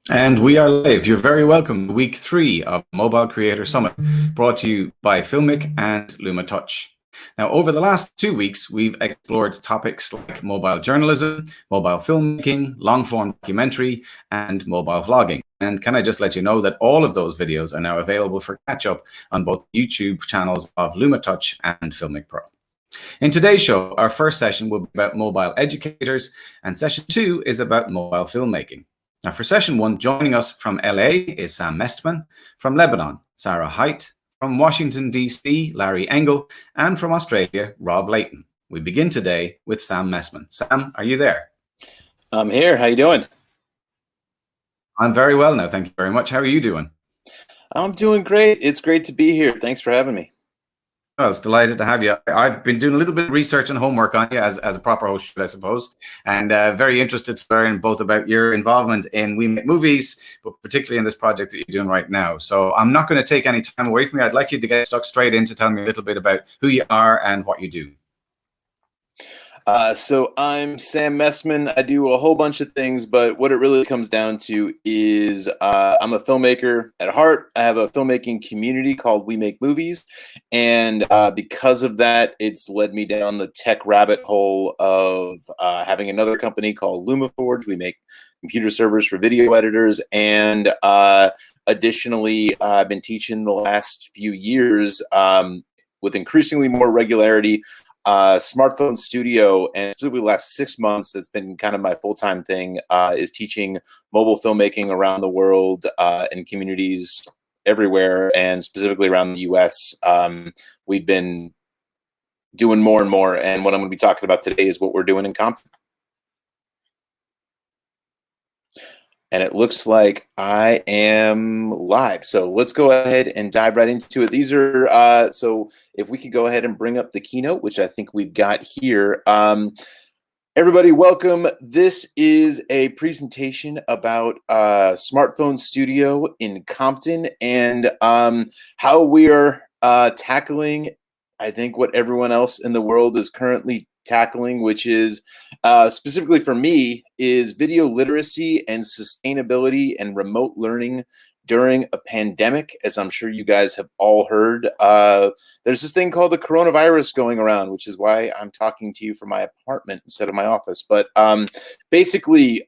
And we are live. You're very welcome to week 3 of Mobile Creator Summit, brought to you by FiLMiC and Luma Touch. Now, over the last 2 weeks, we've explored topics like mobile journalism, mobile filmmaking, long-form documentary, and mobile vlogging. And can I just let you know that all of those videos are now available for catch-up on both YouTube channels of Luma Touch and FiLMiC Pro. In today's show, our first session will be about mobile educators, and session 2 is about mobile filmmaking. Now, for session 1, joining us from LA is Sam Mestman, from Lebanon, Sarah Haidt, from Washington, D.C., Larry Engel, and from Australia, Rob Layton. We begin today with Sam Mestman. Sam, are you there? I'm here. How you doing? I'm very well now, thank you very much. How are you doing? I'm doing great. It's great to be here. Thanks for having me. Well, it's delighted to have you. I've been doing a little bit of research and homework on you as a proper host, I suppose, and very interested to learn both about your involvement in We Make Movies, but particularly in this project that you're doing right now. So I'm not going to take any time away from you. I'd like you to get stuck straight in to tell me a little bit about who you are and what you do. So I'm Sam Mestman. I do a whole bunch of things, but what it really comes down to is I'm a filmmaker at heart. I have a filmmaking community called We Make Movies, and because of that, it's led me down the tech rabbit hole of having another company called Luma. We make computer servers for video editors, and additionally, I've been teaching the last few years with increasingly more regularity smartphone studio, and specifically the last 6 months, that's been kind of my full-time thing, is teaching mobile filmmaking around the world in communities everywhere, and specifically around the US. We've been doing more and more, and what I'm going to be talking about today is what we're doing in Compton. And it looks like I am live. So let's go ahead and dive right into it. These are, so if we could go ahead and bring up the keynote, which I think we've got here. Everybody, welcome. This is a presentation about Smartphone Studio in Compton, and how we are tackling, I think, what everyone else in the world is currently tackling, which is specifically for me, is video literacy and sustainability and remote learning during a pandemic. As I'm sure you guys have all heard, there's this thing called the coronavirus going around, which is why I'm talking to you from my apartment instead of my office. But basically,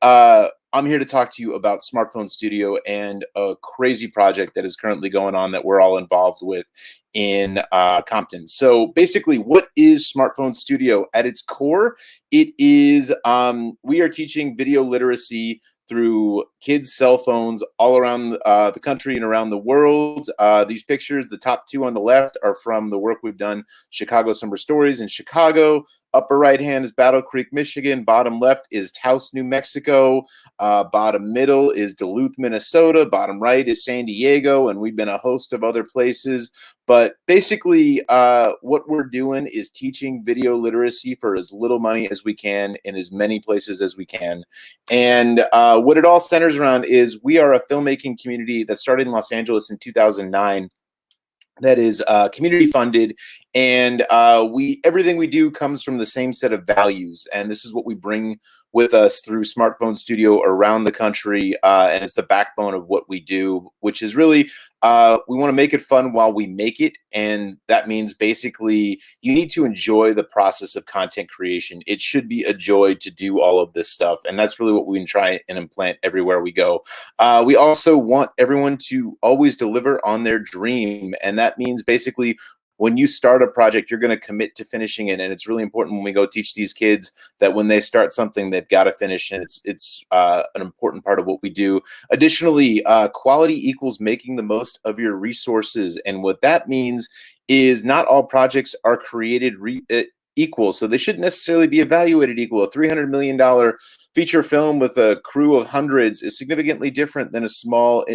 I'm here to talk to you about Smartphone Studio and a crazy project that is currently going on that we're all involved with in Compton. So basically, what is Smartphone Studio? At its core, it is, we are teaching video literacy through kids' cell phones all around the country and around the world. These pictures, the top two on the left, are from the work we've done, Chicago Summer Stories in Chicago. Upper right hand is Battle Creek, Michigan. Bottom left is Taos, New Mexico. Bottom middle is Duluth, Minnesota. Bottom right is San Diego, and we've been a host of other places. But basically, what we're doing is teaching video literacy for as little money as we can in as many places as we can. And what it all centers around is we are a filmmaking community that started in Los Angeles in 2009. That is community funded, and everything we do comes from the same set of values, and this is what we bring with us through Smartphone Studio around the country, and it's the backbone of what we do, which is really we want to make it fun while we make it, and that means basically you need to enjoy the process of content creation. It should be a joy to do all of this stuff, and that's really what we can try and implant everywhere we go. We also want everyone to always deliver on their dream, and that means basically when you start a project, you're going to commit to finishing it. And it's really important when we go teach these kids that when they start something, they've got to finish. And it's an important part of what we do. Additionally, quality equals making the most of your resources. And what that means is not all projects are created equal. So they shouldn't necessarily be evaluated equal. A $300 million feature film with a crew of hundreds is significantly different than a small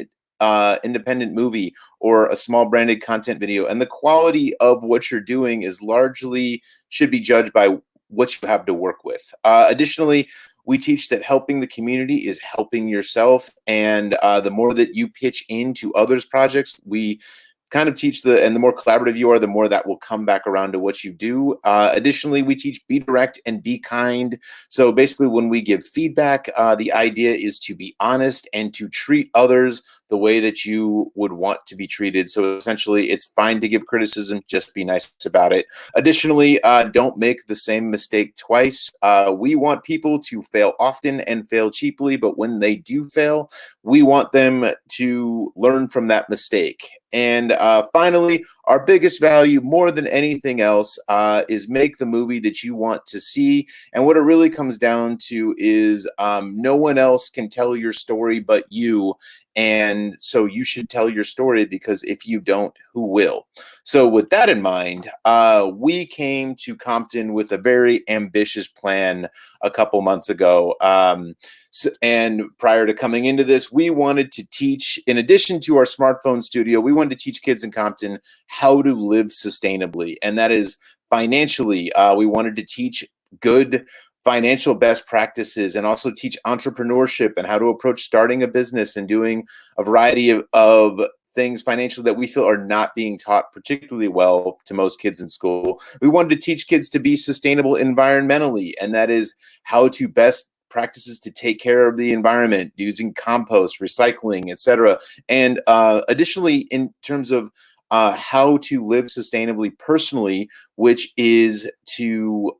independent movie or a small branded content video, and the quality of what you're doing is largely should be judged by what you have to work with. Additionally, we teach that helping the community is helping yourself, and the more that you pitch into others' projects, we kind of teach and the more collaborative you are, the more that will come back around to what you do. Additionally, we teach be direct and be kind. So basically, when we give feedback, the idea is to be honest and to treat others the way that you would want to be treated. So essentially, it's fine to give criticism, just be nice about it. Additionally, don't make the same mistake twice. We want people to fail often and fail cheaply, but when they do fail, we want them to learn from that mistake. And finally, our biggest value, more than anything else, is make the movie that you want to see. And what it really comes down to is no one else can tell your story but you. And so you should tell your story, because if you don't, who will? So with that in mind, we came to Compton with a very ambitious plan a couple months ago. And prior to coming into this, we wanted to teach, in addition to our smartphone studio, we wanted to teach kids in Compton how to live sustainably. And that is financially. We wanted to teach good financial best practices, and also teach entrepreneurship and how to approach starting a business and doing a variety of things financially that we feel are not being taught particularly well to most kids in school. We wanted to teach kids to be sustainable environmentally, and that is how to best practices to take care of the environment using compost, recycling, etc. And additionally, in terms of how to live sustainably personally, which is to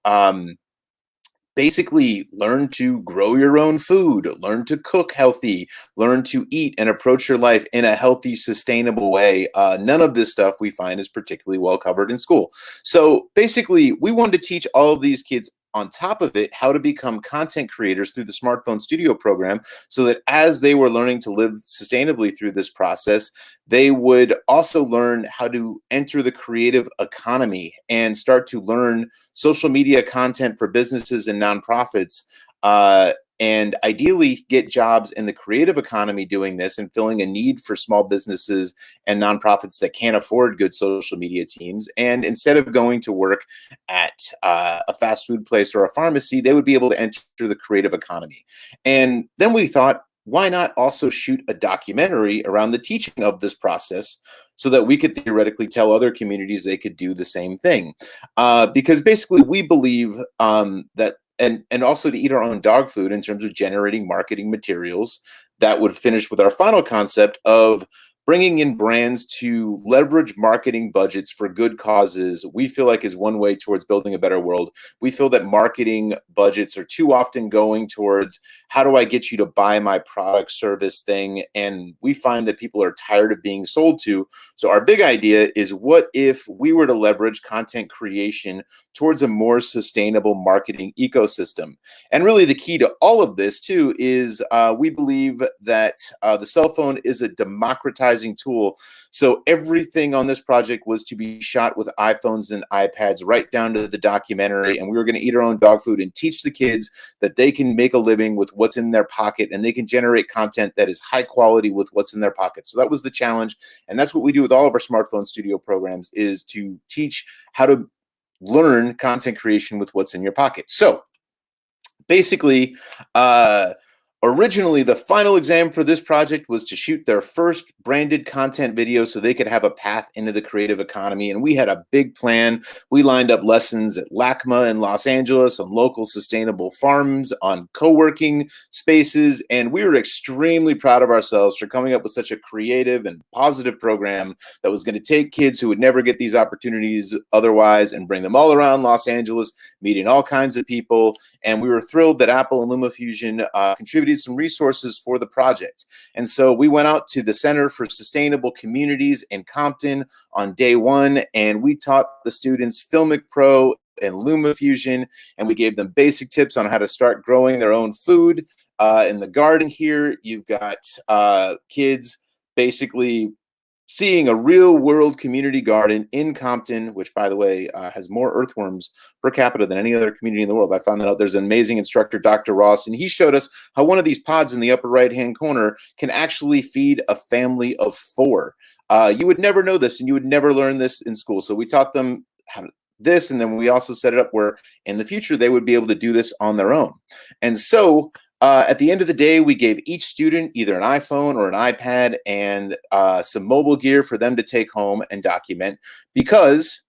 basically learn to grow your own food, learn to cook healthy, learn to eat and approach your life in a healthy, sustainable way. None of this stuff we find is particularly well covered in school. So basically, we wanted to teach all of these kids, on top of it, how to become content creators through the Smartphone Studio program, so that as they were learning to live sustainably through this process, they would also learn how to enter the creative economy and start to learn social media content for businesses and nonprofits, and ideally get jobs in the creative economy doing this and filling a need for small businesses and nonprofits that can't afford good social media teams. And instead of going to work at a fast food place or a pharmacy, they would be able to enter the creative economy. And then we thought, why not also shoot a documentary around the teaching of this process, so that we could theoretically tell other communities they could do the same thing? Because basically we believe that, and also to eat our own dog food in terms of generating marketing materials that would finish with our final concept of bringing in brands to leverage marketing budgets for good causes. We feel like is one way towards building a better world. We feel that marketing budgets are too often going towards, how do I get you to buy my product, service, thing? And we find that people are tired of being sold to. So our big idea is, what if we were to leverage content creation towards a more sustainable marketing ecosystem? And really the key to all of this too is we believe that the cell phone is a democratizing tool. So everything on this project was to be shot with iPhones and iPads, right down to the documentary. And we were going to eat our own dog food and teach the kids that they can make a living with what's in their pocket, and they can generate content that is high quality with what's in their pocket. So that was the challenge. And that's what we do with all of our Smartphone Studio programs, is to teach how to learn content creation with what's in your pocket. So basically, originally, the final exam for this project was to shoot their first branded content video so they could have a path into the creative economy. And we had a big plan. We lined up lessons at LACMA in Los Angeles, on local sustainable farms, on co-working spaces. And we were extremely proud of ourselves for coming up with such a creative and positive program that was going to take kids who would never get these opportunities otherwise and bring them all around Los Angeles, meeting all kinds of people. And we were thrilled that Apple and Luma Fusion contributed some resources for the project. And so we went out to the Center for Sustainable Communities in Compton on day one, and we taught the students FiLMiC Pro and Luma Fusion, and we gave them basic tips on how to start growing their own food. In the garden here, you've got kids basically seeing a real world community garden in Compton, which, by the way, has more earthworms per capita than any other community in the world. I found that out. There's an amazing instructor, Dr. Ross, and he showed us how one of these pods in the upper right-hand corner can actually feed a family of 4. You would never know this, and you would never learn this in school. So we taught them how to this, and then we also set it up where in the future they would be able to do this on their own. And so At the end of the day, we gave each student either an iPhone or an iPad and some mobile gear for them to take home and document, because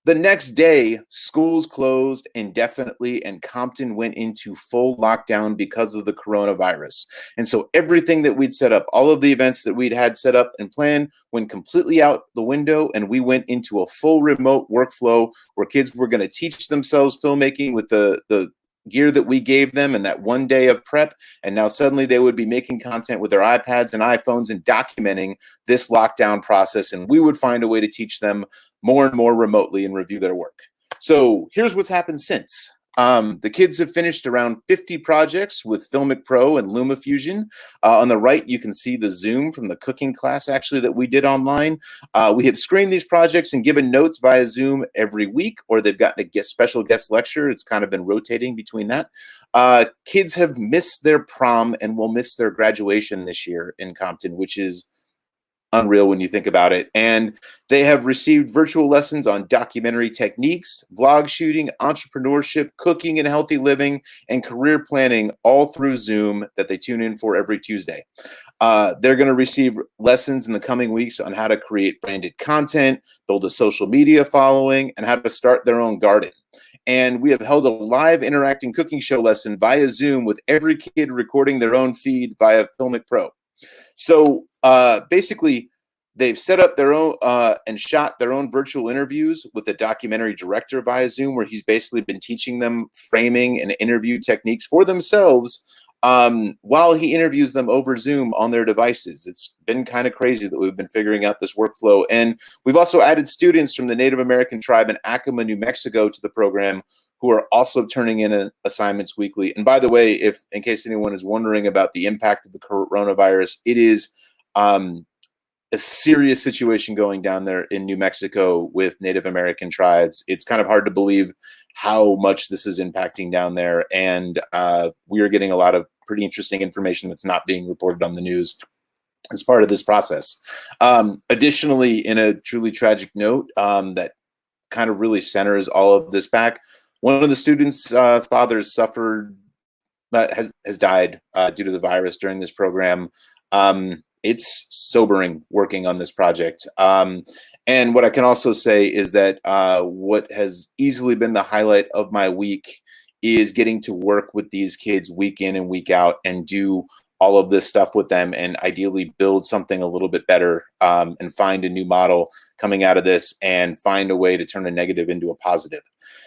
the next day, schools closed indefinitely and Compton went into full lockdown because of the coronavirus. And so everything that we'd set up, all of the events that we'd had set up and planned, went completely out the window, and we went into a full remote workflow where kids were going to teach themselves filmmaking with the gear that we gave them and that one day of prep. And now suddenly they would be making content with their iPads and iPhones and documenting this lockdown process. And we would find a way to teach them more and more remotely and review their work. So here's what's happened since. The kids have finished around 50 projects with FiLMiC Pro and Luma Fusion. On the right, you can see the Zoom from the cooking class actually that we did online. We have screened these projects and given notes via Zoom every week, or they've gotten a special guest lecture. It's kind of been rotating between that. Kids have missed their prom and will miss their graduation this year in Compton, which is unreal when you think about it. And they have received virtual lessons on documentary techniques, vlog shooting, entrepreneurship, cooking and healthy living, and career planning, all through Zoom that they tune in for every Tuesday. They're going to receive lessons in the coming weeks on how to create branded content, build a social media following, and how to start their own garden. And we have held a live interacting cooking show lesson via Zoom with every kid recording their own feed via FiLMiC Pro. So basically, they've set up their own and shot their own virtual interviews with the documentary director via Zoom, where he's basically been teaching them framing and interview techniques for themselves while he interviews them over Zoom on their devices. It's been kind of crazy that we've been figuring out this workflow. And we've also added students from the Native American tribe in Acoma, New Mexico to the program, who are also turning in assignments weekly. And by the way, if in case anyone is wondering about the impact of the coronavirus, it is a serious situation going down there in New Mexico with Native American tribes. It's kind of hard to believe how much this is impacting down there. And we are getting a lot of pretty interesting information that's not being reported on the news as part of this process. Additionally, in a truly tragic note that kind of really centers all of this back, one of the students' fathers has died due to the virus during this program. It's sobering working on this project. And what I can also say is that what has easily been the highlight of my week is getting to work with these kids week in and week out and do all of this stuff with them and ideally build something a little bit better and find a new model coming out of this and find a way to turn a negative into a positive.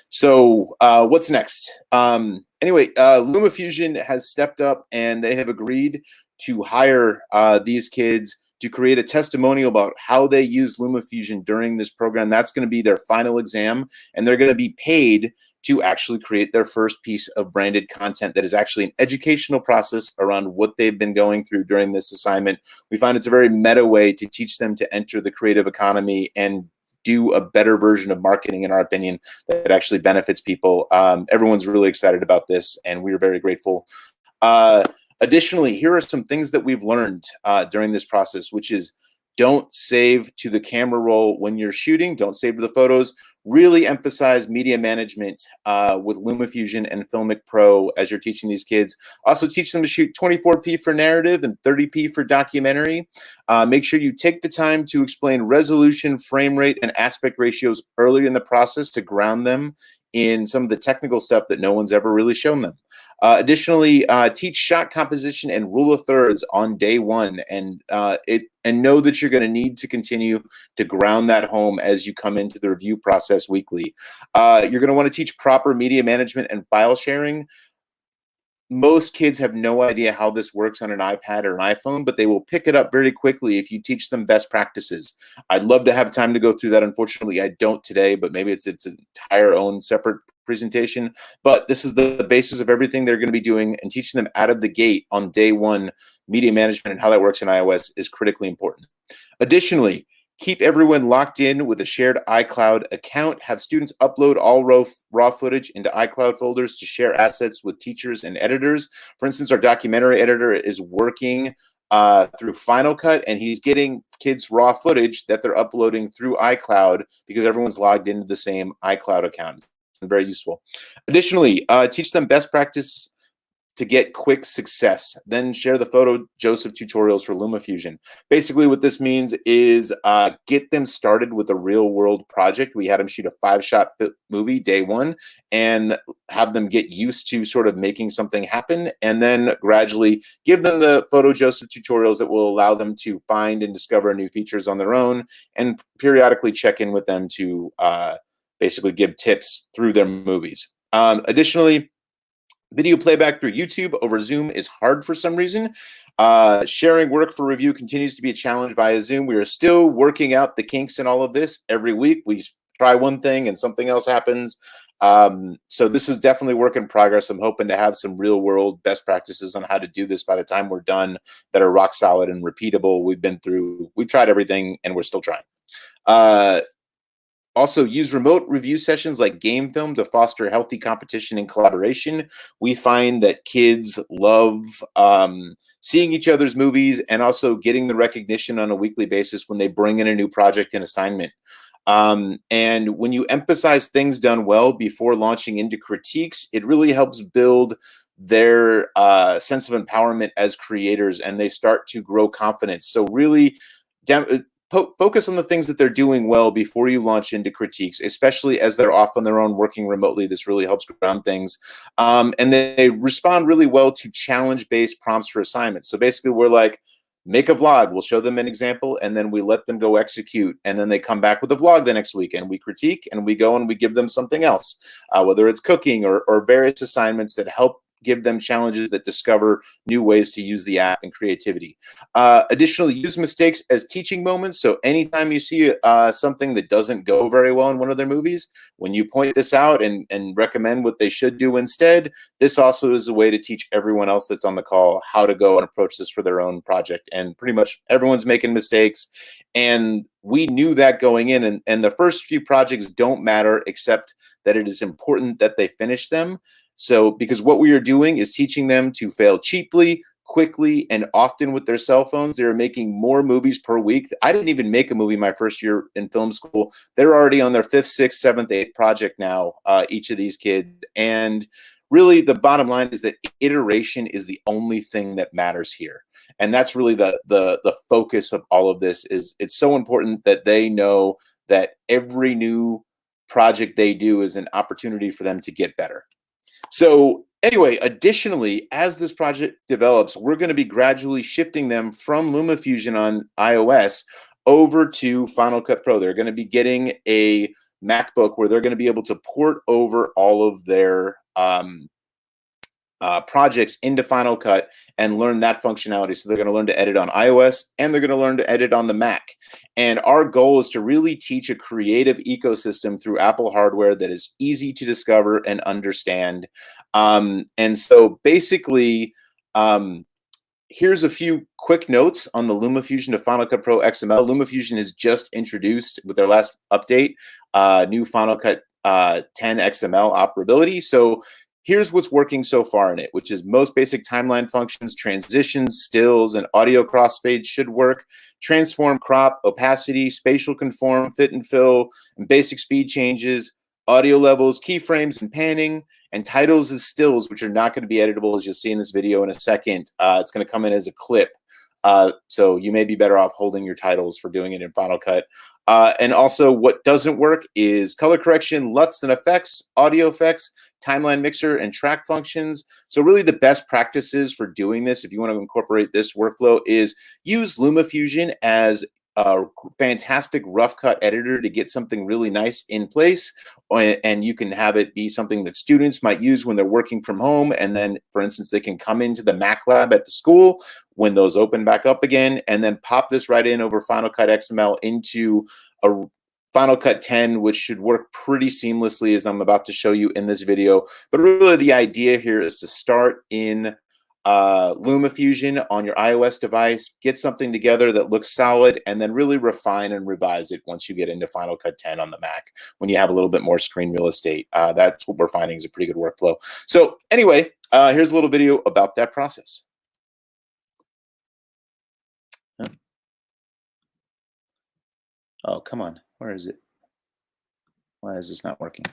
So what's next? Anyway, Luma Fusion has stepped up and they have agreed to hire these kids to create a testimonial about how they use Luma Fusion during this program. That's going to be their final exam, and they're going to be paid to actually create their first piece of branded content that is actually an educational process around what they've been going through during this assignment. We find it's a very meta way to teach them to enter the creative economy and do a better version of marketing, in our opinion, that actually benefits people. Everyone's really excited about this, and we're very grateful. Additionally, here are some things that we've learned during this process, which is don't save to the camera roll when you're shooting. Don't save to the photos. Really emphasize media management with Luma Fusion and FiLMiC Pro as you're teaching these kids. Also teach them to shoot 24p for narrative and 30p for documentary. Make sure you take the time to explain resolution, frame rate, and aspect ratios early in the process to ground them in some of the technical stuff that no one's ever really shown them. Additionally, teach shot composition and rule of thirds on day one, and know that you're going to need to continue to ground that home as you come into the review process weekly. You're going to want to teach proper media management and file sharing. Most kids have no idea how this works on an iPad or an iPhone, but they will pick it up very quickly if you teach them best practices. I'd love to have time to go through that. Unfortunately, I don't today, but maybe it's its entire own separate presentation. But this is the basis of everything they're going to be doing, and teaching them out of the gate on day one media management and how that works in iOS is critically important. Additionally, keep everyone locked in with a shared iCloud account. Have students upload all raw footage into iCloud folders to share assets with teachers and editors. For instance, our documentary editor is working through Final Cut, and he's getting kids raw footage that they're uploading through iCloud because everyone's logged into the same iCloud account. It's very useful. Additionally, teach them best practice to get quick success. Then share the photo Joseph tutorials for LumaFusion. Basically what this means is get them started with a real world project. We had them shoot a 5-shot movie day one and have them get used to sort of making something happen, and then gradually give them the photo Joseph tutorials that will allow them to find and discover new features on their own, and periodically check in with them to basically give tips through their movies. Additionally, video playback through YouTube over Zoom is hard for some reason. Sharing work for review continues to be a challenge via Zoom. We are still working out the kinks in all of this. Every week we try one thing and something else happens. So this is definitely work in progress. I'm hoping to have some real world best practices on how to do this by the time we're done that are rock solid and repeatable. We've tried everything and we're still trying. Also, use remote review sessions like game film to foster healthy competition and collaboration. We find that kids love seeing each other's movies and also getting the recognition on a weekly basis when they bring in a new project and assignment. And when you emphasize things done well before launching into critiques, it really helps build their sense of empowerment as creators, and they start to grow confidence. So really focus on the things that they're doing well before you launch into critiques, especially as they're off on their own working remotely. This really helps ground things. And they respond really well to challenge-based prompts for assignments. So basically we're like, make a vlog, we'll show them an example, and then we let them go execute. And then they come back with a vlog the next week, and we critique, and we go and we give them something else, whether it's cooking or various assignments that help give them challenges that discover new ways to use the app and creativity. Additionally, use mistakes as teaching moments. So anytime you see something that doesn't go very well in one of their movies, when you point this out and recommend what they should do instead, this also is a way to teach everyone else that's on the call how to go and approach this for their own project. And pretty much everyone's making mistakes. And we knew that going in, and the first few projects don't matter, except that it is important that they finish them. So, because what we are doing is teaching them to fail cheaply, quickly, and often with their cell phones. They're making more movies per week. I didn't even make a movie my first year in film school. They're already on their 5th, 6th, 7th, 8th project now, each of these kids. And really the bottom line is that iteration is the only thing that matters here. And that's really the focus of all of this. Is it's so important that they know that every new project they do is an opportunity for them to get better. So anyway, additionally, as this project develops, we're going to be gradually shifting them from LumaFusion on iOS over to Final Cut Pro. They're going to be getting a MacBook where they're going to be able to port over all of their projects into Final Cut and learn that functionality. So they're going to learn to edit on iOS, and they're going to learn to edit on the Mac. And our goal is to really teach a creative ecosystem through Apple hardware that is easy to discover and understand. And so basically, here's a few quick notes on the LumaFusion to Final Cut Pro XML. LumaFusion has just introduced, with their last update, new Final Cut 10 XML operability. So here's what's working so far in it, which is most basic timeline functions, transitions, stills, and audio crossfade should work. Transform, crop, opacity, spatial conform, fit and fill, and basic speed changes, audio levels, keyframes, and panning, and titles as stills, which are not going to be editable, as you'll see in this video in a second. It's going to come in as a clip. So you may be better off holding your titles for doing it in Final Cut. And also what doesn't work is color correction, LUTs and effects, audio effects, timeline mixer, and track functions. So really the best practices for doing this, if you want to incorporate this workflow, is use LumaFusion as a fantastic rough cut editor to get something really nice in place, and you can have it be something that students might use when they're working from home, and then for instance they can come into the Mac lab at the school when those open back up again, and then pop this right in over Final Cut XML into a Final Cut 10, which should work pretty seamlessly, as I'm about to show you in this video. But really the idea here is to start in LumaFusion on your iOS device, get something together that looks solid, and then really refine and revise it once you get into Final Cut 10 on the Mac, when you have a little bit more screen real estate. That's what we're finding is a pretty good workflow. So anyway, here's a little video about that process. Oh, come on. Where is it? Why is this not working?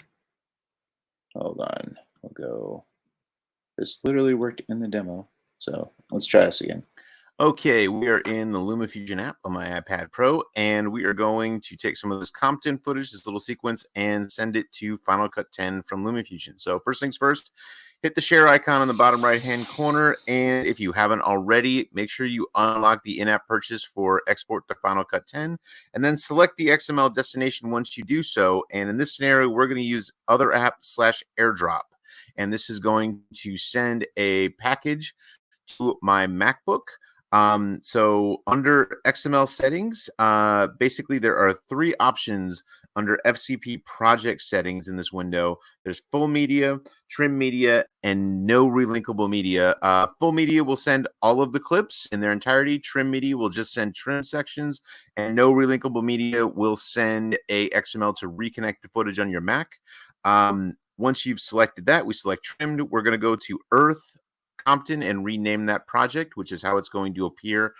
Hold on. We'll go This literally worked in the demo. So let's try this again. Okay, we are in the Luma Fusion app on my iPad Pro, and we are going to take some of this Compton footage, this little sequence, and send it to Final Cut 10 from Luma Fusion. So first things first, hit the share icon on the bottom right-hand corner, and if you haven't already, make sure you unlock the in-app purchase for export to Final Cut 10, and then select the XML destination once you do so. And in this scenario, we're going to use other app / airdrop, and this is going to send a package to my MacBook. So under XML settings, basically there are 3 options under FCP project settings in this window. There's full media, trim media, and no relinkable media. Full media will send all of the clips in their entirety. Trim media will just send trim sections, and no relinkable media will send a XML to reconnect the footage on your Mac. Once you've selected that, we select trimmed. We're going to go to Earth Compton and rename that project, which is how it's going to appear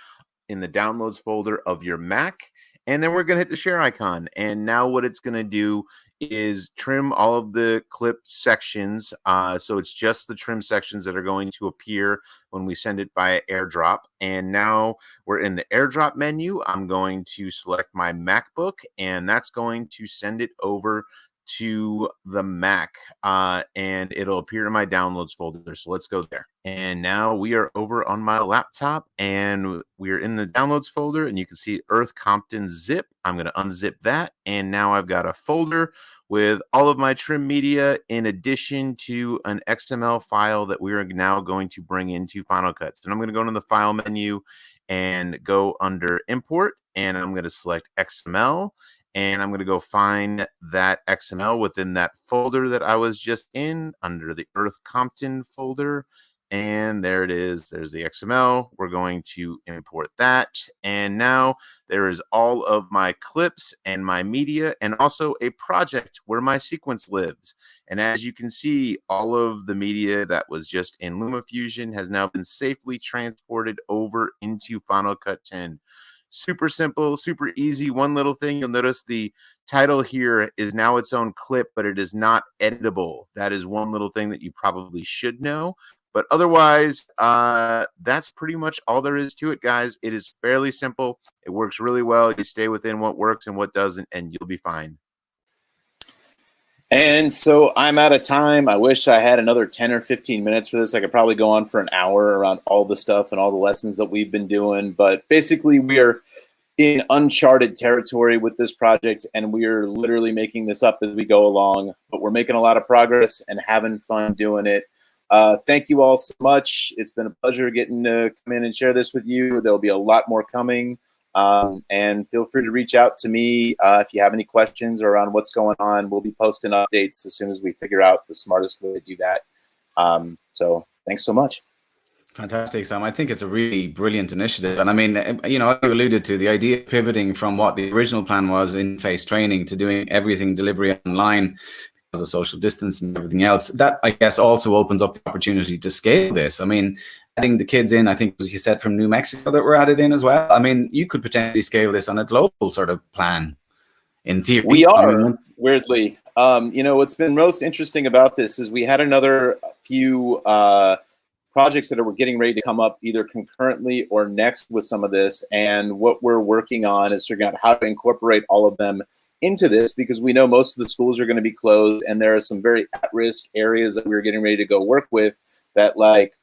in the downloads folder of your Mac. And then we're going to hit the share icon. And now what it's going to do is trim all of the clip sections. So it's just the trim sections that are going to appear when we send it via airdrop. And now we're in the airdrop menu. I'm going to select my MacBook, and that's going to send it over to the Mac, and it'll appear in my downloads folder. So let's go there. And now we are over on my laptop, and we're in the downloads folder, and you can see Earth Compton zip. I'm going to unzip that, and now I've got a folder with all of my trim media in addition to an XML file that we are now going to bring into Final Cut. And I'm going to go into the file menu and go under import, and I'm going to select XML. And I'm going to go find that XML within that folder that I was just in under the Earth Compton folder. And there it is. There's the XML. We're going to import that. And now there is all of my clips and my media, and also a project where my sequence lives. And as you can see, all of the media that was just in Luma Fusion has now been safely transported over into Final Cut 10. Super simple, super easy. One little thing, you'll notice the title here is now its own clip, but it is not editable. That is one little thing that you probably should know. But otherwise, that's pretty much all there is to it, guys. It is fairly simple. It works really well. You stay within what works and what doesn't, and you'll be fine. And so I'm out of time. I wish I had another 10 or 15 minutes for this. I could probably go on for an hour around all the stuff and all the lessons that we've been doing. But basically, we are in uncharted territory with this project, and we are literally making this up as we go along. But we're making a lot of progress and having fun doing it. Thank you all so much. It's been a pleasure getting to come in and share this with you. There'll be a lot more coming. And feel free to reach out to me if you have any questions around what's going on. We'll be posting updates as soon as we figure out the smartest way to do that. So thanks so much. Fantastic, Sam. I think it's a really brilliant initiative. And I mean, you know, you alluded to the idea of pivoting from what the original plan was in-face training to doing everything delivery online because of social distance and everything else. That, I guess, also opens up the opportunity to scale this. I mean, adding the kids in, I think, as you said, from New Mexico that were added in as well. I mean, you could potentially scale this on a global sort of plan, in theory. We are, weirdly. You know, what's been most interesting about this is we had another few projects that are getting ready to come up either concurrently or next with some of this. And what we're working on is figuring out how to incorporate all of them into this, because we know most of the schools are going to be closed, and there are some very at-risk areas that we're getting ready to go work with that, like,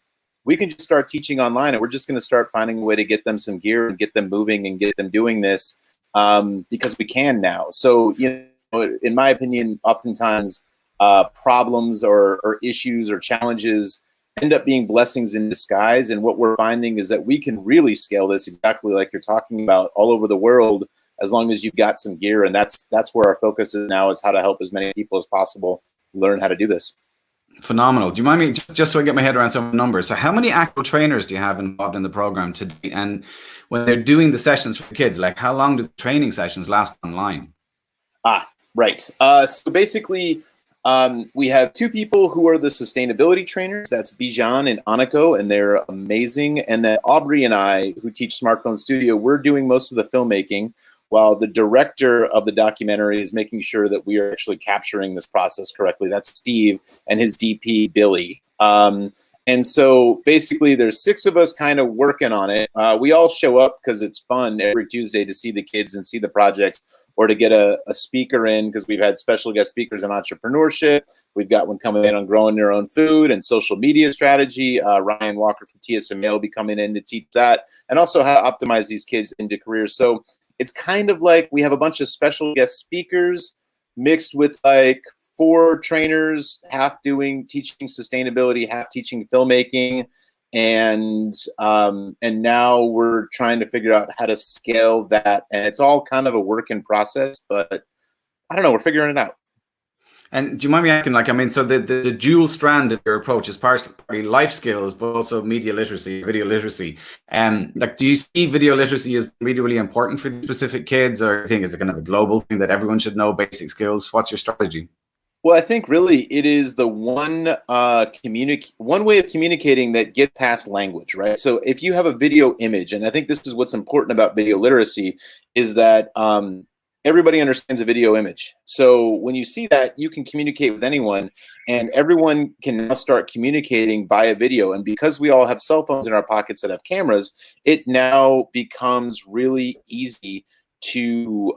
we can just start teaching online, and we're just going to start finding a way to get them some gear and get them moving and get them doing this because we can now. So, you know, in my opinion, oftentimes problems or issues or challenges end up being blessings in disguise. And what we're finding is that we can really scale this exactly like you're talking about all over the world, as long as you've got some gear. And that's where our focus is now, is how to help as many people as possible learn how to do this. Phenomenal. Do you mind me, just so I get my head around some numbers, so how many actual trainers do you have involved in the program today? And when they're doing the sessions for kids, like, how long do the training sessions last online? Right. So basically, we have 2 people who are the sustainability trainers. That's Bijan and Aniko, and they're amazing. And then Aubrey and I, who teach Smartphone Studio, we're doing most of the filmmaking, while the director of the documentary is making sure that we are actually capturing this process correctly. That's Steve, and his DP, Billy. And so basically there's 6 of us kind of working on it. We all show up because it's fun every Tuesday to see the kids and see the projects, or to get a speaker in, because we've had special guest speakers in entrepreneurship. We've got one coming in on growing their own food and social media strategy. Ryan Walker from TSMA will be coming in to teach that, and also how to optimize these kids into careers. So it's kind of like we have a bunch of special guest speakers mixed with like 4 trainers, half teaching sustainability, half teaching filmmaking, and now we're trying to figure out how to scale that. And it's all kind of a work in process, but I don't know, we're figuring it out. And do you mind me asking, like, I mean, so the dual strand of your approach is partly life skills, but also media literacy, video literacy. Like, do you see video literacy as really, really important for these specific kids, or do you think it's a kind of a global thing that everyone should know basic skills? What's your strategy? Well, I think really it is the one way of communicating that gets past language, right? So if you have a video image, and I think this is what's important about video literacy, is that everybody understands a video image. So when you see that, you can communicate with anyone, and everyone can now start communicating via video. And because we all have cell phones in our pockets that have cameras, it now becomes really easy to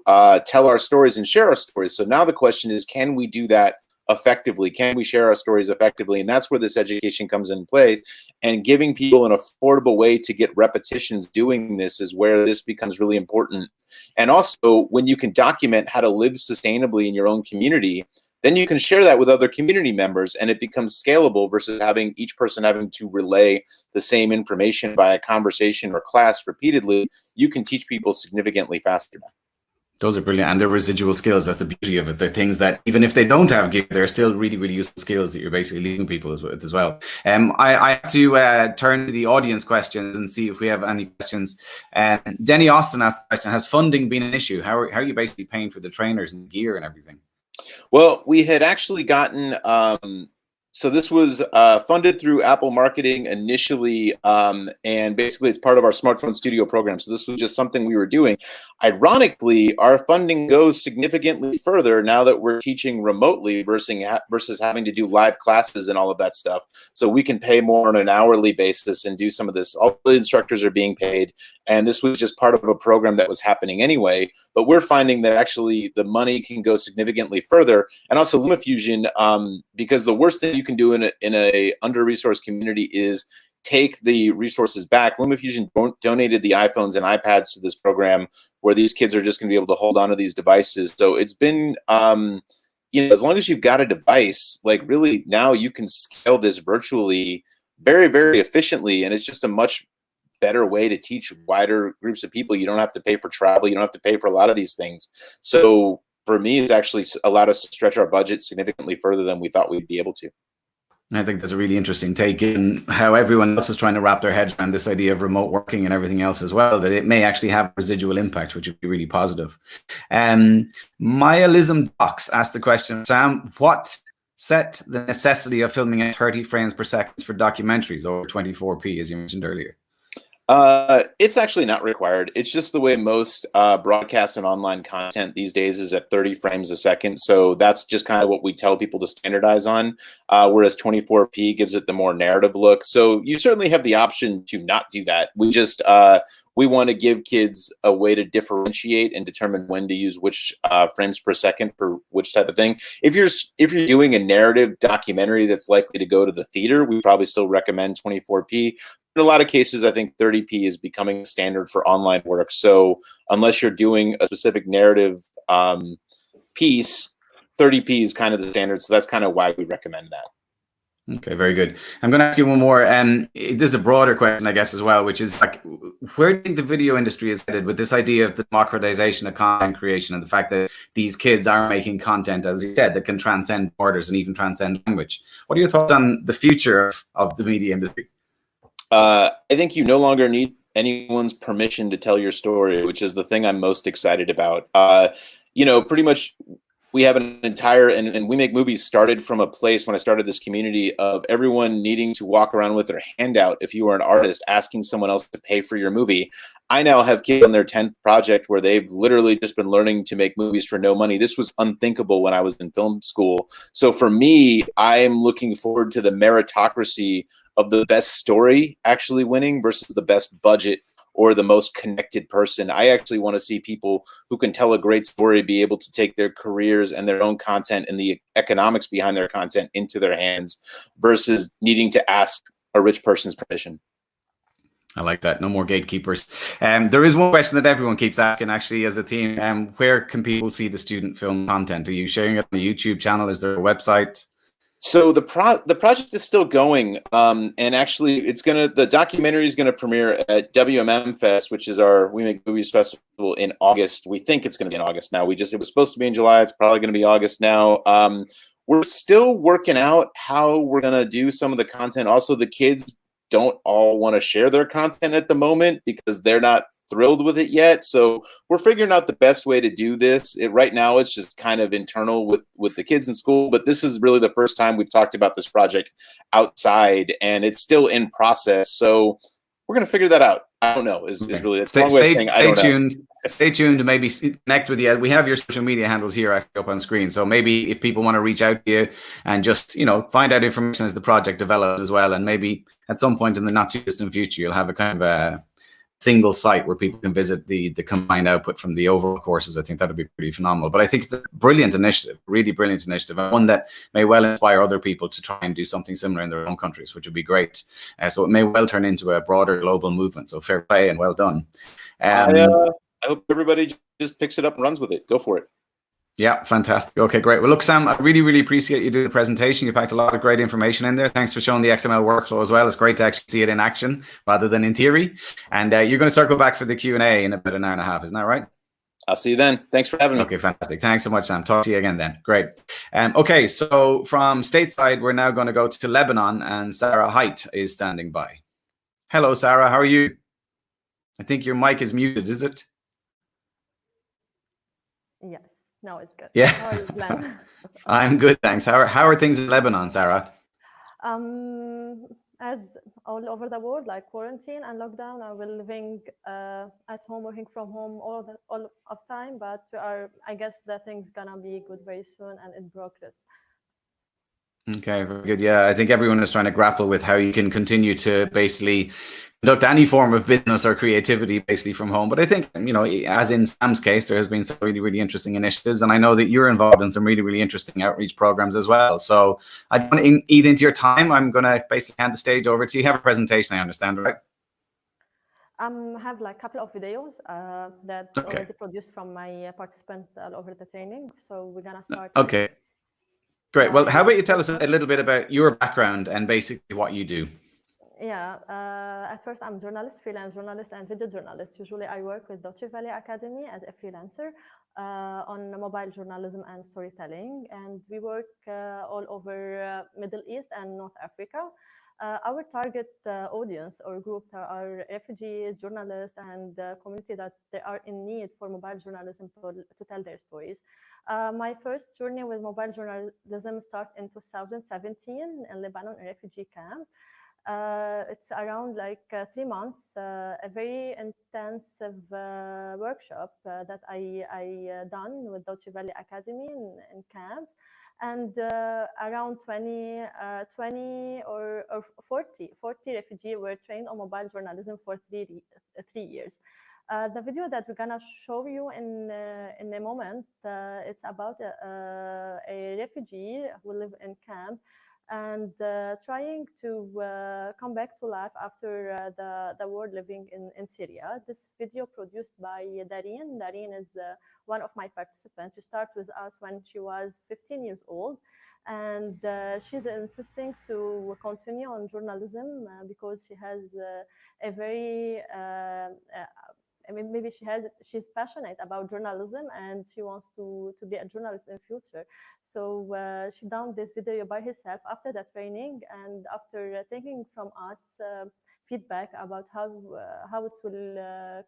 tell our stories and share our stories. So now the question is, can we do that effectively? Can we share our stories effectively? And that's where this education comes in place. And giving people an affordable way to get repetitions doing this is where this becomes really important. And also, when you can document how to live sustainably in your own community, then you can share that with other community members, and it becomes scalable versus having each person having to relay the same information via conversation or class repeatedly. You can teach people significantly faster now. Those are brilliant, and they're residual skills. That's the beauty of it. They're things that even if they don't have gear, they're still really, really useful skills that you're basically leading people as well. I have to turn to the audience questions and see if we have any questions. Denny Austin asked the question: has funding been an issue? How are you basically paying for the trainers and gear and everything? Well, we had actually gotten, so this was funded through Apple Marketing initially, and basically it's part of our smartphone studio program. So this was just something we were doing. Ironically, our funding goes significantly further now that we're teaching remotely versus having to do live classes and all of that stuff. So we can pay more on an hourly basis and do some of this. All the instructors are being paid, and this was just part of a program that was happening anyway. But we're finding that actually the money can go significantly further. And also LumaFusion, because the worst thing you can do in a under-resourced community is take the resources back. LumaFusion donated the iPhones and iPads to this program, where these kids are just going to be able to hold on to these devices. So it's been, as long as you've got a device, like really now you can scale this virtually very, very efficiently, and it's just a much better way to teach wider groups of people. You don't have to pay for travel. You don't have to pay for a lot of these things. So for me, it's actually allowed us to stretch our budget significantly further than we thought we'd be able to. I think that's a really interesting take in how everyone else is trying to wrap their heads around this idea of remote working and everything else as well, that it may actually have residual impact, which would be really positive. Myalism Docs asked the question, Sam, what set the necessity of filming at 30 frames per second for documentaries over 24p, as you mentioned earlier? It's actually not required. It's just the way most broadcast and online content these days is at 30 frames a second. So that's just kind of what we tell people to standardize on, whereas 24p gives it the more narrative look. So you certainly have the option to not do that. We just we want to give kids a way to differentiate and determine when to use which frames per second for which type of thing. If you're doing a narrative documentary that's likely to go to the theater, we probably still recommend 24p. In a lot of cases, I think 30p is becoming standard for online work. So unless you're doing a specific narrative piece, 30p is kind of the standard. So that's kind of why we recommend that. Okay, very good. I'm going to ask you one more. This is a broader question, I guess, as well, which is like, where do you think the video industry is headed with this idea of the democratization of content creation and the fact that these kids are making content, as you said, that can transcend borders and even transcend language? What are your thoughts on the future of the media industry? I think you no longer need anyone's permission to tell your story, which is the thing I'm most excited about. Pretty much we have an entire, and We Make Movies started from a place when I started this community of everyone needing to walk around with their hand out if you were an artist asking someone else to pay for your movie. I now have kids on their 10th project where they've literally just been learning to make movies for no money. This was unthinkable when I was in film school. So for me, I'm looking forward to the meritocracy of the best story actually winning versus the best budget or the most connected person. I actually want to see people who can tell a great story be able to take their careers and their own content and the economics behind their content into their hands versus needing to ask a rich person's permission. I like that. No more gatekeepers. There is one question that everyone keeps asking, actually, as a team. Where can people see the student film content? Are you sharing it on a YouTube channel? Is there a website? So the project is still going, and actually, the documentary is gonna premiere at WMM Fest, which is our We Make Movies festival in August. We think it's gonna be in August now. It was supposed to be in July. It's probably gonna be August now. We're still working out how we're gonna do some of the content. Also, the kids don't all want to share their content at the moment because they're not thrilled with it yet. So we're figuring out the best way to do this. Right now, it's just kind of internal with the kids in school, but this is really the first time we've talked about this project outside, and it's still in process. So we're going to figure that out. I don't know. Is really that's a long way of saying I don't know. Stay tuned to maybe connect with you. We have your social media handles here up on screen. So maybe if people want to reach out to you and just, find out information as the project develops as well. And maybe at some point in the not too distant future, you'll have a kind of a single site where people can visit the combined output from the overall courses. I think that would be pretty phenomenal. But I think it's a brilliant initiative, really brilliant initiative, and one that may well inspire other people to try and do something similar in their own countries, which would be great. So it may well turn into a broader global movement. So fair play and well done. I hope everybody just picks it up and runs with it. Go for it. Yeah, fantastic. Okay, great. Well, look, Sam, I really, really appreciate you doing the presentation. You packed a lot of great information in there. Thanks for showing the XML workflow as well. It's great to actually see it in action rather than in theory. And you're going to circle back for the Q&A in about an hour and a half. Isn't that right? I'll see you then. Thanks for having me. Okay, fantastic. Thanks so much, Sam. Talk to you again then. Great. Okay, so from stateside, we're now going to go to Lebanon, and Sarah Height is standing by. Hello, Sarah. How are you? I think your mic is muted, is it? Yes. No, it's good. Yeah. How are you, Glenn? I'm good, thanks. How are things in Lebanon, Sarah? As all over the world, like quarantine and lockdown, we're living at home, working from home all of time. But I guess that thing's gonna be good very soon and in progress. Okay, very good. Yeah, I think everyone is trying to grapple with how you can continue to basically conduct any form of business or creativity basically from home. But I think, as in Sam's case, there has been some really, really interesting initiatives. And I know that you're involved in some really, really interesting outreach programs as well. So I don't want to eat into your time. I'm going to basically hand the stage over to you. You have a presentation, I understand, right? Have like a couple of videos that already produced from my participants all over the training. So we're going to start. Okay. Great. Well, how about you tell us a little bit about your background and basically what you do? Yeah. At first, I'm a journalist, freelance journalist, and video journalist. Usually, I work with Deutsche Welle Academy as a freelancer on mobile journalism and storytelling. And we work all over Middle East and North Africa. Our target audience or group are refugees, journalists, and community that they are in need for mobile journalism to tell their stories. My first journey with mobile journalism started in 2017 in Lebanon, a refugee camp. It's around like 3 months, a very intensive workshop that I done with Deutsche Welle Academy in camps. And around 20 or 40 refugees were trained on mobile journalism for 3 years. The video that we're gonna show you in a moment, it's about a refugee who live in camp and trying to come back to life after the war living in Syria. This video produced by Dareen. Dareen is one of my participants. She started with us when she was 15 years old. And she's insisting to continue on journalism because she has a very maybe she's passionate about journalism and she wants to be a journalist in the future. So she done this video by herself after the training and after taking from us feedback about how it will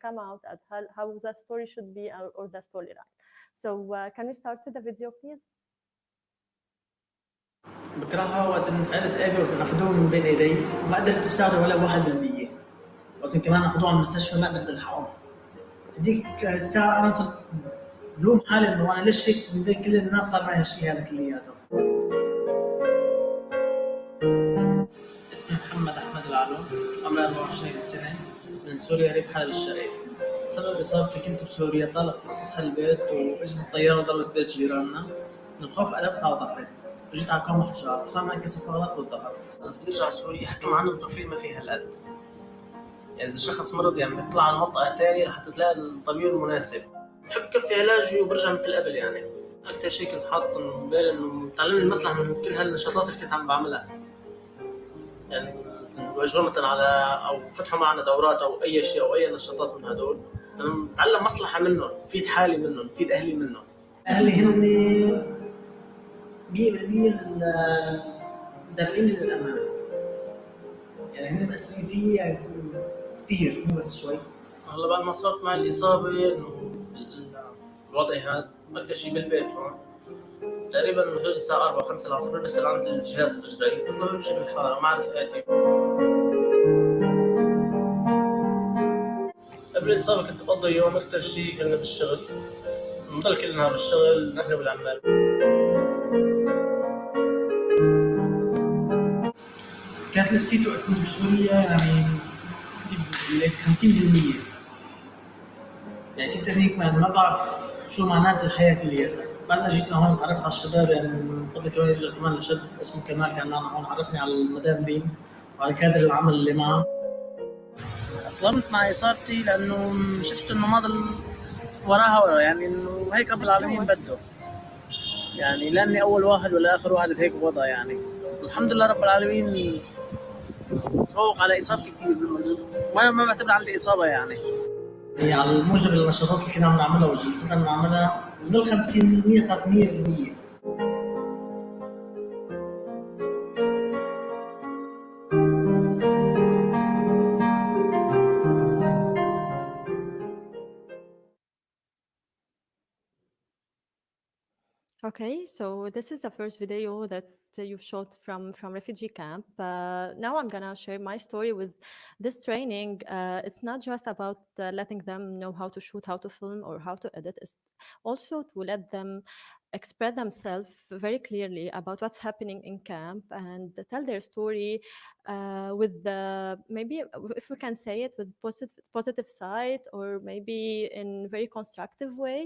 come out and how the story should be or the storyline. So can we start with the video, please? بكرهها وقت انفعلت ابي وقت اخذوه من بين ايدي وما قدرت بساعده ولا 1%. وقت كمان اخذوه على المستشفى ما قدرت الحقه. هذيك الساعه انا صرت بلوم حالي انه انا ليش هيك من بين كل الناس صار معي هالشيء هذا كلياته. اسمي محمد احمد العلو، عمري 24 سنه، من سوريا ريف حلب الشرقي. سبب اصابتي كنت بسوريا طالع فوق سطح البيت واجت الطياره ضربت بيت جيراننا. من الخوف قلبت على ظهري. وجيت على كم حجار وصار معي كسر فقرات بالظهر. انا بدي ارجع سوريا حكم عنه البروفيل ما فيه هالقد. يعني اذا الشخص مرض يعني بيطلع على منطقه ثانيه لحتى تلاقي الطبيب المناسب. بحب كفي علاجي وبرجع مثل قبل يعني. اكثر شيء كنت حاط من بالي انه تعلمني المسرح من كل هالنشاطات اللي كنت عم بعملها. يعني يوجهوا مثلا على او فتحوا معنا دورات او اي شيء او اي نشاطات من هدول. نتعلم مصلحه منهم، نفيد حالي منهم، نفيد اهلي منهم. اهلي هن 100% مدافعين للأمانة. يعني هن مأثرين فيا كثير مو بس شوي. هلا بعد ما صارت معي الإصابة إنه الوضع هذا أكثر شيء بالبيت هون. تقريبا حدود الساعة 4 5 العصر بس عند الجهاز الإجرائي بطلع بمشي بالحارة ما أعرف آتي. قبل الإصابة كنت بقضي يوم أكثر شيء كنا بالشغل. نضل كل نهار بالشغل نحن والعمال. كانت نفسيتي وقت كنت بسوريا يعني 50%. يعني كنت هيك ما بعرف شو معنات الحياة كلياتها. بعد ما جيت لهون تعرفت على الشباب يعني من فضل كمان يرجع كمان لشد اسمه كمال كان معنا هون عرفني على المدام بيم وعلى كادر العمل اللي معه. أقلمت مع إصابتي لأنه شفت إنه ما ضل وراها يعني إنه هيك رب العالمين بده. يعني لأني أول واحد ولا آخر واحد بهيك وضع يعني. الحمد لله رب العالمين فوق على إصابتي كثير وأنا ما بعتبر عندي إصابة يعني. هي على موجب النشاطات اللي كنا عم نعملها والجلسات اللي نعملها من ال 50% صارت 100%. Okay, so this is the first video that you've shot from refugee camp. Now I'm gonna share my story with this training. It's not just about letting them know how to shoot, how to film, or how to edit. It's also to let them express themselves very clearly about what's happening in camp and tell their story with the maybe, if we can say it, with positive side, or maybe in very constructive way.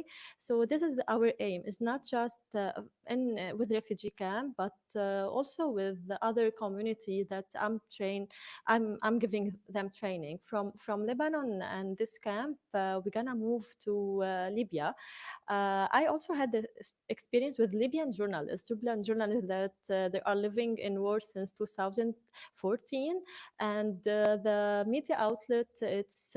So this is our aim. It's not just with refugee camp, but also with the other community that I'm giving them training from Lebanon. And this camp, we're gonna move to Libya. I also had the experience with Libyan journalists that they are living in war since 2014, and the media outlet, it's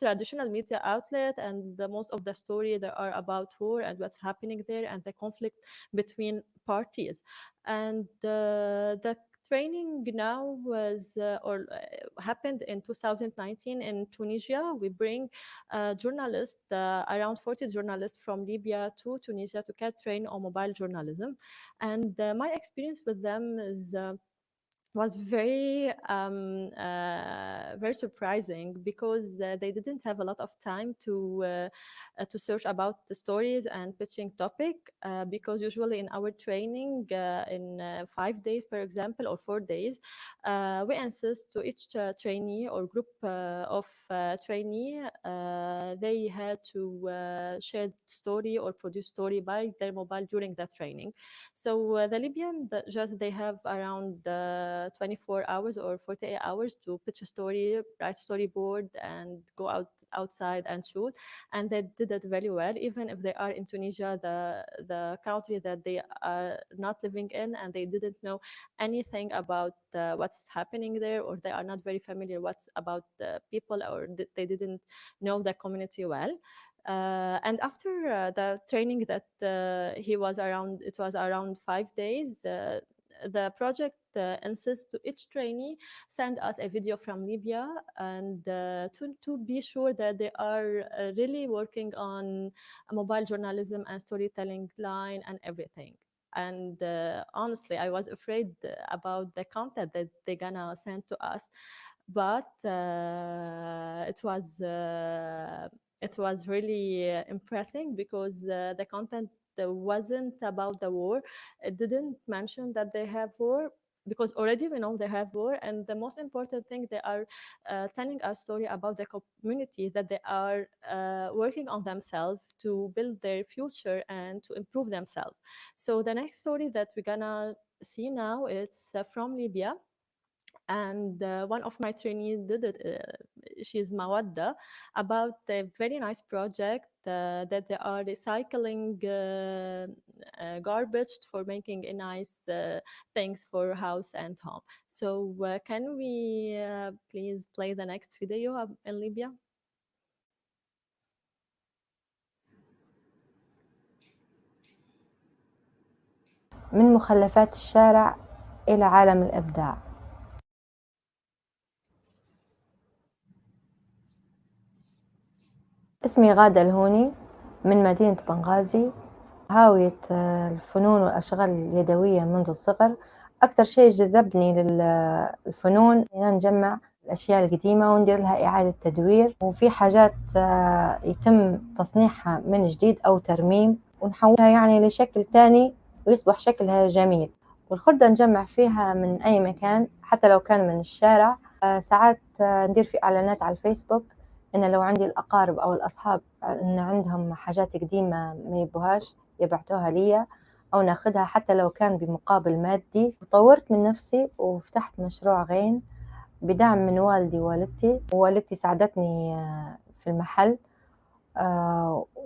traditional media outlet, and most of the story there are about war and what's happening there and the conflict between parties. And the training now was happened in 2019 in Tunisia. We bring journalists, around 40 journalists from Libya to Tunisia to get trained on mobile journalism. And my experience with them was very very surprising, because they didn't have a lot of time to search about the stories and pitching topic, because usually in our training in 5 days, for example, or 4 days, we insist to each trainee or group of trainee, they had to share story or produce story by their mobile during the training. So the Libyan, they have around 24 hours or 48 hours to pitch a story, write storyboard, and go outside and shoot. And they did it very well, even if they are in Tunisia, the country that they are not living in, and they didn't know anything about what's happening there, or they are not very familiar what's about the people, or they didn't know the community well. And after the training that it was around 5 days, the project insists to each trainee send us a video from Libya, and to be sure that they are really working on mobile journalism and storytelling line and everything. And honestly, I was afraid about the content that they're gonna send to us, but it was really impressive because the content wasn't about the war. It didn't mention that they have war, because already we know they have war, and the most important thing, they are telling a story about the community, that they are working on themselves to build their future and to improve themselves. So the next story that we're gonna see now, it's from Libya, and one of my trainees did it. She's Mawadda, about a very nice project that they are recycling garbage for making a nice things for house and home. So can we please play the next video in Libya? من مخلفات الشارع إلى عالم الإبداع. اسمي غادة الهوني من مدينة بنغازي، هاوية الفنون والأشغال اليدوية منذ الصغر. أكثر شيء جذبني للفنون إن نجمع الأشياء القديمة وندير لها إعادة تدوير، وفي حاجات يتم تصنيعها من جديد أو ترميم ونحولها يعني لشكل تاني ويصبح شكلها جميل. والخردة نجمع فيها من أي مكان حتى لو كان من الشارع. ساعات ندير في إعلانات على الفيسبوك إن لو عندي الأقارب أو الأصحاب إن عندهم حاجات قديمة ما يبوهاش يبعتوها لي أو ناخدها حتى لو كان بمقابل مادي. وطورت من نفسي وفتحت مشروع غين بدعم من والدي ووالدتي، ووالدتي ساعدتني في المحل،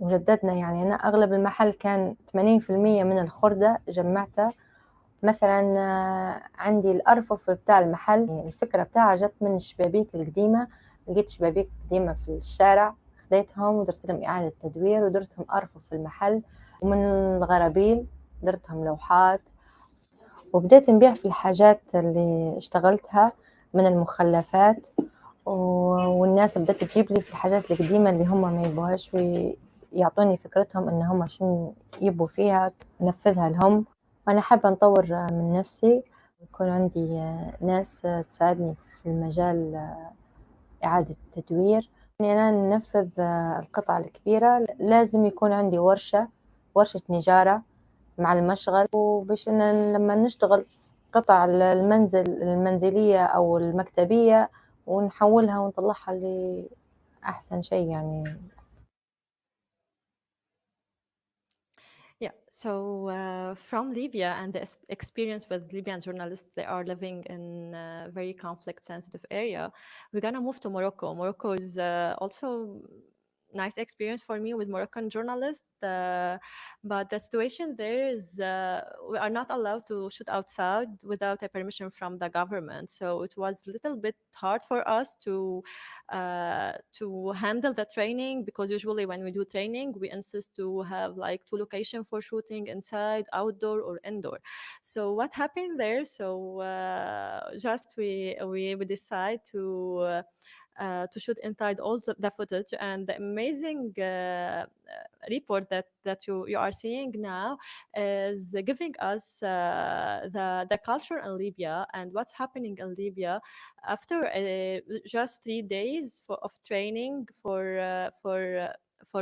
وجددنا يعني أنا أغلب المحل كان 80% من الخردة جمعتها. مثلا عندي الأرفف بتاع المحل، الفكرة بتاعها جت من الشبابيك القديمة، لقيت شبابيك قديمة في الشارع خديتهم ودرت لهم إعادة تدوير ودرتهم أرفف في المحل. ومن الغرابيل درتهم لوحات، وبديت نبيع في الحاجات اللي اشتغلتها من المخلفات، والناس بدأت تجيب لي في الحاجات القديمة اللي هم ما يبوهاش ويعطوني فكرتهم إن هم شنو يبوا فيها ننفذها لهم. وأنا حابة نطور من نفسي ويكون عندي ناس تساعدني في المجال إعادة التدوير. يعني أنا ننفذ القطع الكبيرة لازم يكون عندي ورشة نجارة مع المشغل، وباش لما نشتغل قطع المنزلية أو المكتبية ونحولها ونطلعها لأحسن شيء يعني. Yeah, so from Libya and the experience with Libyan journalists, they are living in a very conflict-sensitive area. We're gonna move to Morocco. Morocco is also nice experience for me with Moroccan journalists, but the situation there is we are not allowed to shoot outside without a permission from the government. So it was a little bit hard for us to handle the training, because usually when we do training, we insist to have like 2 locations for shooting: inside, outdoor, or indoor. So what happened there? So just we decide to shoot inside all the footage, and the amazing report that you are seeing now is giving us the culture in Libya and what's happening in Libya after just 3 days of training for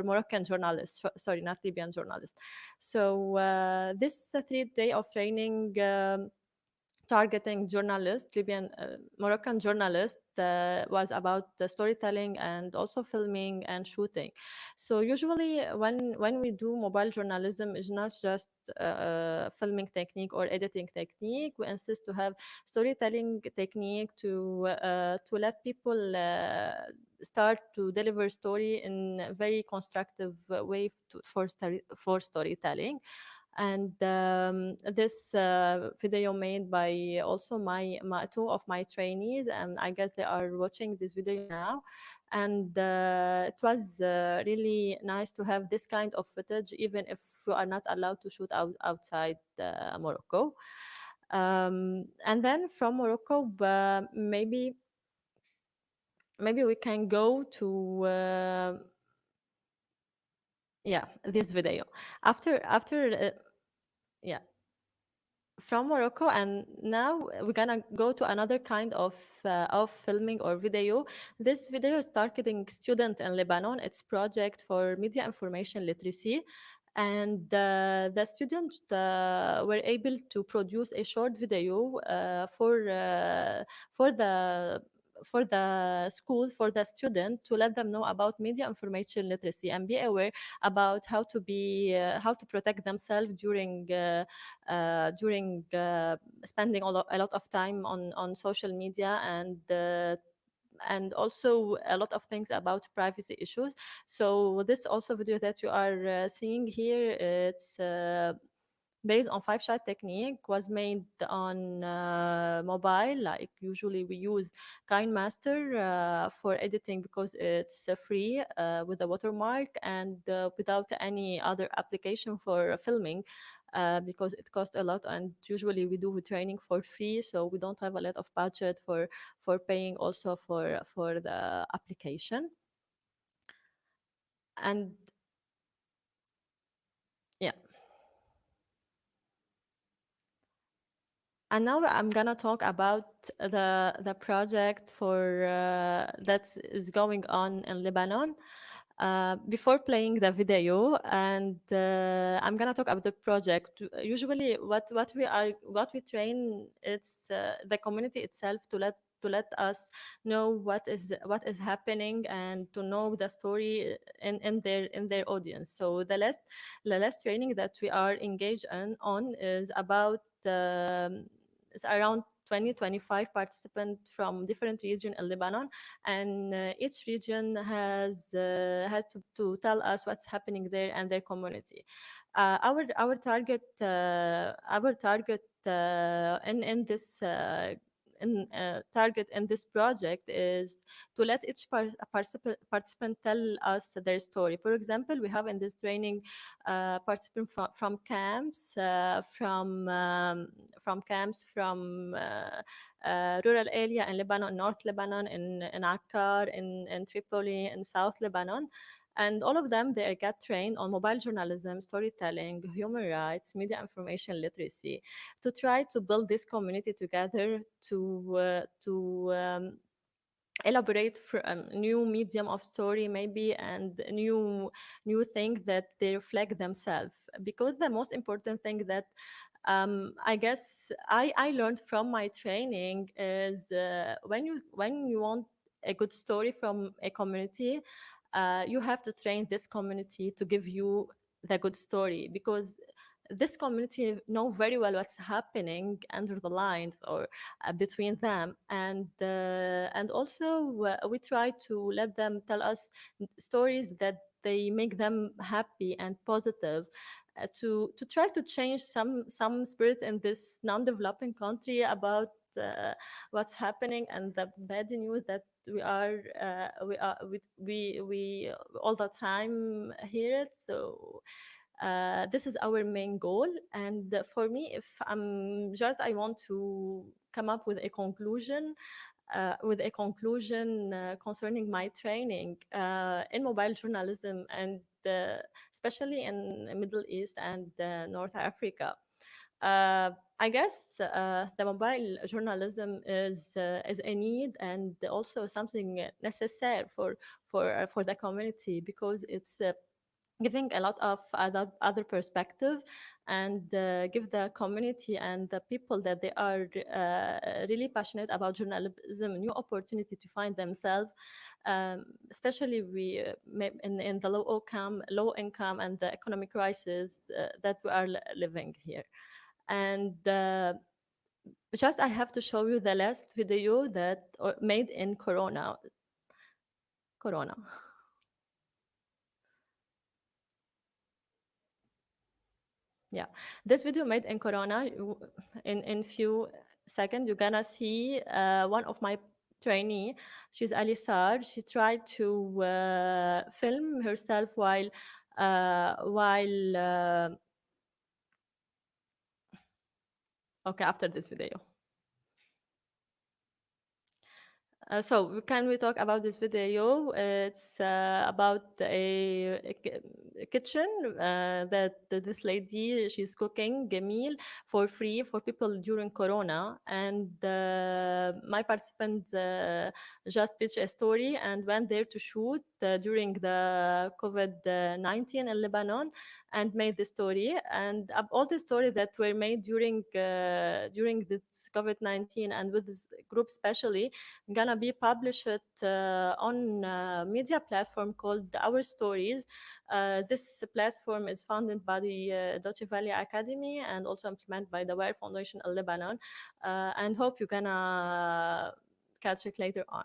Moroccan journalists, sorry, not Libyan journalists. So this 3-day of training targeting journalists, Libyan, Moroccan journalists, was about storytelling and also filming and shooting. So usually when we do mobile journalism, it's not just filming technique or editing technique. We insist to have storytelling technique to let people start to deliver story in a very constructive way for storytelling. And this video made by also my 2 of my trainees, and I guess they are watching this video now. And it was really nice to have this kind of footage, even if we are not allowed to shoot outside Morocco. And then from Morocco, maybe we can go to this video after yeah, from Morocco. And now we're gonna go to another kind of filming or video. This video is targeting students in Lebanon. It's project for media information literacy, and the students were able to produce a short video for the schools, for the student, to let them know about media information literacy and be aware about how to protect themselves during spending a lot of time on social media, and also a lot of things about privacy issues. So this also video that you are seeing here, it's based on 5-shot technique, was made on mobile. Like usually we use KineMaster for editing because it's free with a watermark, and without any other application for filming. Because it costs a lot, and usually we do training for free, so we don't have a lot of budget for paying also for the application. And yeah, and now I'm gonna talk about the project for that is going on in Lebanon. Before playing the video, and I'm gonna talk about the project. Usually, what we train, it's the community itself to let us know what is happening, and to know the story in their audience. So the last training that we are engaged on is about it's around 20-25 participants from different regions in Lebanon, and each region has to tell us what's happening there and their community. Our target in this target in this project is to let each participant tell us their story. For example, we have in this training participants from camps, from rural area in Lebanon, North Lebanon, in Akkar, in Tripoli, in South Lebanon. And all of them, they get trained on mobile journalism, storytelling, human rights, media information literacy, to try to build this community together, to elaborate for a new medium of story maybe, and new things that they reflect themselves. Because the most important thing that I guess I learned from my training is when you want a good story from a community, you have to train this community to give you the good story, because this community know very well what's happening under the lines, or between them, and also we try to let them tell us stories that they make them happy and positive, to try to change some spirit in this non-developing country about what's happening, and the bad news that we all the time hear it. So this is our main goal. And for me, if I want to come up with a conclusion, concerning my training in mobile journalism, and especially in Middle East and North Africa. I guess the mobile journalism is a need, and also something necessary for the community, because it's giving a lot of other perspective, and give the community and the people that they are really passionate about journalism new opportunity to find themselves, especially we in the low income and the economic crisis that we are living here. And just I have to show you the last video that made in Corona. Yeah, this video made in Corona. In few seconds, you're gonna see one of my trainee. She's Alisar. She tried to film herself while Okay, after this video. So can we talk about this video? It's about a kitchen that this lady, she's cooking a meal for free for people during Corona. And my participants just pitched a story and went there to shoot during the COVID-19 in Lebanon and made the story. And all the stories that were made during this COVID-19 and with this group especially, gonna be published on a media platform called Our Stories. This platform is funded by the Deutsche Welle Academy and also implemented by the Wire Foundation in Lebanon. And hope you're gonna catch it later on.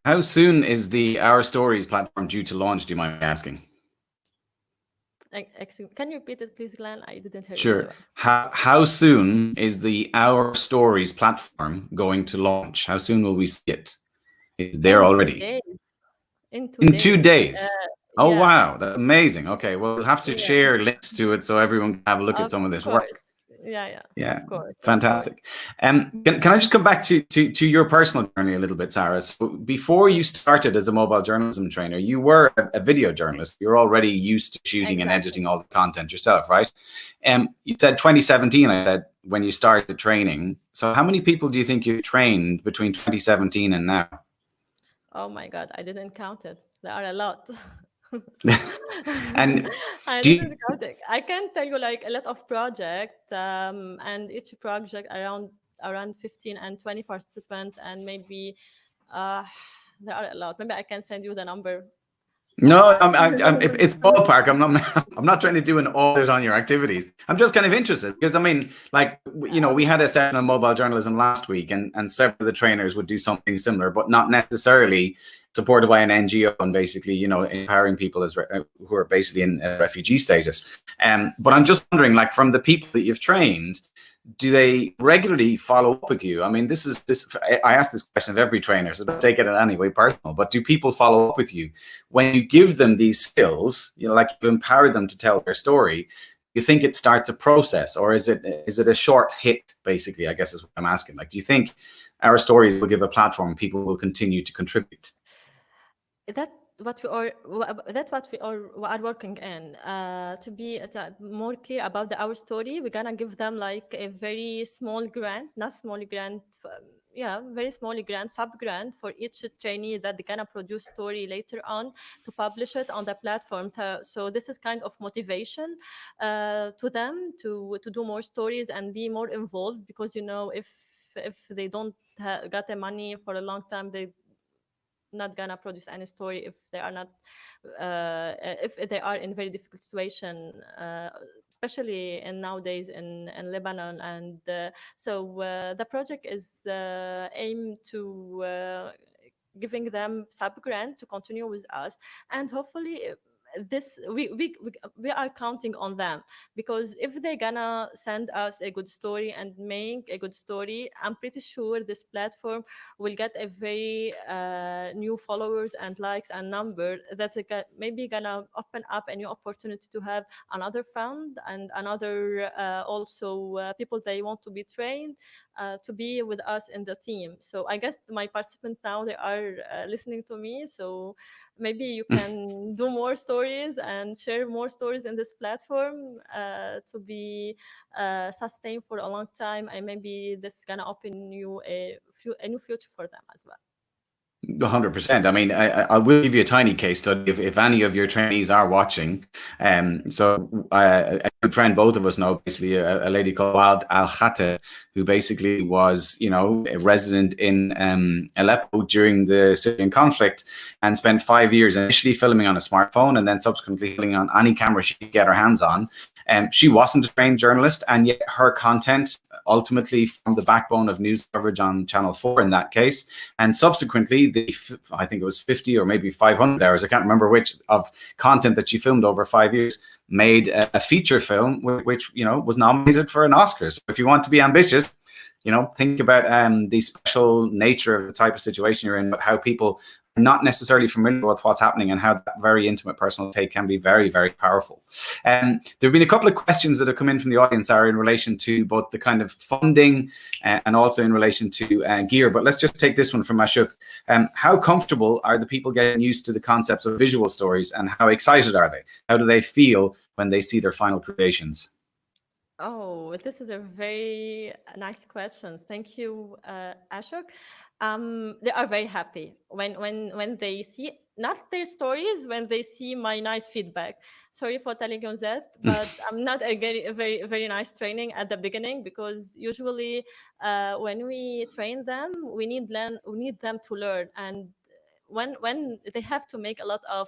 How soon is the Our Stories platform due to launch, do you mind me asking? Can you repeat it, please, Glenn? I didn't hear you. Sure. How soon is the Our Stories platform going to launch? How soon will we see it? It's there already. In 2 days. Oh, yeah. wow. That's amazing. Okay. Well, we'll have to share links to it so everyone can have a look at some of this work. Yeah, of course. Fantastic. Can I just come back to your personal journey a little bit, Sarah? So before you started as a mobile journalism trainer, you were a video journalist. You're already used to shooting and editing all the content yourself, right? You said 2017, I said, when you started training. So how many people do you think you've trained between 2017 and now? Oh my God, I didn't count it. There are a lot. And I didn't count it. I can tell you like a lot of projects, and each project around 15 and 20 participants, and maybe there are a lot. Maybe I can send you the number. No, it's ballpark. I'm not trying to do an audit on your activities. I'm just kind of interested because I mean, like, you know, we had a session on mobile journalism last week, and several of the trainers would do something similar, but not necessarily supported by an NGO and basically, you know, empowering people who are basically in refugee status. But I'm just wondering, like, from the people that you've trained, do they regularly follow up with you? I mean, I ask this question of every trainer, so don't take it in any way personal, but do people follow up with you when you give them these skills, you know, like you empower them to tell their story? You think it starts a process, or is it a short hit, basically, I guess is what I'm asking. Like, do you think Our Stories will give a platform, people will continue to contribute? That's what we are working in. To be more clear about Our Story, we're gonna give them like a very small grant, not small grant, very small grant, sub grant for each trainee that they're gonna produce story later on to publish it on the platform. So this is kind of motivation to them to do more stories and be more involved, because you know, if they don't got the money for a long time, they not gonna produce any story if they are not if they are in very difficult situation, especially in nowadays in Lebanon. And so the project is aimed to giving them sub grant to continue with us, and hopefully this we are counting on them, because if they're gonna send us a good story and make a good story, I'm pretty sure this platform will get a very new followers and likes and number that's maybe gonna open up a new opportunity to have another fund and another also people they want to be trained to be with us in the team. So I guess my participants now, they are listening to me, so maybe you can do more stories and share more stories in this platform to be sustained for a long time, and maybe this is gonna open you a new future for them as well. 100%. I mean, I will give you a tiny case study if any of your trainees are watching. So a good friend, both of us know, basically a lady called Wad Al-Khatte, who basically was, you know, a resident in Aleppo during the Syrian conflict, and spent 5 years initially filming on a smartphone and then subsequently filming on any camera she could get her hands on. She wasn't a trained journalist, and yet her content ultimately formed the backbone of news coverage on Channel 4 in that case. And subsequently, I think it was 50 or maybe 500 hours, I can't remember which, of content that she filmed over 5 years, made a feature film which, you know, was nominated for an Oscar. So if you want to be ambitious, you know, think about the special nature of the type of situation you're in, but how people not necessarily familiar with what's happening, and how that very intimate personal take can be very, very powerful. There have been a couple of questions that have come in from the audience, Sarah, in relation to both the kind of funding and also in relation to gear. But let's just take this one from Ashok. How comfortable are the people getting used to the concepts of visual stories, and how excited are they? How do they feel when they see their final creations? Oh, this is a very nice question. Thank you, Ashok. They are very happy when they see not their stories, when they see my nice feedback. Sorry for telling you that, but I'm not a very nice training at the beginning, because usually when we train them, we need them to learn. And when they have to make a lot of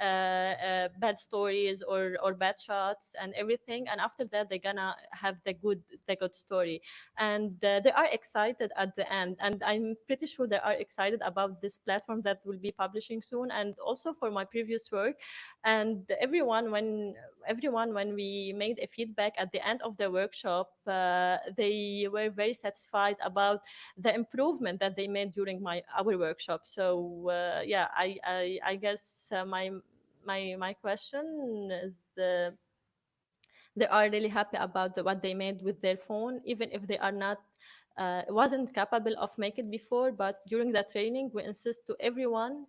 bad stories or bad shots and everything, and after that they're gonna have the good story, and they are excited at the end. And I'm pretty sure they are excited about this platform that will be publishing soon, and also for my previous work. And everyone when we made a feedback at the end of the workshop, they were very satisfied about the improvement that they made during our workshop. So yeah, I guess my question is, they are really happy about what they made with their phone, even if they are not wasn't capable of make it before. But during that training, we insist to everyone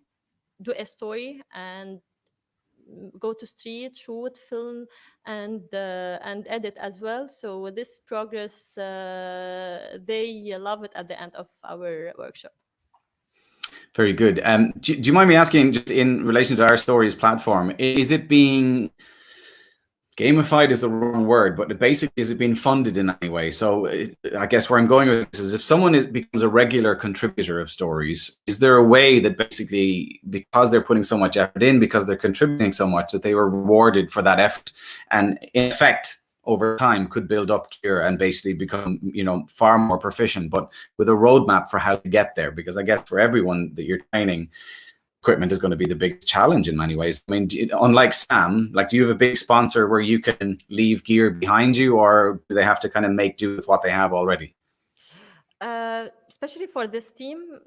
do a story and go to street, shoot, film, and edit as well. So this progress, they love it at the end of our workshop. Very good. Do you mind me asking, just in relation to our stories platform, is it being gamified is the wrong word, but basically, is it being funded in any way? So I guess where I'm going with this is, if someone becomes a regular contributor of stories, is there a way that basically, because they're putting so much effort in, because they're contributing so much, that they were rewarded for that effort, and in effect, over time, could build up gear and basically become, far more proficient, but with a roadmap for how to get there? Because I guess for everyone that you're training, equipment is going to be the big challenge in many ways. I mean, unlike Sam, do you have a big sponsor where you can leave gear behind you, or do they have to kind of make do with what they have already? Especially for this team,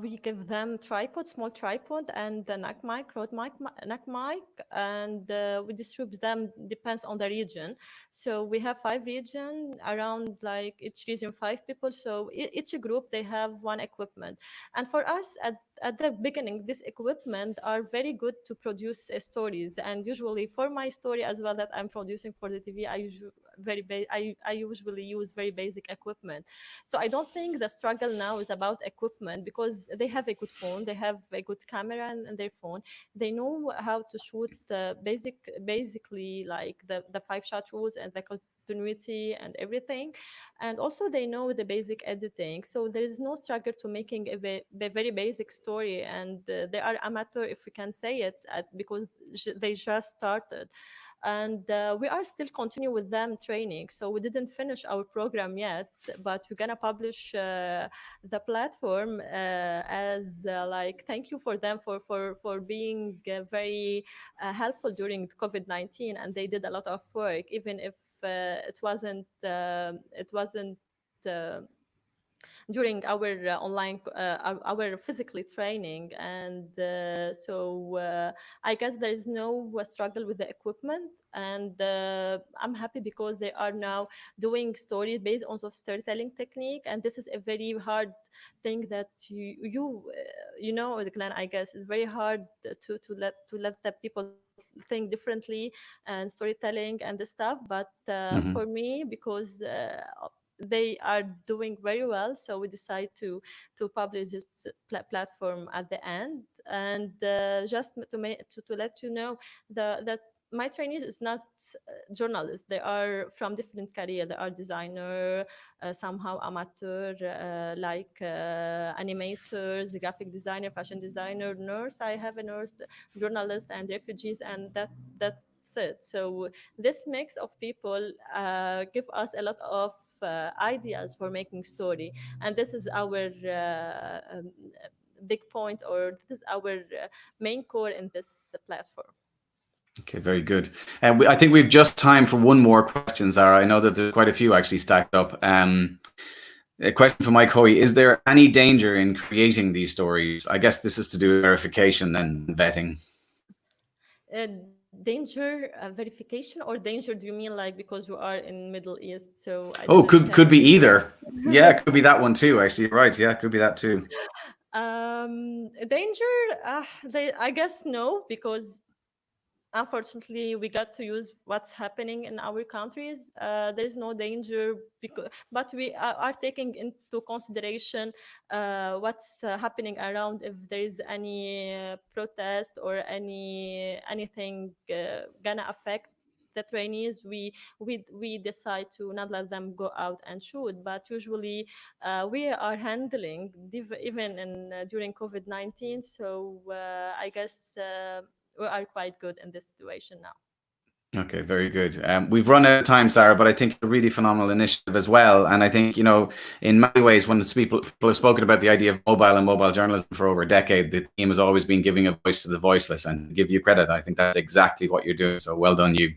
we give them small tripod, and the NAC mic, NAC mic, and we distribute them, depends on the region. So we have 5 regions, around each region 5 people. So each group, they have one equipment. And for us at the beginning, this equipment are very good to produce stories. And usually for my story as well that I'm producing for the TV, I usually use very basic equipment. So I don't think the struggle now is about equipment, because they have a good phone, they have a good camera in their phone, they know how to shoot basically the 5-shot rules and the continuity and everything, and also they know the basic editing. So there is no struggle to making a very basic story, and they are amateur, if we can say it, because they just started. And we are still continue with them training. So we didn't finish our program yet, but we're gonna publish the platform as thank you for them for being very helpful during COVID-19, and they did a lot of work, even if it wasn't during our online our physically training. And so I guess there is no struggle with the equipment, and I'm happy because they are now doing stories based on the storytelling technique, and this is a very hard thing that you know, Glenn, I guess it's very hard to let the people think differently and storytelling and the stuff. But for me, because they are doing very well, so we decide to publish this platform at the end. And just to let you know that my trainees is not journalists. They are from different career. They are designer, somehow amateur, animators, graphic designer, fashion designer, nurse. I have a nurse, journalist, and refugees, and that's it. So this mix of people give us a lot of ideas for making story, and this is our big point, or this is our main core in this platform. Okay, very good. I think we've just time for one more question, Zara. I know that there's quite a few actually stacked up. A question from Mike Hoey: is there any danger in creating these stories? I guess this is to do with verification and vetting. Danger verification, or danger? Do you mean like because we are in Middle East? So could be either. Yeah, it could be that one too. Actually, you're right. Yeah, it could be that too. Danger? I guess no, because unfortunately we got to use what's happening in our countries. There's no danger, but we are taking into consideration what's happening around. If there is any protest or anything gonna affect the trainees, we decide to not let them go out and shoot. But usually we are handling even in during COVID-19. So I guess we are quite good in this situation now. Okay, very good. We've run out of time, Sarah, but I think it's a really phenomenal initiative as well. And I think, in many ways, when people have spoken about the idea of mobile and mobile journalism for over a decade, the theme has always been giving a voice to the voiceless. And to give you credit, I think that's exactly what you're doing. So well done, you.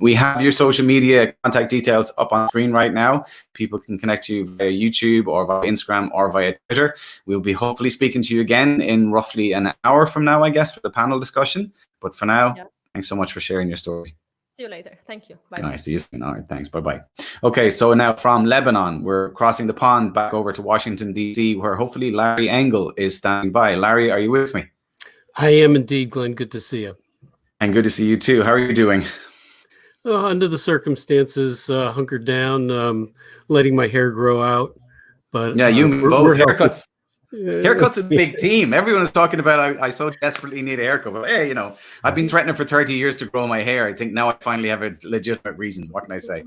We have your social media contact details up on screen right now. People can connect to you via YouTube or via Instagram or via Twitter. We'll be hopefully speaking to you again in roughly an hour from now, I guess, for the panel discussion. But for now, thanks so much for sharing your story. See you later. Thank you. Bye. Nice. See you soon. All right. Thanks. Bye-bye. Okay. So now from Lebanon, we're crossing the pond back over to Washington, D.C., where hopefully Larry Engel is standing by. Larry, are you with me? I am indeed, Glenn. Good to see you. And good to see you too. How are you doing? Under the circumstances, hunkered down, letting my hair grow out. But yeah, you both haircuts. Haircut's a big theme. Everyone is talking about I so desperately need a haircut. But hey, I've been threatening for 30 years to grow my hair. I think now I finally have a legitimate reason. What can I say?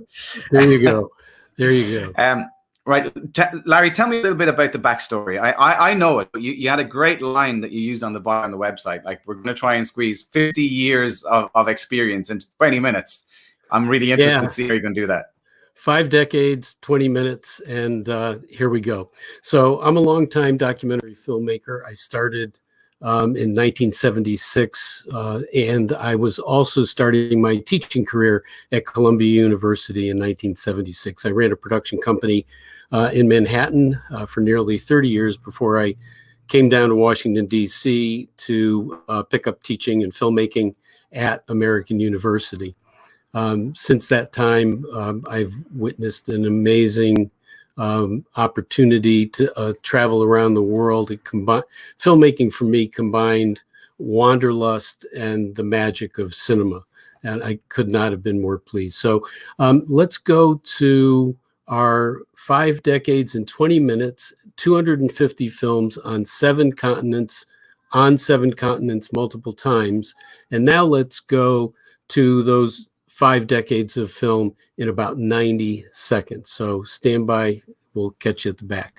There you go. There you go. Right. Larry, tell me a little bit about the backstory. I know it, but you had a great line that you used on the bottom of the website. Like, we're going to try and squeeze 50 years of experience into 20 minutes. I'm really interested to see how you're going to do that. 5 decades, 20 minutes, and here we go. So I'm a longtime documentary filmmaker. I started in 1976, and I was also starting my teaching career at Columbia University in 1976. I ran a production company in Manhattan for nearly 30 years before I came down to Washington, D.C. to pick up teaching and filmmaking at American University. Since that time, I've witnessed an amazing opportunity to travel around the world. Filmmaking for me combined wanderlust and the magic of cinema, and I could not have been more pleased. So let's go to our 5 decades in 20 minutes, 250 films on 7 continents, multiple times. And now let's go to those 5 decades of film in about 90 seconds. So stand by. We'll catch you at the back.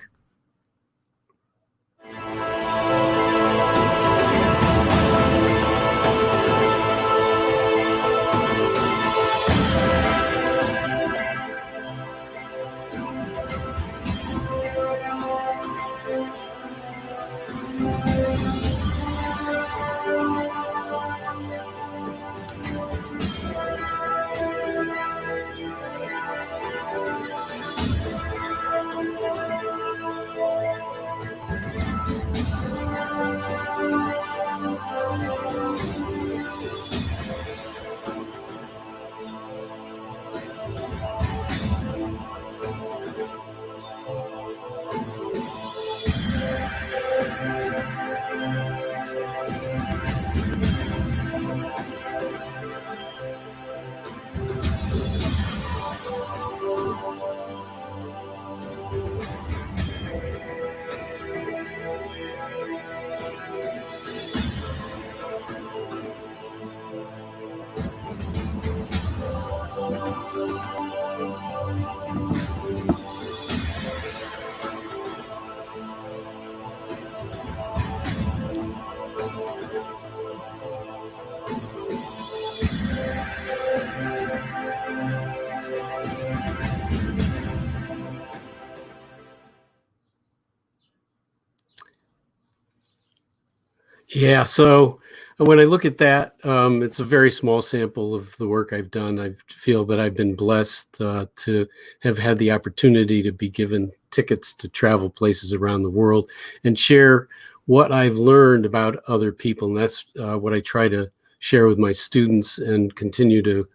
Yeah, so when I look at that, it's a very small sample of the work I've done. I feel that I've been blessed to have had the opportunity to be given tickets to travel places around the world and share what I've learned about other people. And that's what I try to share with my students and continue to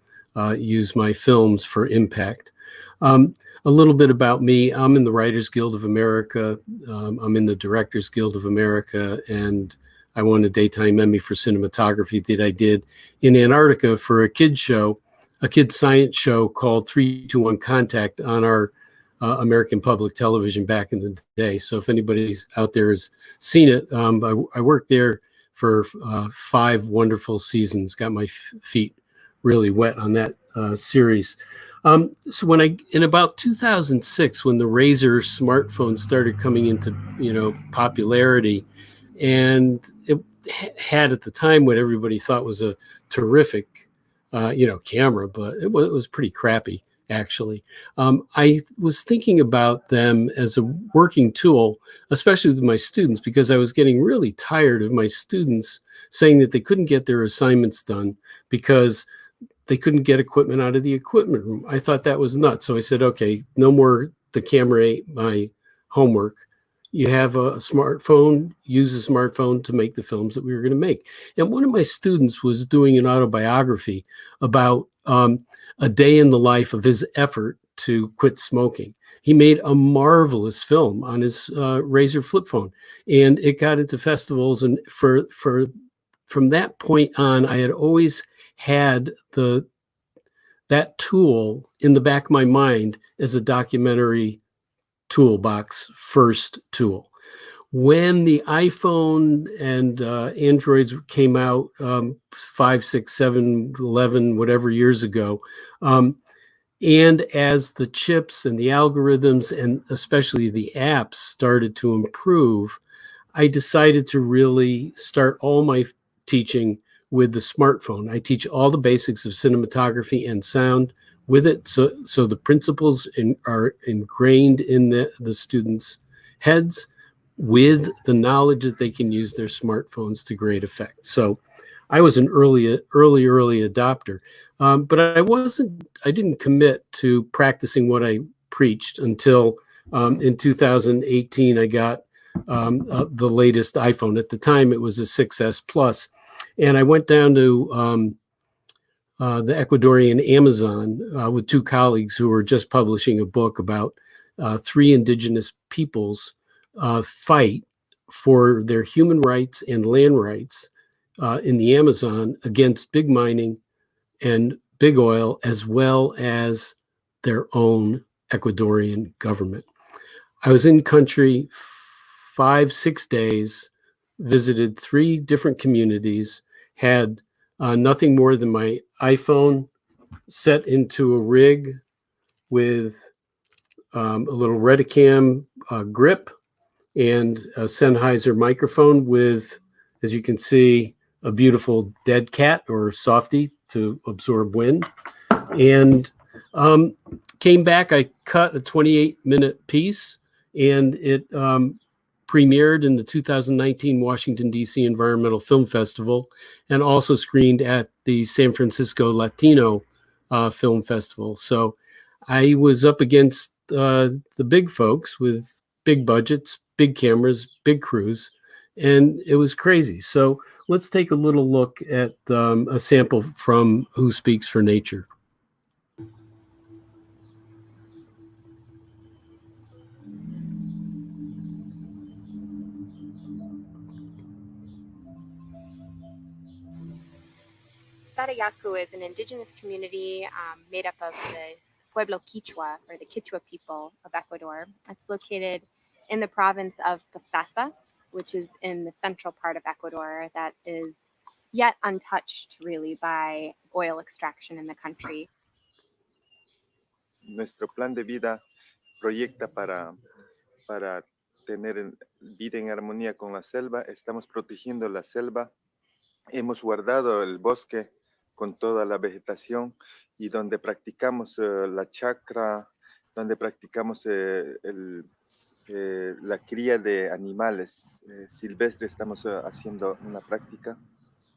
use my films for impact. A little bit about me. I'm in the Writers Guild of America. I'm in the Directors Guild of America, and I won a Daytime Emmy for cinematography that I did in Antarctica for a kids show, a kids science show called 321 Contact on our American Public Television back in the day. So if anybody's out there has seen it, I worked there for 5 wonderful seasons, got my feet really wet on that series. So in about 2006, when the Razr smartphone started coming into, popularity, and it had at the time what everybody thought was a terrific, camera, but it was pretty crappy, actually. I was thinking about them as a working tool, especially with my students, because I was getting really tired of my students saying that they couldn't get their assignments done because they couldn't get equipment out of the equipment room. I thought that was nuts. So I said, okay, no more the camera ate my homework. You have a smartphone, use a smartphone to make the films that we were going to make. And one of my students was doing an autobiography about a day in the life of his effort to quit smoking. He made a marvelous film on his Razr flip phone, and it got into festivals. And from that point on, I had always had that tool in the back of my mind as a documentary toolbox first tool. When the iPhone and Androids came out 5, 6, 7, 11, whatever years ago, and as the chips and the algorithms and especially the apps started to improve, I decided to really start all my teaching with the smartphone. I teach all the basics of cinematography and sound with it, so the principles are ingrained in the students' heads with the knowledge that they can use their smartphones to great effect. So I was an early adopter, but I didn't commit to practicing what I preached until in 2018 I got the latest iPhone. At the time, it was a 6S Plus. And I went down to the Ecuadorian Amazon with 2 colleagues who were just publishing a book about 3 indigenous peoples' fight for their human rights and land rights in the Amazon against big mining and big oil, as well as their own Ecuadorian government. I was in country 5, 6 days, visited 3 different communities, had nothing more than my iPhone set into a rig with a little Redicam grip and a Sennheiser microphone with, as you can see, a beautiful dead cat or softie to absorb wind. And came back, I cut a 28-minute piece, and it premiered in the 2019 Washington, D.C. Environmental Film Festival, and also screened at the San Francisco Latino Film Festival. So I was up against the big folks with big budgets, big cameras, big crews, and it was crazy. So let's take a little look at a sample from Who Speaks for Nature. Sarayaku is an indigenous community made up of the Pueblo Quichua, or the Quichua people of Ecuador. It's located in the province of Pastaza, which is in the central part of Ecuador that is yet untouched really by oil extraction in the country. Nuestro plan de vida proyecta para tener vida en armonía con la selva. Estamos protegiendo la selva. Hemos guardado el bosque con toda la vegetación y donde practicamos la chacra, donde practicamos la cría de animales silvestres. Estamos haciendo una práctica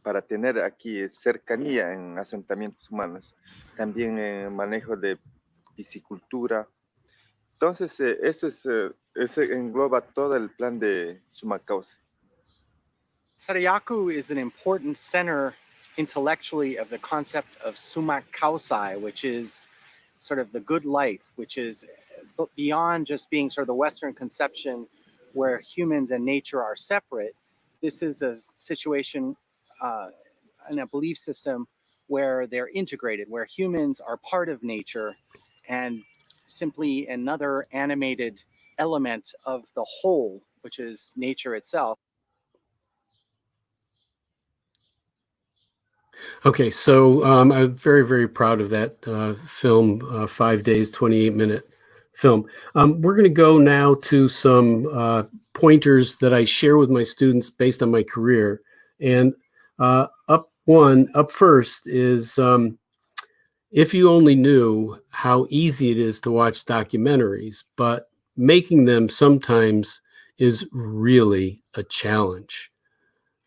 para tener aquí cercanía en asentamientos humanos. También manejo de piscicultura. Entonces, ese engloba todo el plan de summa causa. Sarayaku is an important center intellectually of the concept of summa causa, which is sort of the good life, which is beyond just being sort of the Western conception where humans and nature are separate. This is a situation in a belief system where they're integrated, where humans are part of nature and simply another animated element of the whole, which is nature itself. Okay, so I'm very, very proud of that film, 5 days, 28-minute film. We're going to go now to some pointers that I share with my students based on my career. And up first is if you only knew how easy it is to watch documentaries, but making them sometimes is really a challenge.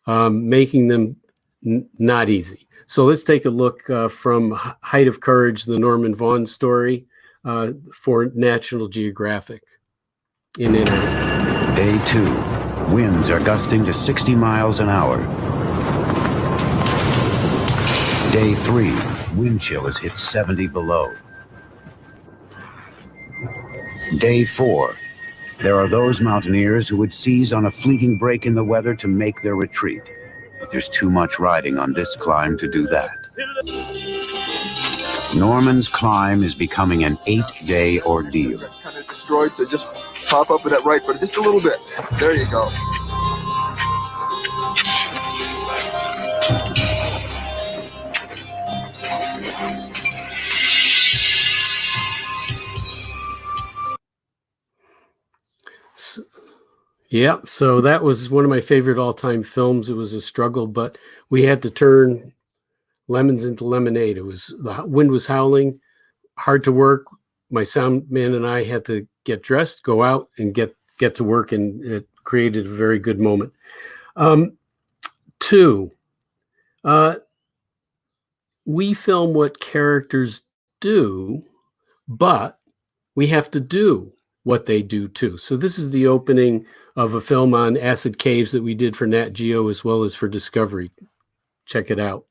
Making them not easy. So let's take a look from Height of Courage, the Norman Vaughan story for National Geographic in Italy. Day 2. Winds are gusting to 60 miles an hour. Day 3. Wind chill has hit 70 below. Day 4. There are those mountaineers who would seize on a fleeting break in the weather to make their retreat. But there's too much riding on this climb to do that. Norman's climb is becoming an 8-day ordeal. That's kind of destroyed, so just pop up with that right foot just a little bit. There you go. Yeah, so that was one of my favorite all-time films. It was a struggle, but we had to turn lemons into lemonade. The wind was howling, hard to work. My sound man and I had to get dressed, go out, and get to work, and it created a very good moment. 2, we film what characters do, but we have to do what they do too. So this is the opening of a film on acid caves that we did for Nat Geo as well as for Discovery. Check it out.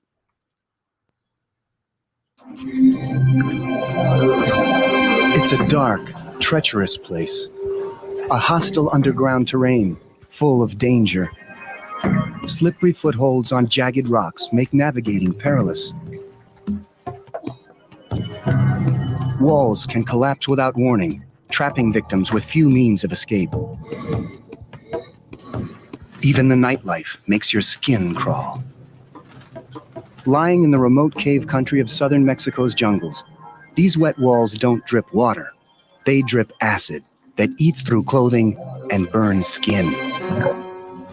It's a dark, treacherous place. A hostile underground terrain, full of danger. Slippery footholds on jagged rocks make navigating perilous. Walls can collapse without warning, trapping victims with few means of escape. Even the nightlife makes your skin crawl. Lying in the remote cave country of southern Mexico's jungles, these wet walls don't drip water. They drip acid that eats through clothing and burns skin.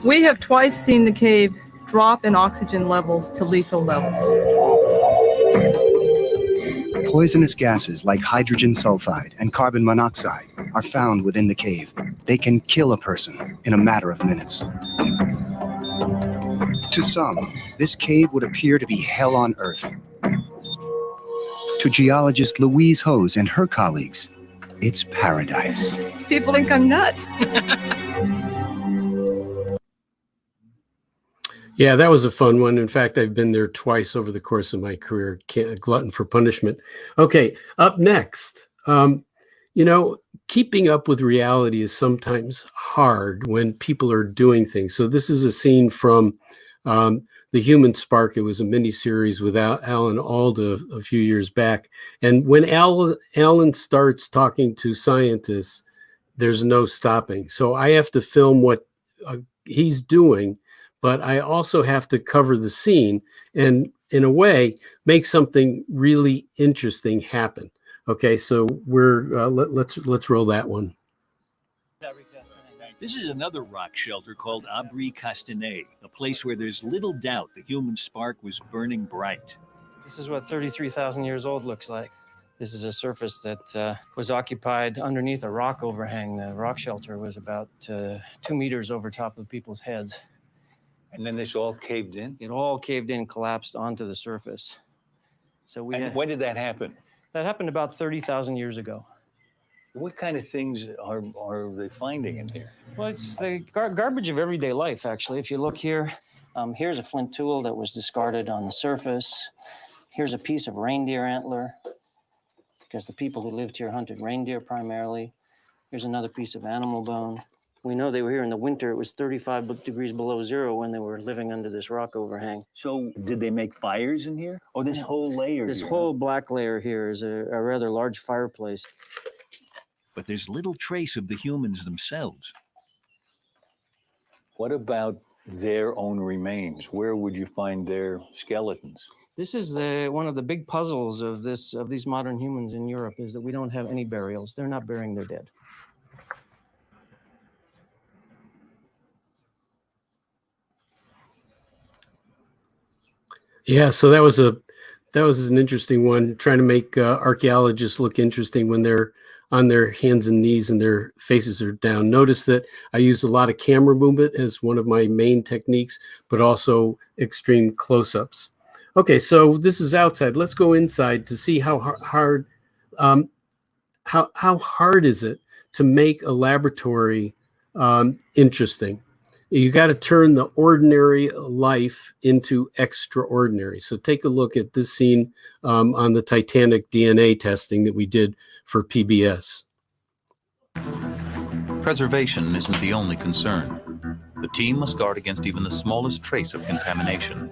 We have twice seen the cave drop in oxygen levels to lethal levels. Poisonous gases like hydrogen sulfide and carbon monoxide are found within the cave. They can kill a person in a matter of minutes. To some, this cave would appear to be hell on earth. To geologist Louise Hose and her colleagues, it's paradise. People think I'm nuts. Yeah, that was a fun one. In fact, I've been there twice over the course of my career. Glutton for punishment. Okay, up next. Keeping up with reality is sometimes hard when people are doing things. So this is a scene from The Human Spark. It was a miniseries with Alan Alda a few years back. And when Alan starts talking to scientists, there's no stopping. So I have to film what he's doing, but I also have to cover the scene and, in a way, make something really interesting happen. Okay, so let's roll that one. This is another rock shelter called Abri Castanet, a place where there's little doubt the human spark was burning bright. This is what 33,000 years old looks like. This is a surface that was occupied underneath a rock overhang. The rock shelter was about 2 meters over top of people's heads. And then this all caved in? It all caved in, collapsed onto the surface. So when did that happen? That happened about 30,000 years ago. What kind of things are they finding in here? Well, it's the garbage of everyday life, actually. If you look here, here's a flint tool that was discarded on the surface. Here's a piece of reindeer antler, because the people who lived here hunted reindeer primarily. Here's another piece of animal bone. We know they were here in the winter. It was 35 degrees below zero when they were living under this rock overhang. So did they make fires in here? Oh, this whole layer This here, whole black layer here is a rather large fireplace. But there's little trace of the humans themselves. What about their own remains? Where would you find their skeletons? This is one of the big puzzles of these modern humans in Europe, is that we don't have any burials. They're not burying their dead. Yeah, so that was an interesting one, trying to make archaeologists look interesting when they're on their hands and knees and their faces are down. Notice that I used a lot of camera movement as one of my main techniques, but also extreme close-ups. Okay, so this is outside. Let's go inside to see how hard is it to make a laboratory interesting. You got to turn the ordinary life into extraordinary. So take a look at this scene on the Titanic DNA testing that we did for PBS. Preservation isn't the only concern. The team must guard against even the smallest trace of contamination.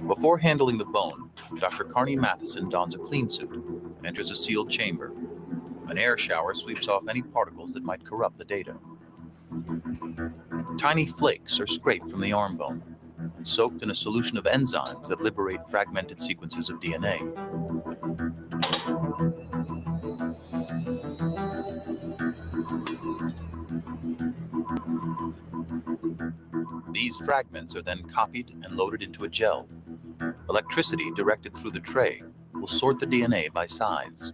Before handling the bone, Dr. Carney Matheson dons a clean suit and enters a sealed chamber. An air shower sweeps off any particles that might corrupt the data. Tiny flakes are scraped from the arm bone and soaked in a solution of enzymes that liberate fragmented sequences of DNA. These fragments are then copied and loaded into a gel. Electricity directed through the tray will sort the DNA by size.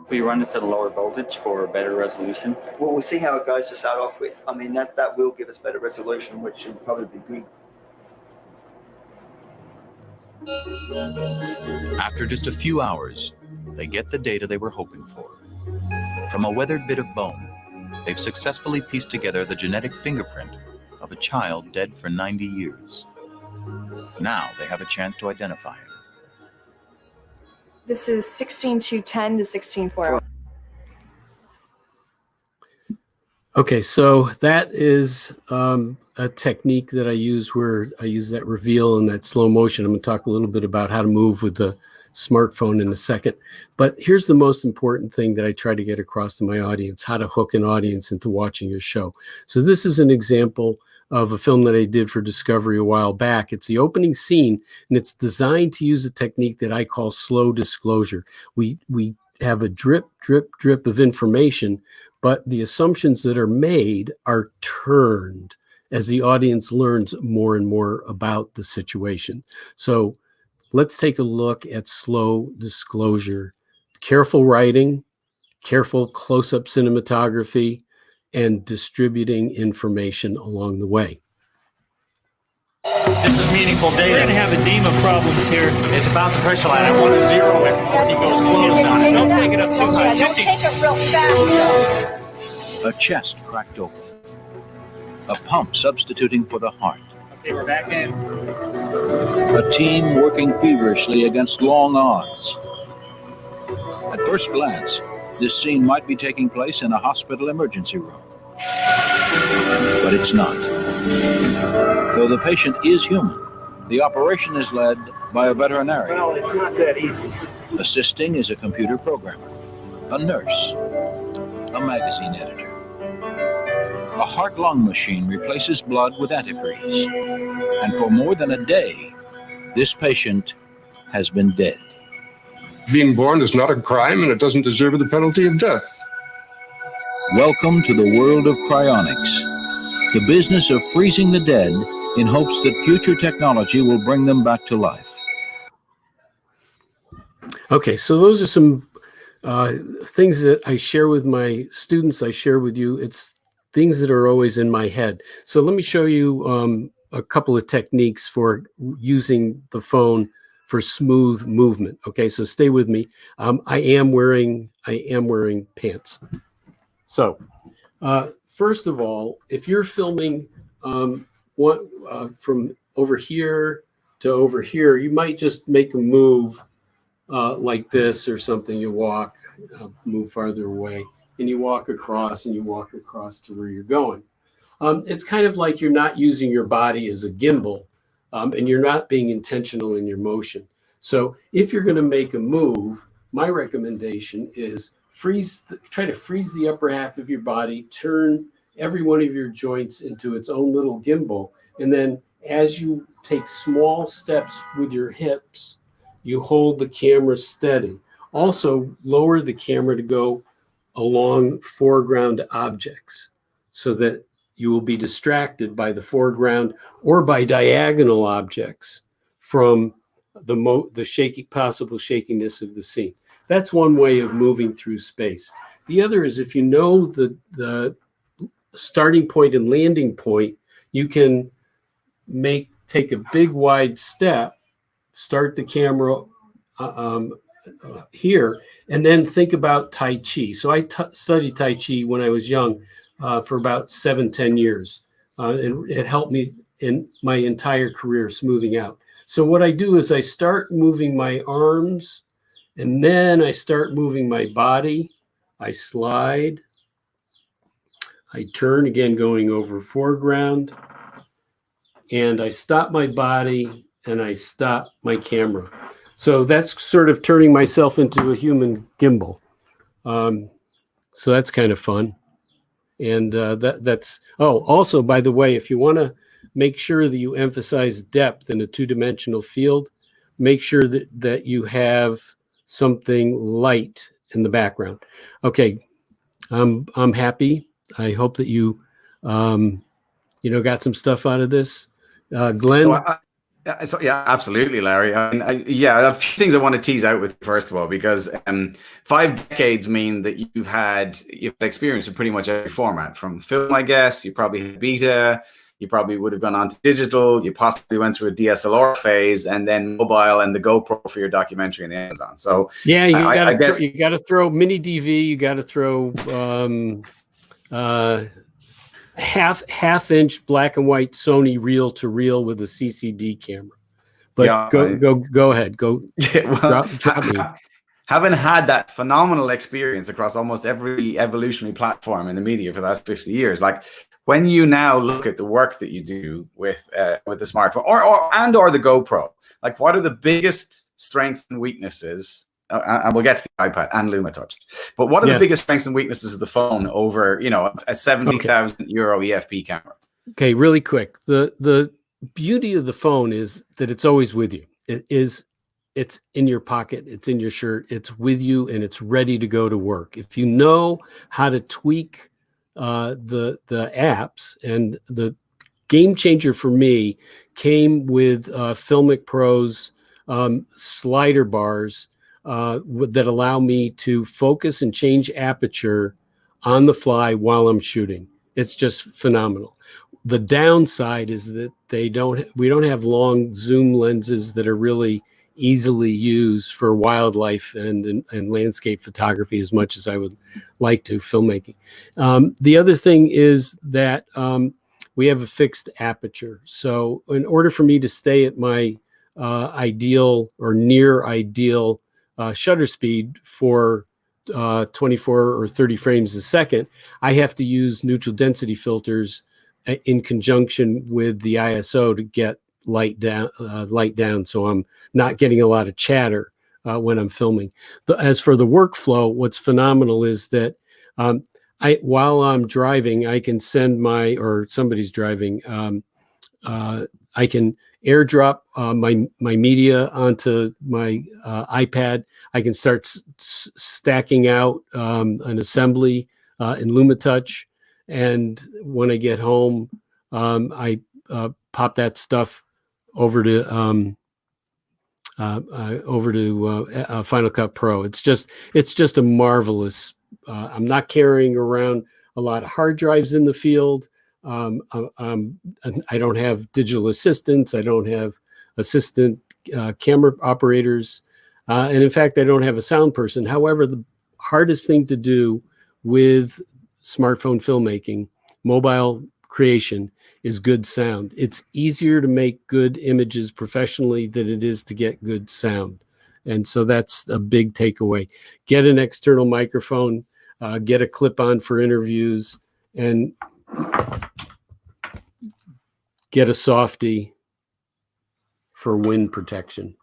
We run this at a lower voltage for better resolution. Well, we'll see how it goes to start off with. I mean, that will give us better resolution, which should probably be good. After just a few hours, they get the data they were hoping for. From a weathered bit of bone, they've successfully pieced together the genetic fingerprint of a child dead for 90 years. Now they have a chance to identify him. This is 16:2:10 to 16:4. Okay, so that is a technique that I use where I use that reveal and that slow motion. I'm going to talk a little bit about how to move with the smartphone in a second. But here's the most important thing that I try to get across to my audience: how to hook an audience into watching your show. So this is an example of a film that I did for Discovery a while back. It's the opening scene, and it's designed to use a technique that I call slow disclosure. We have a drip, drip, drip of information, but the assumptions that are made are turned as the audience learns more and more about the situation. So let's take a look at slow disclosure. Careful writing, careful close-up cinematography, and distributing information along the way. This is meaningful data. We're going to have a edema problems here. It's about the pressure line. I want to zero it before he goes close now. Don't take it up too high. Don't take it real fast. A chest cracked open. A pump substituting for the heart. Okay, we're back in. A team working feverishly against long odds. At first glance, this scene might be taking place in a hospital emergency room. But it's not. Though the patient is human, the operation is led by a veterinarian. Well, it's not that easy. Assisting is a computer programmer, a nurse, a magazine editor. A heart-lung machine replaces blood with antifreeze. And for more than a day, this patient has been dead. Being born is not a crime, and it doesn't deserve the penalty of death. Welcome to the world of cryonics, the business of freezing the dead in hopes that future technology will bring them back to life. Okay, so those are some things that I share with my students, I share with you. It's things that are always in my head. So let me show you a couple of techniques for using the phone for smooth movement. Okay, so stay with me. I am wearing pants. So first of all, if you're filming from over here to over here, you might just make a move like this or something. You walk, move farther away, and you walk across, and you walk across to where you're going. It's kind of like you're not using your body as a gimbal, and you're not being intentional in your motion. So if you're going to make a move, my recommendation is try to freeze the upper half of your body, turn every one of your joints into its own little gimbal, and then as you take small steps with your hips, you hold the camera steady. Also, lower the camera to go along foreground objects so that you will be distracted by the foreground or by diagonal objects from the possible shakiness of the scene. That's one way of moving through space. The other is if you know the starting point and landing point, you can take a big wide step, start the camera here, and then think about Tai Chi. So I studied Tai Chi when I was young for about 7-10 years. And it helped me in my entire career smoothing out. So what I do is I start moving my arms, and then I start moving my body. I slide. I turn again, going over foreground. And I stop my body, and I stop my camera. So that's sort of turning myself into a human gimbal. So that's kind of fun. And also, by the way, if you want to make sure that you emphasize depth in a two-dimensional field, make sure that you have something light in the background. Okay, I'm happy. I hope that you got some stuff out of this. Glenn? So yeah, absolutely, Larry. I mean, a few things I want to tease out with you, first of all, because 5 decades mean that you've had experience with pretty much every format. From film, I guess, you probably had beta, you probably would have gone on to digital, you possibly went through a DSLR phase, and then mobile and the GoPro for your documentary on the Amazon. So yeah, you got to throw mini DV, you got to throw half-inch black and white Sony reel-to-reel with a CCD camera. But yeah, go ahead. Drop me. Having had that phenomenal experience across almost every evolutionary platform in the media for the last 50 years, like when you now look at the work that you do with the smartphone or the GoPro, like what are the biggest strengths and weaknesses? And we'll get to the iPad and Luma Touch. But what are the biggest strengths and weaknesses of the phone over, a 70,000 euro EFP camera? Okay, really quick. The beauty of the phone is that it's always with you. It's in your pocket, it's in your shirt, it's with you, and it's ready to go to work. If you know how to tweak the apps, and the game changer for me came with FiLMiC Pro's slider bars that allow me to focus and change aperture on the fly while I'm shooting. It's just phenomenal. The downside is that we don't have long zoom lenses that are really easily used for wildlife and landscape photography as much as I would like to filmmaking. The other thing is that we have a fixed aperture. So in order for me to stay at my ideal or near ideal shutter speed for 24 or 30 frames a second, I have to use neutral density filters in conjunction with the ISO to get light down, so I'm not getting a lot of chatter when I'm filming. As for the workflow, what's phenomenal is that while I'm driving, I can send or somebody's driving, I can airdrop my media onto my iPad. I can start stacking out an assembly in Luma Touch, and when I get home, I pop that stuff over to Final Cut Pro. It's just a marvelous. I'm not carrying around a lot of hard drives in the field. I don't have digital assistants. I don't have assistant camera operators, and in fact, I don't have a sound person. However, the hardest thing to do with smartphone filmmaking, mobile creation, is good sound. It's easier to make good images professionally than it is to get good sound. And so that's a big takeaway. Get an external microphone, get a clip-on for interviews, and get a softie for wind protection.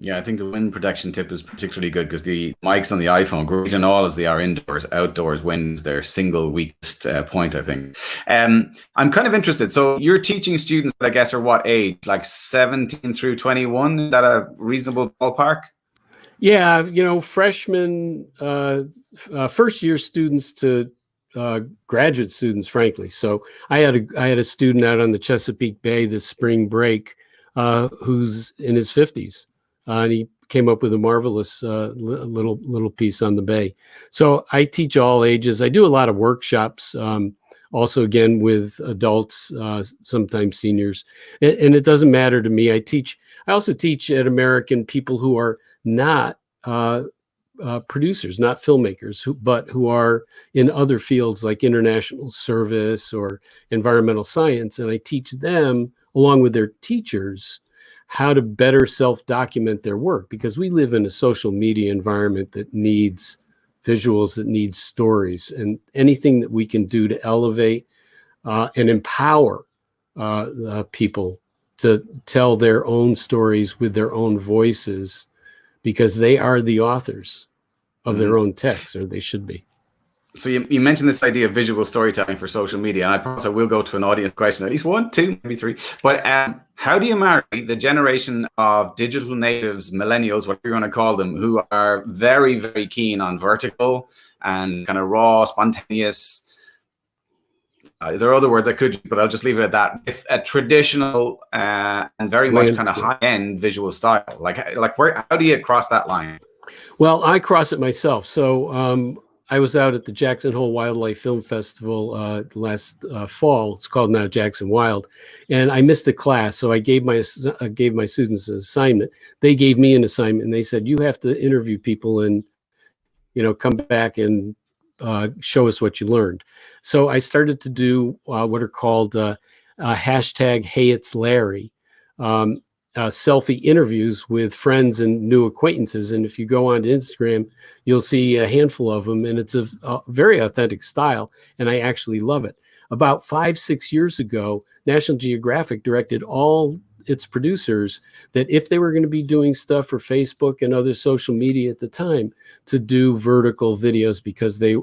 Yeah, I think the wind protection tip is particularly good because the mics on the iPhone, great and all as they are indoors, outdoors, wind's their single weakest point, I think. I'm kind of interested. So you're teaching students that I guess are what age? Like 17 through 21? Is that a reasonable ballpark? Yeah, you know, freshmen, first year students to graduate students, frankly. So I had a student out on the Chesapeake Bay this spring break who's in his 50s. And he came up with a marvelous little piece on the bay. So I teach all ages. I do a lot of workshops, also again with adults, sometimes seniors. And it doesn't matter to me. I also teach at American people who are not producers, not filmmakers, but who are in other fields like international service or environmental science. And I teach them, along with their teachers, how to better self-document their work, because we live in a social media environment that needs visuals, that needs stories, and anything that we can do to elevate and empower people to tell their own stories with their own voices, because they are the authors of their own text, or they should be. So you mentioned this idea of visual storytelling for social media, and I promise I will go to an audience question, at least one, two, maybe three. But how do you marry the generation of digital natives, millennials, whatever you want to call them, who are very, very keen on vertical and kind of raw, spontaneous, there are other words I could use, but I'll just leave it at that, with a traditional and very much kind of high-end visual style? Like where, how do you cross that line? Well, I cross it myself. So I was out at the Jackson Hole Wildlife Film Festival last fall. It's called now Jackson Wild, and I missed a class, so I gave my students an assignment. They gave me an assignment, and they said, you have to interview people and, you know, come back and show us what you learned. So I started to do what are called hashtag Hey It's Larry, selfie interviews with friends and new acquaintances. And if you go on to Instagram, you'll see a handful of them, and it's a very authentic style, and I actually love it. About 5-6 years ago, National Geographic directed all its producers that if they were going to be doing stuff for Facebook and other social media at the time, to do vertical videos because they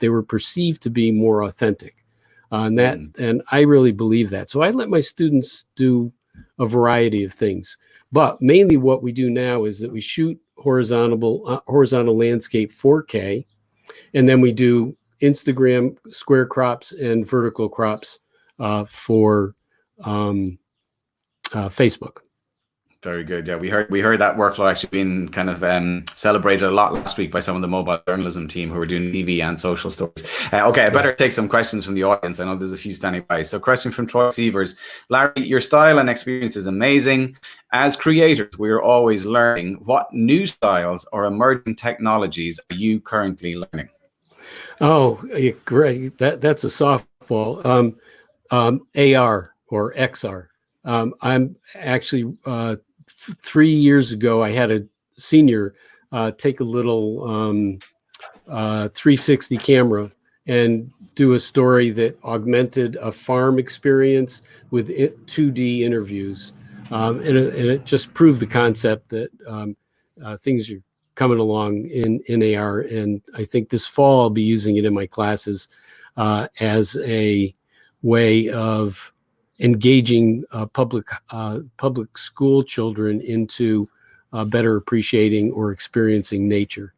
were perceived to be more authentic. And I really believe that. So I let my students do a variety of things, but mainly what we do now is that we shoot horizontal landscape 4K, and then we do Instagram square crops and vertical crops for Facebook. Very good. Yeah, we heard that workflow actually being kind of celebrated a lot last week by some of the mobile journalism team who are doing TV and social stories. Okay, I better take some questions from the audience. I know there's a few standing by. So, question from Troy Sievers. Larry, your style and experience is amazing. As creators, we are always learning. What new styles or emerging technologies are you currently learning? Oh, great. That's a softball. AR or XR. I'm actually 3 years ago, I had a senior take a little 360 camera and do a story that augmented a farm experience with 2D interviews. And it just proved the concept that things are coming along in AR. And I think this fall I'll be using it in my classes as a way of engaging public school children into better appreciating or experiencing nature.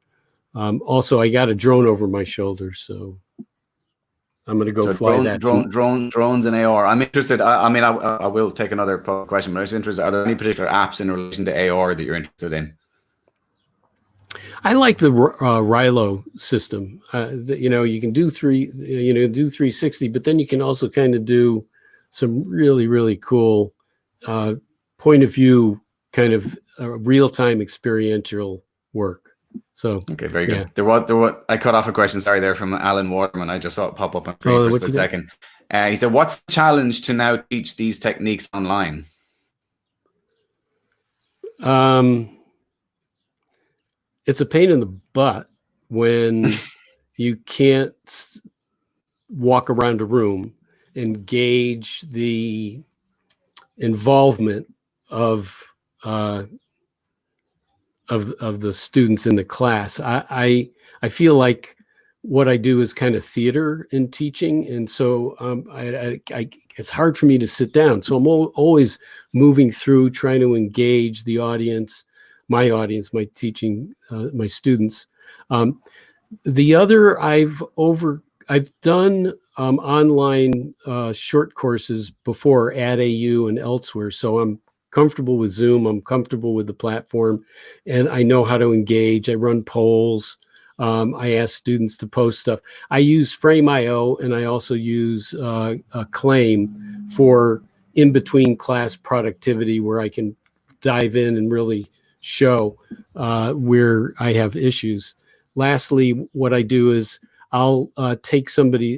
Also, I got a drone over my shoulder, so I'm going to go fly that. Drones and AR. I'm interested. I mean, I will take another question, but I was interested. Are there any particular apps in relation to AR that you're interested in? I like the Rilo system. You know, you can do 360, but then you can also kind of do some really, really cool point of view kind of real-time experiential work. So okay, very good. Yeah. There was I cut off a question, sorry, there from Alan Waterman. I just saw it pop up on screen for a split second. He said, what's the challenge to now teach these techniques online? It's a pain in the butt when you can't walk around a room and gauge the involvement of the students in the class. I feel like what I do is kind of theater in teaching, and so it's hard for me to sit down. So I'm always moving through, trying to engage the audience, my teaching, my students. The other, I've done online short courses before at AU and elsewhere, so I'm comfortable with Zoom. I'm comfortable with the platform, and I know how to engage. I run polls. I ask students to post stuff. I use Frame.io, and I also use Claim for in-between class productivity, where I can dive in and really show where I have issues. Lastly, what I do is I'll take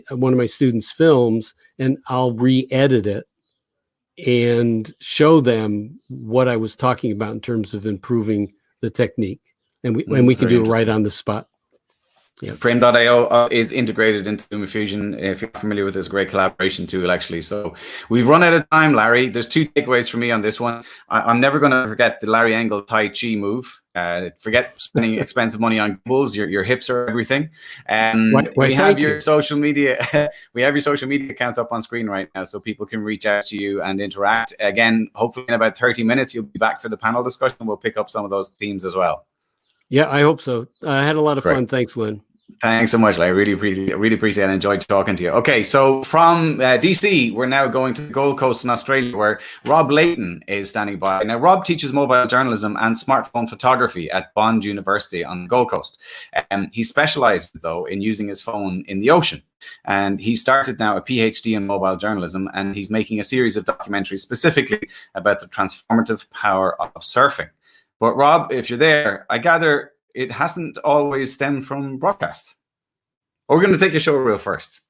one of my students' films, and I'll re-edit it and show them what I was talking about in terms of improving the technique. And we can do it right on the spot. Yeah. Frame.io is integrated into Luma Fusion. If you're familiar with this, great collaboration tool, actually. So we've run out of time, Larry. There's two takeaways for me on this one. I'm never going to forget the Larry Engel Tai Chi move. Forget spending expensive money on gimbals. Your hips are everything. We have your social media. We have your social media accounts up on screen right now, so people can reach out to you and interact. Again, hopefully in about 30 minutes, you'll be back for the panel discussion. We'll pick up some of those themes as well. Yeah, I hope so. I had a lot of fun. Thanks, Lynn. Thanks so much, Larry. Really appreciate it and enjoyed talking to you. Okay, so from DC, we're now going to the Gold Coast in Australia, where Rob Layton is standing by. Now, Rob teaches mobile journalism and smartphone photography at Bond University on the Gold Coast. He specializes, though, in using his phone in the ocean. And he started now a PhD in mobile journalism, and he's making a series of documentaries specifically about the transformative power of surfing. But Rob, if you're there, I gather it hasn't always stemmed from broadcast. We're going to take your show reel first.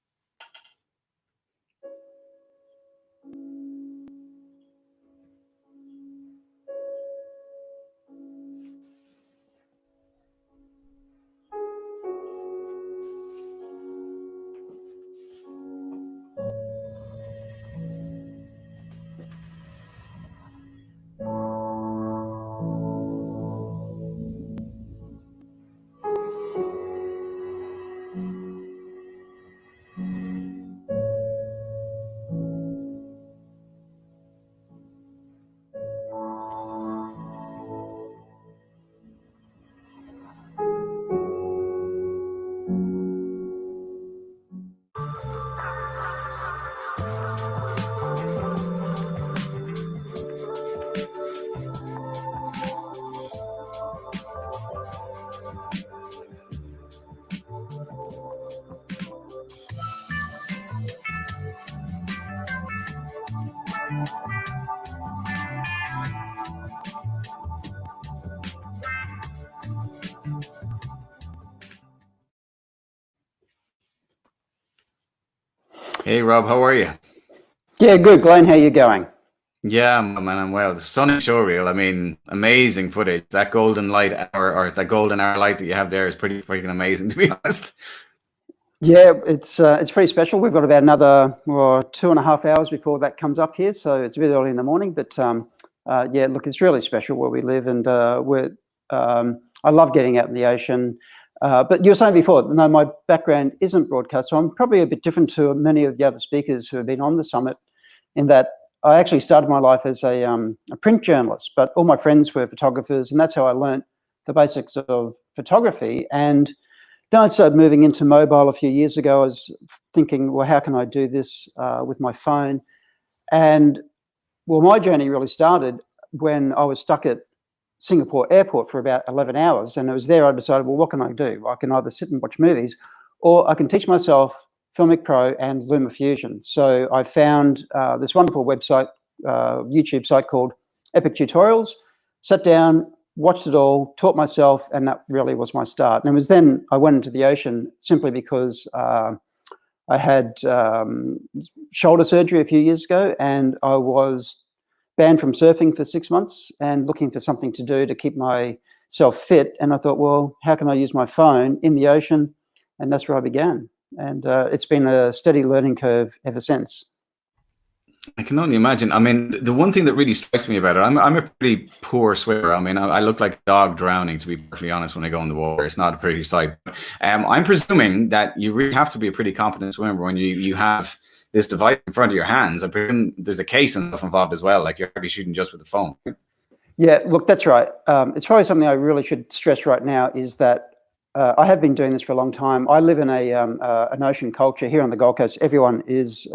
Hey, Rob, how are you? Yeah, good. Glenn, how you going? Yeah, man, I'm well. The stunning show reel. I mean, amazing footage. That golden light hour, or that golden hour light that you have there is pretty freaking amazing, to be honest. Yeah, it's pretty special. We've got about another 2.5 hours before that comes up here, so it's a bit early in the morning. But yeah, look, it's really special where we live, and I love getting out in the ocean. But you were saying before, no, my background isn't broadcast, so I'm probably a bit different to many of the other speakers who have been on the summit, in that I actually started my life as a print journalist, but all my friends were photographers, and that's how I learnt the basics of photography. And then I started moving into mobile a few years ago. I was thinking, well, how can I do this with my phone? And well, my journey really started when I was stuck at Singapore airport for about 11 hours. And it was there I decided, well, what can I do? I can either sit and watch movies, or I can teach myself FiLMiC Pro and Luma Fusion. So I found this wonderful website, YouTube site called epic tutorials, sat down, watched it all, taught myself, and that really was my start. And it was then I went into the ocean simply because I had shoulder surgery a few years ago, and I was banned from surfing for 6 months and looking for something to do to keep myself fit. And I thought, well, how can I use my phone in the ocean? And that's where I began. And it's been a steady learning curve ever since. I can only imagine. I mean, the one thing that really strikes me about it, I'm a pretty poor swimmer. I mean, I look like a dog drowning, to be perfectly honest, when I go in the water. It's not a pretty sight. I'm presuming that you really have to be a pretty competent swimmer when you have this device in front of your hands. I presume there's a case and stuff involved as well, like you're probably shooting just with the phone. Yeah, look, that's right. It's probably something I really should stress right now is that I have been doing this for a long time. I live in an ocean culture here on the Gold Coast. Everyone is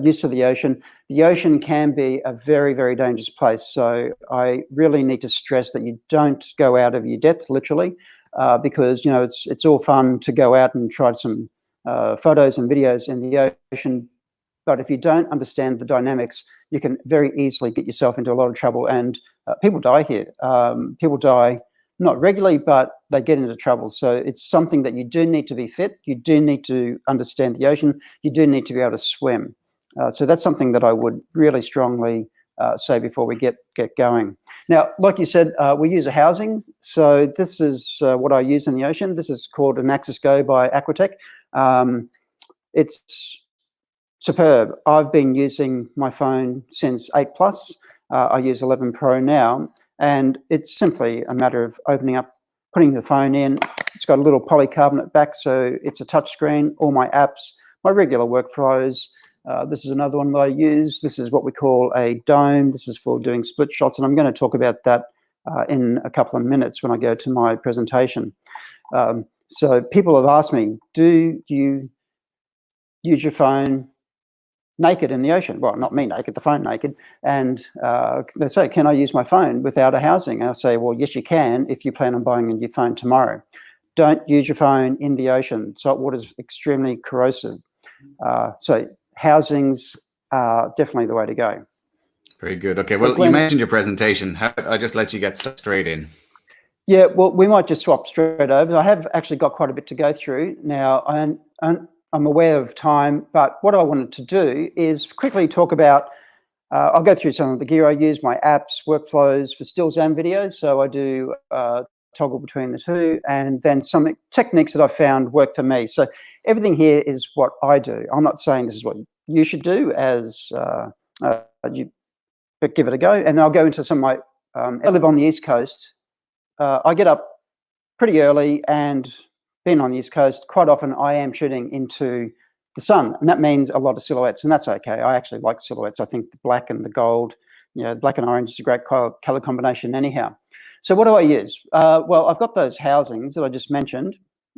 used to the ocean. The ocean can be a very, very dangerous place. So I really need to stress that you don't go out of your depth, literally, because, you know, it's all fun to go out and try some photos and videos in the ocean. But if you don't understand the dynamics, you can very easily get yourself into a lot of trouble. And people die here. People die not regularly, but they get into trouble. So it's something that you do need to be fit. You do need to understand the ocean. You do need to be able to swim. So that's something that I would really strongly say before we get going. Now, like you said, we use a housing. So this is what I use in the ocean. This is called an Axis Go by Aquatech. It's superb. I've been using my phone since 8 Plus. I use 11 Pro now, and it's simply a matter of opening up, putting the phone in. It's got a little polycarbonate back, so it's a touch screen. All my apps, my regular workflows. This is another one that I use. This is what we call a dome. This is for doing split shots, and I'm going to talk about that in a couple of minutes when I go to my presentation. So people have asked me, do you use your phone naked in the ocean? Well, not me naked, the phone naked. And they say, can I use my phone without a housing? And I say, well, yes, you can if you plan on buying a new phone tomorrow. Don't use your phone in the ocean. Salt water is extremely corrosive. So housings are definitely the way to go. Very good. Okay, well, you mentioned your presentation. I just let you get straight in. Yeah, well, we might just swap straight over. I have actually got quite a bit to go through now. I'm aware of time, but what I wanted to do is quickly talk about, I'll go through some of the gear I use, my apps, workflows for stills and videos. So I do toggle between the two, and then some techniques that I've found work for me. So everything here is what I do. I'm not saying this is what you should do as but give it a go. And then I'll go into some of my, I live on the East Coast. I get up pretty early, and being on the East Coast, quite often I am shooting into the sun, and that means a lot of silhouettes, and that's okay. I actually like silhouettes. I think the black and the gold, you know, black and orange is a great color combination anyhow. So what do I use? Well, I've got those housings that I just mentioned.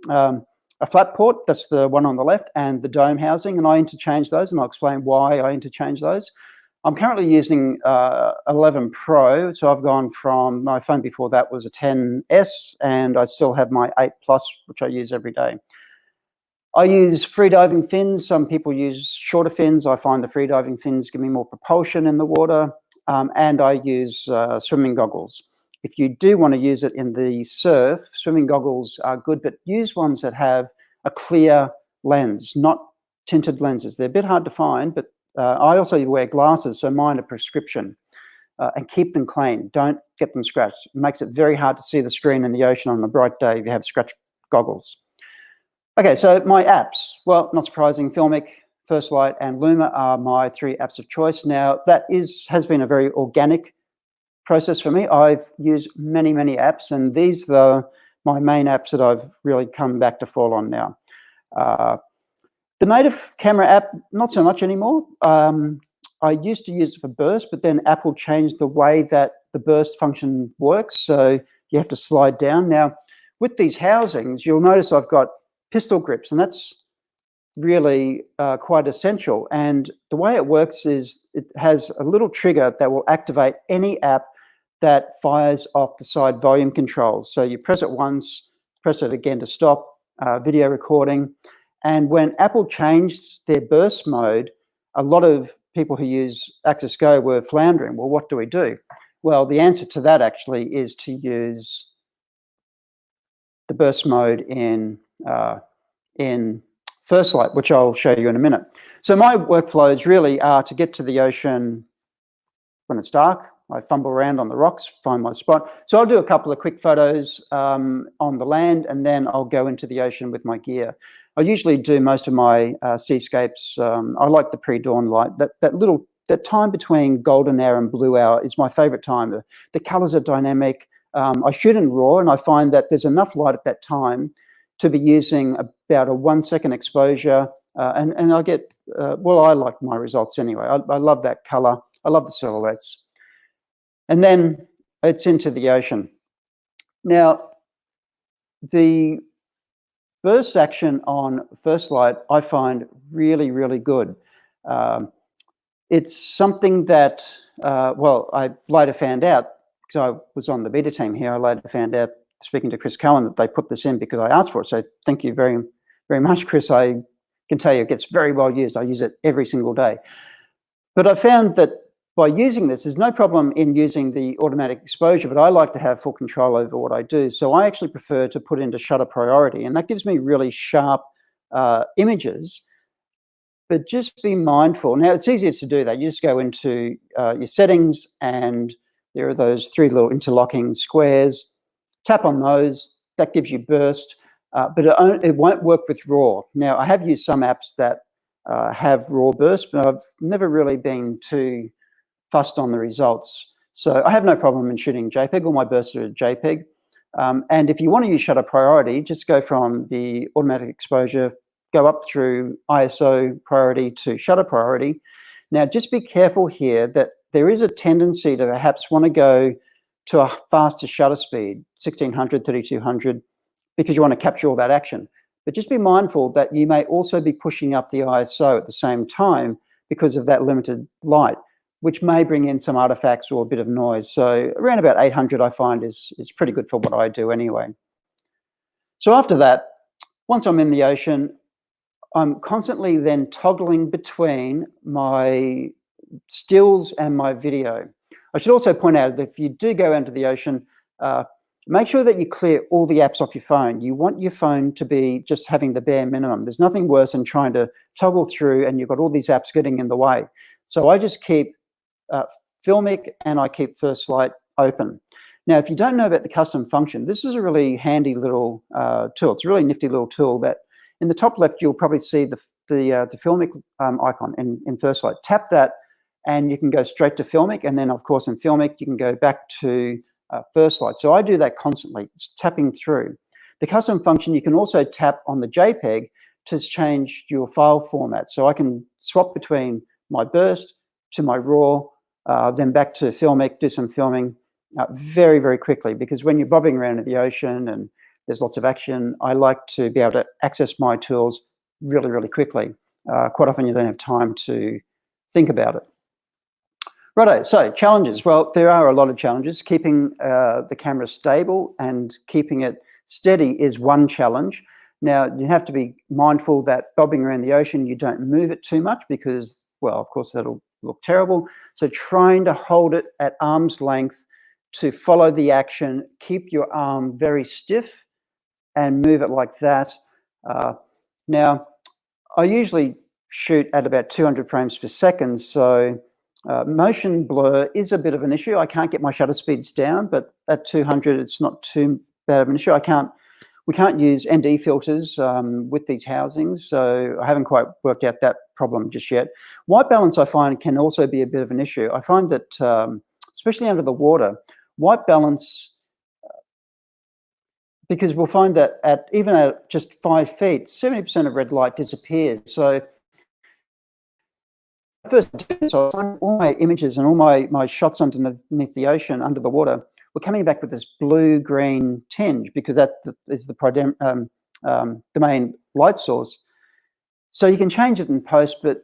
A flat port, that's the one on the left, and the dome housing, and I interchange those, and I'll explain why I interchange those. I'm currently using 11 Pro, so I've gone from, my phone before that was a 10S, and I still have my 8 Plus, which I use every day. I use freediving fins. Some people use shorter fins. I find the freediving fins give me more propulsion in the water, and I use swimming goggles. If you do want to use it in the surf, swimming goggles are good, but use ones that have a clear lens, not tinted lenses. They're a bit hard to find, but I also wear glasses, so mine are prescription, and keep them clean. Don't get them scratched. It makes it very hard to see the screen in the ocean on a bright day if you have scratch goggles. Okay, so my apps. Well, not surprising, FiLMiC, First Light, and Luma are my 3 apps of choice. Now, that has been a very organic process for me. I've used many, many apps, and these are my main apps that I've really come back to fall on now. The native camera app, not so much anymore. I used to use it for burst, but then Apple changed the way that the burst function works, so you have to slide down. Now, with these housings, you'll notice I've got pistol grips, and that's really quite essential. And the way it works is it has a little trigger that will activate any app that fires off the side volume controls. So you press it once, press it again to stop video recording. And when Apple changed their burst mode, a lot of people who use Axis Go were floundering. Well, what do we do? Well, the answer to that actually is to use the burst mode in First Light, which I'll show you in a minute. So my workflows really are to get to the ocean when it's dark. I fumble around on the rocks, find my spot. So I'll do a couple of quick photos on the land, and then I'll go into the ocean with my gear. I usually do most of my seascapes. I like the pre-dawn light. That time between golden hour and blue hour is my favorite time. The colors are dynamic. I shoot in RAW, and I find that there's enough light at that time to be using about a 1 second exposure, and I get, well, I like my results anyway. I love that color. I love the silhouettes. And then it's into the ocean. Now, the burst action on First Light I find really, really good. It's something that, well, I later found out, because I was on the beta team here, I later found out, speaking to Chris Cohen, that they put this in because I asked for it. So thank you very, very much, Chris. I can tell you it gets very well used. I use it every single day. But I found that by using this, there's no problem in using the automatic exposure, but I like to have full control over what I do. So I actually prefer to put into shutter priority, and that gives me really sharp images. But just be mindful. Now, it's easier to do that. You just go into your settings, and there are those 3 little interlocking squares. Tap on those. That gives you burst, but it won't work with RAW. Now, I have used some apps that have RAW burst, but I've never really been too fussed on the results. So I have no problem in shooting JPEG. All my bursts are JPEG. And if you want to use shutter priority, just go from the automatic exposure, go up through ISO priority to shutter priority. Now, just be careful here that there is a tendency to perhaps want to go to a faster shutter speed, 1600, 3200, because you want to capture all that action. But just be mindful that you may also be pushing up the ISO at the same time because of that limited light, which may bring in some artifacts or a bit of noise. So around about 800 I find is pretty good for what I do anyway. So after that, once I'm in the ocean, I'm constantly then toggling between my stills and my video. I should also point out that if you do go into the ocean, make sure that you clear all the apps off your phone. You want your phone to be just having the bare minimum. There's nothing worse than trying to toggle through and you've got all these apps getting in the way. So I just keep FiLMiC and I keep First Light open. Now, if you don't know about the custom function, this is a really handy little tool. It's a really nifty little tool that in the top left, you'll probably see the FiLMiC icon in First Light. Tap that and you can go straight to FiLMiC. And then, of course, in FiLMiC, you can go back to First Light. So I do that constantly, just tapping through. The custom function, you can also tap on the JPEG to change your file format. So I can swap between my burst to my RAW, then back to FiLMiC, do some filming very, very quickly, because when you're bobbing around in the ocean and there's lots of action, I like to be able to access my tools really, really quickly. Quite often you don't have time to think about it. Righto, so challenges. Well, there are a lot of challenges. Keeping the camera stable and keeping it steady is one challenge. Now, you have to be mindful that bobbing around the ocean, you don't move it too much because, well, of course, that'll look terrible. So trying to hold it at arm's length to follow the action, keep your arm very stiff and move it like that. Now, I usually shoot at about 200 frames per second, so motion blur is a bit of an issue. I can't get my shutter speeds down, but at 200, it's not too bad of an issue. We can't use ND filters with these housings, so I haven't quite worked out that problem just yet. White balance, I find, can also be a bit of an issue. I find that, especially under the water, white balance, because we'll find that even at just 5 feet, 70% of red light disappears. So first, so I find all my images and all my shots underneath the ocean, under the water, we're coming back with this blue-green tinge because that is the main light source. So you can change it in post, but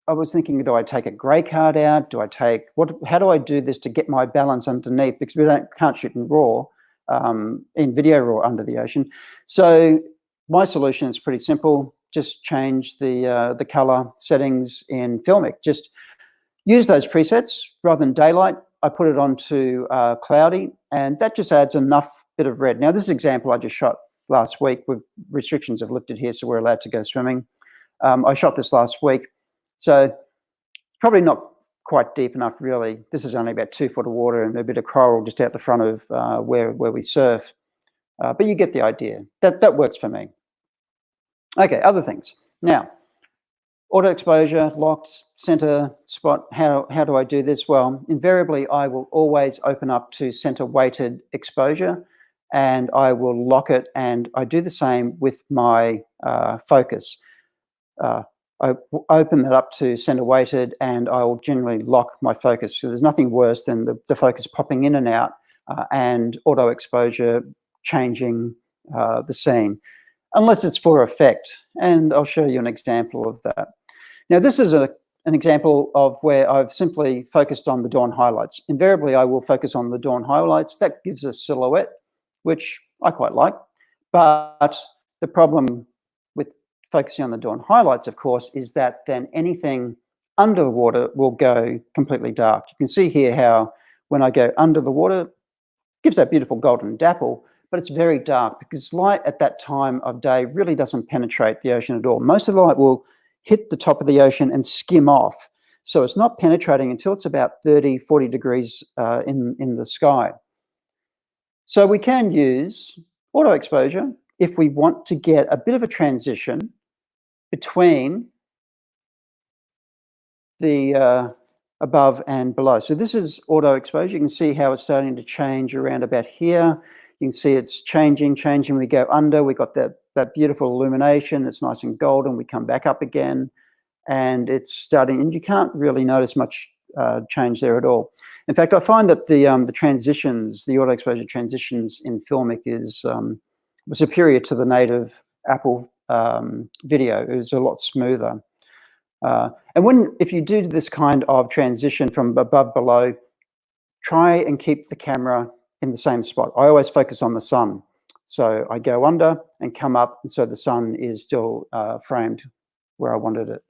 I was thinking, do I take a grey card out? How do I do this to get my balance underneath? Because we can't shoot in RAW, in video RAW under the ocean. So my solution is pretty simple. just change the color settings in FiLMiC. Just use those presets rather than daylight. I put it onto cloudy, and that just adds enough bit of red. Now, this example I just shot last week. With restrictions have lifted here, so we're allowed to go swimming. I shot this last week, so probably not quite deep enough, really. This is only about 2 foot of water and a bit of coral just out the front of where we surf. But you get the idea. That works for me. Okay, other things. Now, auto exposure, locked, center spot. How do I do this? Well, invariably, I will always open up to center weighted exposure, and I will lock it, and I do the same with my focus. I open that up to center weighted, and I will generally lock my focus. So there's nothing worse than the focus popping in and out and auto exposure changing the scene, unless it's for effect. And I'll show you an example of that. Now, this is an example of where I've simply focused on the dawn highlights. Invariably, I will focus on the dawn highlights. That gives a silhouette, which I quite like. But the problem with focusing on the dawn highlights, of course, is that then anything under the water will go completely dark. You can see here how when I go under the water, it gives that beautiful golden dapple, but it's very dark because light at that time of day really doesn't penetrate the ocean at all. Most of the light will hit the top of the ocean and skim off. So it's not penetrating until it's about 30, 40 degrees in the sky. So we can use auto exposure if we want to get a bit of a transition between the above and below. So this is auto exposure. You can see how it's starting to change around about here. You can see it's changing. We go under, we got that beautiful illumination. It's nice and golden. We come back up again, and it's starting, and you can't really notice much change there at all. In fact, I find that the transitions, the auto exposure transitions in FiLMiC is superior to the native Apple video. It was a lot smoother. And if you do this kind of transition from above below, try and keep the camera in the same spot. I always focus on the sun. So I go under and come up, and so the sun is still framed where I wanted it.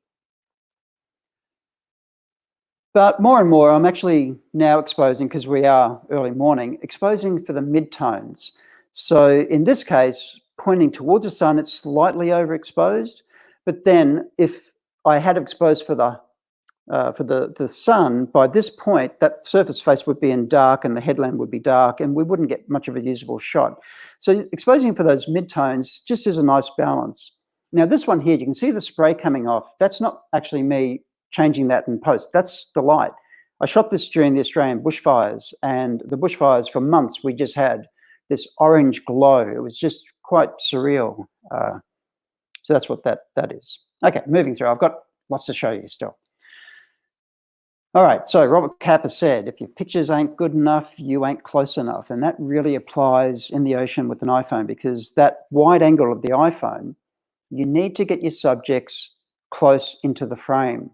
But more and more, I'm actually now exposing, because we are early morning, exposing for the midtones. So in this case, pointing towards the sun, it's slightly overexposed. But then if I had exposed for the sun, by this point, that surface face would be in dark and the headland would be dark, and we wouldn't get much of a usable shot. So exposing for those midtones just is a nice balance. Now, this one here, you can see the spray coming off. That's not actually me changing that in post. That's the light. I shot this during the Australian bushfires, and the bushfires for months, we just had this orange glow. It was just quite surreal. So that's what that is. Okay, moving through. I've got lots to show you still. All right, so Robert Capa said, if your pictures ain't good enough, you ain't close enough. And that really applies in the ocean with an iPhone, because that wide angle of the iPhone, you need to get your subjects close into the frame.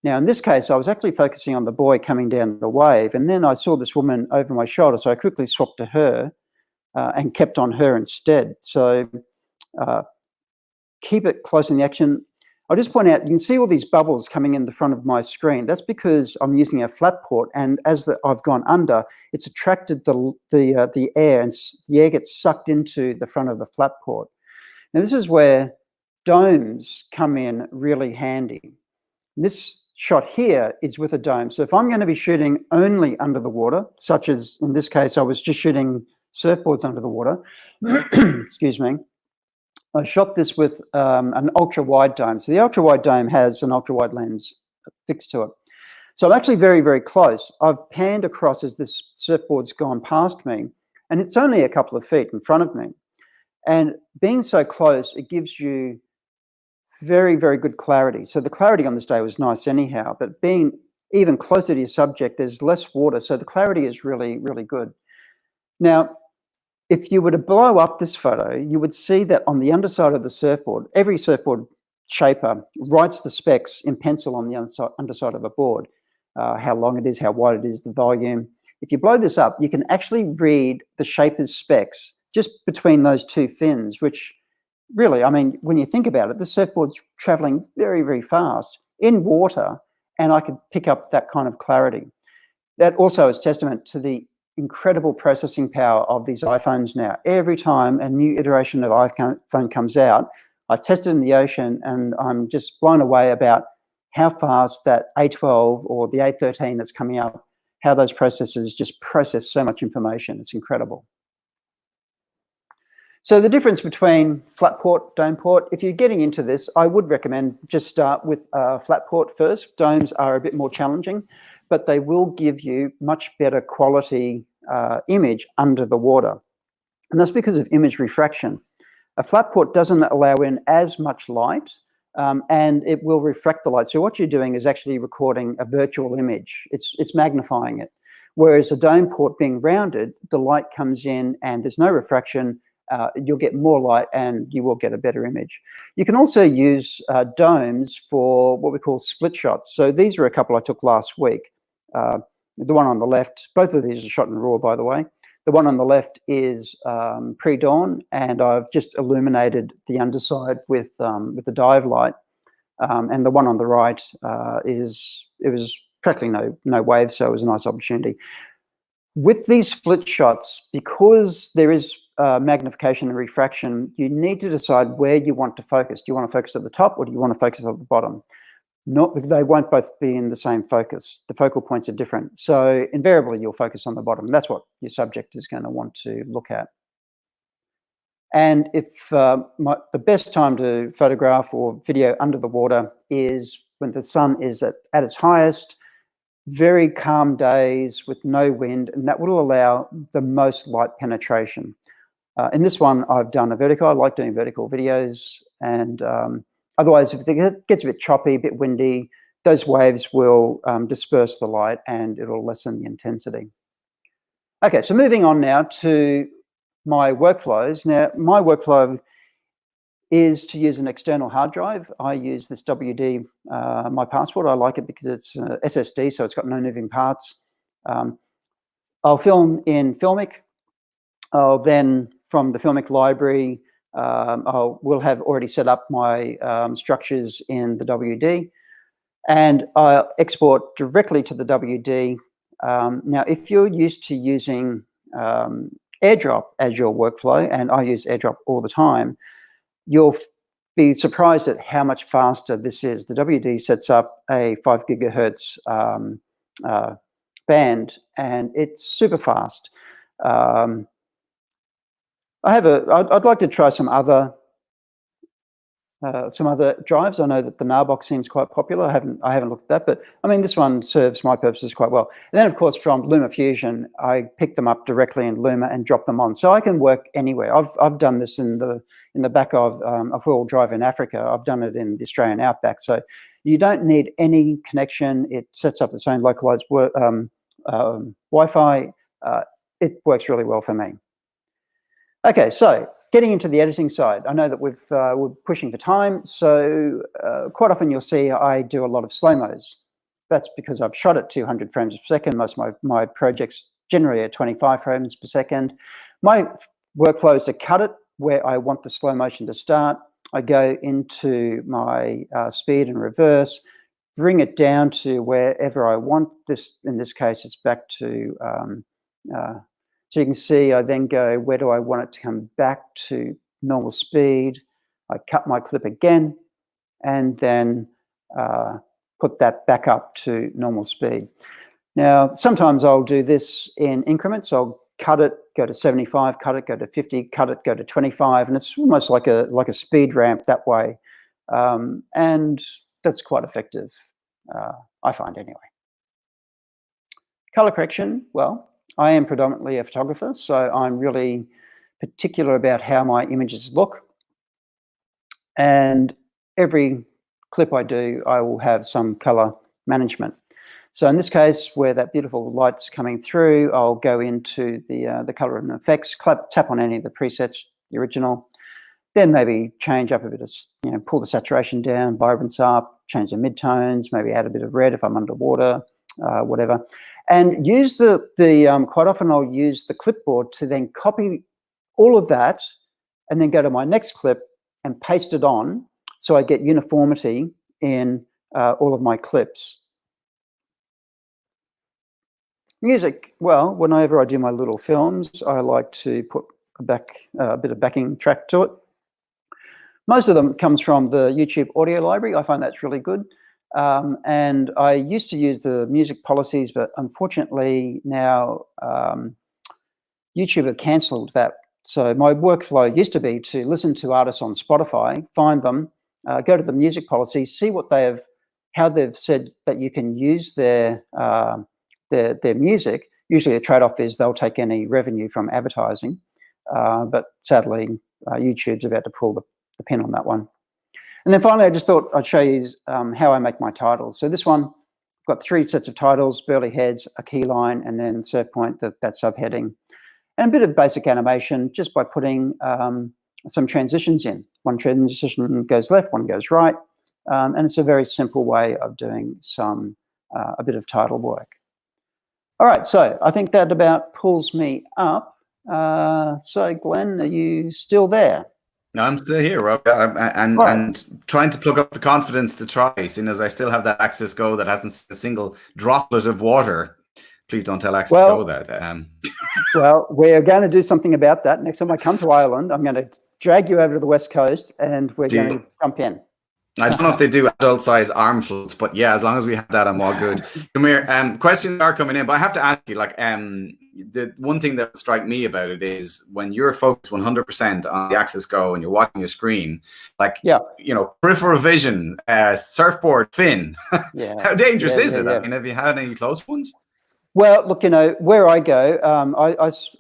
Now, in this case, I was actually focusing on the boy coming down the wave, and then I saw this woman over my shoulder, so I quickly swapped to her and kept on her instead. So keep it close in the action. I'll just point out, you can see all these bubbles coming in the front of my screen. That's because I'm using a flat port, and as I've gone under, it's attracted the air, and the air gets sucked into the front of the flat port. Now, this is where domes come in really handy. This shot here is with a dome. So if I'm going to be shooting only under the water, such as in this case, I was just shooting surfboards under the water, excuse me, I shot this with an ultra-wide dome. So the ultra-wide dome has an ultra-wide lens fixed to it. So I'm actually very, very close. I've panned across as this surfboard's gone past me, and it's only a couple of feet in front of me. And being so close, it gives you very, very good clarity. So the clarity on this day was nice anyhow, but being even closer to your subject, there's less water, so the clarity is really, really good. Now, if you were to blow up this photo, you would see that on the underside of the surfboard, every surfboard shaper writes the specs in pencil on the underside of a board, how long it is, how wide it is, the volume. If you blow this up, you can actually read the shaper's specs just between those two fins, which really, I mean, when you think about it, the surfboard's traveling very, very fast in water, and I could pick up that kind of clarity. That also is testament to the incredible processing power of these iPhones now. Every time a new iteration of iPhone comes out, I test it in the ocean, and I'm just blown away about how fast that A12 or the A13 that's coming out, how those processors just process so much information. It's incredible. So the difference between flat port, dome port, if you're getting into this, I would recommend just start with flat port first. Domes are a bit more challenging, but they will give you much better quality image under the water. And that's because of image refraction. A flat port doesn't allow in as much light, and it will refract the light. So what you're doing is actually recording a virtual image. It's magnifying it. Whereas a dome port being rounded, the light comes in and there's no refraction. You'll get more light and you will get a better image. You can also use domes for what we call split shots. So these are a couple I took last week. The one on the left, both of these are shot in RAW, by the way. The one on the left is pre-dawn, and I've just illuminated the underside with the dive light. And the one on the right it was practically no waves, so it was a nice opportunity. With these split shots, because there is magnification and refraction, you need to decide where you want to focus. Do you want to focus at the top, or do you want to focus at the bottom? They won't both be in the same focus. The focal points are different. So invariably, you'll focus on the bottom. That's what your subject is going to want to look at. And if the best time to photograph or video under the water is when the sun is at its highest, very calm days with no wind, and that will allow the most light penetration. In this one, I've done a vertical. I like doing vertical videos, and otherwise, if it gets a bit choppy, a bit windy, those waves will disperse the light and it'll lessen the intensity. Okay, so moving on now to my workflows. Now, my workflow is to use an external hard drive. I use this WD, My Passport. I like it because it's SSD, so it's got no moving parts. I'll film in FiLMiC. I'll then, from the FiLMiC library, we'll have already set up my structures in the WD, and I'll export directly to the WD. Now, if you're used to using AirDrop as your workflow, and I use AirDrop all the time, you'll be surprised at how much faster this is. The WD sets up a 5 gigahertz band, and it's super fast. I'd like to try some other drives. I know that the Narbox seems quite popular. I haven't looked at that, but I mean, this one serves my purposes quite well. And then, of course, from Luma Fusion, I pick them up directly in Luma and drop them on, so I can work anywhere. I've done this in the back of a four-wheel drive in Africa. I've done it in the Australian outback. So you don't need any connection. It sets up its own localized Wi-Fi. It works really well for me. Okay, so getting into the editing side, I know that we're pushing for time, so quite often you'll see I do a lot of slow-mos. That's because I've shot at 200 frames per second. Most of my projects generally are 25 frames per second. My workflow is to cut it where I want the slow motion to start. I go into my speed and reverse, bring it down to wherever I want this. In this case, it's back to so you can see I then go, where do I want it to come back to normal speed? I cut my clip again, and then put that back up to normal speed. Now, sometimes I'll do this in increments. I'll cut it, go to 75, cut it, go to 50, cut it, go to 25, and it's almost like a speed ramp that way. And that's quite effective, I find anyway. Color correction, well, I am predominantly a photographer, so I'm really particular about how my images look. And every clip I do, I will have some color management. So in this case, where that beautiful light's coming through, I'll go into the color and effects, tap on any of the presets, the original, then maybe change up a bit of, pull the saturation down, vibrance up, change the midtones, maybe add a bit of red if I'm underwater, whatever. And use quite often I'll use the clipboard to then copy all of that and then go to my next clip and paste it on so I get uniformity in all of my clips. Music, well, whenever I do my little films, I like to put a bit of backing track to it. Most of them comes from the YouTube audio library. I find that's really good. And I used to use the music policies, but unfortunately now YouTube have cancelled that. So my workflow used to be to listen to artists on Spotify, find them, go to the music policies, see what how they've said that you can use their music. Usually the trade-off is they'll take any revenue from advertising, but sadly YouTube's about to pull the pin on that one. And then finally, I just thought I'd show you how I make my titles. So this one, I've got 3 sets of titles: burly heads, a key line, and then surf point, that subheading. And a bit of basic animation just by putting some transitions in. One transition goes left, one goes right. And it's a very simple way of doing a bit of title work. All right, so I think that about pulls me up. So Glenn, are you still there? No, I'm still here, Rob, and trying to plug up the confidence to try, seeing as I still have that Access Go that hasn't seen a single droplet of water. Please don't tell Access Go that. Well, we're going to do something about that. Next time I come to Ireland, I'm going to drag you over to the West Coast and we're going to jump in. I don't know if they do adult-size arm floats, but yeah, as long as we have that, I'm all good. Come here. Questions are coming in, but I have to ask you, like, the one thing that strike me about it is when you're focused 100% on the Access Go and you're watching your screen, like, you know, peripheral vision, surfboard, fin. How dangerous is it? I mean, have you had any close ones? Well, look, you know, where I go,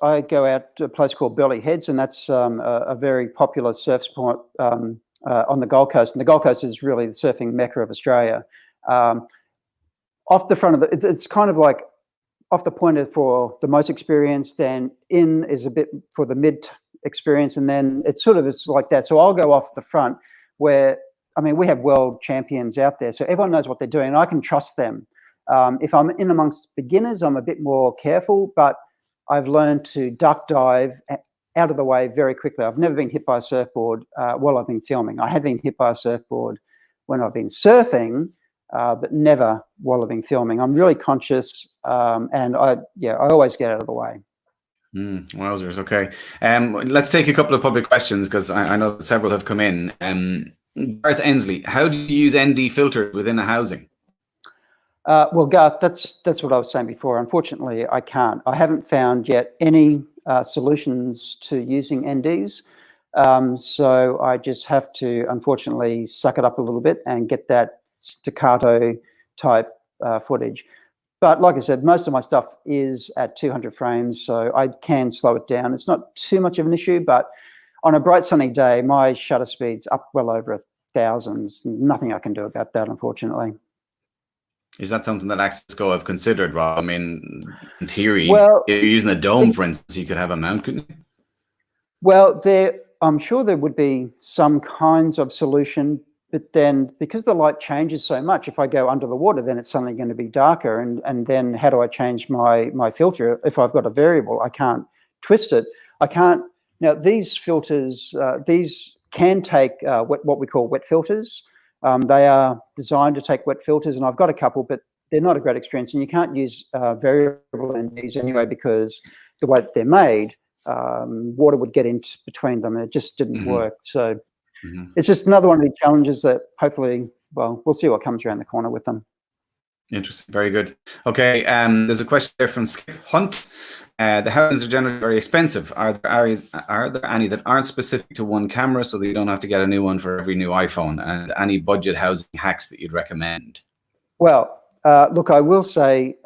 I go out to a place called Burleigh Heads, and that's a very popular surf spot on the Gold Coast. And the Gold Coast is really the surfing mecca of Australia. Off the front of it's kind of like off the pointer for the most experience, then in is a bit for the mid experience, and then it's like that. So I'll go off the front where, I mean, we have world champions out there, so everyone knows what they're doing, and I can trust them. If I'm in amongst beginners, I'm a bit more careful, but I've learned to duck dive out of the way very quickly. I've never been hit by a surfboard while I've been filming. I have been hit by a surfboard when I've been surfing, but never while I've been filming. I'm really conscious, and I always get out of the way. Wowzers, okay. Let's take a couple of public questions because I know that several have come in. Gareth Ensley, how do you use ND filters within a housing? Well, Garth, that's what I was saying before. Unfortunately, I can't. I haven't found yet any solutions to using NDs. So I just have to, unfortunately, suck it up a little bit and get that staccato type footage. But like I said, most of my stuff is at 200 frames, so I can slow it down. It's not too much of an issue, but on a bright sunny day, my shutter speed's up well over 1,000. Nothing I can do about that, unfortunately. Is that something that Access Go have considered, Rob? I mean, in theory, if you're using a dome, for instance, you could have a mount, couldn't you? Well, I'm sure there would be some kinds of solution, but then because the light changes so much, if I go under the water, then it's suddenly going to be darker. And then how do I change my filter? If I've got a variable, I can't twist it. I can't. Now, these filters, these can take what we call wet filters. They are designed to take wet filters, and I've got a couple, but they're not a great experience. And you can't use variable NDs anyway because the way that they're made, water would get in between them, and it just didn't work. So it's just another one of the challenges that hopefully, well, we'll see what comes around the corner with them. Interesting. Very good. Okay. There's a question there from Skip Hunt. The housings are generally very expensive. Are there any that aren't specific to one camera so that you don't have to get a new one for every new iPhone? And any budget housing hacks that you'd recommend? Well, look, I will say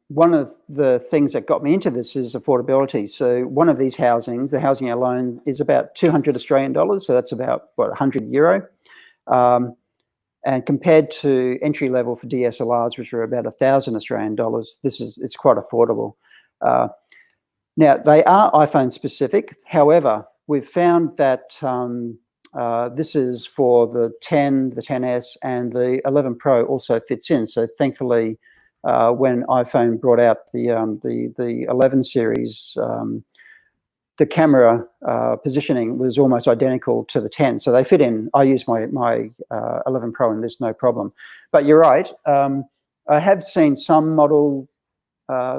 one of the things that got me into this is affordability. So one of these housings, the housing alone, is about 200 Australian dollars. So that's about, what, 100 euro. And compared to entry level for DSLRs, which are about 1,000 Australian dollars, it's quite affordable. Now, they are iPhone specific. However, we've found that this is for the 10, the 10S, and the 11 Pro also fits in. So thankfully, when iPhone brought out the 11 series, the camera positioning was almost identical to the 10. So they fit in. I use my 11 Pro and there's no problem. But you're right. I have seen some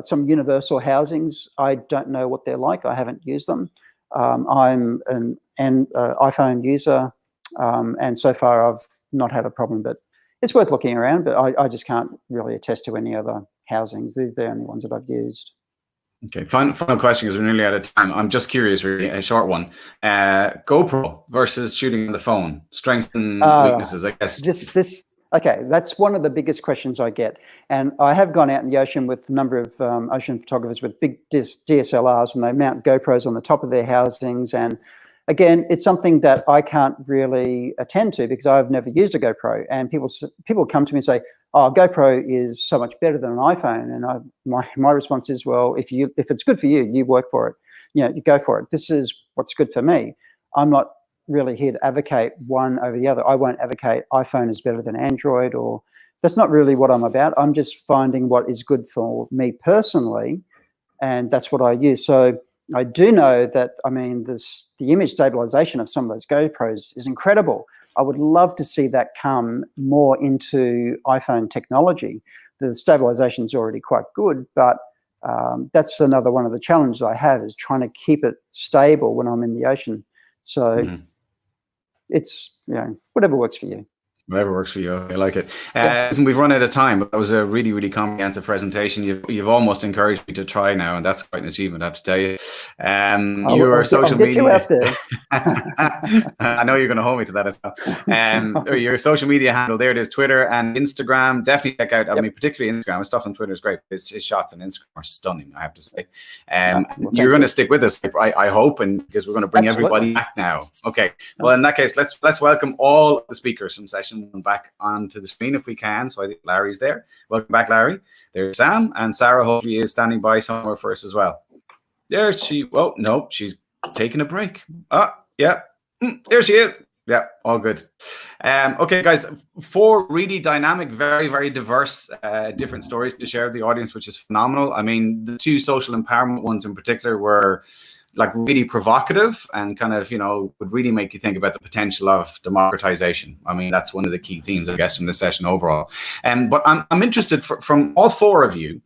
some universal housings. I don't know what they're like. I haven't used them. I'm an iPhone user, and so far I've not had a problem, but it's worth looking around, but I just can't really attest to any other housings. They're the only ones that I've used. Okay, final question, because we're nearly out of time. I'm just curious, really, a short one. GoPro versus shooting on the phone, strengths and weaknesses, I guess. Okay, that's one of the biggest questions I get. And I have gone out in the ocean with a number of ocean photographers with big DSLRs, and they mount GoPros on the top of their housings. And again, it's something that I can't really attend to because I've never used a GoPro. And people come to me and say, "Oh, GoPro is so much better than an iPhone." And my response is, "Well, if it's good for you, you work for it. You go for it. This is what's good for me. I'm not really here to advocate one over the other. I won't advocate iPhone is better than Android, or that's not really what I'm about. I'm just finding what is good for me personally, and that's what I use." So I do know that, I mean, the image stabilization of some of those GoPros is incredible. I would love to see that come more into iPhone technology. The stabilization is already quite good, but that's another one of the challenges I have, is trying to keep it stable when I'm in the ocean. So it's, whatever works for you. Whatever works for you. I like it. Listen, we've run out of time, but that was a really, really comprehensive presentation. You've almost encouraged me to try now, and that's quite an achievement, I have to tell you. Your social media. I know you're going to hold me to that as well. Your social media handle, there it is, Twitter and Instagram. Definitely check out. I mean, particularly Instagram. His stuff on Twitter is great. His shots on Instagram are stunning, I have to say. You're going to stick with us, I hope, and because we're going to bring everybody back now. Okay. Well, in that case, let's welcome all of the speakers from session back onto the screen if we can. So I think Larry's there. Welcome back, Larry. There's Sam, and Sarah hopefully is standing by somewhere for us as well. There she, oh no, she's taking a break. Yeah, there she is. Yeah, all good. Okay, guys, 4 really dynamic, very, very diverse, different stories to share with the audience, which is phenomenal. I mean, the 2 social empowerment ones in particular were like really provocative and kind of, would really make you think about the potential of democratization. I mean, that's one of the key themes, I guess, from this session overall. But I'm interested from all 4 of you.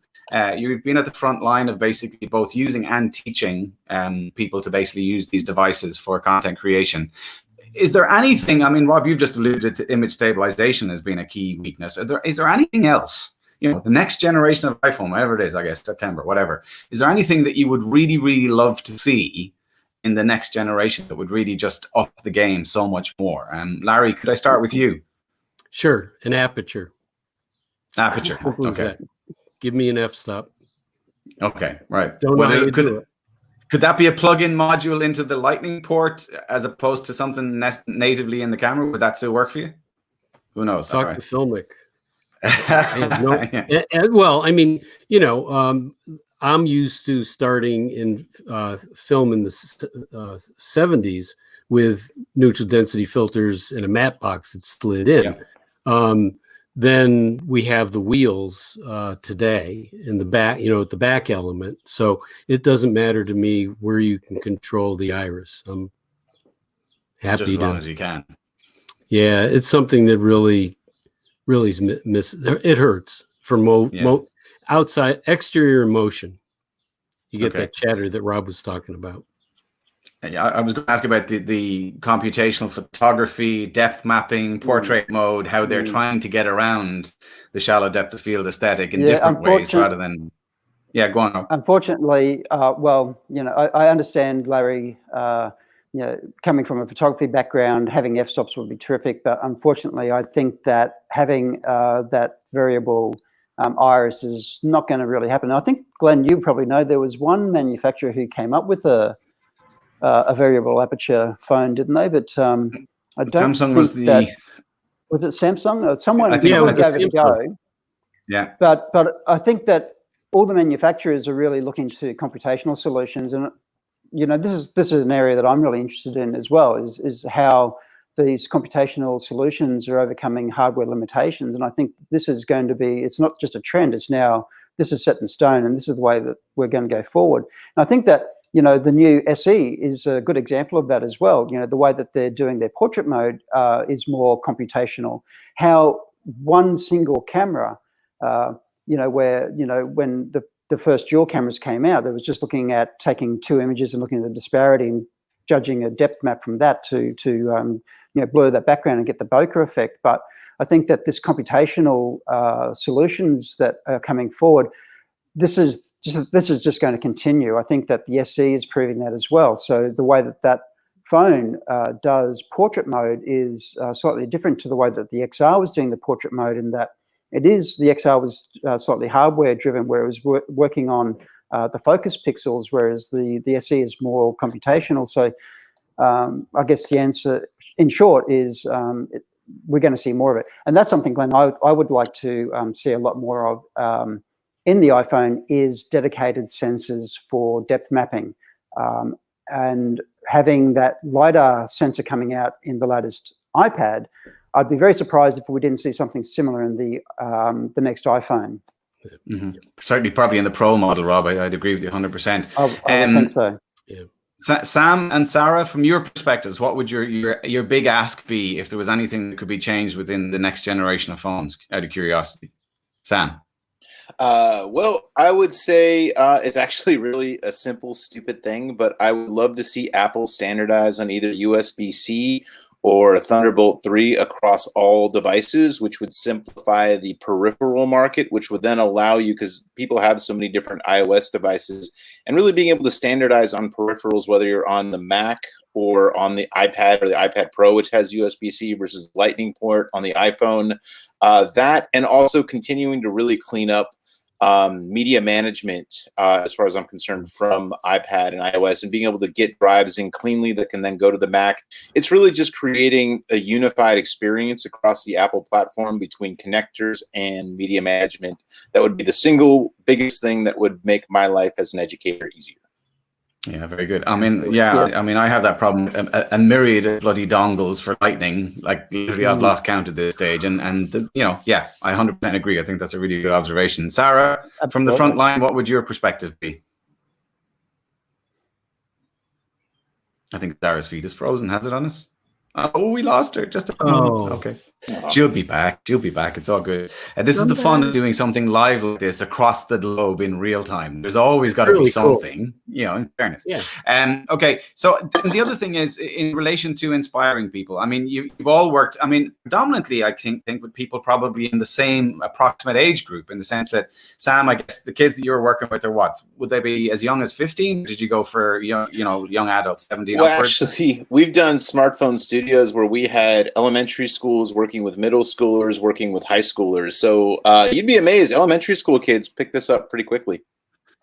You've been at the front line of basically both using and teaching people to basically use these devices for content creation. Is there anything, I mean, Rob, you've just alluded to image stabilization as being a key weakness. Is there anything else? The next generation of iPhone, whatever it is, I guess, September, whatever. Is there anything that you would really, really love to see in the next generation that would really just up the game so much more? Larry, could I start with you? Sure, an aperture. Aperture, okay. Give me an f-stop. Okay, right. Don't know how you do it. Could that be a plug-in module into the Lightning port as opposed to something natively in the camera? Would that still work for you? Who knows? Talk to FiLMiC. Well, I mean, I'm used to starting in film in the 70s with neutral density filters and a matte box that slid in. Yeah. Then we have the wheels today in the back, at the back element. So it doesn't matter to me where you can control the iris. I'm happy just as long as you can. Yeah, it's something that really it hurts for outside exterior motion. You get that chatter that Rob was talking about. Yeah, I was going to ask about the computational photography, depth mapping, portrait mode, how they're trying to get around the shallow depth of field aesthetic in different ways rather than. Yeah, go on. Unfortunately, well, I understand, Larry. Coming from a photography background, having f-stops would be terrific, but unfortunately, I think that having that variable iris is not going to really happen. I think, Glenn, you probably know there was one manufacturer who came up with a variable aperture phone, didn't they? But I don't Samsung think was it Samsung? Someone gave it a go. Yeah. But I think that all the manufacturers are really looking to computational solutions, and this is an area that I'm really interested in as well, is how these computational solutions are overcoming hardware limitations. And I think this is going to be, it's not just a trend, this is set in stone, and this is the way that we're going to go forward. And I think that the new SE is a good example of that as well. The way that they're doing their portrait mode is more computational. How one single camera, where, when the first dual cameras came out, there was just looking at taking two images and looking at the disparity and judging a depth map from that to blur that background and get the bokeh effect. But I think that this computational solutions that are coming forward, this is just going to continue. I think that the SE is proving that as well. So the way that phone does portrait mode is slightly different to the way that the XR was doing the portrait mode, in that the XR was slightly hardware driven, where it was working on the focus pixels, whereas the SE is more computational. So I guess the answer, in short, is we're going to see more of it. And that's something, Glenn, I would like to see a lot more of in the iPhone, is dedicated sensors for depth mapping. And having that LiDAR sensor coming out in the latest iPad, I'd be very surprised if we didn't see something similar in the next iPhone. Mm-hmm. Certainly, probably in the Pro model, Rob. I'd agree with you 100%. I would think so. Yeah. Sam and Sarah, from your perspectives, what would your big ask be if there was anything that could be changed within the next generation of phones, out of curiosity? Sam? Well, I would say it's actually really a simple, stupid thing, but I would love to see Apple standardize on either USB-C or a Thunderbolt 3 across all devices, which would simplify the peripheral market, which would then allow you, because people have so many different iOS devices, and really being able to standardize on peripherals, whether you're on the Mac or on the iPad or the iPad Pro, which has USB-C versus Lightning port on the iPhone. That, and also continuing to really clean up media management, as far as I'm concerned, from iPad and iOS, and being able to get drives in cleanly that can then go to the Mac. It's really just creating a unified experience across the Apple platform between connectors and media management. That would be the single biggest thing that would make my life as an educator easier. Yeah, very good. I mean, I have that problem. A myriad of bloody dongles for Lightning. Like, literally, I've lost count at this stage. And I 100% agree. I think that's a really good observation. Sarah, from the front line, what would your perspective be? I think Sarah's feed is frozen. Has it on us? Oh, we lost her. Just a moment. Okay. She'll be back. She'll be back. It's all good. This is the fun of doing something live like this across the globe in real time. There's always got to be something, in fairness. Yeah. Okay. So the other thing is, in relation to inspiring people, I mean, you've all worked, I mean, predominantly, I think with people probably in the same approximate age group, in the sense that, Sam, I guess the kids that you're working with are what? Would they be as young as 15? Did you go for, young adults, 17 upwards? Actually, we've done smartphone studios where we had elementary schools working with middle schoolers, working with high schoolers. So you'd be amazed. Elementary school kids pick this up pretty quickly.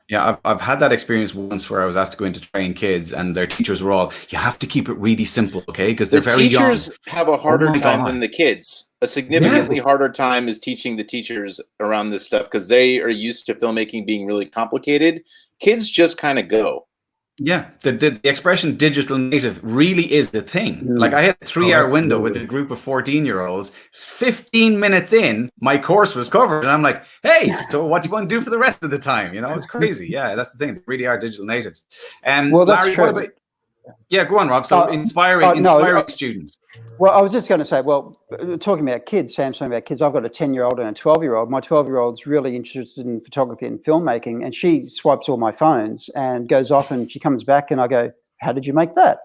Yeah, I've had that experience once where I was asked to go in to train kids, and their teachers were all, you have to keep it really simple, okay? Because they're very young. The teachers have a harder time than the kids. A significantly harder time is teaching the teachers around this stuff, because they are used to filmmaking being really complicated. Kids just kind of go. Yeah, the expression digital native really is the thing. Like, I had a 3-hour window with a group of 14-year-olds. 15 minutes in, my course was covered. And I'm like, hey, so what do you want to do for the rest of the time? It's crazy. Yeah, that's the thing. They really are digital natives. Well, that's Larry, true. What about, yeah, go on, Rob. So inspiring students. Well, I was just going to say, talking about kids, Sam's talking about kids. I've got a 10-year-old and a 12-year-old. My 12-year-old's really interested in photography and filmmaking, and she swipes all my phones and goes off, and she comes back, and I go, "How did you make that?"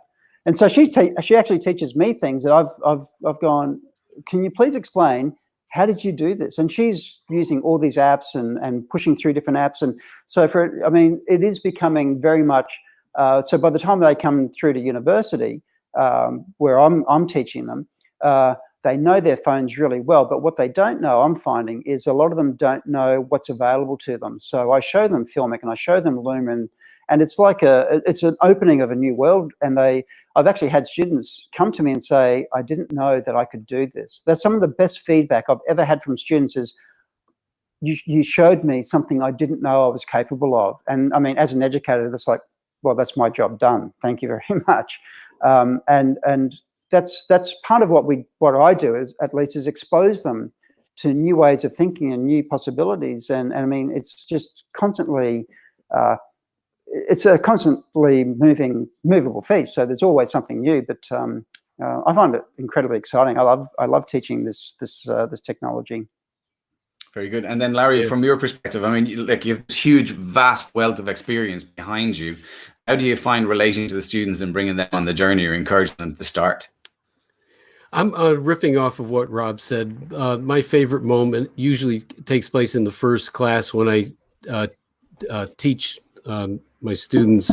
And so she actually teaches me things that I've gone, "Can you please explain? How did you do this?" And she's using all these apps and pushing through different apps, and so it is becoming very much. So by the time they come through to university, where I'm teaching them, they know their phones really well, but what they don't know, I'm finding, is a lot of them don't know what's available to them. So I show them FiLMiC and I show them Luma, and it's like it's an opening of a new world. And I've actually had students come to me and say, I didn't know that I could do this. That's some of the best feedback I've ever had from students is, you showed me something I didn't know I was capable of. And I mean, as an educator, that's like, well, that's my job done. Thank you very much. And that's part of what I do, is at least is expose them to new ways of thinking and new possibilities. And I mean, it's just constantly, it's a constantly movable feast, so there's always something new. But I find it incredibly exciting. I love teaching this technology. Very good. And then, Larry, from your perspective, I mean, you have this huge, vast wealth of experience behind you. How do you find relating to the students and bringing them on the journey or encouraging them to start? I'm riffing off of what Rob said. My favorite moment usually takes place in the first class when I teach my students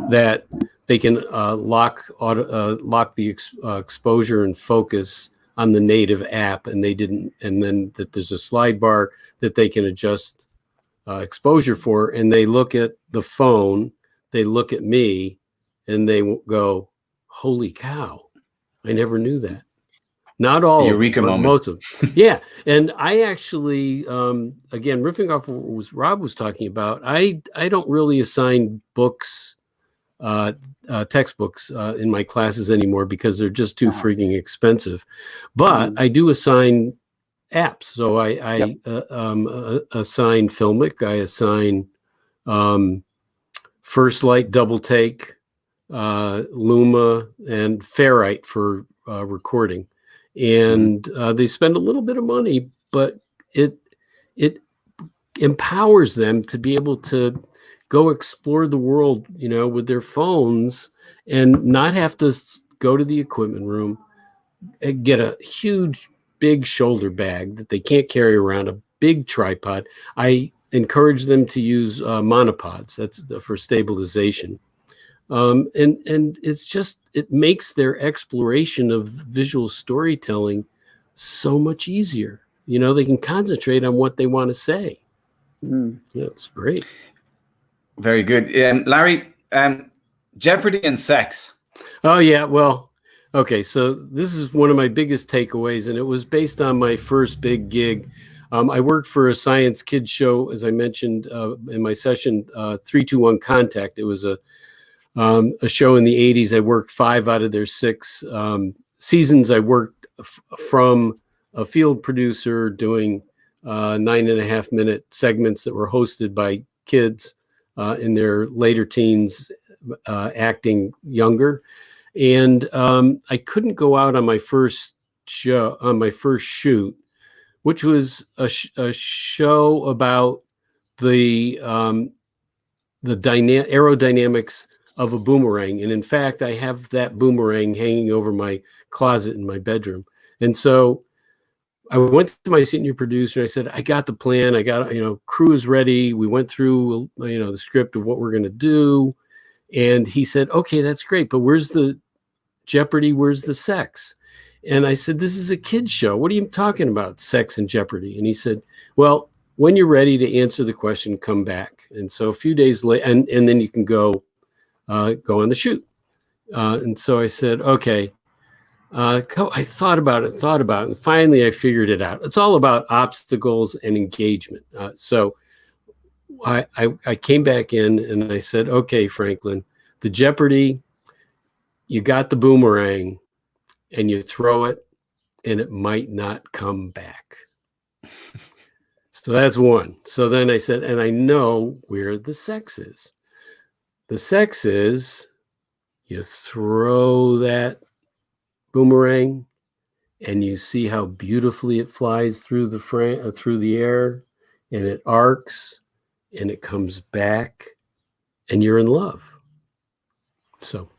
that they can lock the exposure and focus on the native app, and then that there's a slide bar that they can adjust exposure for, and they look at the phone, they look at me, and they go, "Holy cow! I never knew that." Not all Eureka of them, but moment. most of them. Yeah. And I actually, again, riffing off of what Rob was talking about, I don't really assign books, textbooks in my classes anymore because they're just too freaking expensive. But I do assign apps. So I assign FiLMiC, I assign First Light, Double Take, Luma, and Ferrite for recording. And they spend a little bit of money, but it empowers them to be able to go explore the world, with their phones and not have to go to the equipment room and get a huge, big shoulder bag that they can't carry around, a big tripod. I encourage them to use monopods. That's for stabilization. And it makes their exploration of visual storytelling so much easier. They can concentrate on what they want to say. Yeah, it's great. Very good. Larry, Jeopardy and sex. Oh, yeah. Well, okay. So this is one of my biggest takeaways, and it was based on my first big gig. I worked for a science kids show, as I mentioned in my session, 3-2-1 Contact. It was a show in the 80s. I worked 5 out of their 6 seasons. I worked from a field producer doing 9.5-minute segments that were hosted by kids in their later teens, acting younger. And I couldn't go out on my first shoot, which was a show about the aerodynamics of a boomerang. And in fact, I have that boomerang hanging over my closet in my bedroom. And so I went to my senior producer and I said, I got the plan. I got, crew is ready. We went through, the script of what we're going to do. And he said, okay, that's great. But where's the Jeopardy? Where's the sex? And I said, this is a kid's show. What are you talking about? Sex and Jeopardy? And he said, well, when you're ready to answer the question, come back. And so a few days later, and then you can go on the shoot. And so I said, okay. I thought about it, and finally I figured it out. It's all about obstacles and engagement. So I came back in and I said, okay, Franklin, the Jeopardy, you got the boomerang and you throw it and it might not come back. So that's one. So then I said, and I know where the sex is. The sex is you throw that boomerang and you see how beautifully it flies through the air, and it arcs and it comes back and you're in love. So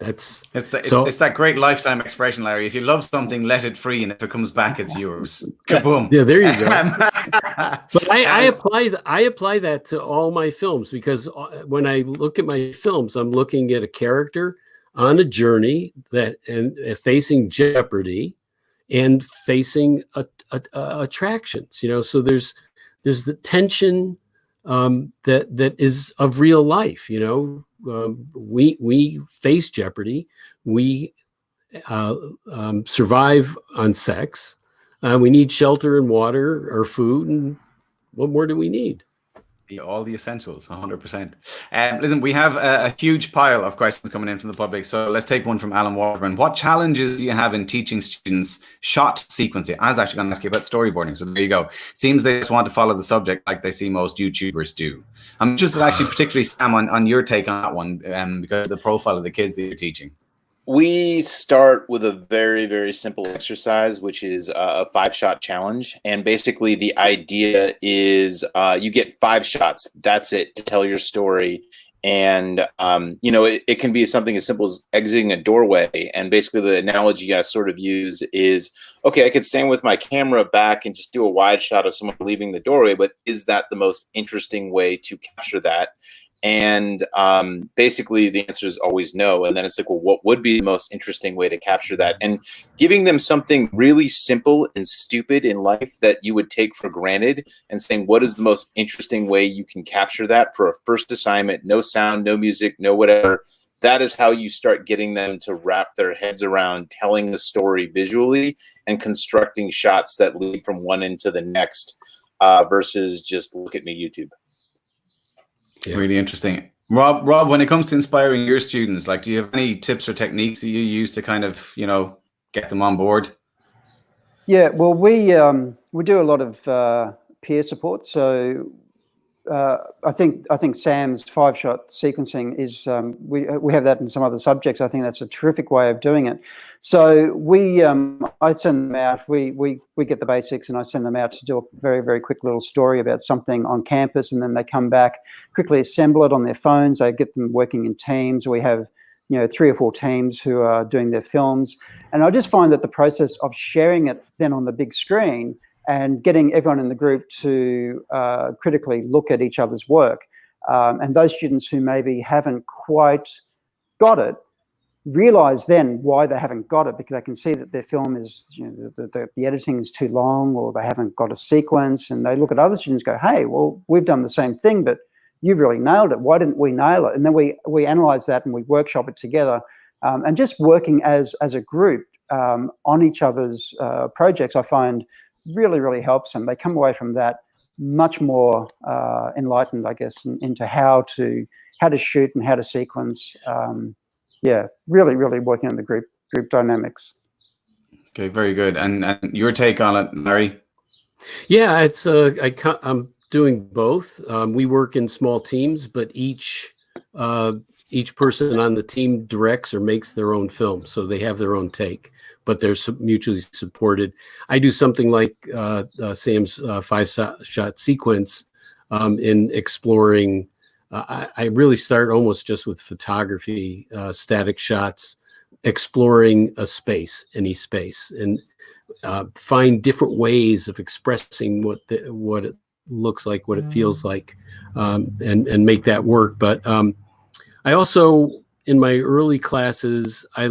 it's that great lifetime expression, Larry. If you love something, let it free, and if it comes back, it's yours. Kaboom. Yeah, there you go. But I apply that to all my films, because when I look at my films, I'm looking at a character on a journey and facing Jeopardy and facing attractions. So there's the tension that is of real life. We face Jeopardy. We survive on sex. We need shelter and water or food. And what more do we need? All the essentials, 100%. Listen, we have a huge pile of questions coming in from the public, so let's take one from Alan Waterman. What challenges do you have in teaching students shot sequencing? I was actually going to ask you about storyboarding, so there you go. Seems they just want to follow the subject like they see most YouTubers do. I'm interested, actually, particularly, Sam, on your take on that one, because of the profile of the kids that you're teaching. We start with a very, very simple exercise, which is a 5-shot challenge. And basically the idea is you get 5 shots. That's it to tell your story. And, you know, it can be something as simple as exiting a doorway. And basically the analogy I sort of use is, okay, I could stand with my camera back and just do a wide shot of someone leaving the doorway, but is that the most interesting way to capture that? And basically the answer is always no. And then it's like, well, what would be the most interesting way to capture that? And giving them something really simple and stupid in life that you would take for granted and saying, what is the most interesting way you can capture that for a first assignment? No sound, no music, no whatever. That is how you start getting them to wrap their heads around telling a story visually and constructing shots that lead from one end to the next versus just look at me YouTube. Yeah. Really interesting. Rob, when it comes to inspiring your students, like, do you have any tips or techniques that you use to kind of, you know, get them on board? Yeah, well, we do a lot of peer support. So I think Sam's 5-shot sequencing is we have that in some other subjects. I think that's a terrific way of doing it. So I send them out. We get the basics, and I send them out to do a very, very quick little story about something on campus, and then they come back, quickly assemble it on their phones. I get them working in teams. We have 3 or 4 teams who are doing their films, and I just find that the process of sharing it then on the big screen and getting everyone in the group to critically look at each other's work. And those students who maybe haven't quite got it, realize then why they haven't got it, because they can see that their film is, the editing is too long, or they haven't got a sequence, and they look at other students and go, hey, well, we've done the same thing, but you've really nailed it. Why didn't we nail it? And then we analyze that and we workshop it together. And just working as a group on each other's projects, I find really, really helps them. They come away from that much more enlightened, I guess, into how to shoot and how to sequence. Yeah, really, really working on the group dynamics. Okay, very good. And your take on it, Larry? Yeah, it's I'm doing both. We work in small teams, but each person on the team directs or makes their own film, so they have their own take, but they're mutually supported. I do something like Sam's 5-shot sequence in exploring. I really start almost just with photography, static shots, exploring a space, any space, and find different ways of expressing what it looks like, what it feels like, and make that work. But I also, in my early classes, I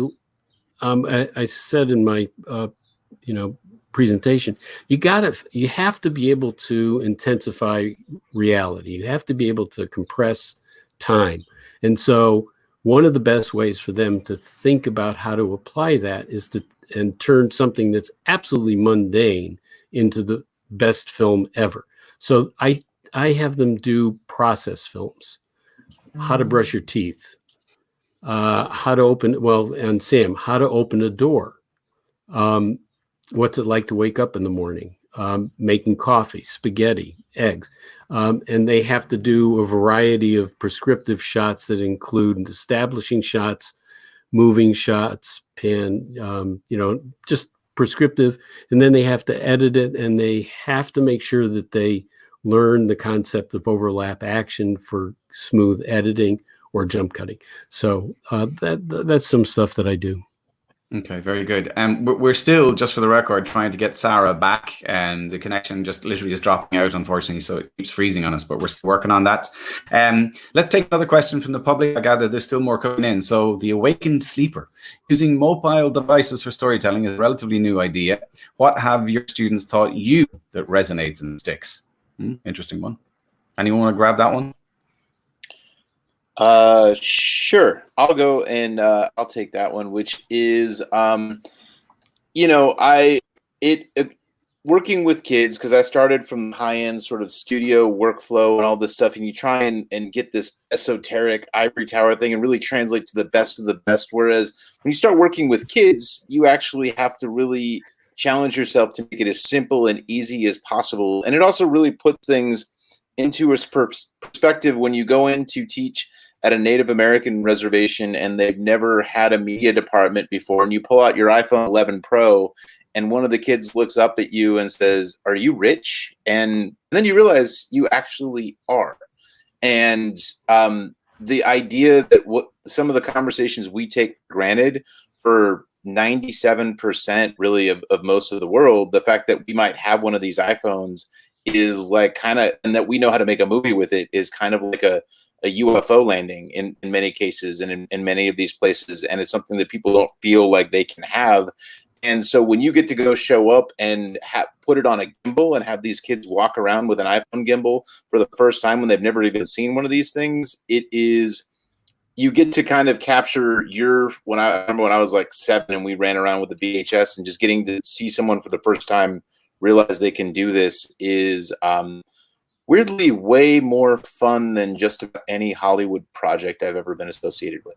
said in my presentation, you have to be able to intensify reality. You have to be able to compress time. And so one of the best ways for them to think about how to apply that is to turn something that's absolutely mundane into the best film ever. So I have them do process films, how to brush your teeth, how to open, and Sam, how to open a door. What's it like to wake up in the morning? Making coffee, spaghetti, eggs. And they have to do a variety of prescriptive shots that include establishing shots, moving shots, just prescriptive. And then they have to edit it, and they have to make sure that they learn the concept of overlap action for smooth editing or jump cutting. So that's some stuff that I do. Okay, very good. We're still, just for the record, trying to get Sarah back, and the connection just literally is dropping out, unfortunately, so it keeps freezing on us, but we're still working on that. Let's take another question from the public. I gather there's still more coming in. So the awakened sleeper, using mobile devices for storytelling is a relatively new idea. What have your students taught you that resonates and sticks? Interesting one. Anyone want to grab that one? Sure. I'll go and I'll take that one, which is, when working with kids, because I started from high end sort of studio workflow and all this stuff, and you try and get this esoteric ivory tower thing and really translate to the best of the best. Whereas when you start working with kids, you actually have to really challenge yourself to make it as simple and easy as possible. And it also really puts things into a perspective when you go in to teach at a Native American reservation and they've never had a media department before, and you pull out your iPhone 11 Pro and one of the kids looks up at you and says, "Are you rich?" And then you realize you actually are. And the idea that what some of the conversations we take for granted for 97% really of most of the world, the fact that we might have one of these iPhones is like kind of, and that we know how to make a movie with it is kind of like a UFO landing in many cases and in many of these places. And it's something that people don't feel like they can have. And so when you get to go show up and put it on a gimbal and have these kids walk around with an iPhone gimbal for the first time when they've never even seen one of these things, it is, you get to kind of capture when I remember when I was like 7 and we ran around with the VHS, and just getting to see someone for the first time realize they can do this is weirdly way more fun than just about any Hollywood project I've ever been associated with.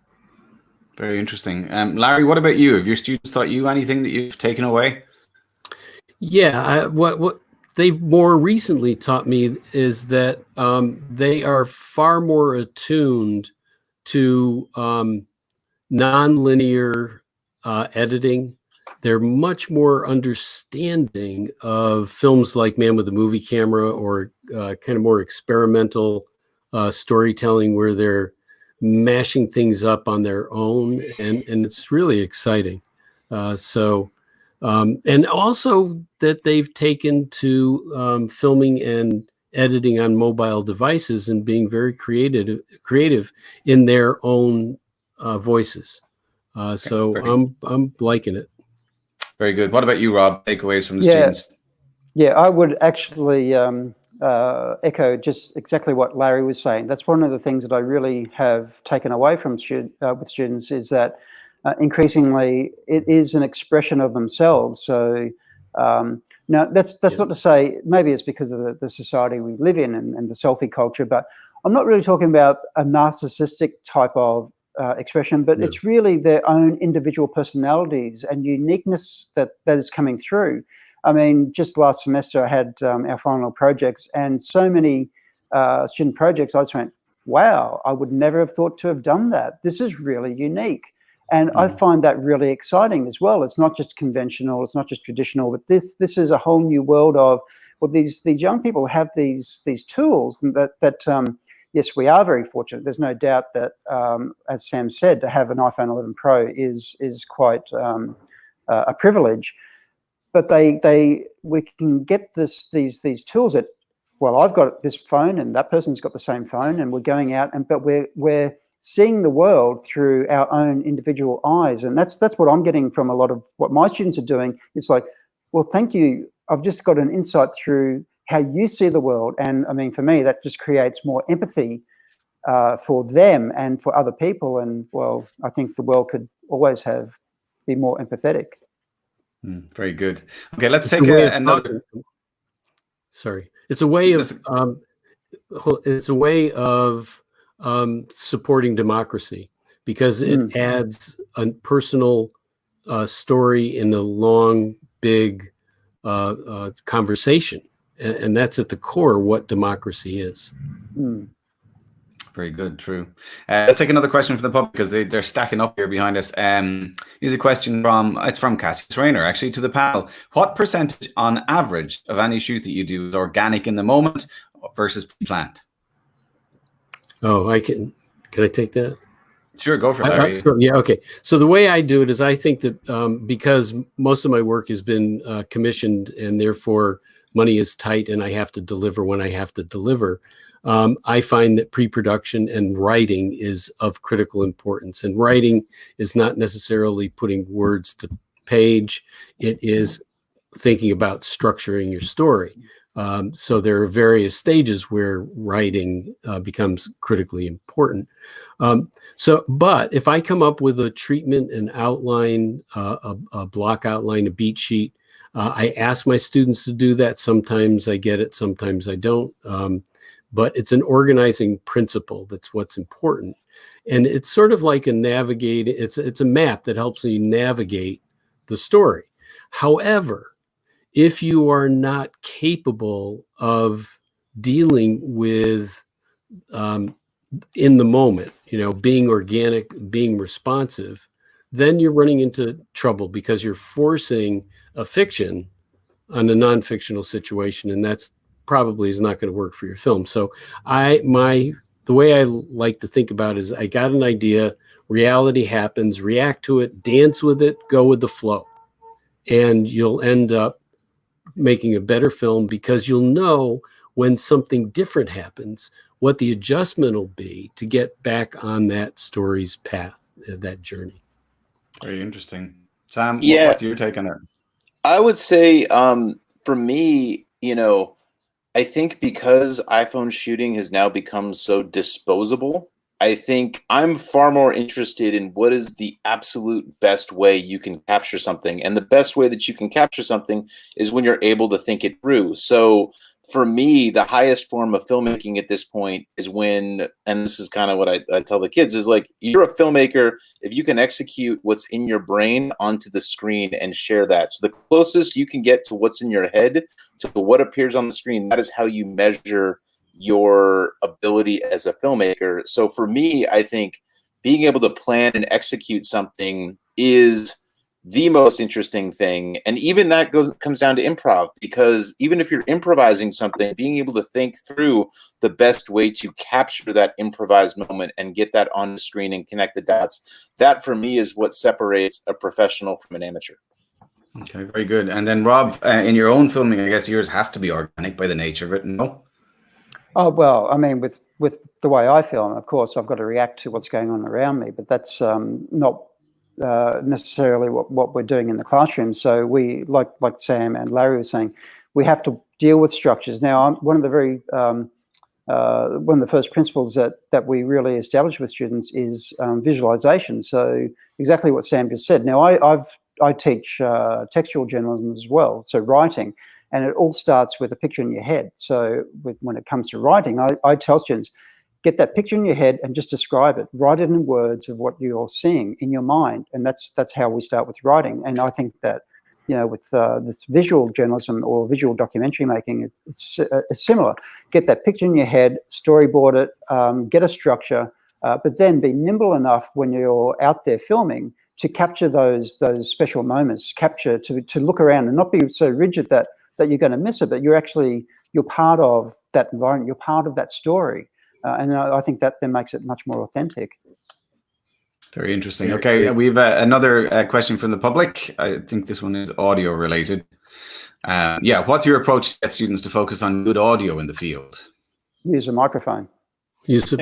Very interesting. Larry, what about you? Have your students taught you anything that you've taken away? Yeah, what they've more recently taught me is that they are far more attuned to nonlinear editing. They're much more understanding of films like Man with a Movie Camera, or kind of more experimental storytelling where they're mashing things up on their own, and it's really exciting. And also that they've taken to filming and editing on mobile devices and being very creative in their own voices. So I'm liking it. Very good. What about you, Rob? Takeaways from the Yeah. students? Yeah, I would actually echo just exactly what Larry was saying. That's one of the things that I really have taken away from with students, is that increasingly it is an expression of themselves. So now that's not to say, maybe it's because of the society we live in and the selfie culture, but I'm not really talking about a narcissistic type of expression, but it's really their own individual personalities and uniqueness that is coming through. I mean, just last semester I had our final projects, and so many student projects, I just went, wow, I would never have thought to have done that. This is really unique. And I find that really exciting as well. It's not just conventional, it's not just traditional, but this is a whole new world of, well, these young people have these tools that yes, we are very fortunate. There's no doubt that, as Sam said, to have an iPhone 11 Pro is quite a privilege. But we can get these tools that, well, I've got this phone and that person's got the same phone, and we're going out, but we're seeing the world through our own individual eyes, and that's what I'm getting from a lot of what my students are doing. It's like, well, thank you. I've just got an insight through how you see the world, and I mean, for me, that just creates more empathy for them and for other people. And well, I think the world could always be more empathetic. Very good. Okay, let's take another. Sorry, it's a way of supporting democracy, because it adds a personal story in a long, big conversation, and that's at the core of what democracy is. Very good, true. Let's take another question from the public, because they're stacking up here behind us. Here's a question from Cassius Rayner, actually, to the panel. What percentage on average of any shoot that you do is organic in the moment versus pre-planned? Oh, can I take that? Sure, go for it, Larry. Yeah, okay. So the way I do it is, I think that because most of my work has been commissioned, and therefore money is tight and I have to deliver when I have to deliver, I find that pre-production and writing is of critical importance. And writing is not necessarily putting words to page. It is thinking about structuring your story. So there are various stages where writing becomes critically important. But if I come up with a treatment, an outline, a block outline, a beat sheet, I ask my students to do that. Sometimes I get it, sometimes I don't. But it's an organizing principle that's what's important. And it's sort of like it's a map that helps you navigate the story. However, if you are not capable of dealing with in the moment, being organic, being responsive, then you're running into trouble because you're forcing a fiction on a non-fictional situation, and that's probably is not going to work for your film. So the way I like to think about it is I got an idea, reality happens, react to it, dance with it, go with the flow. And you'll end up making a better film because you'll know when something different happens, what the adjustment will be to get back on that story's path, that journey. Very interesting. Sam, Yeah. what's your take on it? I would say, for me, I think because iPhone shooting has now become so disposable, I think I'm far more interested in what is the absolute best way you can capture something. And the best way that you can capture something is when you're able to think it through. So for me, the highest form of filmmaking at this point is when, and this is kind of what I tell the kids, is like, you're a filmmaker if you can execute what's in your brain onto the screen and share that. So the closest you can get to what's in your head to what appears on the screen, that is how you measure your ability as a filmmaker. So for me, I think being able to plan and execute something is the most interesting thing. And even that comes down to improv, because even if you're improvising something, being able to think through the best way to capture that improvised moment and get that on the screen and connect the dots, that for me is what separates a professional from an amateur. Okay, very good. And then Rob, in your own filming, I guess yours has to be organic by the nature of it, no? Oh, well, I mean, with the way I film, of course, I've got to react to what's going on around me, but that's not necessarily what we're doing in the classroom. So we, like Sam and Larry were saying, we have to deal with structures. Now, one of the first principles that we really establish with students is visualization. So exactly what Sam just said. Now, I teach textual journalism as well, so writing, and it all starts with a picture in your head. So when it comes to writing, I tell students, get that picture in your head and just describe it. Write it in words of what you're seeing in your mind, and that's how we start with writing. And I think that with this visual journalism or visual documentary making, it's similar. Get that picture in your head, storyboard it, get a structure, but then be nimble enough when you're out there filming to capture those special moments. Capture to look around and not be so rigid that you're going to miss it, but you're part of that environment. You're part of that story. And I think that then makes it much more authentic. Very interesting. Okay, we've another question from the public. I think this one is audio related. What's your approach to get students to focus on good audio in the field? Use a microphone. Use it.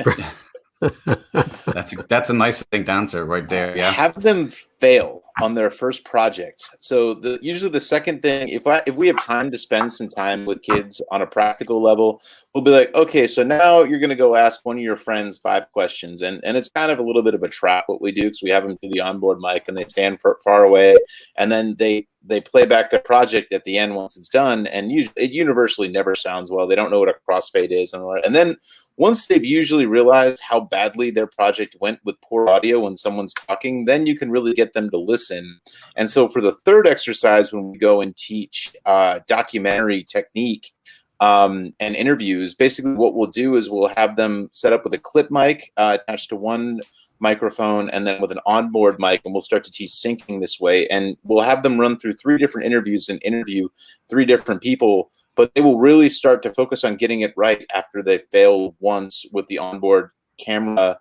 That's a nice succinct answer right there. Yeah. Have them fail on their first project. So usually the second thing, if we have time to spend some time with kids on a practical level, we'll be like, okay, so now you're going to go ask one of your friends 5 questions, and it's kind of a little bit of a trap what we do, because we have them do the onboard mic and they stand far away, and then they play back their project at the end once it's done, and it universally never sounds well. They don't know what a crossfade is, and then once they've usually realized how badly their project went with poor audio when someone's talking, then you can really get them to listen. And so for the third exercise, when we go and teach documentary technique and interviews, basically what we'll do is we'll have them set up with a clip mic attached to one microphone and then with an onboard mic, and we'll start to teach syncing this way, and we'll have them run through 3 different interviews and interview 3 different people, but they will really start to focus on getting it right after they fail once with the onboard camera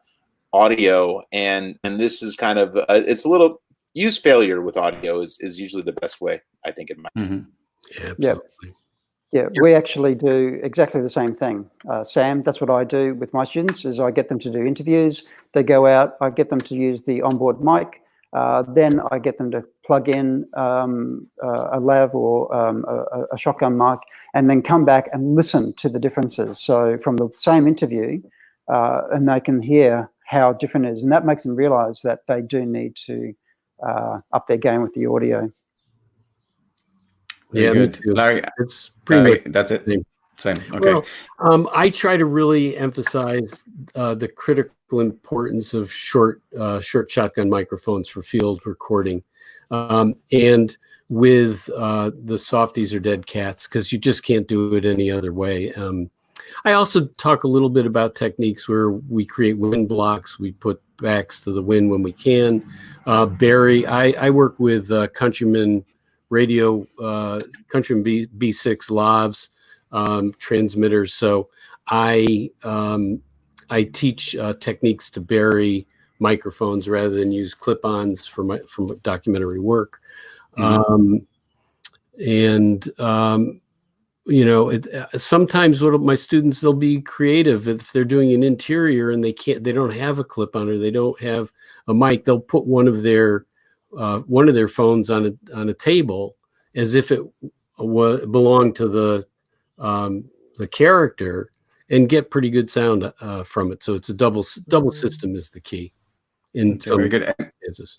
audio. And this is kind of it's a little, use failure with audio is usually the best way, I think, in my Yeah, absolutely. Yeah, we actually do exactly the same thing. Sam, that's what I do with my students, is I get them to do interviews. They go out, I get them to use the onboard mic. Then I get them to plug in a lav or a shotgun mic, and then come back and listen to the differences. So from the same interview, and they can hear how different it is. And that makes them realize that they do need to up their game with the audio. Yeah, me good. too. Larry, It's pretty much that's it. the same. Same. Okay. Well, I try to really emphasize the critical importance of short shotgun microphones for field recording, and with the softies or dead cats, because you just can't do it any other way. I also talk a little bit about techniques where we create wind blocks. We put backs to the wind when we can. Barry, I work with Countryman Radio, Countryman B6 lavs. Transmitters. So I teach techniques to bury microphones rather than use clip-ons from documentary work. Sometimes my students, they'll be creative if they're doing an interior and they don't have a clip-on or they don't have a mic. They'll put one of their phones on a table as if it belonged to the character and get pretty good sound from it. So it's a double system is the key in some very good. instances.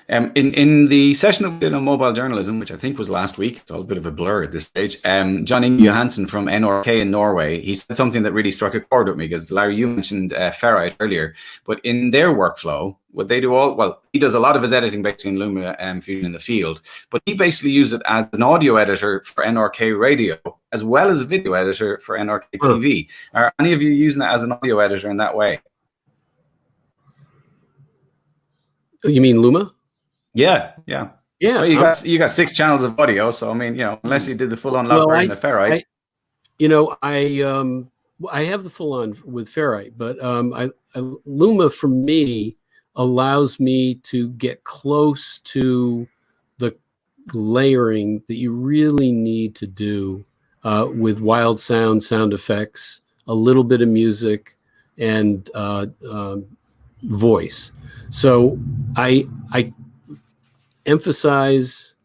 In the session that we did on mobile journalism, which I think was last week, it's all a bit of a blur at this stage. John Inge Johansen from NRK in Norway, he said something that really struck a chord with me, because Larry, you mentioned ferrite earlier, but in their workflow, what they do he does a lot of his editing basically in Luma Fusion in the field, but he basically used it as an audio editor for NRK radio, as well as a video editor for NRK TV. Are any of you using it as an audio editor in that way? You mean Luma? Yeah. Well, you got 6 channels of audio, so I mean, unless you did the full-on lab version of ferrite. I have the full-on with ferrite, but Luma for me allows me to get close to the layering that you really need to do with wild sound effects, a little bit of music, and voice. So I emphasize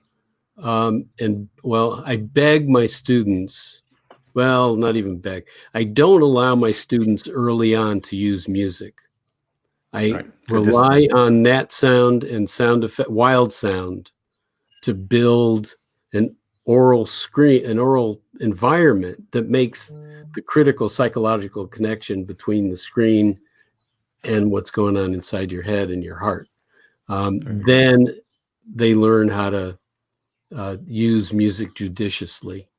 I beg my students, not even beg, I don't allow my students early on to use music. I rely on that sound and sound effect, wild sound, to build an oral environment that makes the critical psychological connection between the screen and what's going on inside your head and your heart. Then they learn how to use music judiciously.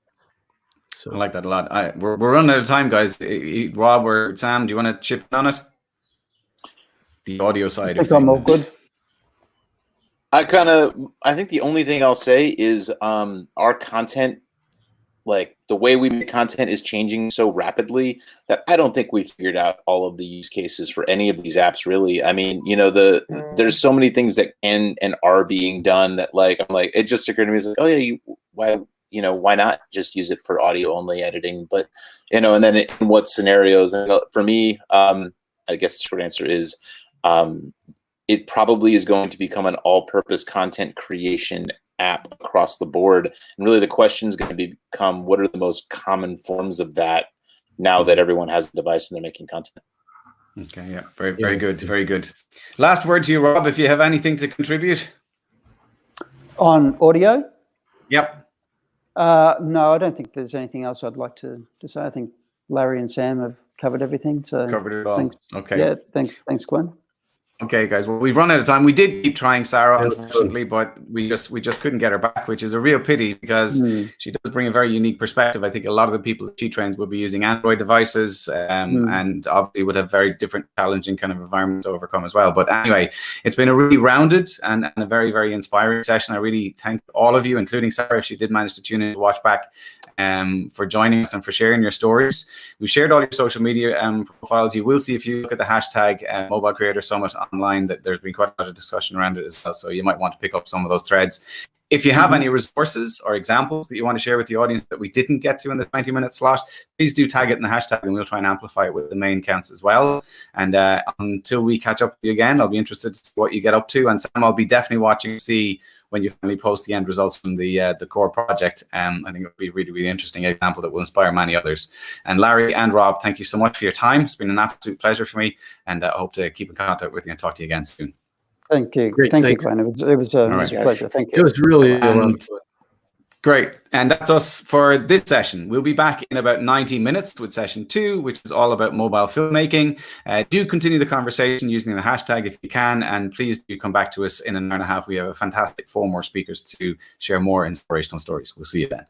So I like that a lot. We're running out of time, guys. Rob or Sam, do you want to chip in on it? The audio side of things. I'm all good. I think the only thing I'll say is our content, like the way we make content, is changing so rapidly that I don't think we figured out all of the use cases for any of these apps, really. I mean, there's so many things that can and are being done that it just occurred to me, oh yeah, why not just use it for audio only editing? But and then in what scenarios? And for me, I guess the short answer is it probably is going to become an all-purpose content creation app across the board. And really the question is going to become, what are the most common forms of that now that everyone has a device and they're making content? Okay, yeah, very good, very good. Last word to you, Rob, if you have anything to contribute. On audio? Yep. No, I don't think there's anything else I'd like to say. I think Larry and Sam have covered everything. So covered it all. Thanks. Okay. Yeah, thanks, Glenn. Okay, guys. Well, we've run out of time. We did keep trying Sarah, unfortunately, but we just couldn't get her back, which is a real pity, because she does bring a very unique perspective. I think a lot of the people that she trains will be using Android devices, and obviously would have very different, challenging kind of environments to overcome as well. But anyway, it's been a really rounded and a very, very inspiring session. I really thank all of you, including Sarah, if she did manage to tune in to watch back, for joining us and for sharing your stories. We've shared all your social media profiles. You will see, if you look at the hashtag Mobile Creator Summit online, that there's been quite a lot of discussion around it as well. So you might want to pick up some of those threads. If you have any resources or examples that you want to share with the audience that we didn't get to in the 20-minute slot, please do tag it in the hashtag, and we'll try and amplify it with the main counts as well. And until we catch up with you again, I'll be interested to see what you get up to. And Sam, I'll be definitely watching to see when you finally post the end results from the core project. I think it'll be a really, really interesting example that will inspire many others. And Larry and Rob, thank you so much for your time. It's been an absolute pleasure for me, and I hope to keep in contact with you and talk to you again soon. Thank you. Great, thank thanks. you, Glenn. It was a pleasure. Thank you. It was really a lot of fun. Great. And that's us for this session. We'll be back in about 90 minutes with session 2, which is all about mobile filmmaking. Do continue the conversation using the hashtag if you can, and please do come back to us in an hour and a half. We have a fantastic 4 more speakers to share more inspirational stories. We'll see you then.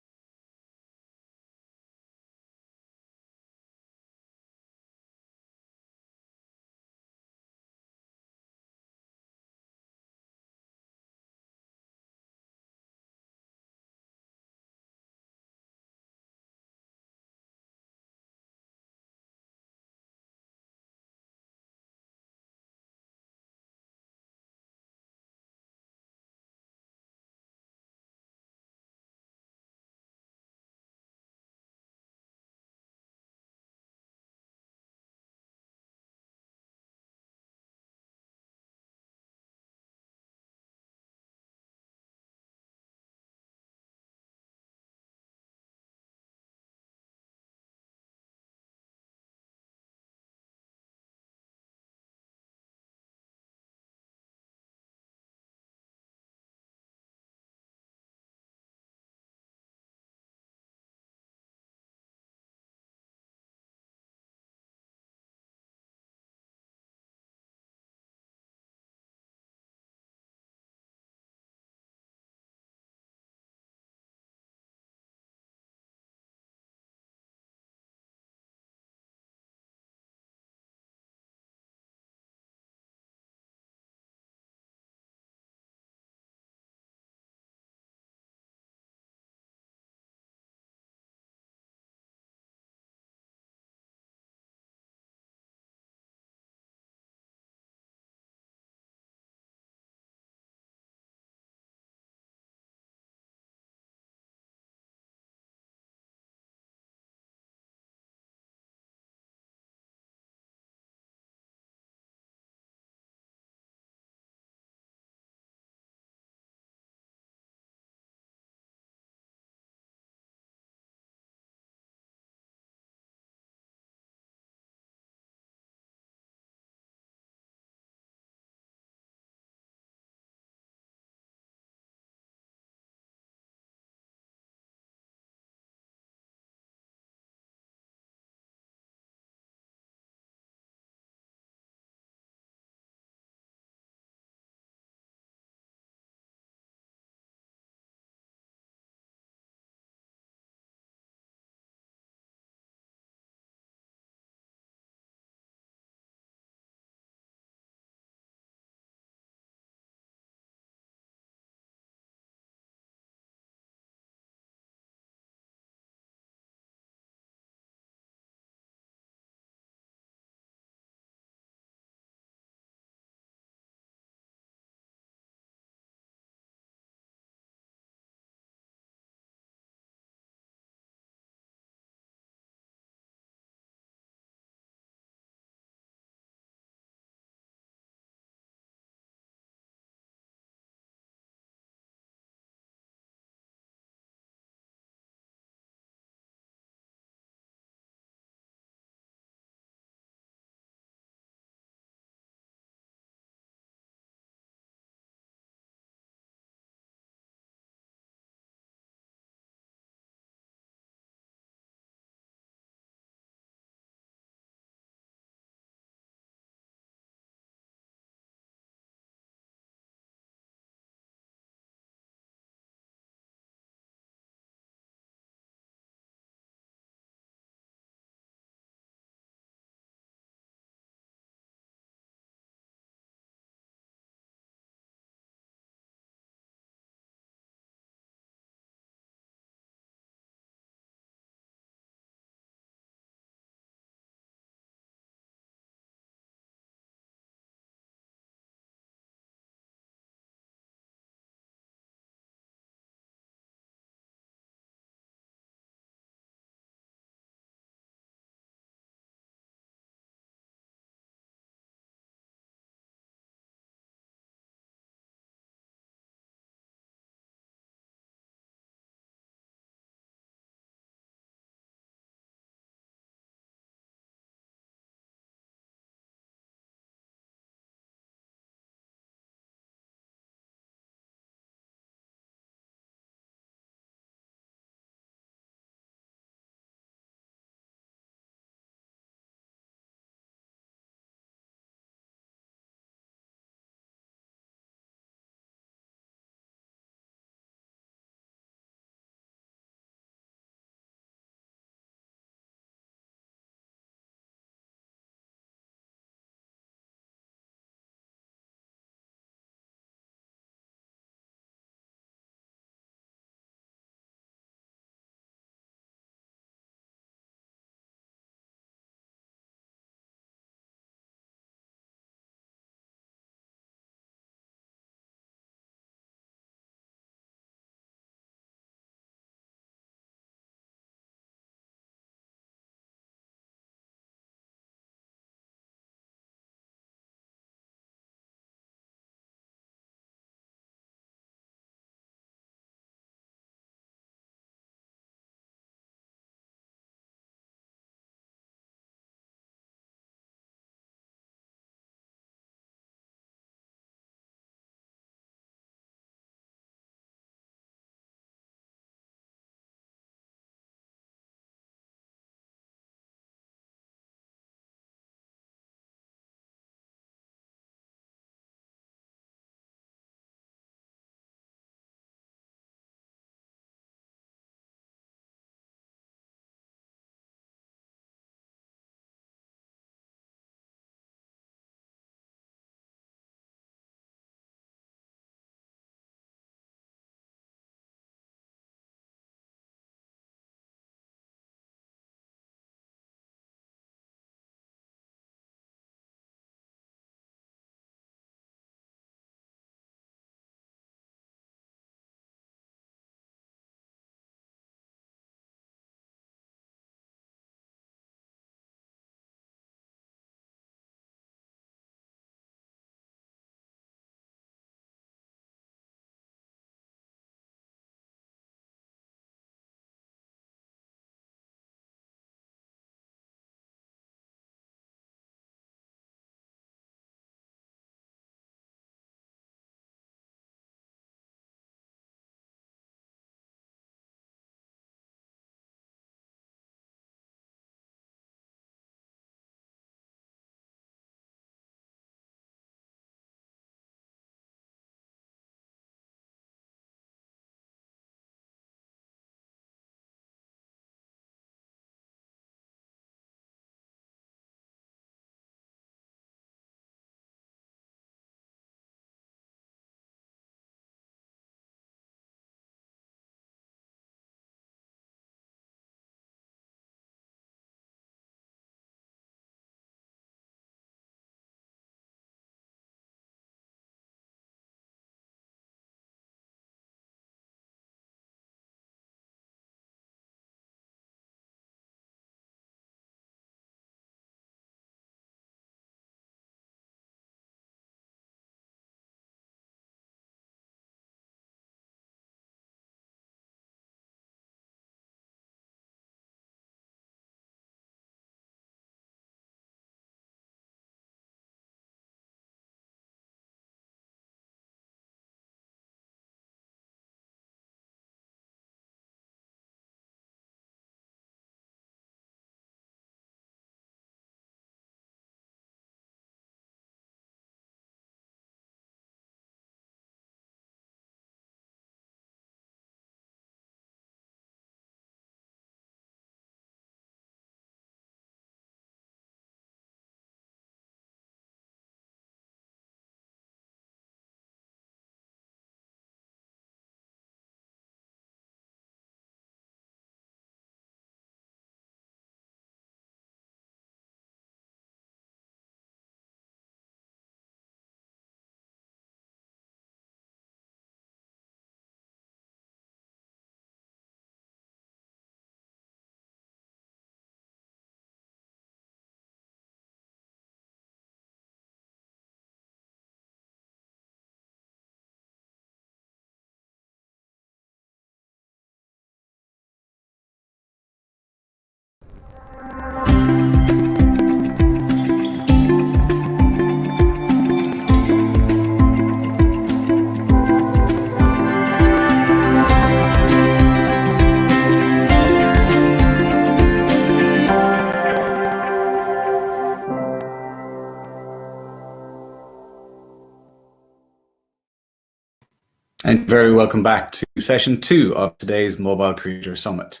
And very welcome back to session 2 of today's Mobile Creator Summit.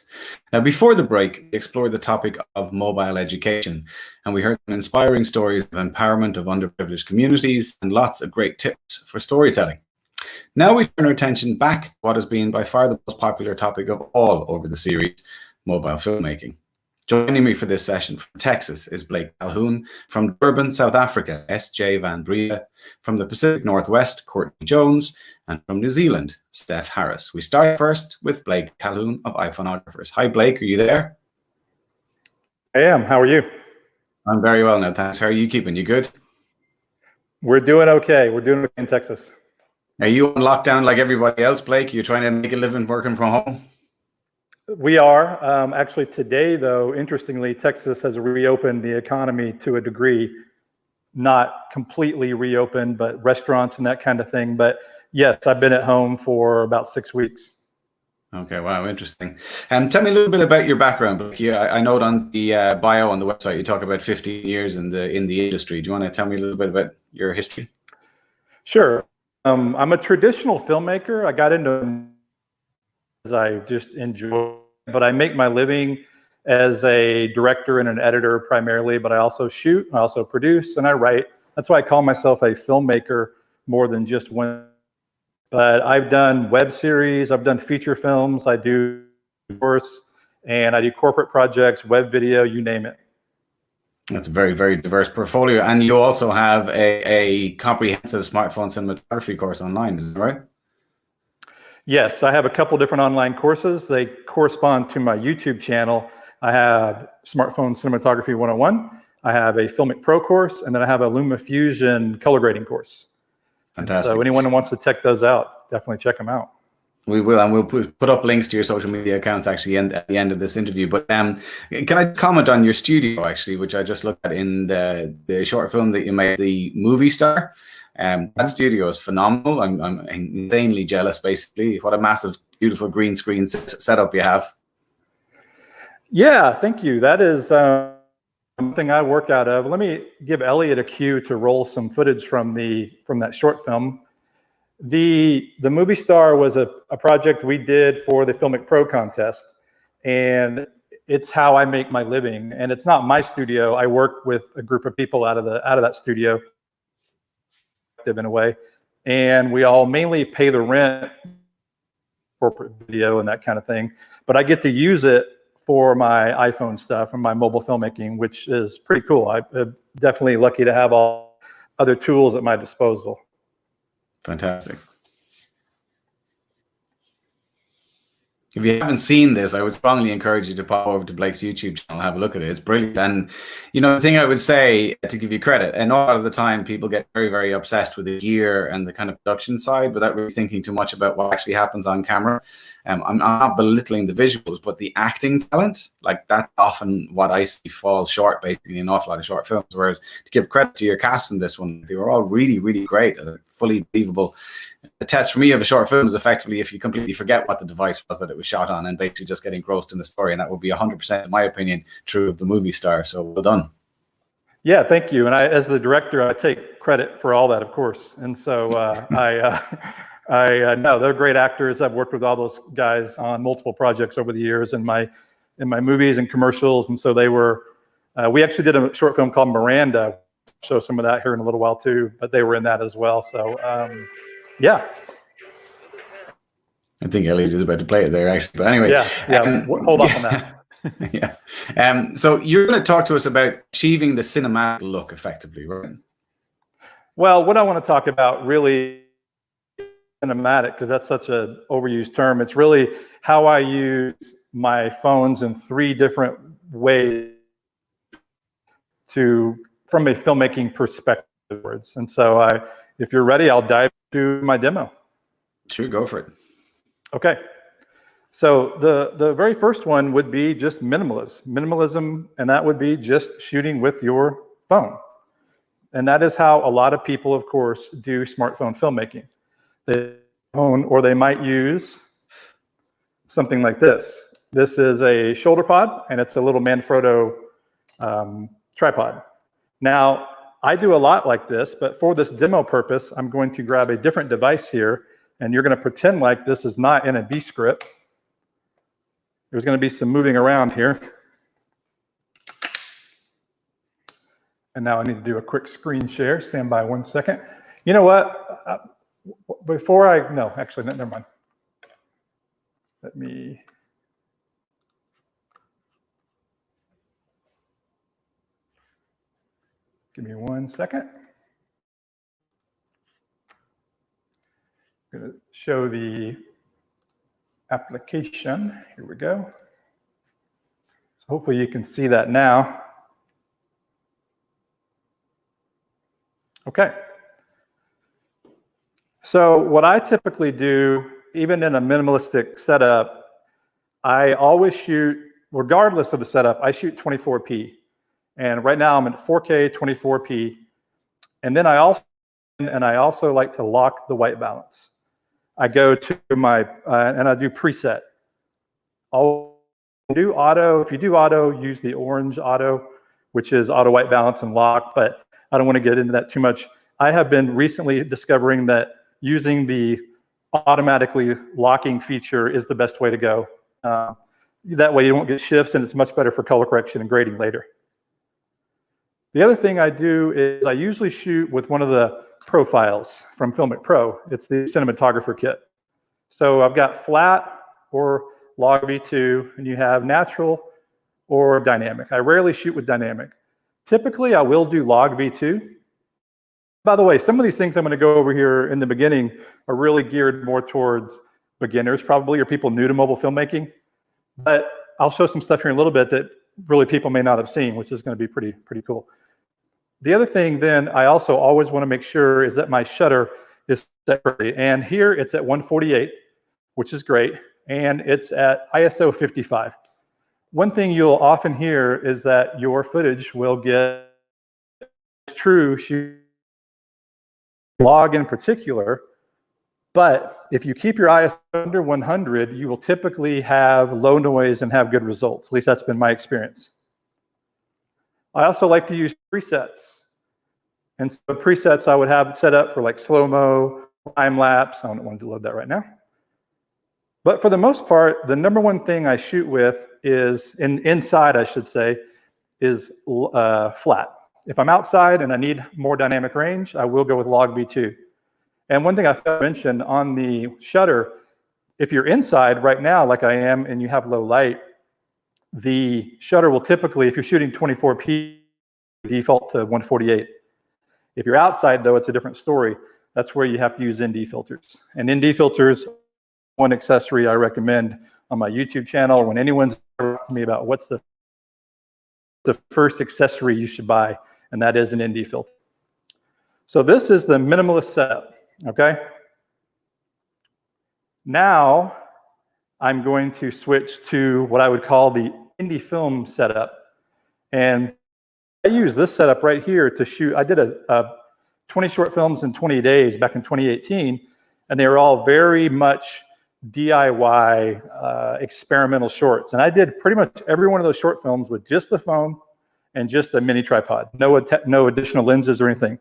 Now, before the break, we explored the topic of mobile education, and we heard some inspiring stories of empowerment of underprivileged communities and lots of great tips for storytelling. Now we turn our attention back to what has been by far the most popular topic of all over the series, mobile filmmaking. Joining me for this session from Texas is Blake Calhoun, from Durban, South Africa, S.J. Van Bria, from the Pacific Northwest, Courtney Jones, and from New Zealand, Steph Harris. We start first with Blake Calhoun of iPhonographers. Hi, Blake, are you there? I am. How are you? I'm very well now, thanks. How are you keeping? You good? We're doing okay. We're doing okay in Texas. Are you on lockdown like everybody else, Blake? You're trying to make a living working from home? We are. Actually, today, though, interestingly, Texas has reopened the economy to a degree, not completely reopened, but restaurants and that kind of thing. But yes, I've been at home for about 6 weeks. Okay, wow, interesting. Tell me a little bit about your background, Blake. Yeah, I note on the bio on the website you talk about 15 years in the industry. Do you want to tell me a little bit about your history? Sure. I'm a traditional filmmaker. I got into as I just enjoy, but I make my living as a director and an editor primarily, but I also shoot, I also produce, and I write. That's why I call myself a filmmaker more than just one. But I've done web series, I've done feature films, I do course, and I do corporate projects, web video, you name it. That's a very, very diverse portfolio. And you also have a comprehensive smartphone cinematography course online, is that right? Yes, I have a couple different online courses. They correspond to my YouTube channel. I have Smartphone Cinematography 101. I have a FiLMiC Pro course, and then I have a Luma Fusion color grading course. Fantastic. So anyone who wants to check those out, definitely check them out. We will, and we'll put up links to your social media accounts actually at the end of this interview. But can I comment on your studio actually, which I just looked at in the short film that you made, The Movie Star? That studio is phenomenal. I'm insanely jealous, basically. What a massive, beautiful green screen setup you have. Yeah, thank you. That is something I work out of. Let me give Elliot a cue to roll some footage from that short film. The Movie Star was a project we did for the FiLMiC Pro contest, and it's how I make my living. And it's not my studio. I work with a group of people out of that studio in a way, and we all mainly pay the rent, corporate video and that kind of thing, but I get to use it for my iPhone stuff and my mobile filmmaking, which is pretty cool. I'm definitely lucky to have all other tools at my disposal. Fantastic. If you haven't seen this, I would strongly encourage you to pop over to Blake's YouTube channel and have a look at it. It's brilliant. And, you know, the thing I would say, to give you credit, and a lot of the time people get very, very obsessed with the gear and the kind of production side without really thinking too much about what actually happens on camera. I'm not belittling the visuals, but the acting talent, like that's often what I see falls short basically in an awful lot of short films. Whereas to give credit to your cast in this one, they were all really, really great, fully believable. The test for me of a short film is effectively if you completely forget what the device was that it was shot on and basically just get engrossed in the story. And that would be 100%, in my opinion, true of The Movie Star. So well done. Yeah, thank you. And as the director, I take credit for all that, of course. And so I know they're great actors. I've worked with all those guys on multiple projects over the years in my movies and commercials. And so they were, we actually did a short film called Miranda. Show some of that here in a little while too, but they were in that as well. So yeah. I think Elliot is about to play it there actually, but anyway. Yeah, hold off on that. Yeah. So you're going to talk to us about achieving the cinematic look effectively, right? Well, what I want to talk about really cinematic, because that's such an overused term. It's really how I use my phones in 3 different ways from a filmmaking perspective. And so if you're ready, I'll dive to my demo. Sure, go for it. Okay. So the very first one would be just minimalism, and that would be just shooting with your phone. And that is how a lot of people, of course, do smartphone filmmaking. They own, or they might use something like this. This is a shoulder pod, and it's a little Manfrotto tripod. Now, I do a lot like this, but for this demo purpose, I'm going to grab a different device here, And you're going to pretend like this is not in a D script. There's going to be some moving around here. And now I need to do a quick screen share. Stand by 1 second. You know what? No, actually, never mind. Let me. Give me 1 second. I'm going to show the application. Here we go. So hopefully you can see that now. Okay. So what I typically do, even in a minimalistic setup, I always shoot, regardless of the setup, I shoot 24p. And right now I'm at 4K 24p. And then I also like to lock the white balance. I go to my, and I do preset. I'll do auto. If you do auto, use the orange auto, which is auto white balance and lock, but I don't want to get into that too much. I have been recently discovering that using the automatically locking feature is the best way to go. That way you won't get shifts, and it's much better for color correction and grading later. The other thing I do is I usually shoot with one of the profiles from FiLMiC Pro. It's the cinematographer kit. So I've got flat or log V2, and you have natural or dynamic. I rarely shoot with dynamic. Typically, I will do log V2. By the way, some of these things I'm going to go over here in the beginning are really geared more towards beginners, probably, or people new to mobile filmmaking. But I'll show some stuff here in a little bit that really people may not have seen, which is going to be pretty cool. The other thing then I also always want to make sure is that my shutter is set correctly. And here it's at 148, which is great. And it's at ISO 55. One thing you'll often hear is that your footage will get true shoot log in particular, but if you keep your ISO under 100, you will typically have low noise and have good results. At least that's been my experience. I also like to use presets. And so presets I would have set up for like slow-mo, time-lapse. I don't want to load that right now. But for the most part, the number one thing I shoot with is, inside I should say, is flat. If I'm outside and I need more dynamic range, I will go with log V2. And one thing I failed to mention on the shutter, if you're inside right now like I am and you have low light, the shutter will typically, if you're shooting 24p, default to 148. If you're outside though, it's a different story. That's where you have to use ND filters. And ND filters, one accessory I recommend on my YouTube channel, or when anyone's asking me about what's the first accessory you should buy, and that is an ND filter. So this is the minimalist setup, okay? Now I'm going to switch to what I would call the indie film setup. And I use this setup right here to shoot. I did a 20 short films in 20 days back in 2018, and they were all very much DIY experimental shorts. And I did pretty much every one of those short films with just the phone and just a mini tripod, no additional lenses or anything.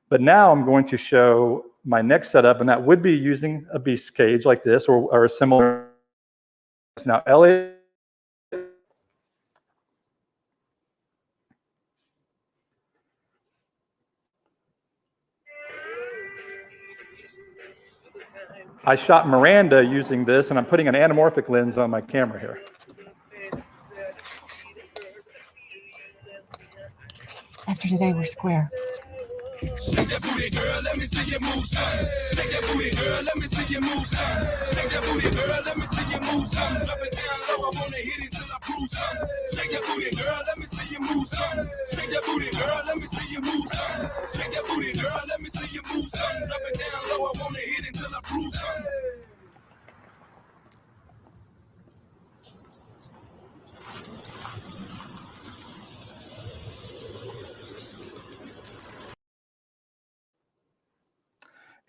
But now I'm going to show my next setup, and that would be using a beast cage like this or a similar. Now, Elliot. I shot Miranda using this, and I'm putting an anamorphic lens on my camera here. After today, we're square. Shake that booty, girl, let me see you move some. Shake that booty, girl, let me see you move some. Shake that booty, girl, let me see you move some. Drop it down low, I wanna hit it till I prove some. Shake that booty, girl, let me see you move some. Shake that booty, girl, let me see you move some. Shake that booty, girl, let me see you move some. Drop it down low, I wanna hit it till I prove some.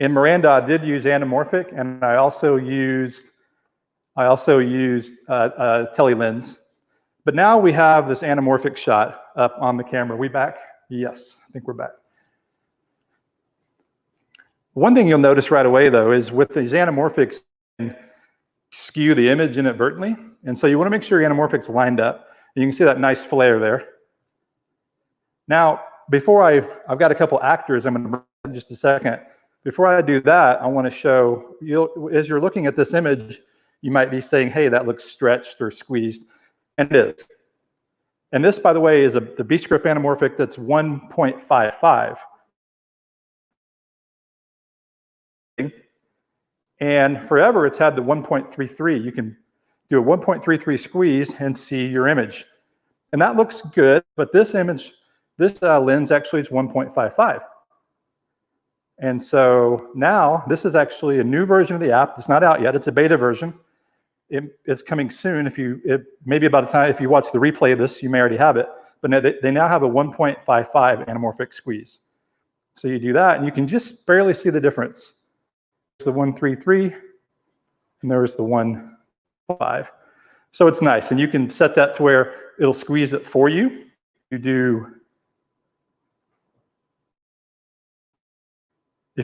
In Miranda, I did use anamorphic, and I also used tele lens. But now we have this anamorphic shot up on the camera. We back? Yes, I think we're back. One thing you'll notice right away, though, is with these anamorphics, skew the image inadvertently. And so you want to make sure your anamorphic's lined up. You can see that nice flare there. Now, before I've got a couple actors I'm going to bring in just a second. Before I do that, I want to show you, as you're looking at this image, you might be saying, hey, that looks stretched or squeezed. And it is. And this, by the way, is the B-script anamorphic that's 1.55. And forever, it's had the 1.33. You can do a 1.33 squeeze and see your image. And that looks good, but this image, this lens actually is 1.55. And so now, this is actually a new version of the app. It's not out yet. It's a beta version. It's coming soon. Maybe about the time, if you watch the replay of this, you may already have it. But now they now have a 1.55 anamorphic squeeze. So you do that, and you can just barely see the difference. There's the 1.33, and there's the 1.5. So it's nice, and you can set that to where it'll squeeze it for you. If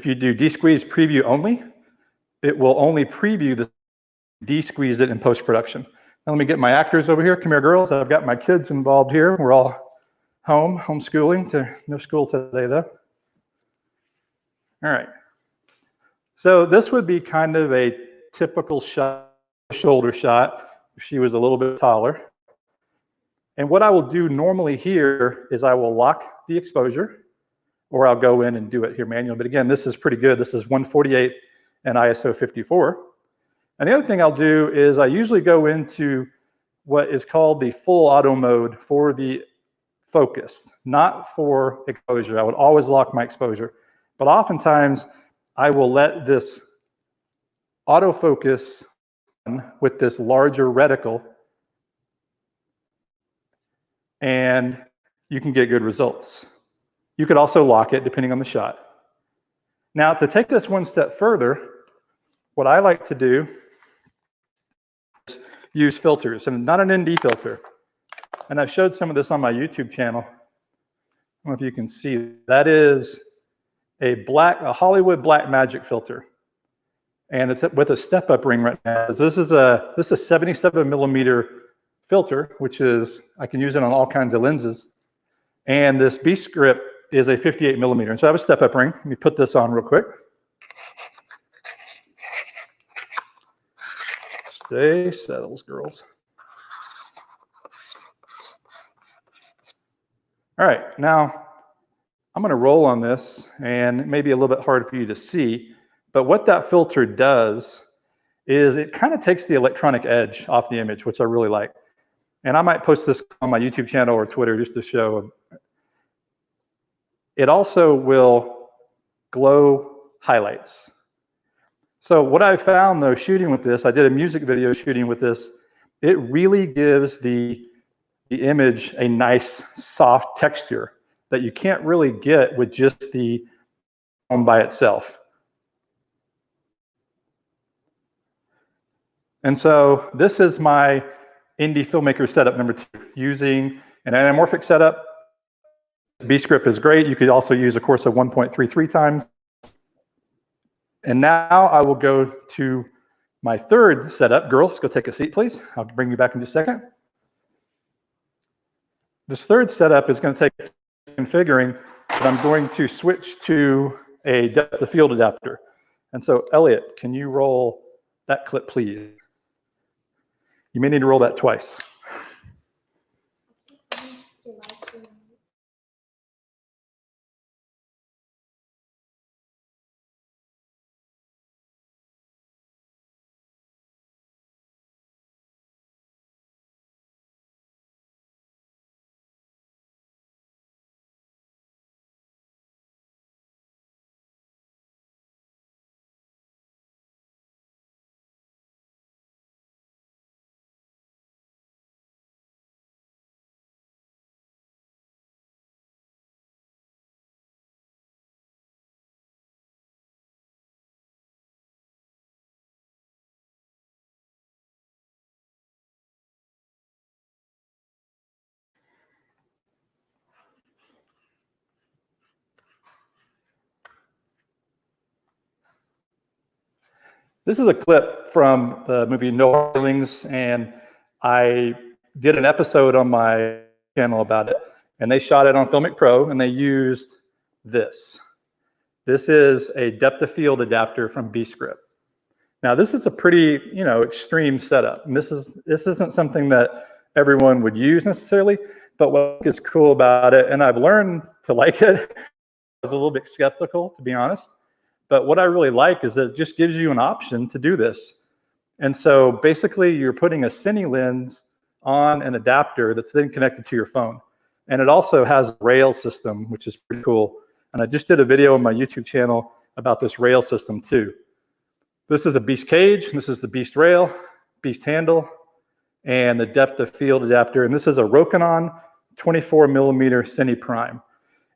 you do de-squeeze preview only, it will only preview the de-squeeze it in post-production. Now let me get my actors over here. Come here, girls. I've got my kids involved here. We're all homeschooling. No school today, though. All right. So this would be kind of a typical shoulder shot if she was a little bit taller. And what I will do normally here is I will lock the exposure, or I'll go in and do it here manually. But again, this is pretty good. This is 148 and ISO 54. And the other thing I'll do is I usually go into what is called the full auto mode for the focus, not for exposure. I would always lock my exposure. But oftentimes, I will let this autofocus with this larger reticle, and you can get good results. You could also lock it depending on the shot. Now, to take this one step further, what I like to do is use filters, and not an ND filter. And I've showed some of this on my YouTube channel. I don't know if you can see. That is a Hollywood Black Magic filter. And it's with a step-up ring right now. This is a 77mm filter, which is, I can use it on all kinds of lenses. And this B-script is a 58mm. And so I have a step-up ring. Let me put this on real quick. Stay settles, girls. All right, now I'm going to roll on this, and it may be a little bit hard for you to see, but what that filter does is it kind of takes the electronic edge off the image, which I really like. And I might post this on my YouTube channel or Twitter just to show. It also will glow highlights. So what I found, though, shooting with this, I did a music video shooting with this, it really gives the image a nice, soft texture that you can't really get with just the film by itself. And so this is my indie filmmaker setup number 2, using an anamorphic setup. B-script is great. You could also use, of course, a 1.33 times. And now I will go to my third setup. Girls, go take a seat, please. I'll bring you back in just a second. This third setup is going to take configuring, but I'm going to switch to a depth of field adapter. And so, Elliot, can you roll that clip, please? You may need to roll that twice. This is a clip from the movie No Hard Feelings, and I did an episode on my channel about it, and they shot it on FiLMiC Pro, and they used this. This is a depth of field adapter from B-Script. Now, this is a pretty, extreme setup, and this isn't something that everyone would use necessarily, but what is cool about it, and I've learned to like it, I was a little bit skeptical, to be honest, but what I really like is that it just gives you an option to do this. And so basically you're putting a cine lens on an adapter that's then connected to your phone. And it also has a rail system, which is pretty cool. And I just did a video on my YouTube channel about this rail system too. This is a Beast cage, this is the Beast rail, Beast handle, and the depth of field adapter. And this is a Rokinon 24mm Cine Prime.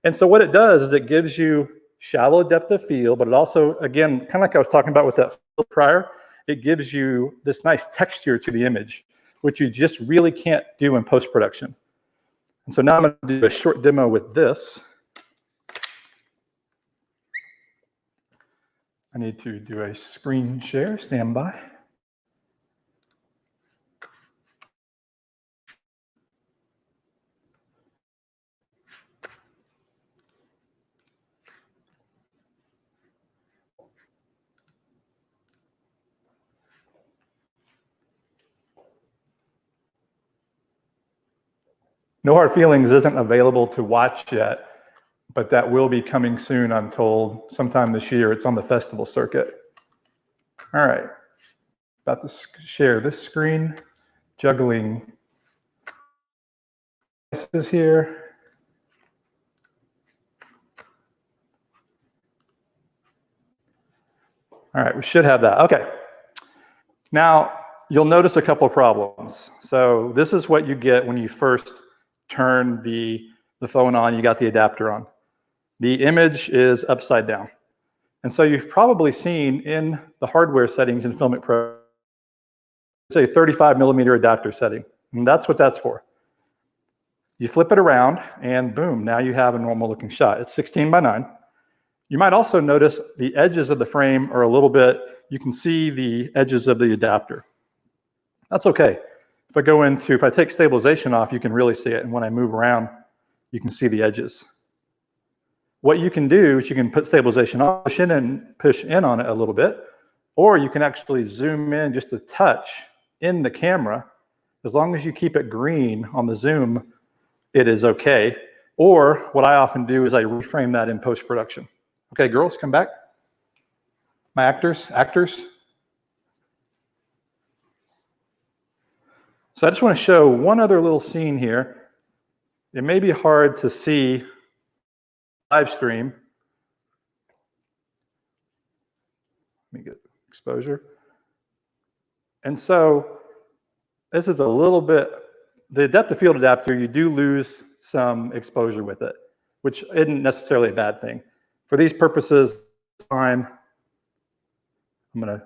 And so what it does is it gives you shallow depth of field, but it also, again, kind of like I was talking about with that prior, it gives you this nice texture to the image, which you just really can't do in post-production. And so now I'm going to do a short demo with this. I need to do a screen share, stand by. No Hard Feelings isn't available to watch yet, but that will be coming soon, I'm told, sometime this year. It's on the festival circuit. All right, about to share this screen, juggling devices here. All right, we should have that. Okay. Now, you'll notice a couple of problems. So this is what you get when you first turn the phone on, you got the adapter on. The image is upside down. And so you've probably seen in the hardware settings in FiLMiC Pro, it's a 35mm adapter setting. And that's what that's for. You flip it around and boom, now you have a normal looking shot. It's 16:9. You might also notice the edges of the frame are a little bit, you can see the edges of the adapter. That's okay. If I take stabilization off, you can really see it. And when I move around, you can see the edges. What you can do is you can put stabilization on, push in on it a little bit, or you can actually zoom in just a touch in the camera. As long as you keep it green on the zoom, it is okay. Or what I often do is I reframe that in post-production. Okay, girls, come back. My actors. So I just want to show one other little scene here. It may be hard to see live stream. Let me get exposure. And so this is a little bit, the depth of field adapter, you do lose some exposure with it, which isn't necessarily a bad thing. For these purposes, it's fine. The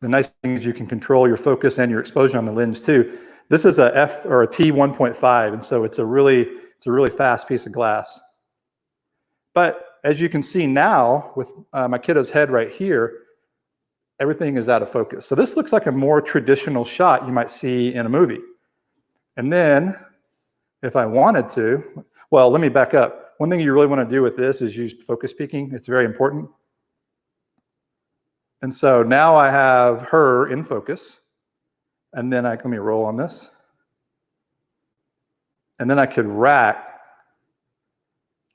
nice thing is you can control your focus and your exposure on the lens too. This is a F or a T1.5, and so it's a really fast piece of glass. But as you can see now, with my kiddo's head right here, everything is out of focus. So this looks like a more traditional shot you might see in a movie. And then, if I wanted to, well, let me back up. One thing you really want to do with this is use focus peaking. It's very important. And so now I have her in focus. And then let me roll on this. And then I could rack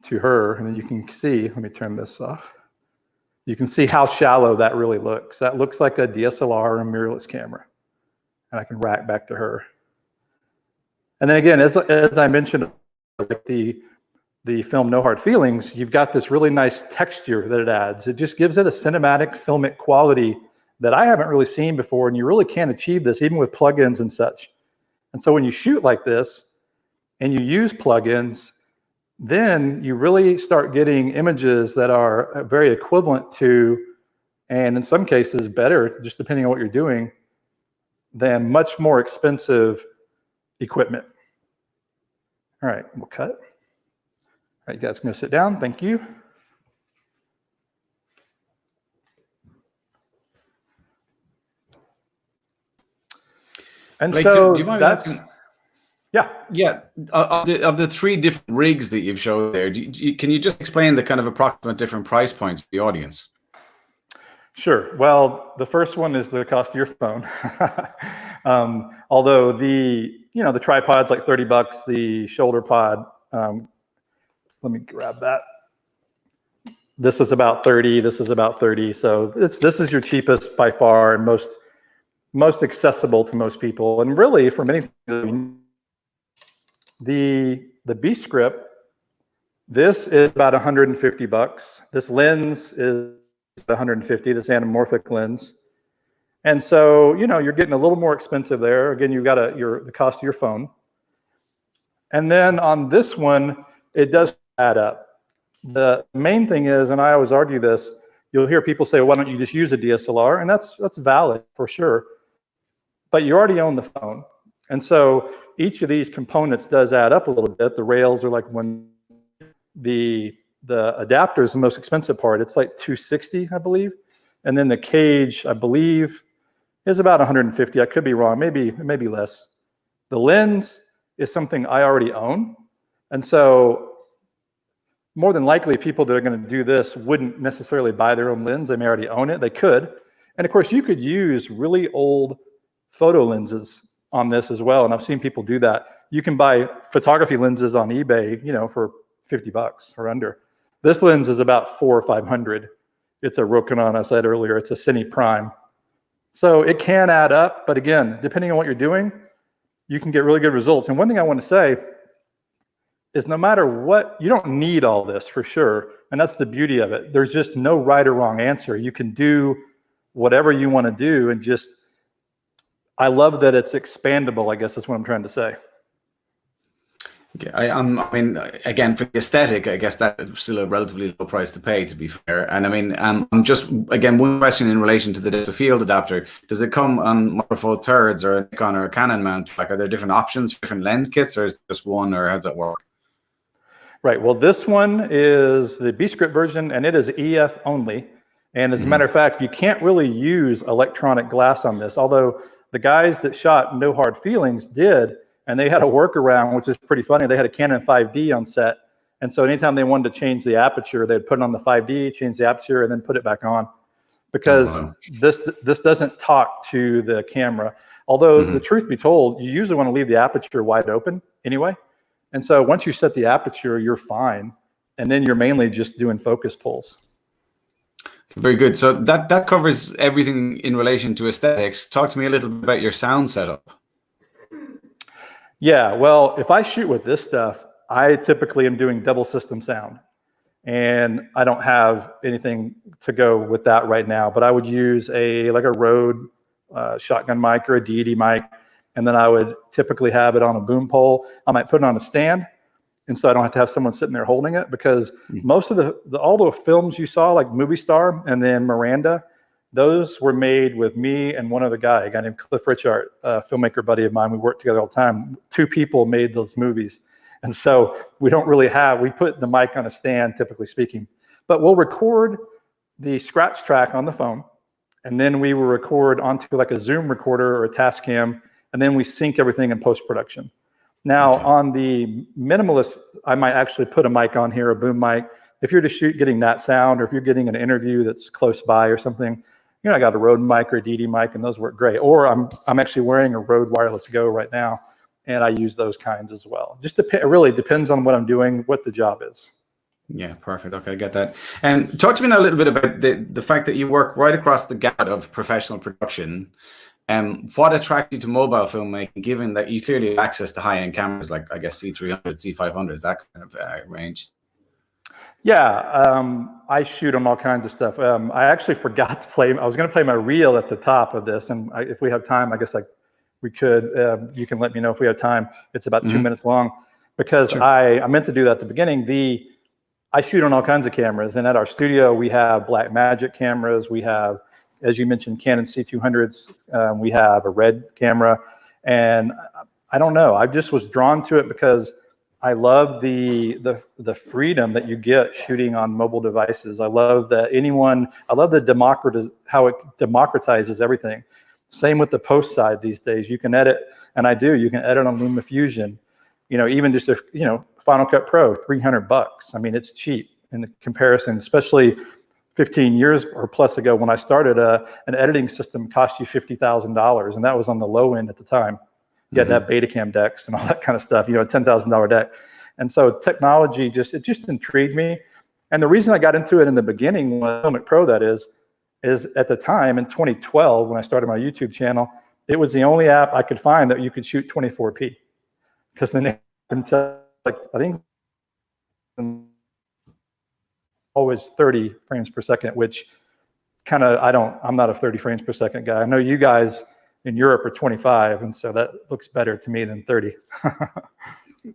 to her, and then you can see, let me turn this off. You can see how shallow that really looks. That looks like a DSLR or a mirrorless camera. And I can rack back to her. And then again, as I mentioned, like the film No Hard Feelings, you've got this really nice texture that it adds. It just gives it a cinematic filmic quality that I haven't really seen before, and you really can't achieve this even with plugins and such. And so when you shoot like this and you use plugins, then you really start getting images that are very equivalent to, and in some cases better, just depending on what you're doing, than much more expensive equipment. All right, we'll cut. All right, you guys can go sit down. Thank you. And Like, so do you mind that's, asking? yeah. Of the three different rigs that you've showed there, can you just explain the kind of approximate different price points for the audience? Sure. Well, the first one is the cost of your phone. Although the tripod's like $30, the shoulder pod, let me grab that. This is about 30, this is about 30. So this is your cheapest by far and most accessible to most people. And really for many things, the B script, this is about $150. This lens is 150, this anamorphic lens. And so, you're getting a little more expensive there. Again, you've got the cost of your phone. And then on this one, it does add up. The main thing is, and I always argue this, you'll hear people say, why don't you just use a DSLR? And that's valid for sure. But you already own the phone. And so each of these components does add up a little bit. The rails are like the adapter is the most expensive part. It's like $260, I believe. And then the cage, I believe, is about $150. I could be wrong, maybe less. The lens is something I already own. And so more than likely, people that are going to do this wouldn't necessarily buy their own lens. They may already own it. They could. And of course, you could use really old photo lenses on this as well. And I've seen people do that. You can buy photography lenses on eBay, for $50 or under. This lens is about $400 or $500. It's a Rokinon, I said earlier. It's a Cine Prime. So it can add up. But again, depending on what you're doing, you can get really good results. And one thing I want to say is no matter what, you don't need all this for sure. And that's the beauty of it. There's just no right or wrong answer. You can do whatever you want to do. And I love that it's expandable, I guess is what I'm trying to say. Okay. I mean, again, for the aesthetic, I guess that's still a relatively low price to pay, to be fair. And I mean, I'm just, again, one question in relation to the depth of field adapter. Does it come on Micro Four Thirds or a Nikon or a Canon mount? Like, are there different options for different lens kits, or is it just one, or how does that work? Right. Well, this one is the B script version, and it is EF only. And as a matter of fact, you can't really use electronic glass on this, although the guys that shot No Hard Feelings did, and they had a workaround, which is pretty funny. They had a Canon 5D on set. And so anytime they wanted to change the aperture, they'd put it on the 5D, change the aperture, and then put it back on. Because this doesn't talk to the camera. Although the truth be told, you usually want to leave the aperture wide open anyway. And so once you set the aperture, you're fine. And then you're mainly just doing focus pulls. Very good. So that covers everything in relation to aesthetics. Talk to me a little bit about your sound setup. Yeah, well, if I shoot with this stuff, I typically am doing double system sound. And I don't have anything to go with that right now, but I would use a Rode shotgun mic or a DD mic. And then I would typically have it on a boom pole. I might put it on a stand. And so I don't have to have someone sitting there holding it, because most of all the films you saw, like Movie Star and then Miranda, those were made with me and one other guy, a guy named Cliff Richard, a filmmaker buddy of mine. We worked together all the time. 2 people made those movies. And so we put the mic on a stand, typically speaking, but we'll record the scratch track on the phone. And then we will record onto like a Zoom recorder or a Tascam. And then we sync everything in post-production. Now on the minimalist, I might actually put a mic on here, a boom mic. If you're just getting that sound, or if you're getting an interview that's close by or something, I got a Rode mic or a DD mic, and those work great. Or I'm actually wearing a Rode Wireless Go right now, and I use those kinds as well. It really depends on what I'm doing, what the job is. Yeah, perfect. Okay, I get that. And talk to me now a little bit about the fact that you work right across the gamut of professional production. What attracts you to mobile filmmaking, given that you clearly have access to high-end cameras like, I guess, C300, C500, that kind of range? Yeah, I shoot on all kinds of stuff. I actually forgot to play. I was going to play my reel at the top of this, and if we have time, I guess we could. You can let me know if we have time. It's about 2 minutes long, because I meant to do that at the beginning. I shoot on all kinds of cameras, and at our studio we have Blackmagic cameras. We have, as you mentioned, Canon C200s. We have a Red camera, and I don't know. I just was drawn to it because I love the freedom that you get shooting on mobile devices. I love that how it democratizes everything. Same with the post side these days. You can edit, and I do. You can edit on Luma Fusion. Even just if Final Cut Pro, $300. I mean, it's cheap in the comparison, especially 15 years or plus ago when I started. An editing system cost you $50,000, and that was on the low end at the time. You had to have Betacam decks and all that kind of stuff. A $10,000 deck, and so technology just intrigued me. And the reason I got into it in the beginning, with FiLMiC Pro, that is at the time in 2012 when I started my YouTube channel, it was the only app I could find that you could shoot 24p. Because then I think always 30 frames per second, which kind of I'm not a 30 frames per second guy. I know you guys in Europe are 25, and so that looks better to me than 30.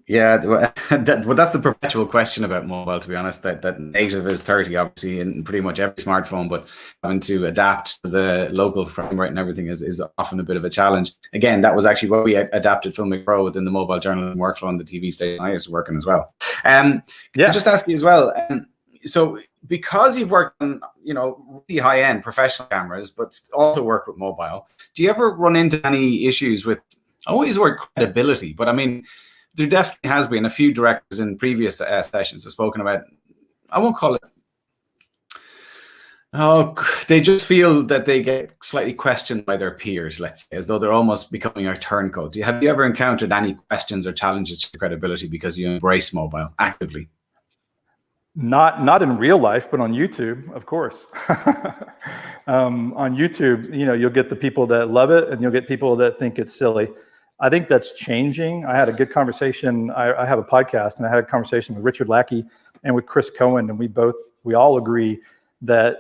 Yeah, well, that's the perpetual question about mobile, to be honest, that native is 30, obviously, in pretty much every smartphone, but having to adapt to the local frame rate and everything is often a bit of a challenge. Again, that was actually why we adapted FiLMiC Pro within the mobile journalism workflow on the TV station I used to work in as well. I'll just ask you as well, so because you've worked on, really high-end professional cameras, but also work with mobile, do you ever run into any issues with, I won't use the word credibility, but I mean, there definitely has been a few directors in previous sessions have spoken about, I won't call it, they just feel that they get slightly questioned by their peers, let's say, as though they're almost becoming a turncoat. Have you ever encountered any questions or challenges to your credibility because you embrace mobile actively? Not in real life, but on YouTube, of course. On YouTube, you'll get the people that love it, and you'll get people that think it's silly. I think that's changing. I had a good conversation. I have a podcast, and I had a conversation with Richard Lackey and with Chris Cohen, and we all agree that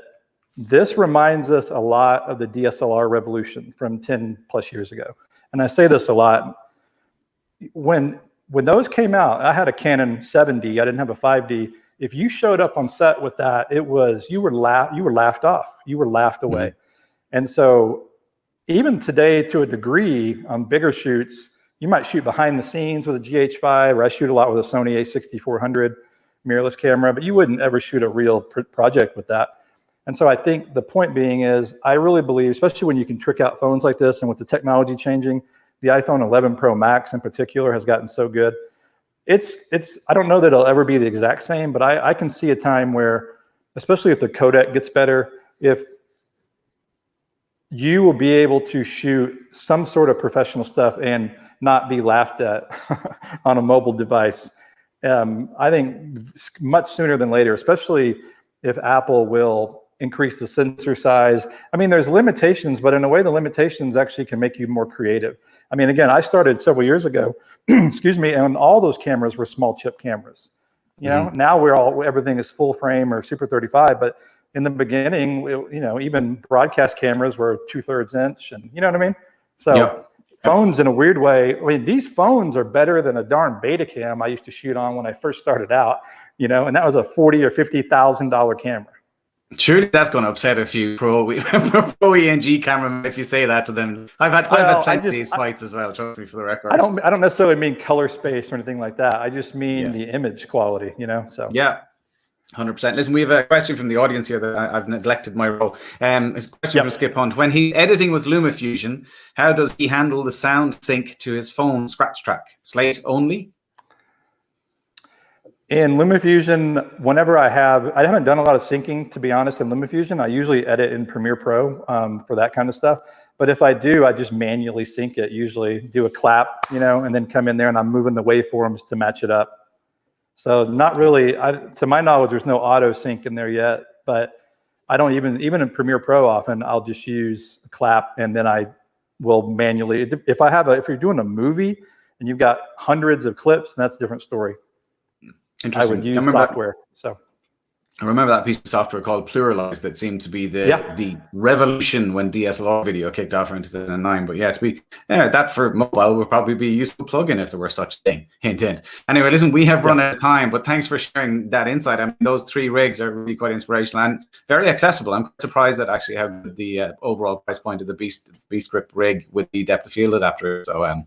this reminds us a lot of the DSLR revolution from 10 plus years ago. And I say this a lot. When those came out, I had a Canon 7D. I didn't have a 5D. If you showed up on set with that, you were laughed off. You were laughed away. Mm-hmm. And so even today, to a degree, on bigger shoots, you might shoot behind the scenes with a GH5, or I shoot a lot with a Sony a6400 mirrorless camera, but you wouldn't ever shoot a real project with that. And so I think the point being is, I really believe, especially when you can trick out phones like this, and with the technology changing, the iPhone 11 Pro Max in particular has gotten so good. I don't know that it'll ever be the exact same, but I can see a time where, especially if the codec gets better, if you will be able to shoot some sort of professional stuff and not be laughed at on a mobile device. I think much sooner than later, especially if Apple will increase the sensor size. I mean, there's limitations, but in a way, the limitations actually can make you more creative. I mean, again, I started several years ago, excuse me, and all those cameras were small chip cameras. Now everything is full frame or Super 35, but in the beginning, even broadcast cameras were 2/3 inch, and you know what I mean? So phones, in a weird way, I mean, these phones are better than a darn Betacam I used to shoot on when I first started out, and that was a $40,000 or $50,000 camera. Surely that's going to upset a few pro ENG cameramen if you say that to them. I've had plenty of these fights as well. Trust me, for the record. I don't necessarily mean color space or anything like that. I just mean the image quality. So yeah. 100%. Listen, we have a question from the audience here that I've neglected my role. It's a question from Skip Hunt. When he's editing with Luma Fusion, how does he handle the sound sync to his phone scratch track? Slate only? In Luma Fusion, whenever I haven't done a lot of syncing, to be honest, in Luma Fusion. I usually edit in Premiere Pro for that kind of stuff. But if I do, I just manually sync it, usually do a clap, and then come in there and I'm moving the waveforms to match it up. So not really, to my knowledge, there's no auto sync in there yet, but I don't even in Premiere Pro often, I'll just use a clap and then I will manually, if you're doing a movie and you've got hundreds of clips, that's a different story. I would use software. So I remember that piece of software called Pluralize that seemed to be the revolution when DSLR video kicked off in 2009. But that for mobile would probably be a useful plugin if there were such a thing. Hint, hint. Anyway, listen, we have run out of time, but thanks for sharing that insight. I mean, those 3 rigs are really quite inspirational and very accessible. I'm surprised at actually how good the overall price point of the Beast Grip rig with the depth of field adapter. So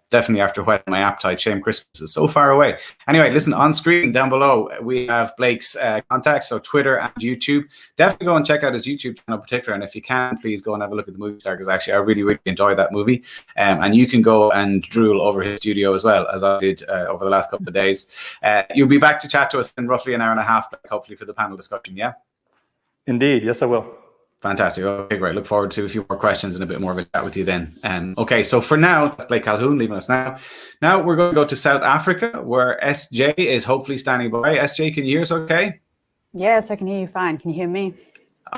definitely after whetting my appetite, shame Christmas is so far away. Anyway, listen, on screen down below, we have Blake's contacts, so Twitter and YouTube. Definitely go and check out his YouTube channel in particular. And if you can, please go and have a look at the movie star, because actually I really, really enjoyed that movie. And you can go and drool over his studio as well, as I did over the last couple of days. You'll be back to chat to us in roughly an hour and a half, hopefully, for the panel discussion, yeah? Indeed. Yes, I will. Fantastic. Okay, great. Look forward to a few more questions and a bit more of a chat with you then. Okay, so for now, that's Blake Calhoun leaving us now. Now we're going to go to South Africa, where SJ is hopefully standing by. SJ, can you hear us okay? Yes, I can hear you fine. Can you hear me?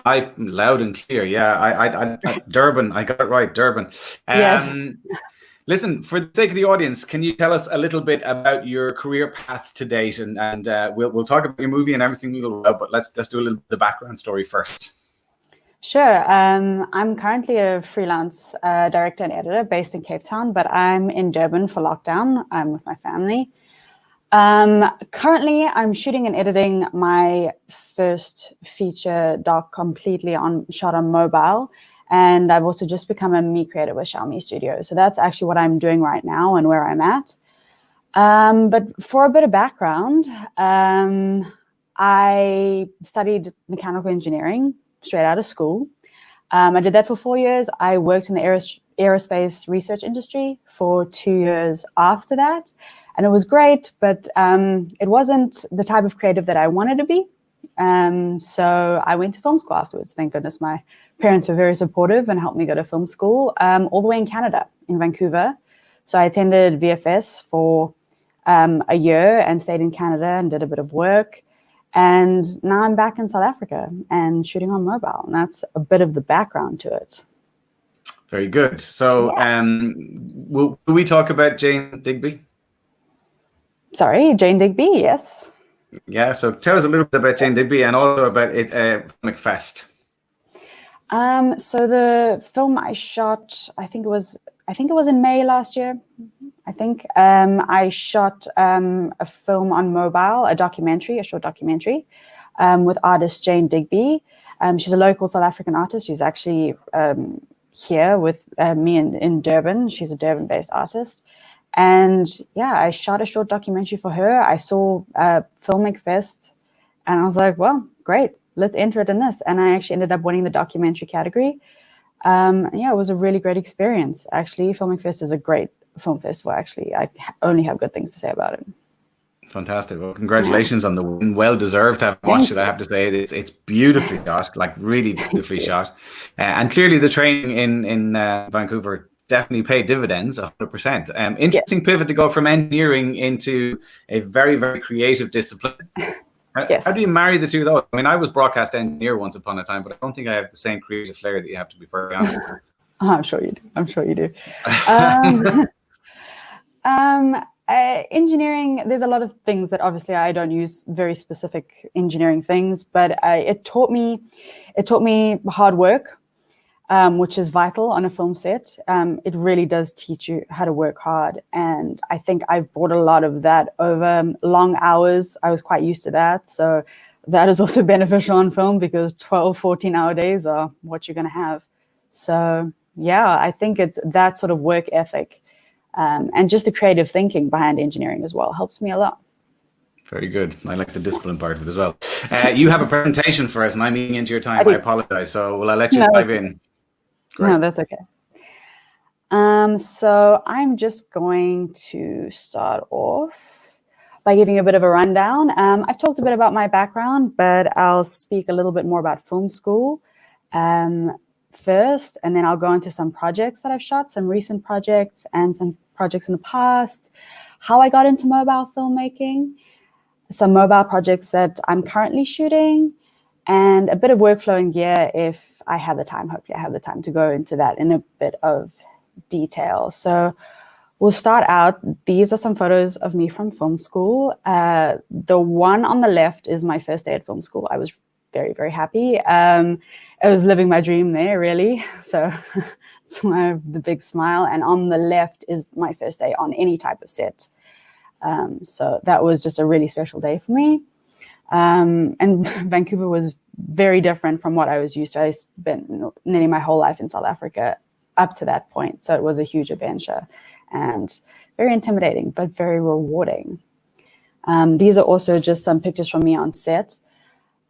Loud and clear, yeah. I Durban, I got it right, Durban. Yes. Listen, for the sake of the audience, can you tell us a little bit about your career path to date? And we'll talk about your movie and everything a little while, but let's do a little bit of background story first. Sure. I'm currently a freelance director and editor based in Cape Town, but I'm in Durban for lockdown. I'm with my family. Currently, I'm shooting and editing my first feature doc completely shot on mobile. And I've also just become a Me creator with Xiaomi Studio. So that's actually what I'm doing right now and where I'm at. But for a bit of background, I studied mechanical engineering straight out of school. I did that for 4 years. I worked in the aerospace research industry for 2 years after that. And it was great, but it wasn't the type of creative that I wanted to be. So I went to film school afterwards. Thank goodness my parents were very supportive and helped me go to film school all the way in Canada, in Vancouver. So I attended VFS for a year and stayed in Canada and did a bit of work. And now I'm back in South Africa and shooting on mobile. And that's a bit of the background to it. Very good. So will we talk about Jane Digby? Sorry, Jane Digby, yes. Yeah, so tell us a little bit about Jane Digby and also about it, FiLMiC Fest. So the film I shot, I think it was in May last year. I think I shot a film on mobile, a short documentary, with artist Jane Digby. She's a local South African artist. She's actually here with me in Durban. She's a Durban-based artist. And yeah, I shot a short documentary for her. I saw FiLMiC Fest, and I was like, well, great, let's enter it in this. And I actually ended up winning the documentary category. Yeah, it was a really great experience. Actually, FiLMiC Fest is a great film festival. Actually, I only have good things to say about it. Fantastic. Well, congratulations on the win. Well deserved. To have watched it, I have to say it's beautifully shot, like really beautifully shot. And clearly the training in Vancouver definitely paid dividends 100%. Interesting pivot to go from engineering into a very, very creative discipline. Yes. How do you marry the two, though? I mean, I was broadcast engineer once upon a time, but I don't think I have the same creative flair that you have, to be perfectly honest. Oh, I'm sure you do. I'm sure you do. Engineering, there's a lot of things that obviously I don't use very specific engineering things, but it taught me hard work, which is vital on a film set. It really does teach you how to work hard. And I think I've brought a lot of that over long hours. I was quite used to that. So that is also beneficial on film because 12, 14-hour days are what you're going to have. So yeah, I think it's that sort of work ethic and just the creative thinking behind engineering as well helps me a lot. Very good. I like the discipline part of it as well. You have a presentation for us and I'm eating into your time. I apologize. So will I let you dive in? Great. No, that's okay. So I'm just going to start off by giving a bit of a rundown. I've talked a bit about my background, but I'll speak a little bit more about film school first, and then I'll go into some projects that I've shot, some recent projects and some projects in the past, how I got into mobile filmmaking, some mobile projects that I'm currently shooting, and a bit of workflow and gear if I have the time. Hopefully I have the time to go into that in a bit of detail. So we'll start out. These are some photos of me from film school. The one on the left is my first day at film school. I was very, very happy. I was living my dream there, really. So it's the big smile. And on the left is my first day on any type of set. So that was just a really special day for me. And Vancouver was very different from what I was used to. I spent nearly my whole life in South Africa up to that point. So it was a huge adventure. and very intimidating, but very rewarding. These are also just some pictures from me on set.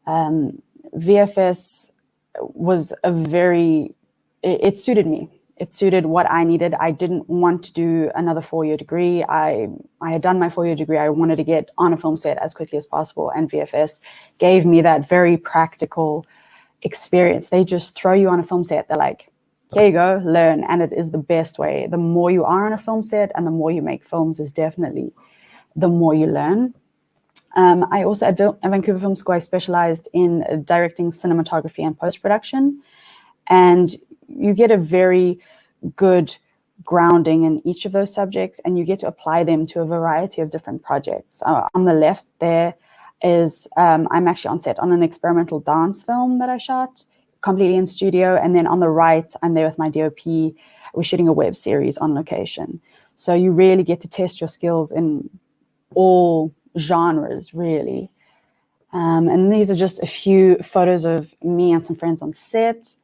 VFS was it suited me. It suited what I needed. I didn't want to do another 4-year degree. I had done my 4-year degree. I wanted to get on a film set as quickly as possible, and VFS gave me that very practical experience. They just throw you on a film set. They're like, here you go, learn, and it is the best way. The more you are on a film set and the more you make films is definitely the more you learn. I also, at Vancouver Film School, I specialized in directing cinematography and post-production. And you get a very good grounding in each of those subjects, and you get to apply them to a variety of different projects. On the left there is, I'm actually on set on an experimental dance film that I shot completely in studio. And then on the right, I'm there with my DOP. We're shooting a web series on location. So you really get to test your skills in all genres, really. And these are just a few photos of me and some friends on set.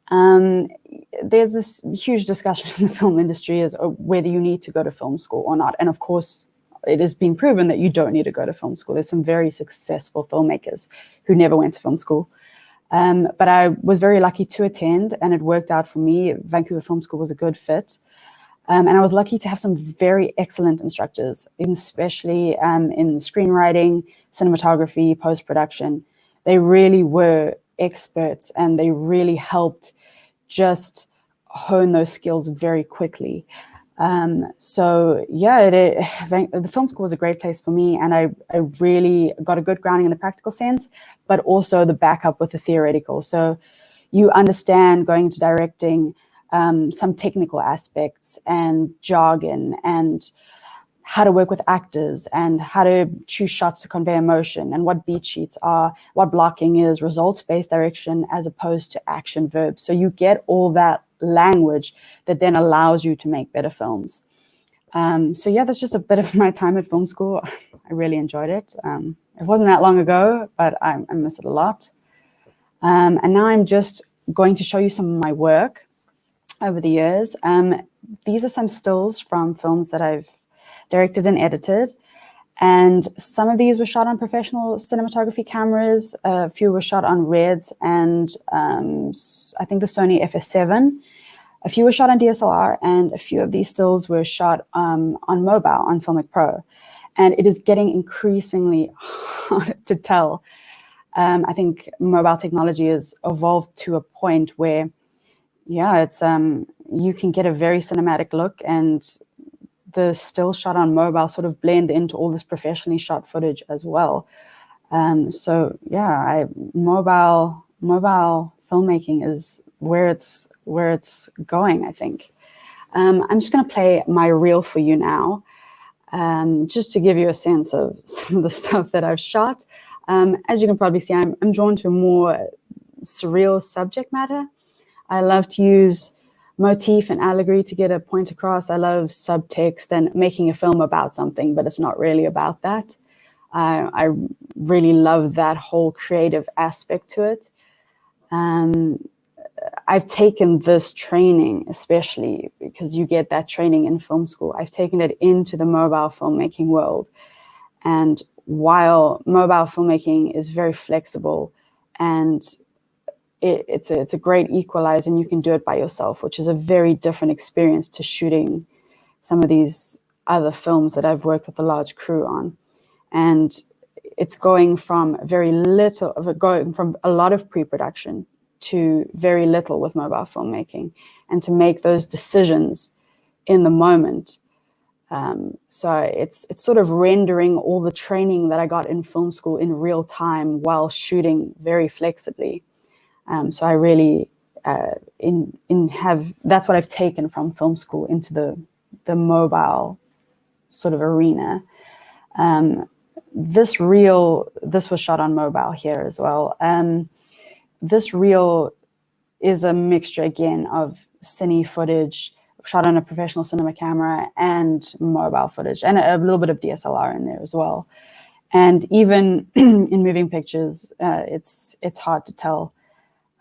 There's this huge discussion in the film industry as whether you need to go to film school or not. And of course, it has been proven that you don't need to go to film school. There's some very successful filmmakers who never went to film school. But I was very lucky to attend, and it worked out for me. Vancouver Film School was a good fit. And I was lucky to have some very excellent instructors, especially in screenwriting, cinematography, post-production. They really were experts, and they really helped just hone those skills very quickly. So yeah, the film school was a great place for me, and I really got a good grounding in the practical sense, but also the backup with the theoretical. So you understand going into directing some technical aspects and jargon and how to work with actors and how to choose shots to convey emotion and what beat sheets are, what blocking is, results-based direction as opposed to action verbs. So you get all that language that then allows you to make better films. So yeah, that's just a bit of my time at film school. I really enjoyed it. It wasn't that long ago, but I miss it a lot. And now I'm just going to show you some of my work over the years. These are some stills from films that I've directed and edited. And some of these were shot on professional cinematography cameras. A few were shot on Reds and I think the Sony FS7. A few were shot on DSLR, and a few of these stills were shot on mobile, on FiLMiC Pro. And it is getting increasingly hard to tell. I think mobile technology has evolved to a point where, yeah, it's you can get a very cinematic look, and the still shot on mobile sort of blend into all this professionally shot footage as well. So yeah, mobile filmmaking is where it's going, I think. I'm just going to play my reel for you now, just to give you a sense of some of the stuff that I've shot. As you can probably see, I'm drawn to a more surreal subject matter. I love to use motif and allegory to get a point across. I love subtext and making a film about something, but it's not really about that. I really love that whole creative aspect to it. I've taken this training, especially because you get that training in film school. I've taken it into the mobile filmmaking world. And while mobile filmmaking is very flexible and it's a great equalizer, and you can do it by yourself, which is a very different experience to shooting some of these other films that I've worked with a large crew on. And it's going from from a lot of pre-production to very little with mobile filmmaking, and to make those decisions in the moment. So it's sort of rendering all the training that I got in film school in real time while shooting very flexibly. So I really that's what I've taken from film school into the mobile sort of arena. This was shot on mobile here as well. This reel is a mixture again of cine footage shot on a professional cinema camera and mobile footage, and a little bit of DSLR in there as well. And even in moving pictures, it's hard to tell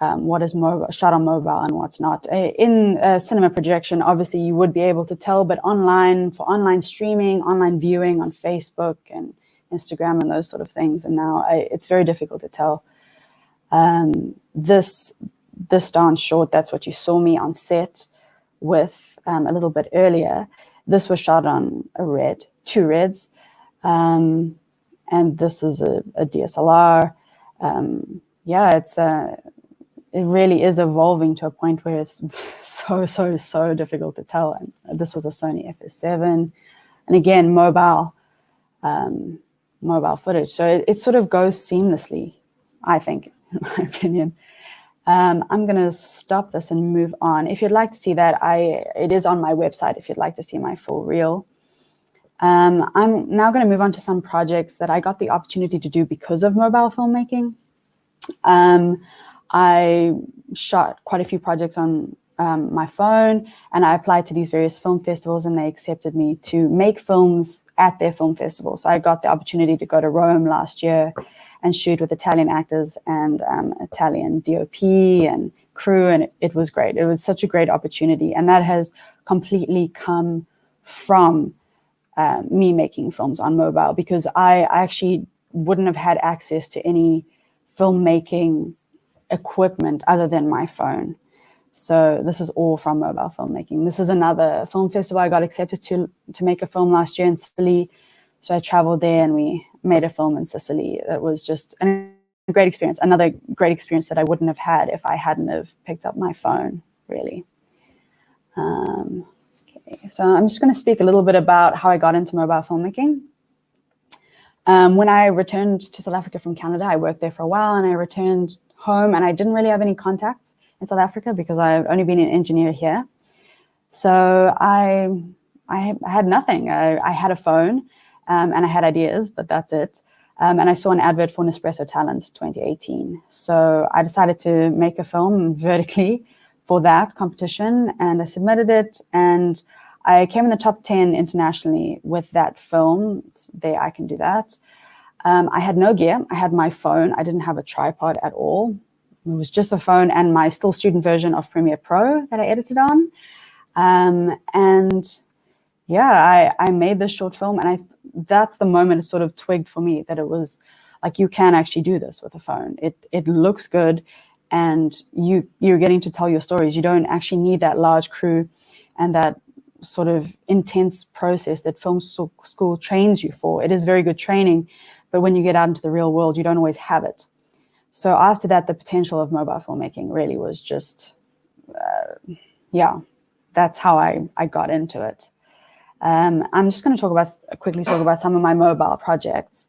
what is shot on mobile and what's not. In cinema projection, obviously you would be able to tell, but online, for online streaming, online viewing on Facebook and Instagram and those sort of things, and now it's very difficult to tell. This dance short, that's what you saw me on set with a little bit earlier. This was shot on two reds, and this is a DSLR. Yeah, it really is evolving to a point where it's so difficult to tell. And this was a Sony FS7, and again, mobile footage. So it sort of goes seamlessly, I think, in my opinion. I'm going to stop this and move on. If you'd like to see that, it is on my website if you'd like to see my full reel. I'm now going to move on to some projects that I got the opportunity to do because of mobile filmmaking. I shot quite a few projects on my phone, and I applied to these various film festivals, and they accepted me to make films at their film festival. So I got the opportunity to go to Rome last year and shoot with Italian actors and Italian DOP and crew, and it was great. It was such a great opportunity, and that has completely come from me making films on mobile, because I actually wouldn't have had access to any filmmaking equipment other than my phone. So this is all from mobile filmmaking. This is another film festival I got accepted to make a film last year in Sicily. So I traveled there and we made a film in Sicily. It was just a great experience. Another great experience that I wouldn't have had if I hadn't have picked up my phone, really. Okay, so I'm just going to speak a little bit about how I got into mobile filmmaking. When I returned to South Africa from Canada, I worked there for a while, and I returned home, and I didn't really have any contacts in South Africa because I've only been an engineer here. So I had nothing. I had a phone and I had ideas, but that's it. And I saw an advert for Nespresso Talents 2018. So I decided to make a film vertically for that competition, and I submitted it, and I came in the top 10 internationally with that film. There, I can do that. I had no gear. I had my phone. I didn't have a tripod at all. It was just a phone and my still student version of Premiere Pro that I edited on. And yeah, I made this short film, and that's the moment it sort of twigged for me that it was like, you can actually do this with a phone. It looks good, and you're getting to tell your stories. You don't actually need that large crew and that sort of intense process that film school trains you for. It is very good training, but when you get out into the real world, you don't always have it. So after that, the potential of mobile filmmaking really was just, yeah, that's how I got into it. I'm just going to quickly talk about some of my mobile projects.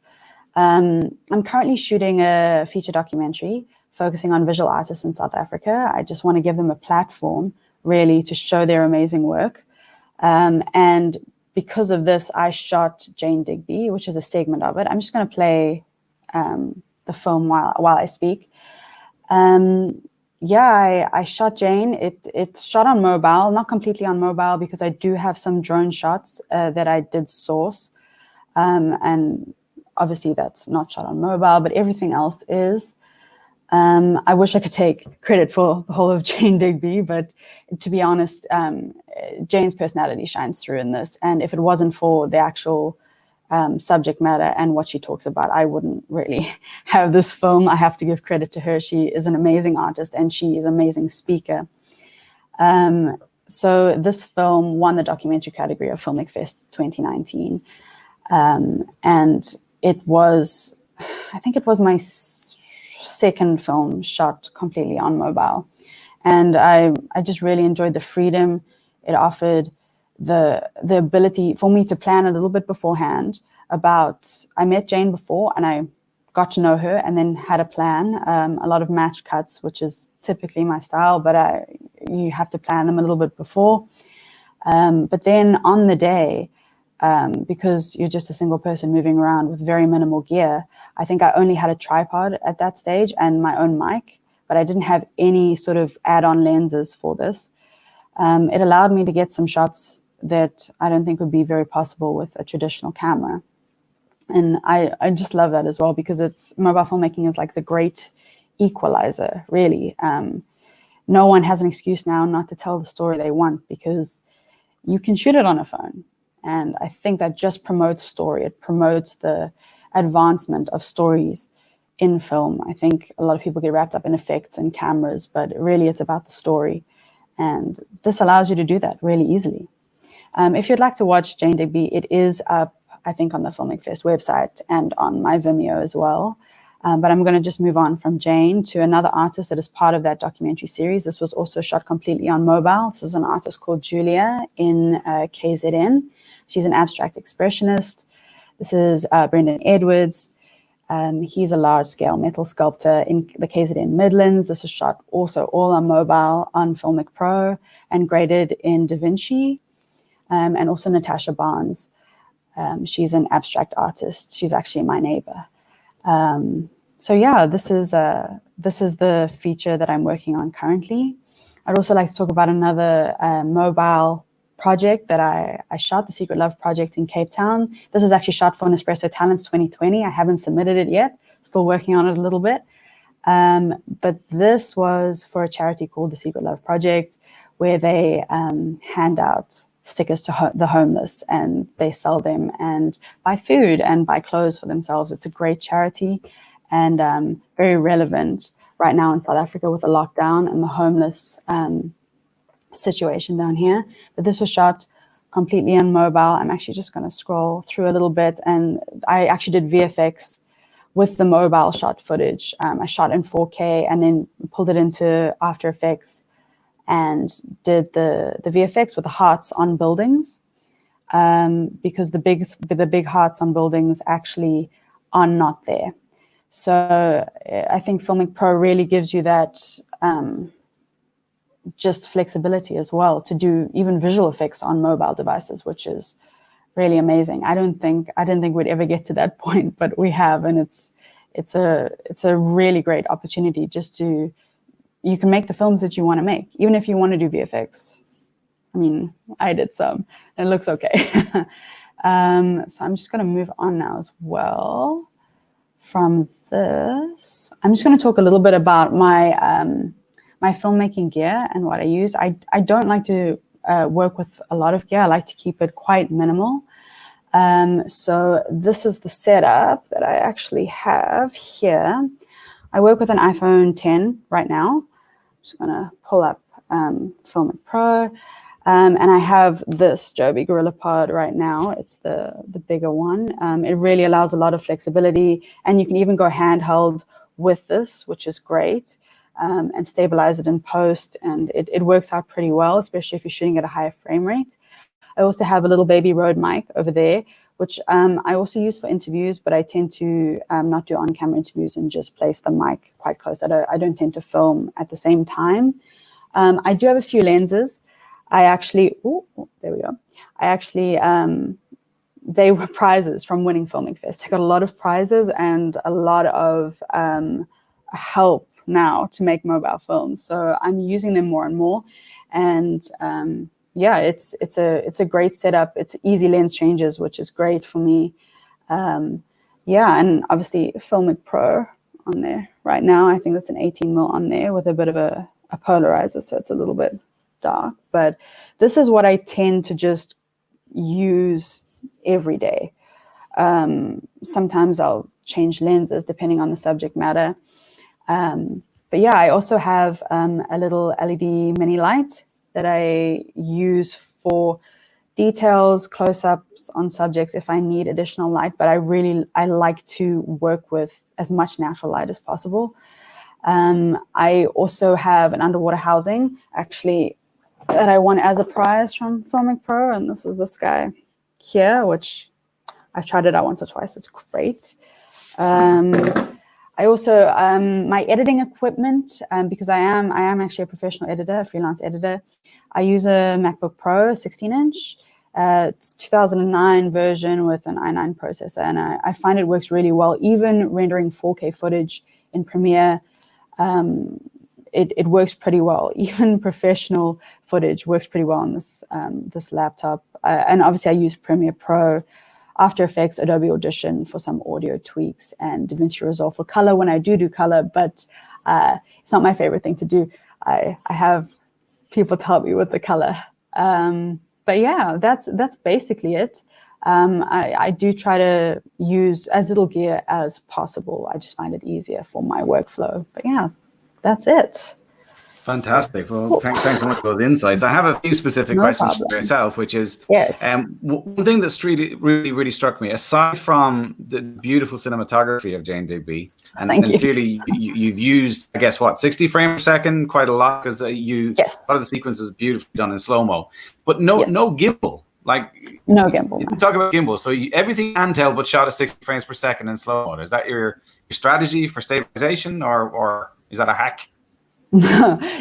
I'm currently shooting a feature documentary focusing on visual artists in South Africa. I just want to give them a platform really to show their amazing work. And because of this, I shot Jane Digby, which is a segment of it. I'm just going to play the film while I speak. Yeah, I shot Jane. It's shot on mobile, not completely on mobile, because I do have some drone shots that I did source. And obviously that's not shot on mobile, but everything else is. I wish I could take credit for the whole of Jane Digby, but to be honest, Jane's personality shines through in this. And if it wasn't for the actual subject matter and what she talks about, I wouldn't really have this film. I have to give credit to her. She is an amazing artist, and she is an amazing speaker. So this film won the documentary category of FiLMiC Fest 2019. And it was, I think it was my second film shot completely on mobile. And I just really enjoyed the freedom it offered, the ability for me to plan a little bit beforehand I met Jane before and I got to know her and then had a plan, a lot of match cuts, which is typically my style, but you have to plan them a little bit before. But then on the day, because you're just a single person moving around with very minimal gear, I think I only had a tripod at that stage and my own mic, but I didn't have any sort of add-on lenses for this. It allowed me to get some shots that I don't think would be very possible with a traditional camera. And I just love that as well, because mobile filmmaking is like the great equalizer, really. No one has an excuse now not to tell the story they want, because you can shoot it on a phone. And I think that just promotes story. It promotes the advancement of stories in film. I think a lot of people get wrapped up in effects and cameras, but really it's about the story. And this allows you to do that really easily. If you'd like to watch Jane Digby, it is up, I think, on the FiLMiC Fest website and on my Vimeo as well. But I'm going to just move on from Jane to another artist that is part of that documentary series. This was also shot completely on mobile. This is an artist called Julia in KZN. She's an abstract expressionist. This is Brendan Edwards. He's a large-scale metal sculptor in the KZN Midlands. This was shot also all on mobile on FiLMiC Pro and graded in DaVinci. And also Natasha Barnes. She's an abstract artist. She's actually my neighbor. So yeah, this is the feature that I'm working on currently. I'd also like to talk about another mobile project that I shot, the Secret Love project in Cape Town. This was actually shot for Nespresso Talents 2020. I haven't submitted it yet, still working on it a little bit. But this was for a charity called the Secret Love Project, where they hand out stickers to the homeless, and they sell them and buy food and buy clothes for themselves. It's a great charity and very relevant right now in South Africa with the lockdown and the homeless situation down here. But this was shot completely on mobile. I'm actually just going to scroll through a little bit, and I actually did VFX with the mobile shot footage. I shot in 4K and then pulled it into After Effects and did the VFX with the hearts on buildings, because the big hearts on buildings actually are not there. So I think FiLMiC Pro really gives you that just flexibility as well to do even visual effects on mobile devices, which is really amazing. I didn't think we'd ever get to that point, but we have, and it's a really great opportunity just to. You can make the films that you want to make, even if you want to do VFX. I mean, I did some, and it looks okay. So I'm just going to move on now as well from this. I'm just going to talk a little bit about my my filmmaking gear and what I use. I don't like to work with a lot of gear. I like to keep it quite minimal. So this is the setup that I actually have here. I work with an iPhone 10 right now. I'm just going to pull up FiLMiC Pro. And I have this Joby GorillaPod right now. It's the bigger one. It really allows a lot of flexibility, and you can even go handheld with this, which is great, and stabilize it in post. And it works out pretty well, especially if you're shooting at a higher frame rate. I also have a little baby Rode mic over there, which I also use for interviews, but I tend to not do on-camera interviews and just place the mic quite close. I don't tend to film at the same time. I do have a few lenses. I actually, there we go. I actually, they were prizes from winning FiLMiC Fest. I got a lot of prizes and a lot of help now to make mobile films. So I'm using them more and more. And yeah, it's a great setup. It's easy lens changes, which is great for me. Yeah, and obviously FiLMiC Pro on there right now. I think that's an 18mm on there with a bit of a polarizer, so it's a little bit dark. But this is what I tend to just use every day. Sometimes I'll change lenses depending on the subject matter. But yeah, I also have a little LED mini light that I use for details, close-ups on subjects if I need additional light, but I like to work with as much natural light as possible. I also have an underwater housing, actually, that I won as a prize from FiLMiC Pro, and this is this guy here, which I've tried it out once or twice. It's great. I also, my editing equipment, because I am actually a professional editor, a freelance editor. I use a MacBook Pro 16-inch. It's 2009 version with an i9 processor, and I find it works really well. Even rendering 4K footage in Premiere, it works pretty well. Even professional footage works pretty well on this this laptop. And obviously I use Premiere Pro. After Effects, Adobe Audition for some audio tweaks, and DaVinci Resolve for color when I do color, but it's not my favorite thing to do. I have people to help me with the color. But yeah, that's basically it. I do try to use as little gear as possible. I just find it easier for my workflow. But yeah, that's it. Fantastic. Well, thanks so much for those insights. I have a few specific questions for yourself, which is, one thing that's really struck me, aside from the beautiful cinematography of Jane Digby, and clearly you've used, I guess, 60 frames per second, quite a lot, because a lot of the sequences is beautifully done in slow-mo, but no gimbal. Like, no gimbal. You talk about gimbal, so everything handheld but shot at 60 frames per second in slow-mo. Is that your strategy for stabilization, or is that a hack?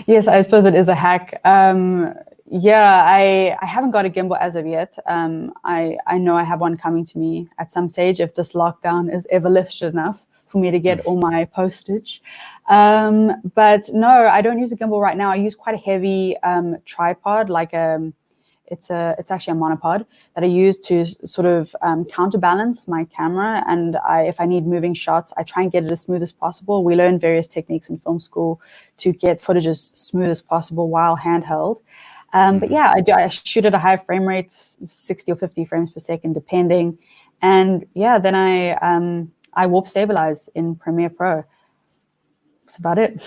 Yes, I suppose it is a hack. Yeah, I haven't got a gimbal as of yet. I know I have one coming to me at some stage if this lockdown is ever lifted enough for me to get all my postage. But no, I don't use a gimbal right now. I use quite a heavy tripod, like it's actually a monopod that I use to sort of counterbalance my camera. And if I need moving shots, I try and get it as smooth as possible. We learn various techniques in film school to get footage as smooth as possible while handheld. But yeah, I shoot at a high frame rate, 60 or 50 frames per second, depending. And yeah, then I warp stabilize in Premiere Pro. That's about it.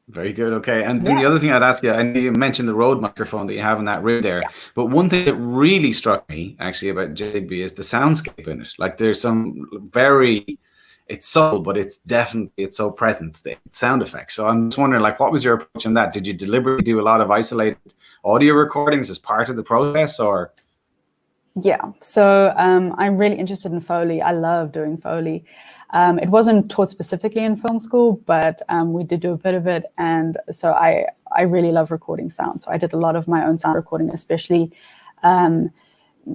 Very good. Okay. And then the other thing I'd ask you, I know you mentioned the Rode microphone that you have in that rig there, but one thing that really struck me actually about Digby is the soundscape in it. Like, there's some it's subtle, but it's so present, the sound effects. So I'm just wondering, like, what was your approach on that? Did you deliberately do a lot of isolated audio recordings as part of the process, or? Yeah. So I'm really interested in Foley. I love doing Foley. It wasn't taught specifically in film school, but we did do a bit of it. And so I really love recording sound. So I did a lot of my own sound recording, especially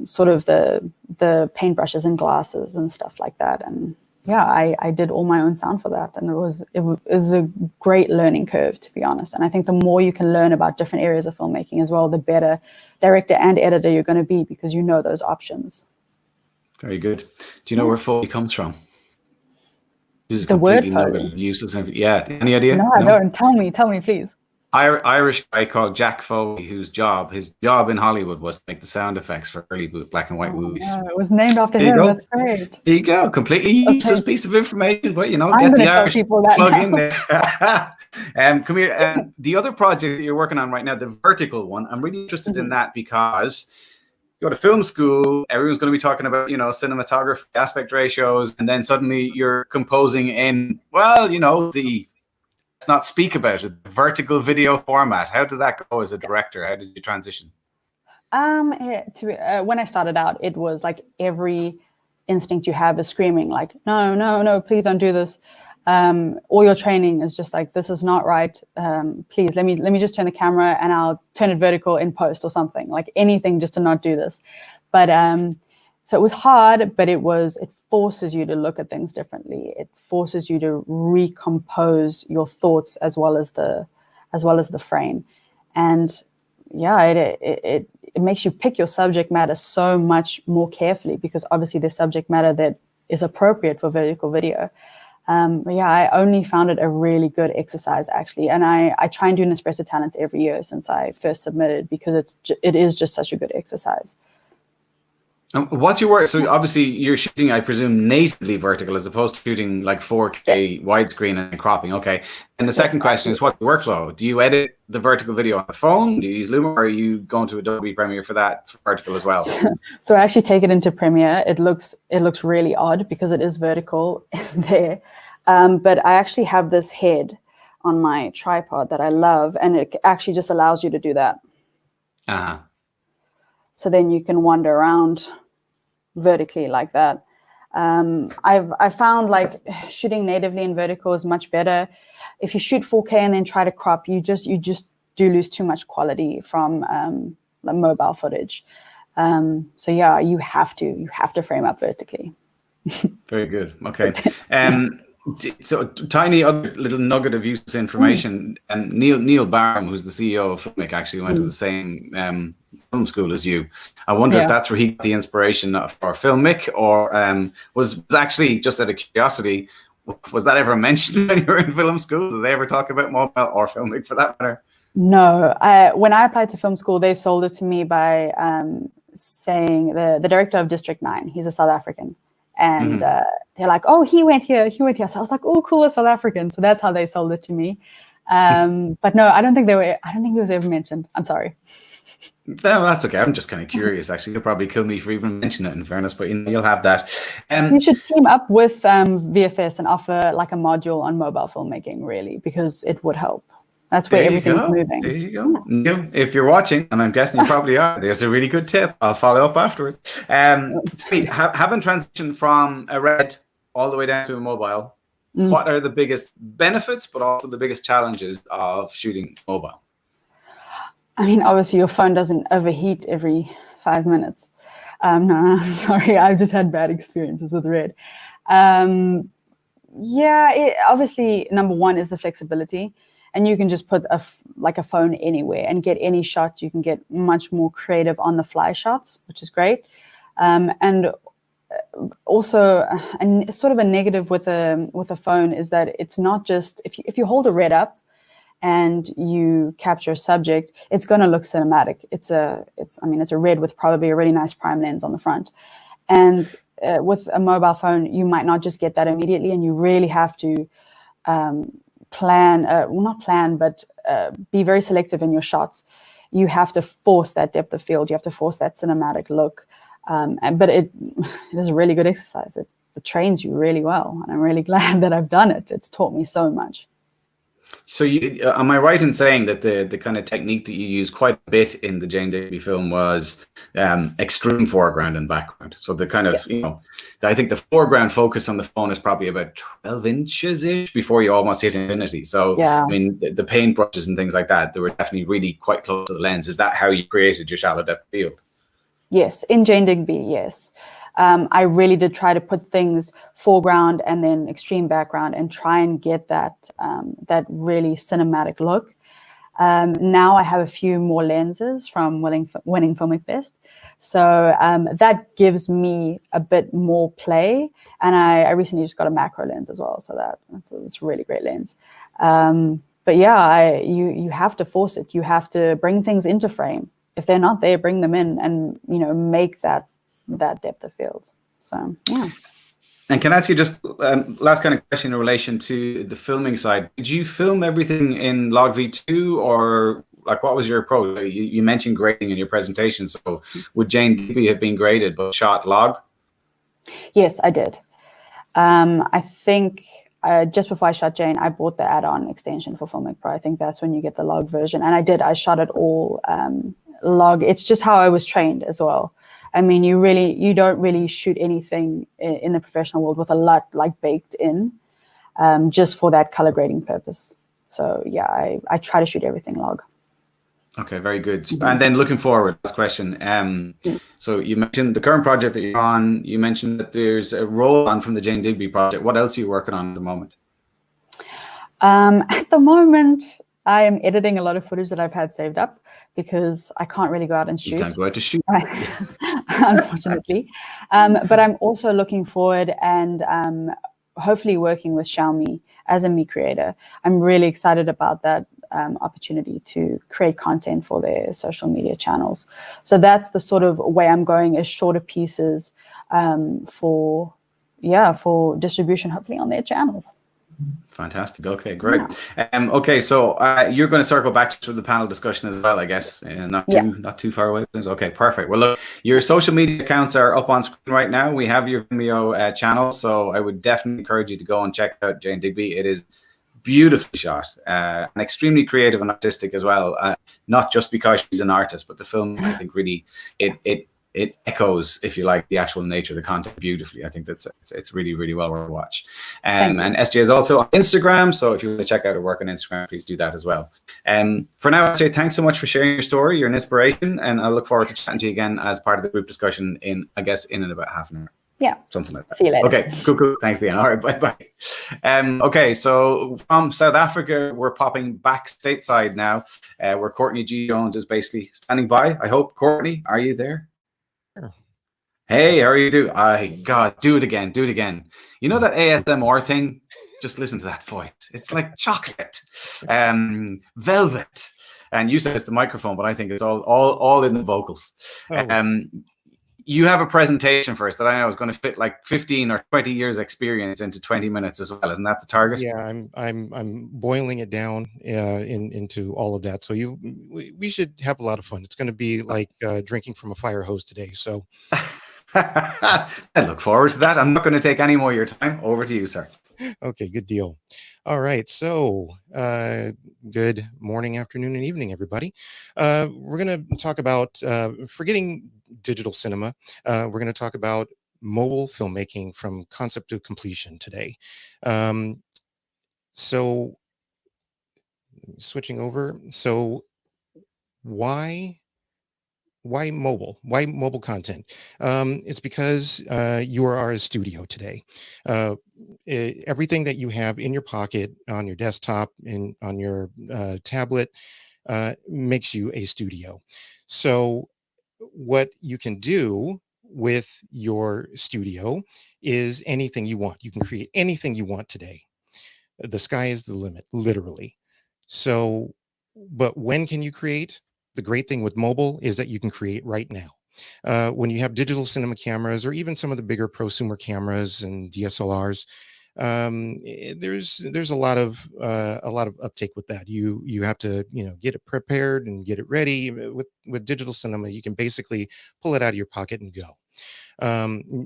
sort of the paintbrushes and glasses and stuff like that. And yeah, I did all my own sound for that. And it was a great learning curve, to be honest. And I think the more you can learn about different areas of filmmaking as well, the better director and editor you're going to be, because you know those options. Very good. Do you know where Foley comes from? This is the word useless. Yeah. Any idea? No, I don't. Tell me, please. Irish guy called Jack Foley, his job in Hollywood was to make the sound effects for early black and white movies. Yeah, it was named after him. That's great. There you go. Completely useless piece of information, but I'm get the tell Irish people that plug now. in there. Come here. The other project that you're working on right now, the vertical one, I'm really interested in that because you go to film school, everyone's going to be talking about, cinematography, aspect ratios, and then suddenly you're composing in, let's not speak about it, the vertical video format. How did that go as a director? How did you transition? When I started out, it was like every instinct you have is screaming like, no, please don't do this. All your training is just like, this is not right. Please let me just turn the camera and I'll turn it vertical in post or something, like anything just to not do this. But so it was hard, but it forces you to look at things differently. It forces you to recompose your thoughts as well as the frame. And yeah, it makes you pick your subject matter so much more carefully, because obviously the subject matter that is appropriate for vertical video. But yeah, I only found it a really good exercise, actually. And I try and do Nespresso Talents every year since I first submitted, because it is just such a good exercise. What's your work? So obviously you're shooting, I presume, natively vertical as opposed to shooting like 4K widescreen and cropping. Okay. And the second question is, what's the workflow? Do you edit the vertical video on the phone? Do you use Luma, or are you going to Adobe Premiere for that, for vertical as well? So I actually take it into Premiere. It looks really odd because it is vertical there. But I actually have this head on my tripod that I love, and it actually just allows you to do that. Uh-huh. So then you can wander around vertically like that. I found like shooting natively in vertical is much better. If you shoot 4K and then try to crop, you just do lose too much quality from the mobile footage. So yeah, you have to frame up vertically. Very good. Okay. So tiny other little nugget of useless information. And Neil Barham, who's the CEO of FiLMiC, actually went to the same film school as you. I wonder if that's where he got the inspiration for FiLMiC, or was actually, just out of curiosity, was that ever mentioned when you were in film school? Did they ever talk about mobile or FiLMiC for that matter? No, when I applied to film school, they sold it to me by saying the director of District 9, he's a South African. And they're like, oh, he went here. So I was like, oh, cool, a South African. So that's how they sold it to me. But no, I don't think it was ever mentioned. I'm sorry. No, that's okay. I'm just kind of curious, actually. You'll probably kill me for even mentioning it, in fairness, but you'll have that. You should team up with VFS and offer like a module on mobile filmmaking, really, because it would help. That's where everything's moving. There you go. Neil, if you're watching, and I'm guessing you probably are, there's a really good tip. I'll follow up afterwards. Having transitioned from a red all the way down to a mobile, what are the biggest benefits, but also the biggest challenges of shooting mobile? I mean, obviously, your phone doesn't overheat every 5 minutes. No, I'm sorry. I've just had bad experiences with red. Obviously, number one is the flexibility. And you can just put a phone anywhere and get any shot. You can get much more creative on the fly shots, which is great. And also, sort of a negative with a phone is that it's not just if you hold a red up and you capture a subject, it's going to look cinematic. It's a red with probably a really nice prime lens on the front, and with a mobile phone, you might not just get that immediately, and you really have to be very selective in your shots. You have to force that depth of field. You have to force that cinematic look. But it is a really good exercise. It trains you really well. And I'm really glad that I've done it. It's taught me so much. So am I right in saying that the kind of technique that you used quite a bit in the Jane Digby film was extreme foreground and background? So the kind of, I think the foreground focus on the phone is probably about 12 inches-ish before you almost hit infinity. So, I mean, the paint brushes and things like that, they were definitely really quite close to the lens. Is that how you created your shallow depth field? Yes, in Jane Digby, yes. I really did try to put things foreground and then extreme background and try and get that really cinematic look. Now I have a few more lenses from winning FiLMiC Fest. So that gives me a bit more play. And I recently just got a macro lens as well. So that's a really great lens. But yeah, you have to force it. You have to bring things into frame. If they're not there, bring them in and, make that depth of field. So, yeah. And can I ask you just last kind of question in relation to the filming side? Did you film everything in Log V2, or like what was your approach? You mentioned grading in your presentation. So would Jane Digby have been graded but shot log? Yes, I did. I think just before I shot Jane, I bought the add-on extension for FiLMiC Pro. I think that's when you get the log version. And I shot it all log. It's just how I was trained as well. I mean, you don't really shoot anything in the professional world with a lot like baked in, just for that color grading purpose. So yeah, I try to shoot everything log. Okay, very good. And then looking forward, last question. So you mentioned the current project that you're on. You mentioned that there's a roll on from the Jane Digby project. What else are you working on at the moment? At the moment, I am editing a lot of footage that I've had saved up because I can't really go out and shoot. You can't go out to shoot. Unfortunately. But I'm also looking forward and hopefully working with Xiaomi as a Me creator. I'm really excited about that opportunity to create content for their social media channels. So that's the sort of way I'm going, is shorter pieces for distribution, hopefully on their channels. Fantastic. Okay, great. Okay, so you're going to circle back to the panel discussion as well, I guess, not too far away. Okay, perfect. Well, look, your social media accounts are up on screen right now. We have your Vimeo channel, so I would definitely encourage you to go and check out Jane Digby. It is beautifully shot and extremely creative and artistic as well. Not just because she's an artist, but the film, I think, really it echoes, if you like, the actual nature of the content beautifully. I think it's really, really well worth a watch. And SJ is also on Instagram, so if you want to check out her work on Instagram, please do that as well. For now, SJ, thanks so much for sharing your story. You're an inspiration, and I look forward to chatting to you again as part of the group discussion in about half an hour. Yeah. Something like that. See you later. Okay, cool. Thanks, Deanna. All right, bye-bye. Okay, so from South Africa, we're popping back stateside now, where Courtney G. Jones is basically standing by. I hope. Courtney, are you there? Sure. Hey, how are you doing? God, do it again. Do it again. You know that ASMR thing? Just listen to that voice. It's like chocolate, velvet. And you said it's the microphone, but I think it's all in the vocals. Oh. You have a presentation for us that I know is going to fit like 15 or 20 years experience into 20 minutes as well. Isn't that the target? Yeah, I'm boiling it down into all of that. So we should have a lot of fun. It's going to be like drinking from a fire hose today. So I look forward to that. I'm not going to take any more of your time. Over to you, sir. Okay, good deal. All right, so good morning, afternoon, and evening, everybody. We're going to talk about forgetting digital cinema. We're going to talk about mobile filmmaking from concept to completion today. So switching over. So why mobile? Why mobile content? It's because you are a studio today. Everything that you have in your pocket, on your desktop, on your tablet, makes you a studio. So what you can do with your studio is anything you want. You can create anything you want today. The sky is the limit, literally. So, but when can you create? The great thing with mobile is that you can create right now. When you have digital cinema cameras, or even some of the bigger prosumer cameras and DSLRs, there's a lot of uptake with that. You have to get it prepared and get it ready. With digital cinema, you can basically pull it out of your pocket and go.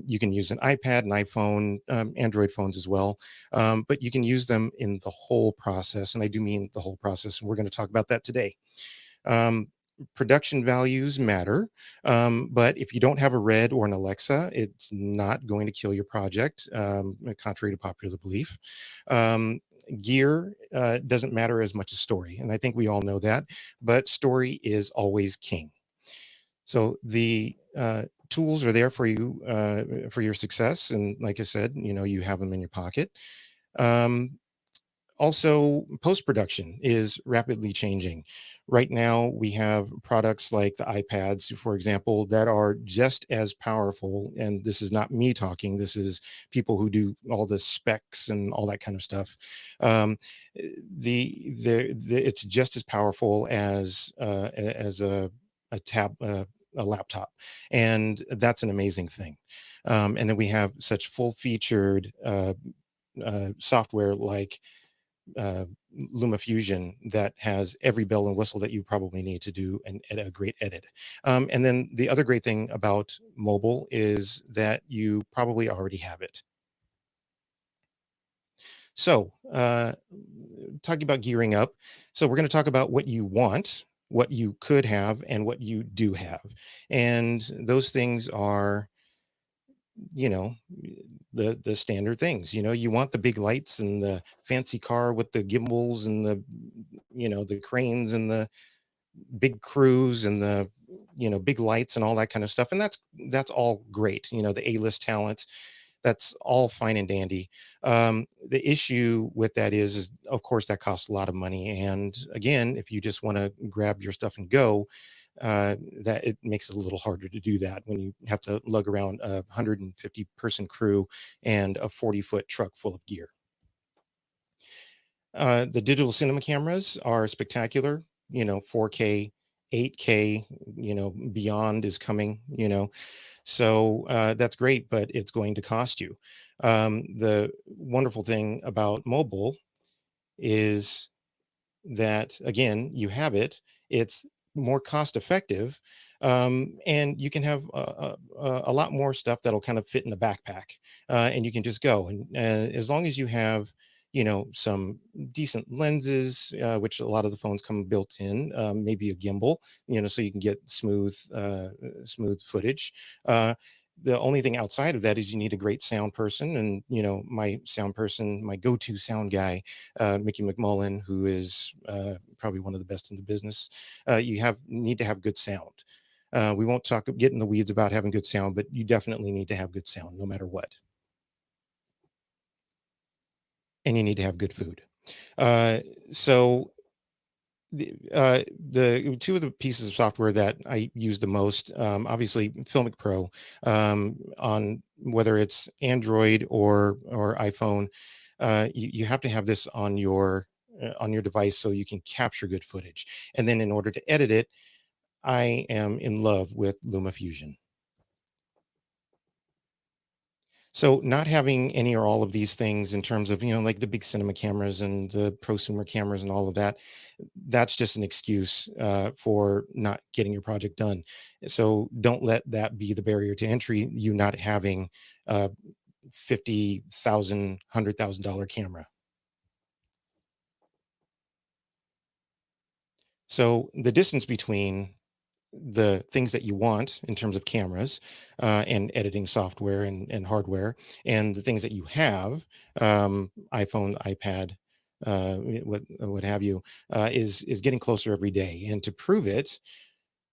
You can use an iPad, an iPhone, Android phones as well, but you can use them in the whole process, and I do mean the whole process, and we're going to talk about that today. Production values matter, but if you don't have a Red or an Alexa, it's not going to kill your project, contrary to popular belief. Gear doesn't matter as much as story, and I think we all know that, but story is always king. So the tools are there for you for your success, and like I said, you have them in your pocket. Also, post-production is rapidly changing. Right now, we have products like the iPads, for example, that are just as powerful. And this is not me talking. This is people who do all the specs and all that kind of stuff. It's just as powerful as a laptop, and that's an amazing thing. And then we have such full-featured software like Luma Fusion that has every bell and whistle that you probably need to do a great edit. And then the other great thing about mobile is that you probably already have it. So talking about gearing up. So we're going to talk about what you want, what you could have, and what you do have. And those things are, the standard things. You want the big lights and the fancy car with the gimbals and the cranes and the big crews and the big lights and all that kind of stuff, and that's all great. The A-list talent, that's all fine and dandy. The issue with that is of course that costs a lot of money, and again, if you just want to grab your stuff and go, that it makes it a little harder to do that when you have to lug around a 150 person crew and a 40-foot truck full of gear. The digital cinema cameras are spectacular, 4K, 8K, beyond is coming, so that's great, but it's going to cost you. The wonderful thing about mobile is that, again, you have it, it's more cost effective, and you can have a lot more stuff that'll kind of fit in the backpack, and you can just go, and as long as you have some decent lenses, which a lot of the phones come built in, maybe a gimbal, so you can get smooth footage. The only thing outside of that is you need a great sound person, and my sound person, my go-to sound guy, Mickey McMullen, who is probably one of the best in the business. You need to have good sound. We won't get in the weeds about having good sound, but you definitely need to have good sound no matter what. And you need to have good food. So the two of the pieces of software that I use the most, obviously FiLMiC Pro, on whether it's Android or iPhone, you have to have this on your device so you can capture good footage. And then in order to edit it, I am in love with Luma Fusion. So not having any or all of these things in terms of, like the big cinema cameras and the prosumer cameras and all of that, that's just an excuse for not getting your project done. So don't let that be the barrier to entry, you not having a $50,000, $100,000 camera. So the distance between the things that you want in terms of cameras and editing software and hardware, and the things that you have, iPhone, iPad, what have you, is getting closer every day. And to prove it,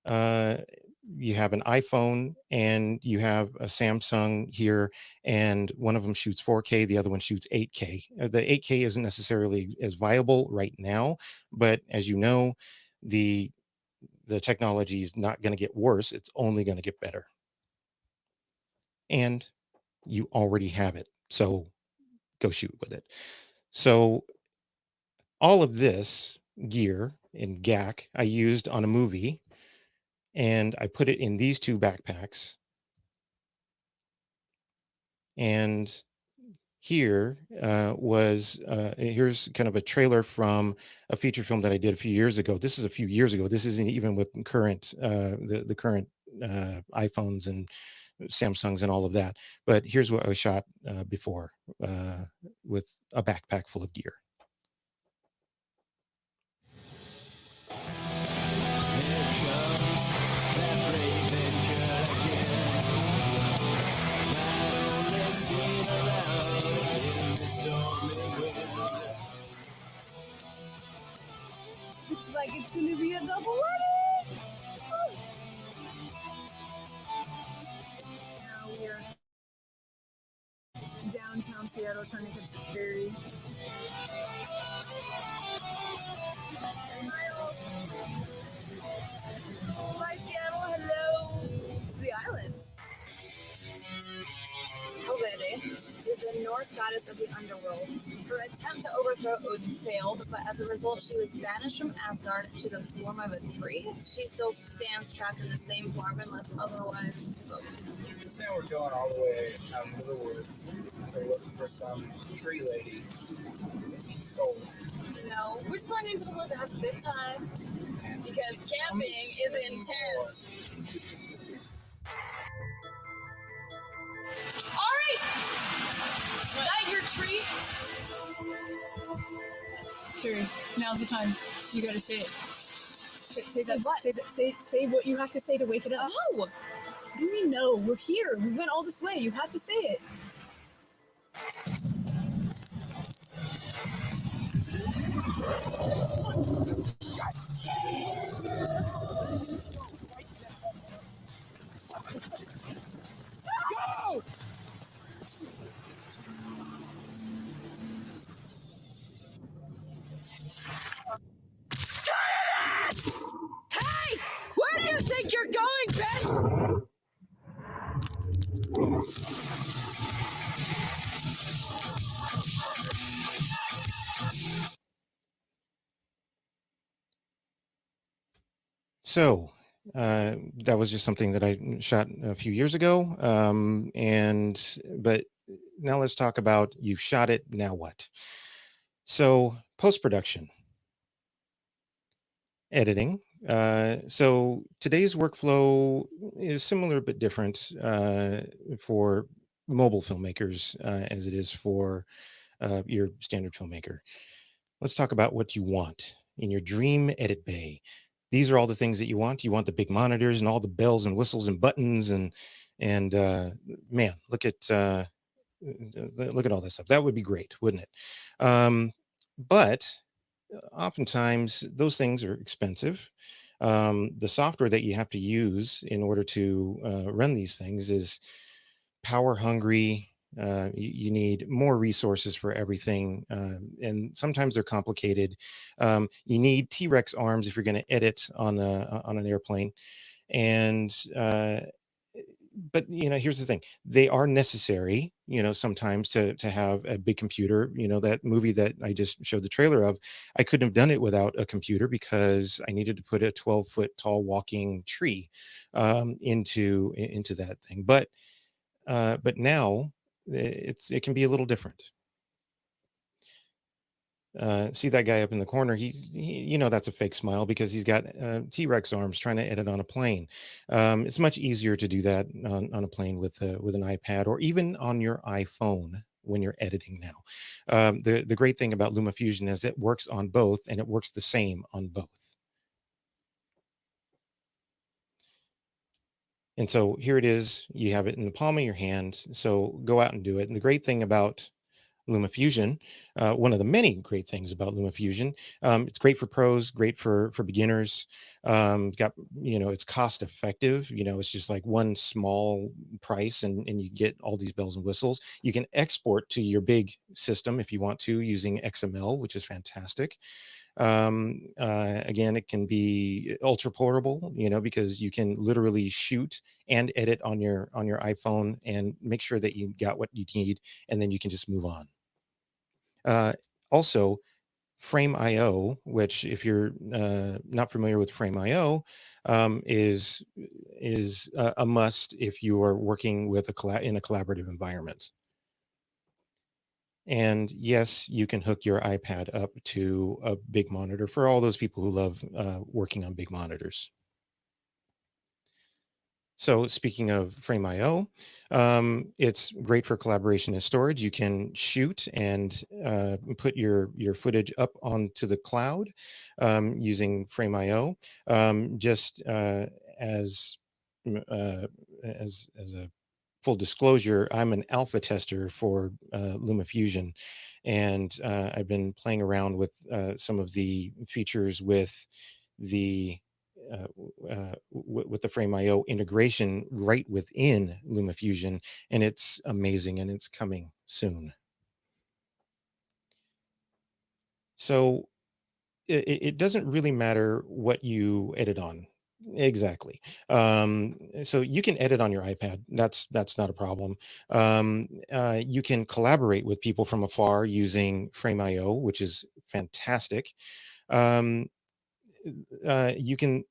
you have an iPhone and you have a Samsung here, and one of them shoots 4K, the other one shoots 8K. The 8K isn't necessarily as viable right now, but as you know, the technology is not going to get worse. It's only going to get better. And you already have it. So go shoot with it. So all of this gear in GAC I used on a movie, and I put it in these two backpacks. And here here's kind of a trailer from a feature film that I did a few years ago. This is a few years ago. This isn't even with current the current iPhones and Samsungs and all of that. But here's what I shot before with a backpack full of gear. Looks like it's gonna be a double wedding! Now we're downtown Seattle trying to catch the ferry. Bye, Seattle. Hello to the island. Ovede is the Norse goddess of the underworld. Her attempt to overthrow Odin failed, but as a result, she was banished from Asgard to the form of a tree. She still stands trapped in the same form unless otherwise revoked. Since now we're going all the way out into the woods to look for some tree lady that needs souls. No, we're just going into the woods to have a good time because camping is intense. All right, is that your treat? Carrie, now's the time. You gotta say it. Say that. What? Say what you have to say to wake it up. No. What do you mean no? We're here. We went all this way. You have to say it. Go! Hey! Where do you think you're going, bitch? So that was just something that I shot a few years ago. But now let's talk about, you shot it, now what? So post-production, editing. So today's workflow is similar but different for mobile filmmakers as it is for your standard filmmaker. Let's talk about what you want in your dream edit bay. These are all the things that you want. You want the big monitors and all the bells and whistles and buttons and man, look at all that stuff. That would be great, wouldn't it? But oftentimes those things are expensive. The software that you have to use in order to run these things is power hungry. You need more resources for everything, and sometimes they're complicated. You need T-Rex arms if you're going to edit on an airplane, and but here's the thing: they are necessary. Sometimes to have a big computer. That movie that I just showed the trailer of, I couldn't have done it without a computer because I needed to put a 12-foot tall walking tree into that thing. But now it can be a little different. See that guy up in the corner? He that's a fake smile because he's got T-Rex arms trying to edit on a plane. It's much easier to do that on a plane with an iPad or even on your iPhone when you're editing now. The great thing about LumaFusion is it works on both, and it works the same on both. And so here it is. You have it in the palm of your hand. So go out and do it. And the great thing about LumaFusion, one of the many great things about LumaFusion, it's great for pros, great for beginners. It's cost effective. It's just like one small price, and you get all these bells and whistles. You can export to your big system if you want to using XML, which is fantastic. Again, it can be ultra portable, because you can literally shoot and edit on your iPhone and make sure that you got what you need, and then you can just move on. Also, Frame.io, which if you're not familiar with Frame.io, is a must if you are working with in a collaborative environment. And yes, you can hook your iPad up to a big monitor for all those people who love working on big monitors. So speaking of Frame.io, it's great for collaboration and storage. You can shoot and put your footage up onto the cloud using Frame.io. Just as a full disclosure, I'm an alpha tester for LumaFusion, and I've been playing around with some of the features with the Frame.io integration right within LumaFusion, and it's amazing, and it's coming soon. So it doesn't really matter what you edit on. Exactly. So you can edit on your iPad. That's not a problem. You can collaborate with people from afar using Frame.io, which is fantastic. You can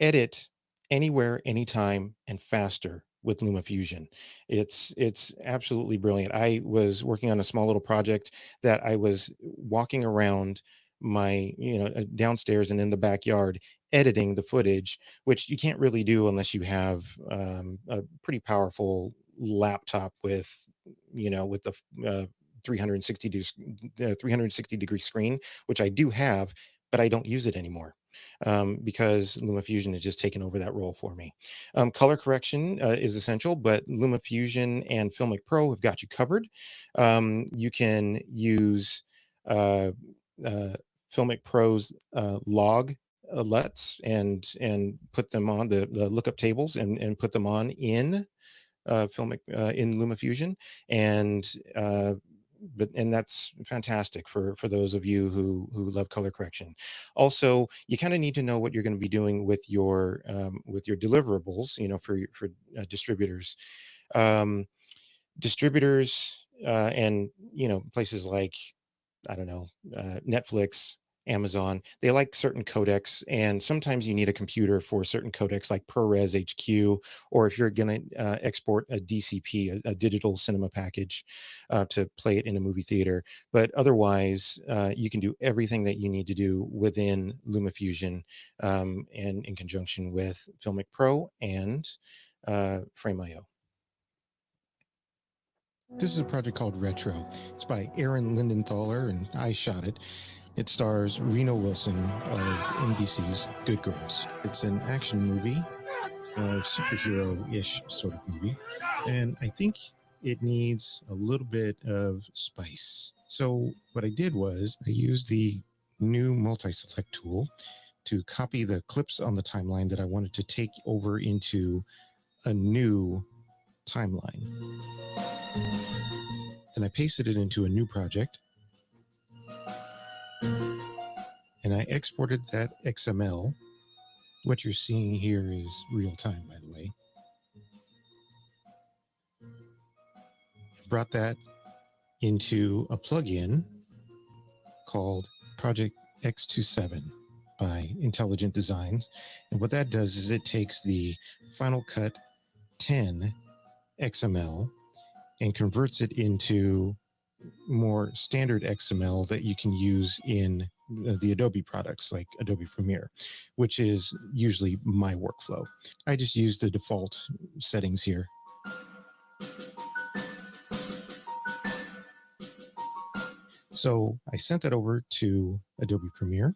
edit anywhere, anytime, and faster with LumaFusion. It's absolutely brilliant. I was working on a small little project that I was walking around my downstairs and in the backyard editing the footage, which you can't really do unless you have a pretty powerful laptop with the 360 degree screen, which I do have, but I don't use it anymore because LumaFusion has just taken over that role for me. Color correction is essential, but LumaFusion and FiLMiC Pro have got you covered. You can use FiLMiC Pro's log LUTs and put them on the lookup tables and put them on in FiLMiC in LumaFusion, and that's fantastic for those of you who love color correction. Also, you kind of need to know what you're going to be doing with your deliverables, for distributors. Distributors and places like, I don't know, Netflix, Amazon, they like certain codecs, and sometimes you need a computer for certain codecs like ProRes HQ, or if you're going to export a DCP, a digital cinema package, to play it in a movie theater. But otherwise, you can do everything that you need to do within LumaFusion, and in conjunction with FiLMiC Pro and Frame.io. This is a project called Retro. It's by Aaron Lindenthaler, and I shot it. It stars Reno Wilson of NBC's Good Girls. It's an action movie, superhero-ish sort of movie, and I think it needs a little bit of spice. So what I did was I used the new multi-select tool to copy the clips on the timeline that I wanted to take over into a new timeline. And I pasted it into a new project. And I exported that XML. What you're seeing here is real time, by the way. Brought that into a plugin called Project X27 by Intelligent Designs. And what that does is it takes the Final Cut 10 XML and converts it into more standard XML that you can use in the Adobe products like Adobe Premiere, which is usually my workflow. I just use the default settings here. So I sent that over to Adobe Premiere.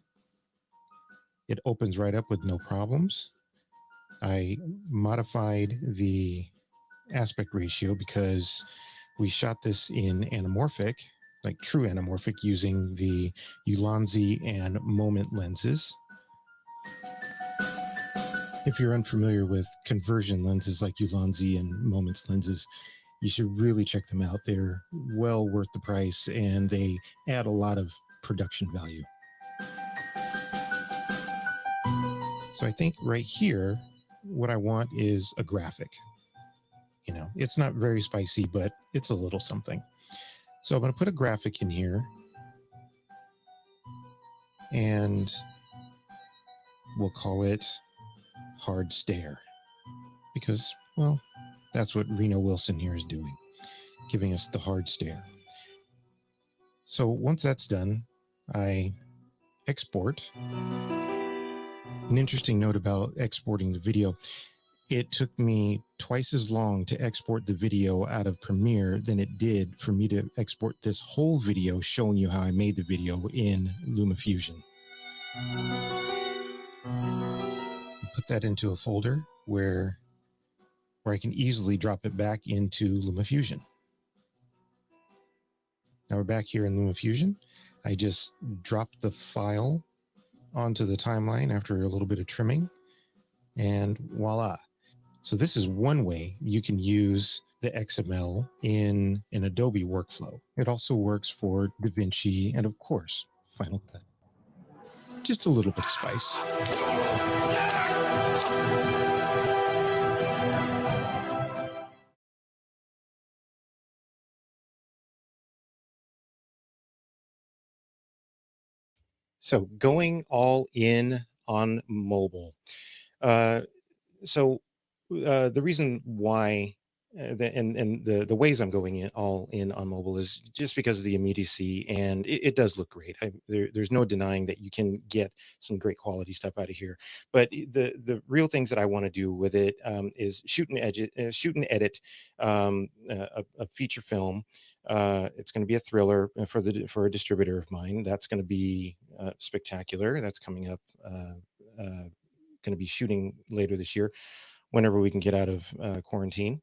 It opens right up with no problems. I modified the aspect ratio because we shot this in anamorphic, like true anamorphic, using the Ulanzi and Moment lenses. If you're unfamiliar with conversion lenses like Ulanzi and Moment lenses, you should really check them out. They're well worth the price and they add a lot of production value. So I think right here, what I want is a graphic. You know, it's not very spicy, but it's a little something. So I'm going to put a graphic in here and we'll call it Hard Stare because, well, that's what Reno Wilson here is doing, giving us the hard stare. So once that's done, I export. An interesting note about exporting the video, it took me twice as long to export the video out of Premiere than it did for me to export this whole video showing you how I made the video in Luma Fusion. Put that into a folder where I can easily drop it back into Luma Fusion. Now we're back here in Luma Fusion. I just dropped the file onto the timeline after a little bit of trimming, and voila. So this is one way you can use the XML in an Adobe workflow. It also works for DaVinci and, of course, Final Cut. Just a little bit of spice. So going all in on mobile. The reason why the ways I'm going in all in on mobile is just because of the immediacy, and it does look great. There's no denying that you can get some great quality stuff out of here. But the real things that I want to do with it is shoot and edit a feature film. It's going to be a thriller for a distributor of mine. That's going to be spectacular. That's coming up. Going to be shooting later this year, whenever we can get out of quarantine.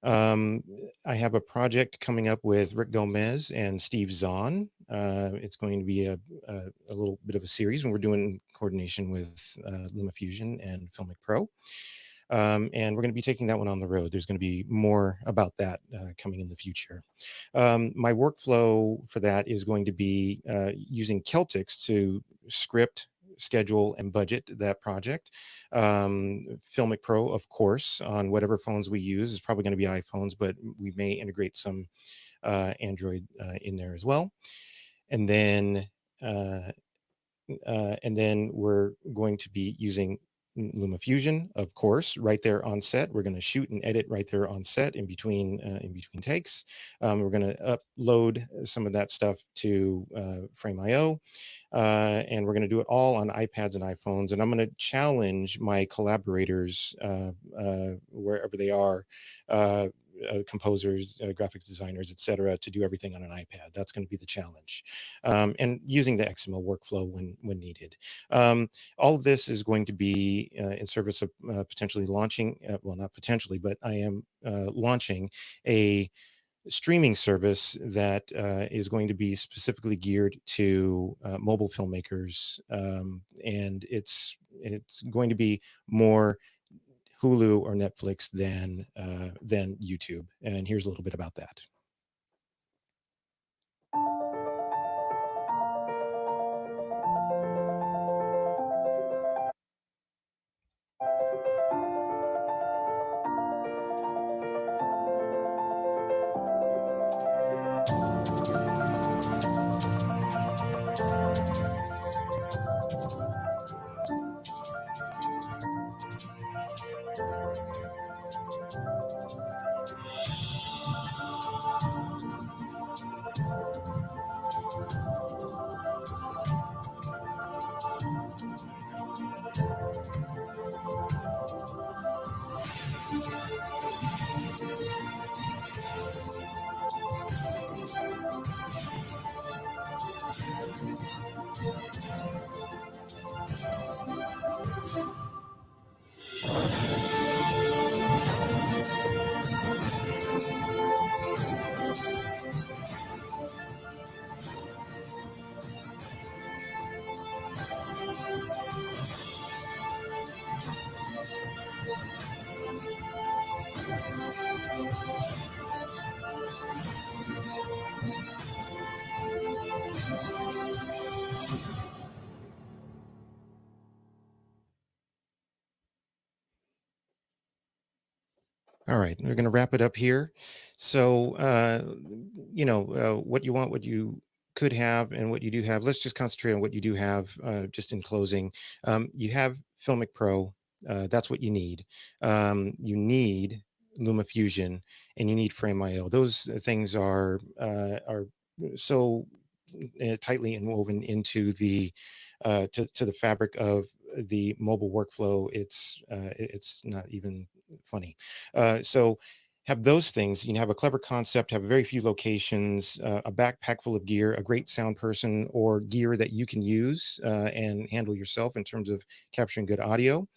I have a project coming up with Rick Gomez and Steve Zahn. It's going to be a little bit of a series, and we're doing coordination with Luma Fusion and FiLMiC Pro. And we're going to be taking that one on the road. There's going to be more about that coming in the future. My workflow for that is going to be using Celtics to script, schedule, and budget that project. FiLMiC Pro, of course, on whatever phones we use. It's probably going to be iPhones, but we may integrate some Android in there as well. And then we're going to be using Luma Fusion, of course, right there on set. We're going to shoot and edit right there on set in between takes. We're going to upload some of that stuff to Frame.io, and we're going to do it all on iPads and iPhones. And I'm going to challenge my collaborators wherever they are, composers, graphics designers, etc., to do everything on an iPad. That's going to be the challenge, and using the XML workflow when needed. All of this is going to be in service of potentially launching, well, not potentially, but I am launching a streaming service that is going to be specifically geared to mobile filmmakers, and it's going to be more Hulu or Netflix than YouTube. And here's a little bit about that. All right, we're going to wrap it up here. So, what you want, what you could have, and what you do have. Let's just concentrate on what you do have. Just in closing, you have FiLMiC Pro. That's what you need. You need Luma Fusion, and you need Frame.io. Those things are so tightly woven into the to the fabric of the mobile workflow. It's not even funny. So have those things. You can have a clever concept, have very few locations, a backpack full of gear, a great sound person, or gear that you can use and handle yourself in terms of capturing good audio.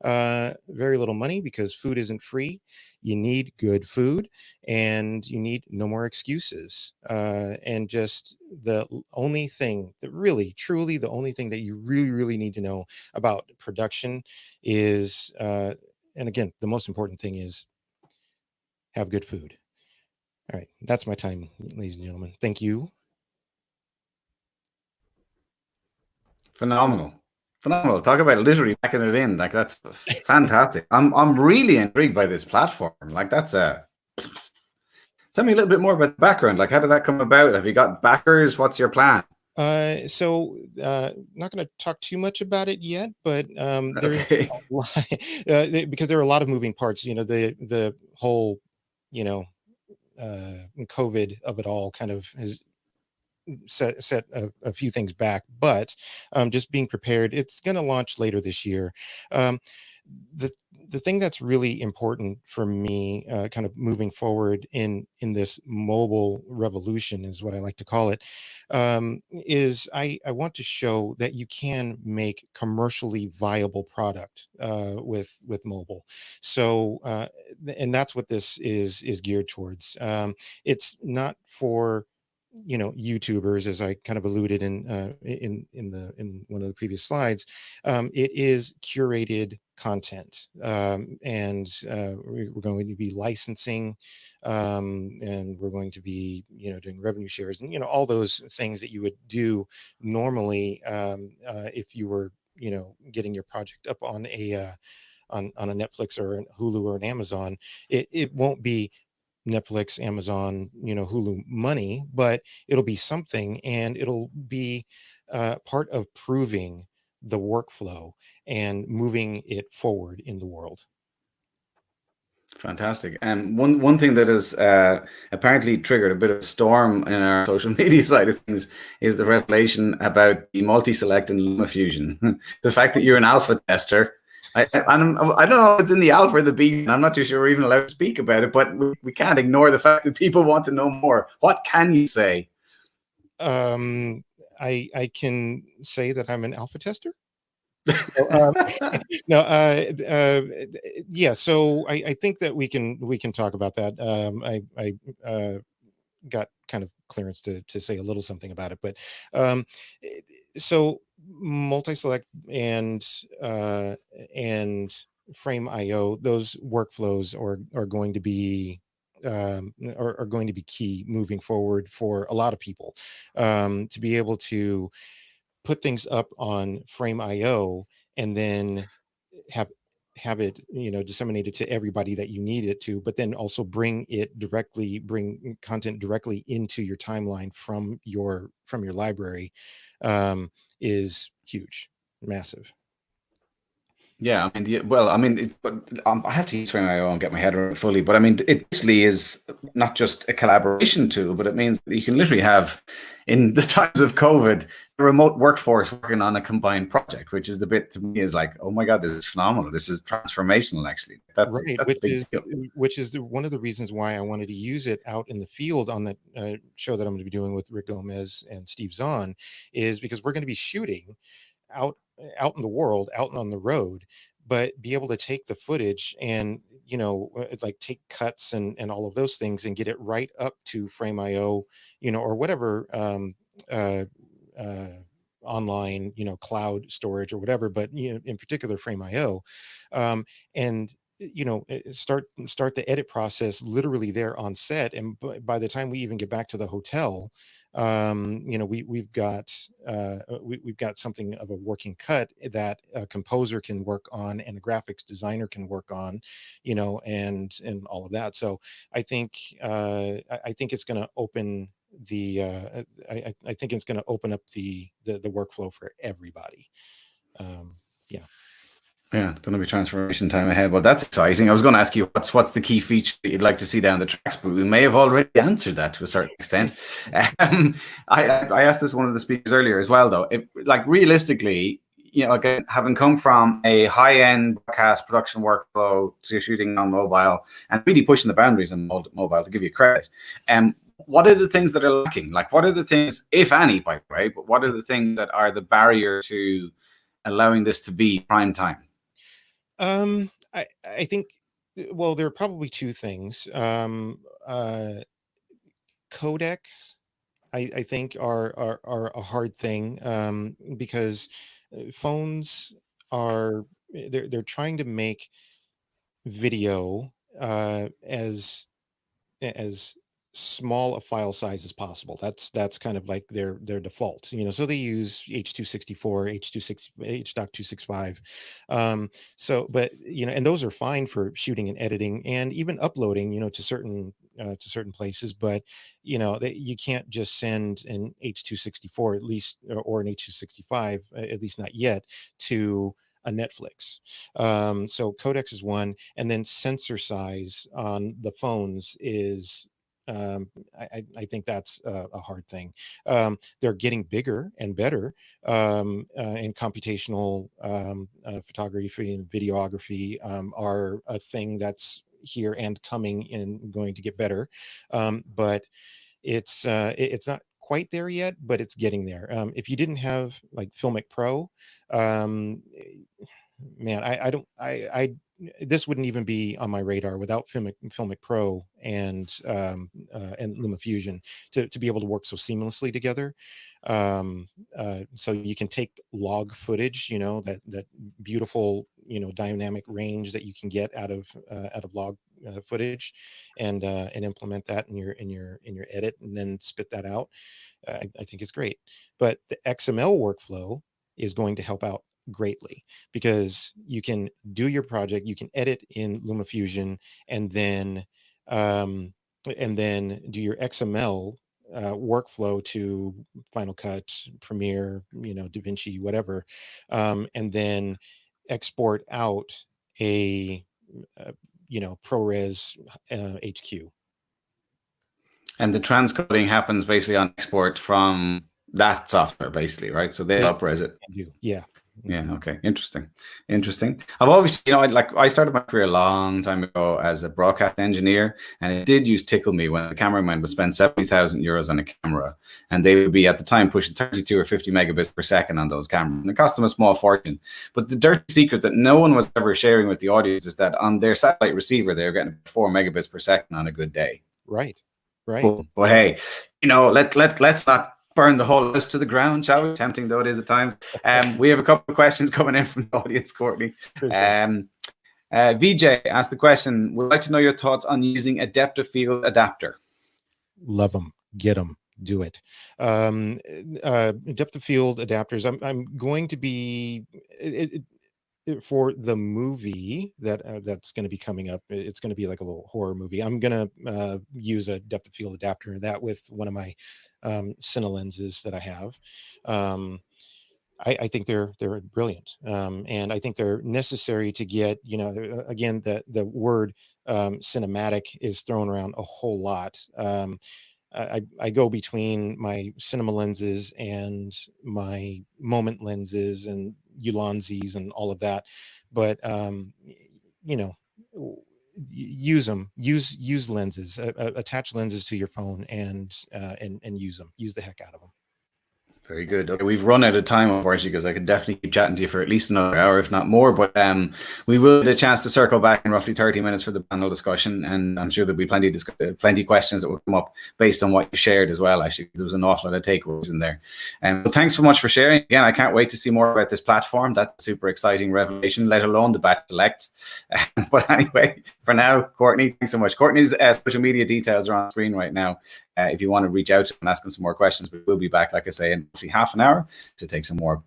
Very little money because food isn't free. You need good food, and you need no more excuses. And just the only thing that really, truly, the only thing that you really, really need to know about production is, and again, the most important thing is have good food. All right, that's my time, ladies and gentlemen. Thank you. Phenomenal. Phenomenal. Talk about literally backing it in. Like, that's fantastic. I'm really intrigued by this platform. Like, that's tell me a little bit more about the background. Like, how did that come about? Have you got backers? What's your plan? So not going to talk too much about it yet, but there's Okay. a lot, because there are a lot of moving parts. The whole, COVID of it all kind of has set a few things back, but just being prepared. It's going to launch later this year. The the thing that's really important for me, kind of moving forward in this mobile revolution, is what I like to call it, is I want to show that you can make commercially viable product with mobile. So and that's what this is geared towards. It's not for YouTubers, as I kind of alluded in one of the previous slides. It is curated content, and we're going to be licensing, and we're going to be doing revenue shares, and all those things that you would do normally if you were getting your project up on a on a Netflix or a Hulu or an Amazon. It won't be Netflix, Amazon, Hulu money, but it'll be something, and it'll be part of proving the workflow and moving it forward in the world. Fantastic. And one thing that has apparently triggered a bit of a storm in our social media side of things is the revelation about the multi-select and Luma Fusion. The fact that you're an alpha tester. I don't know if it's in the alpha or the beta. I'm not too sure we're even allowed to speak about it, but we can't ignore the fact that people want to know more. What can you say? I can say that I'm an alpha tester. Yeah. So I think that we can talk about that. got kind of clearance to say a little something about it. But um, so multi-select and frame IO, those workflows are going to be are going to be key moving forward for a lot of people, to be able to put things up on frame IO and then have it, disseminated to everybody that you need it to, but then also bring content directly into your timeline from your library, is huge, massive. Yeah, I mean, I have to use Frame.io and get my head around it fully. But I mean, it basically is not just a collaboration tool, but it means that you can literally have, in the times of COVID, a remote workforce working on a combined project, which is the bit to me is like, oh my God, this is phenomenal. This is transformational, actually. That's Right, a big deal. which is one of the reasons why I wanted to use it out in the field on the show that I'm going to be doing with Rick Gomez and Steve Zahn, is because we're going to be shooting out in the world, out on the road, but be able to take the footage and like take cuts and all of those things and get it right up to Frame.io, or whatever uh, uh, online cloud storage or whatever, but in particular Frame.io, and start the edit process literally there on set. And by the time we even get back to the hotel, we've got something of a working cut that a composer can work on and a graphics designer can work on, and all of that. So I think it's going to open I think it's going to open up the workflow for everybody. Yeah. Yeah, it's going to be transformation time ahead. Well, that's exciting. I was going to ask you what's the key feature that you'd like to see down the tracks, but we may have already answered that to a certain extent. I asked this one of the speakers earlier as well, though. Like realistically, again, having come from a high-end broadcast production workflow to shooting on mobile and really pushing the boundaries on mobile, to give you credit, what are the things that are lacking? Like, what are the things, if any, by the way, but what are the things that are the barrier to allowing this to be prime time? I think, well, there are probably two things. Codecs, I think are a hard thing, because phones they're trying to make video as small a file size as possible. That's kind of like their default, so they use H.264, H.265. So, but and those are fine for shooting and editing and even uploading, to certain places, but you can't just send an H.264 at least, or an H.265 at least not yet, to a Netflix. So codecs is one, and then sensor size on the phones is, I think that's a hard thing. They're getting bigger and better, and computational photography and videography are a thing that's here and coming and going to get better, but it's not quite there yet, but it's getting there. If you didn't have like FiLMiC Pro, man, I this wouldn't even be on my radar without FiLMiC Pro and Luma Fusion to be able to work so seamlessly together. So you can take log footage, that beautiful, dynamic range that you can get out of log footage, and implement that in your edit and then spit that out. I think it's great. But the XML workflow is going to help out greatly, because you can do your project, you can edit in Luma Fusion, and then do your XML workflow to Final Cut, Premiere, DaVinci, whatever, and then export out a ProRes HQ. And the transcoding happens basically on export from that software, basically, right? So they upres it. Yeah. Yeah. Okay. Interesting. I've always, I started my career a long time ago as a broadcast engineer, and it did use tickle me when the cameraman would spend 70,000 euros on a camera, and they would be at the time pushing 32 or 50 megabits per second on those cameras, and it cost them a small fortune. But the dirty secret that no one was ever sharing with the audience is that on their satellite receiver, they were getting 4 megabits per second on a good day. Right. Right. Cool. But hey, let's not burn the whole house to the ground, shall we? Tempting though it is at times. We have a couple of questions coming in from the audience, Courtney. VJ asked the question, would like to know your thoughts on using a depth of field adapter. Love them. Get them. Do it. Depth of field adapters. I'm going to be for the movie that's going to be coming up. It's going to be like a little horror movie. I'm going to use a depth of field adapter in that with one of my Cine lenses that I have. I think they're brilliant, and I think they're necessary to get, again, the word cinematic is thrown around a whole lot. I go between my cinema lenses and my moment lenses and Ulanzis and all of that, but use them. Use lenses. Attach lenses to your phone and use them. Use the heck out of them. Very good. Okay, we've run out of time, unfortunately, because I could definitely keep chatting to you for at least another hour, if not more. But we will get a chance to circle back in roughly 30 minutes for the panel discussion, and I'm sure there'll be plenty of questions that will come up based on what you shared as well. Actually, there was an awful lot of takeaways in there. But thanks so much for sharing. Again, I can't wait to see more about this platform. That's a super exciting revelation, let alone the back select. But anyway, for now, Courtney, thanks so much. Courtney's social media details are on screen right now. If you want to reach out to him and ask him some more questions, we will be back, like I say, in roughly half an hour to take some more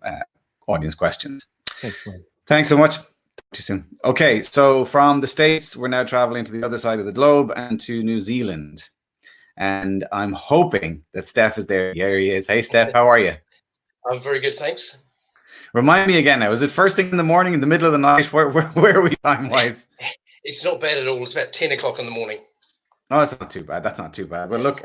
audience questions. Thanks so much. Talk to you soon. Okay, so from the States, we're now traveling to the other side of the globe and to New Zealand. And I'm hoping that Steph is there. Here he is. Hey, Steph, how are you? I'm very good, thanks. Remind me again now, is it first thing in the morning, in the middle of the night? Where are we time-wise? It's not bad at all. It's about 10 o'clock in the morning. Oh, that's not too bad. That's not too bad. But look,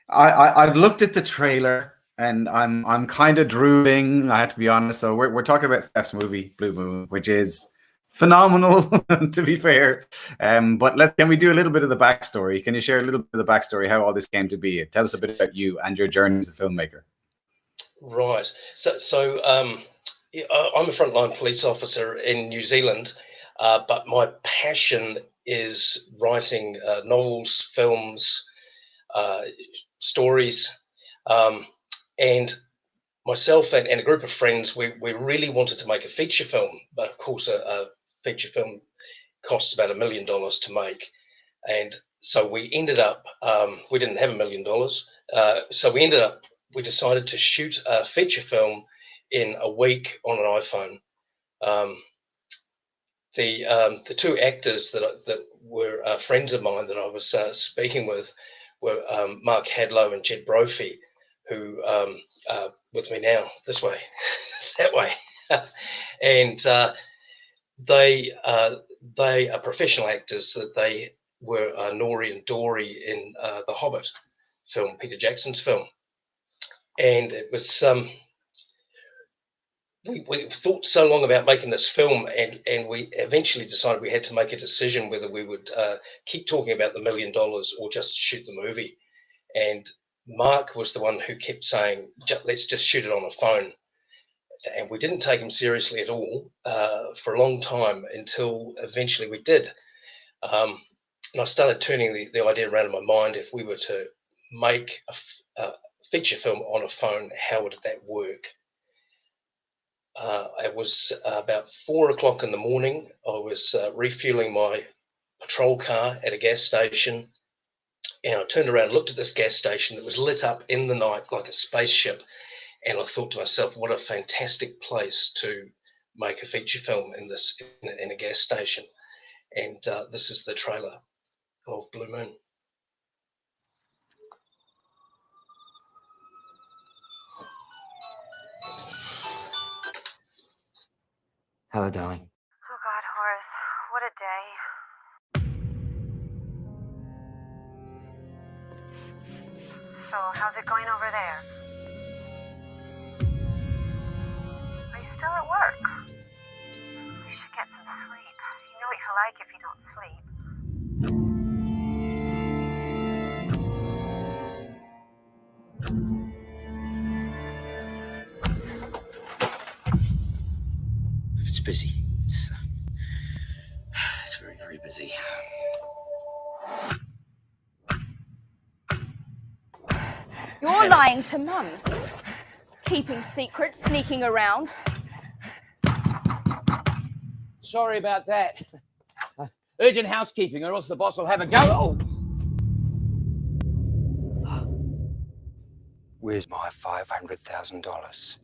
I've looked at the trailer and I'm kind of drooling, I have to be honest. So we're talking about Steph's movie, Blue Moon, which is phenomenal, to be fair. But can we do a little bit of the backstory? Can you share a little bit of the backstory, how all this came to be? Tell us a bit about you and your journey as a filmmaker. Right. So I'm a frontline police officer in New Zealand, but my passion is writing novels, films, stories, and myself and a group of friends, we really wanted to make a feature film, but of course a feature film costs about $1 million to make, and so we ended up we didn't have $1 million, so we decided to shoot a feature film in a week on an iPhone. The two actors that were friends of mine that I was speaking with were Mark Hadlow and Jed Brophy, who are with me now, this way, that way. And they are professional actors. That they were Nori and Dory in The Hobbit film, Peter Jackson's film. And it was... We thought so long about making this film, and we eventually decided we had to make a decision whether we would keep talking about the $1 million or just shoot the movie. And Mark was the one who kept saying, let's just shoot it on a phone. And we didn't take him seriously at all for a long time until eventually we did. And I started turning the idea around in my mind. If we were to make a feature film on a phone, how would that work? It was about 4 o'clock in the morning. I was refueling my patrol car at a gas station, and I turned around and looked at this gas station that was lit up in the night like a spaceship, and I thought to myself, what a fantastic place to make a feature film in a gas station. And this is the trailer of Blue Moon. Hello, darling. Oh God, Horace, what a day. So, how's it going over there? Are you still at work? You should get some sleep. You know what you're like if you don't sleep. It's busy. It's very, very busy. You're lying to Mum. Keeping secrets, sneaking around. Sorry about that. Urgent housekeeping, or else the boss will have a go. Oh. Where's my $500,000?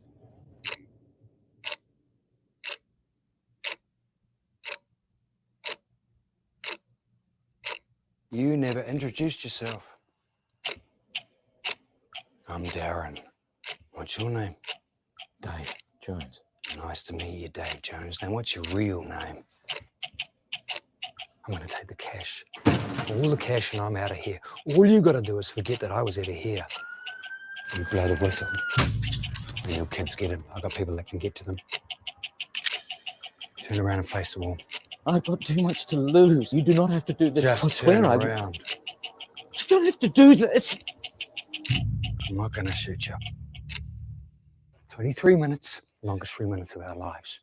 You never introduced yourself. I'm Darren. What's your name? Dave Jones. Nice to meet you, Dave Jones. Now, what's your real name? I'm going to take the cash. All the cash, and I'm out of here. All you got to do is forget that I was ever here. You blow the whistle, and your kids get it. I got people that can get to them. Turn around and face the wall. I've got too much to lose. You do not have to do this. Just I swear turn I around. You don't have to do this. I'm not going to shoot you. 23 minutes, longest 3 minutes of our lives.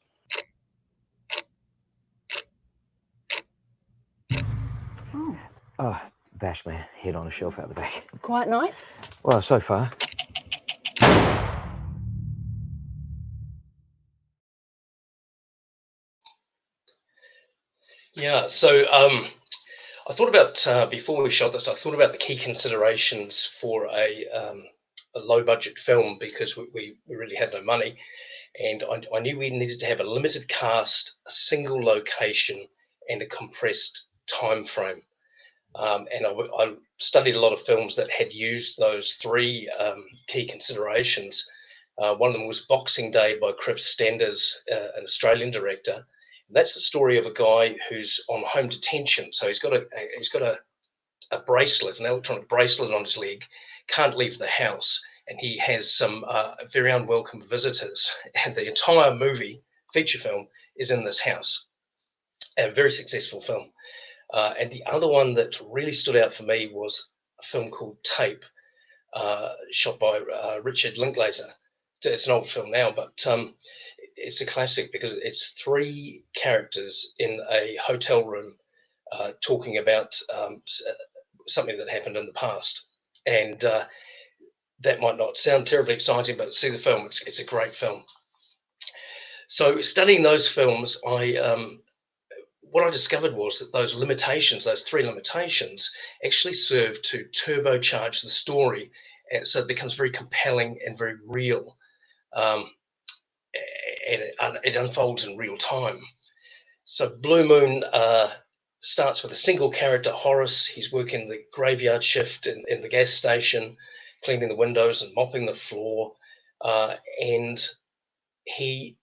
Oh, bashed my head on a shelf out the back. Quiet night? Well, so far. Yeah, so I thought about, before we shot this, I thought about the key considerations for a low budget film, because we really had no money. And I knew we needed to have a limited cast, a single location, and a compressed time frame. And I studied a lot of films that had used those three key considerations. One of them was Boxing Day by Chris Stenders, an Australian director. And that's the story of a guy who's on home detention. So he's got a bracelet, an electronic bracelet on his leg, can't leave the house, and he has some very unwelcome visitors. And the entire movie, feature film, is in this house. A very successful film. And the other one that really stood out for me was a film called Tape, shot by Richard Linklater. It's an old film now, but it's a classic because it's three characters in a hotel room talking about something that happened in the past. And that might not sound terribly exciting, but see the film, it's a great film. So studying those films, what I discovered was that those limitations, those three limitations, actually serve to turbocharge the story, and so it becomes very compelling and very real, and it unfolds in real time. So Blue Moon starts with a single character, Horace. He's working the graveyard shift in the gas station, cleaning the windows and mopping the floor, and he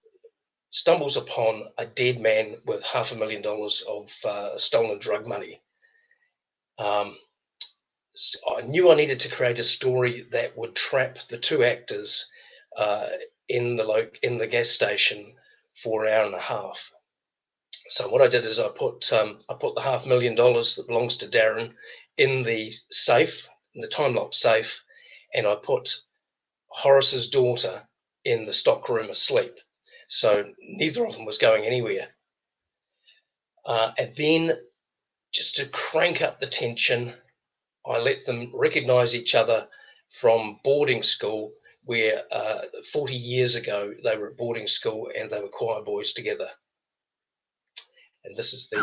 stumbles upon a dead man with $500,000 of stolen drug money. So I knew I needed to create a story that would trap the two actors in the gas station for an hour and a half. So what I did is I put the $500,000 that belongs to Darren in the safe, in the time lock safe, and I put Horace's daughter in the stock room asleep. So neither of them was going anywhere. And then, just to crank up the tension, I let them recognize each other from boarding school, where 40 years ago they were at boarding school and they were choir boys together. And this is the...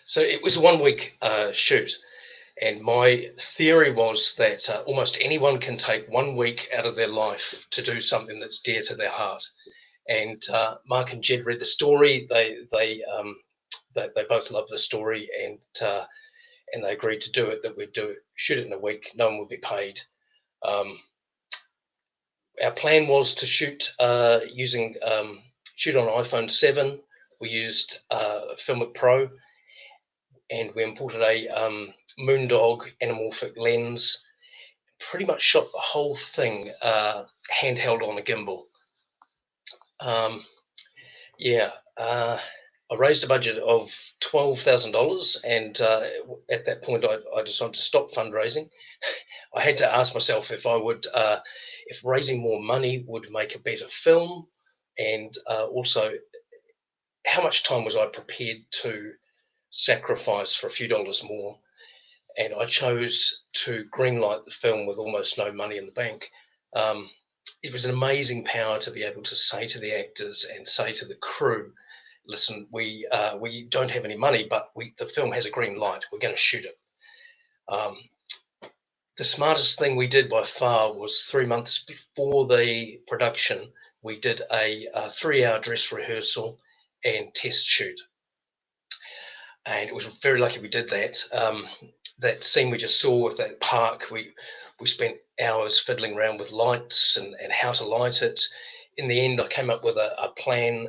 So it was a 1 week shoot, and my theory was that almost anyone can take 1 week out of their life to do something that's dear to their heart. And Mark and Jed read the story. They both loved the story, and they agreed to do it. That we'd shoot it in a week. No one would be paid. Our plan was to shoot using shoot on an iPhone 7. We used FiLMiC Pro, and we imported a Moondog anamorphic lens. Pretty much shot the whole thing handheld on a gimbal. I raised a budget of $12,000, and at that point I decided to stop fundraising. I had to ask myself if I would, if raising more money would make a better film, and also how much time was I prepared to sacrifice for a few dollars more. And I chose to greenlight the film with almost no money in the bank. It was an amazing power to be able to say to the actors and say to the crew, listen, we don't have any money, but the film has a green light. We're going to shoot it. The smartest thing we did by far was 3 months before the production, we did a 3-hour dress rehearsal and test shoot. And it was very lucky we did that. That scene we just saw with that park, we spent hours fiddling around with lights and how to light it. In the end, I came up with a plan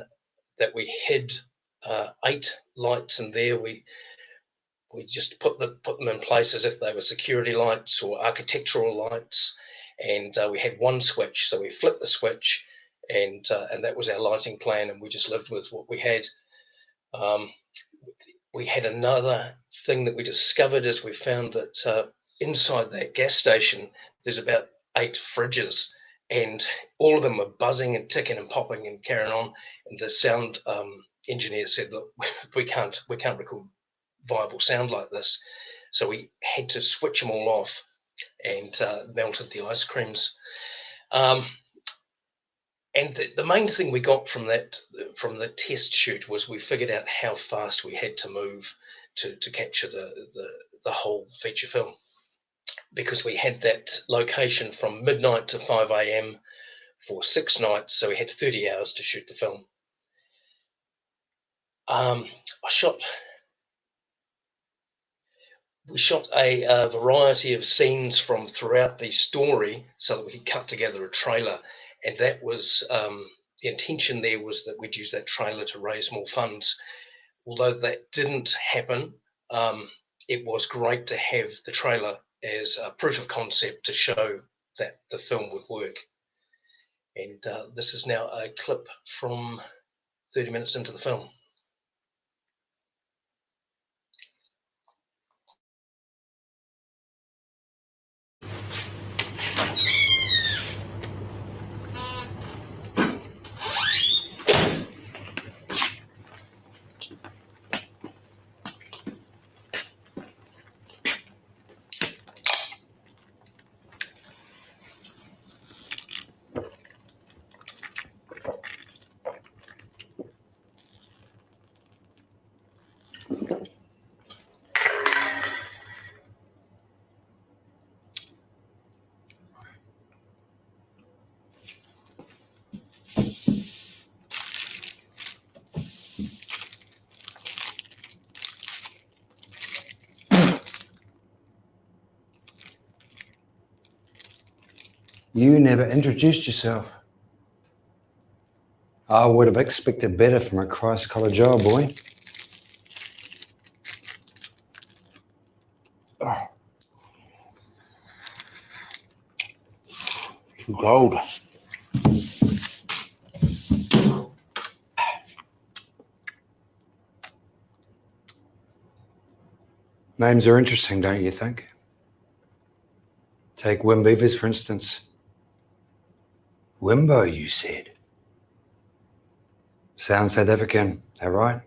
that we hid 8 lights in there. We just put them in place as if they were security lights or architectural lights, and we had one switch. So we flipped the switch, and that was our lighting plan, and we just lived with what we had. We had another thing that we discovered as we found that inside that gas station, there's about 8 fridges, and all of them were buzzing and ticking and popping and carrying on. And the sound engineer said, look, we can't record viable sound like this. So we had to switch them all off and melted the ice creams. And the main thing we got from the test shoot was we figured out how fast we had to move to capture the whole feature film, because we had that location from midnight to 5 a.m. for 6 nights, so we had 30 hours to shoot the film. We shot a variety of scenes from throughout the story so that we could cut together a trailer. And that was the intention there, was that we'd use that trailer to raise more funds. Although that didn't happen, it was great to have the trailer as a proof of concept to show that the film would work. And this is now a clip from 30 minutes into the film. You never introduced yourself. I would have expected better from a Christ College old boy. Oh. Too cold. Names are interesting, don't you think? Take Wimbeavers, for instance. Wimbo, you said. Sounds South African, that right?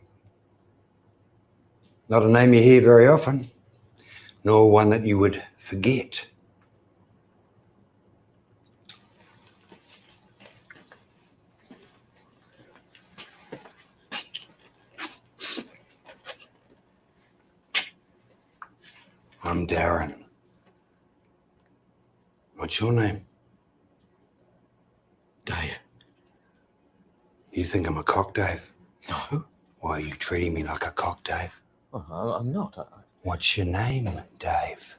Not a name you hear very often, nor one that you would forget. I'm Darren. What's your name? Dave. You think I'm a cock, Dave? No. Why are you treating me like a cock, Dave? Oh, I'm not. What's your name, Dave?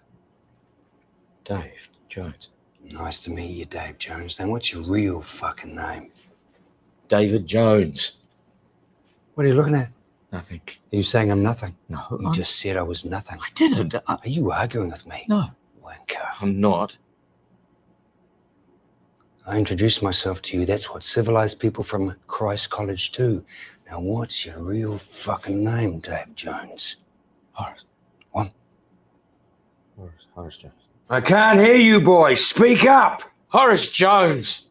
Dave Jones. Nice to meet you, Dave Jones. Then what's your real fucking name? David Jones. What are you looking at? Nothing. Are you saying I'm nothing? No. You just said I was nothing. I didn't. Are you arguing with me? No. Wanker. I'm not. I introduced myself to you. That's what civilized people from Christ College do. Now, what's your real fucking name, Dave Jones? Horace. What? Horace Jones. I can't hear you, boy. Speak up. Horace Jones.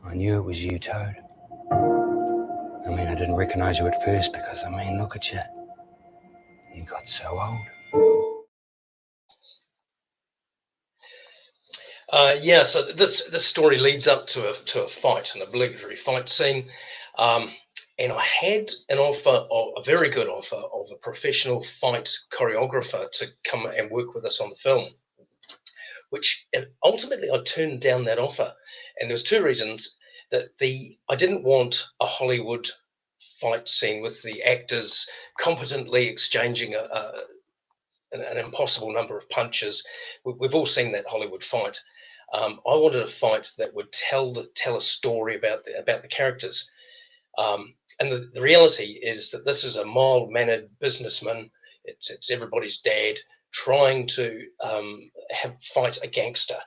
I knew it was you, Toad. I mean, I didn't recognize you at first because, I mean, look at you. You got so old. Yeah, so this story leads up to a fight, an obligatory fight scene, and I had an offer, a very good offer, of a professional fight choreographer to come and work with us on the film, which ultimately I turned down that offer, and there was two reasons. That I didn't want a Hollywood fight scene with the actors competently exchanging an impossible number of punches. We've all seen that Hollywood fight. I wanted a fight that would tell a story about the characters. And the reality is that this is a mild-mannered businessman. It's everybody's dad trying to fight a gangster.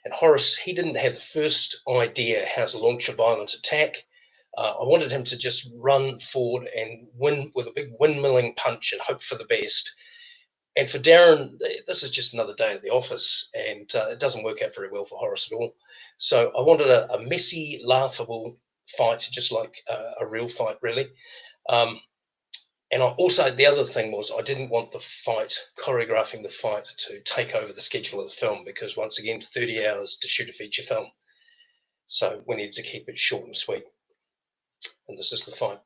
And Horace, he didn't have the first idea how to launch a violent attack. I wanted him to just run forward and win with a big windmilling punch and hope for the best. And for Darren, this is just another day at the office, and it doesn't work out very well for Horace at all. So I wanted a messy, laughable fight, just like a real fight, really. And the other thing was I didn't want the fight, choreographing the fight, to take over the schedule of the film, because once again, 30 hours to shoot a feature film. So we needed to keep it short and sweet. And this is the fight.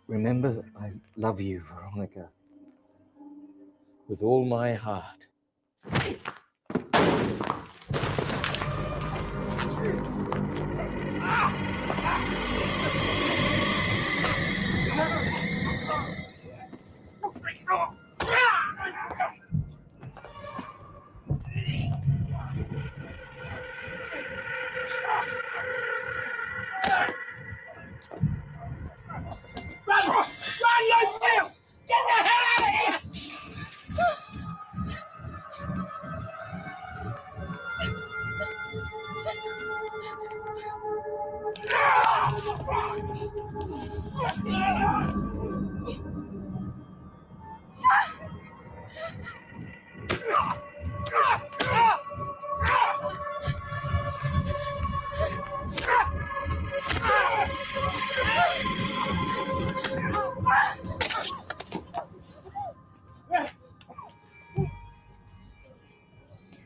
Remember, I love you, Veronica, with all my heart. Run! Run, you still! Get the hell out of here!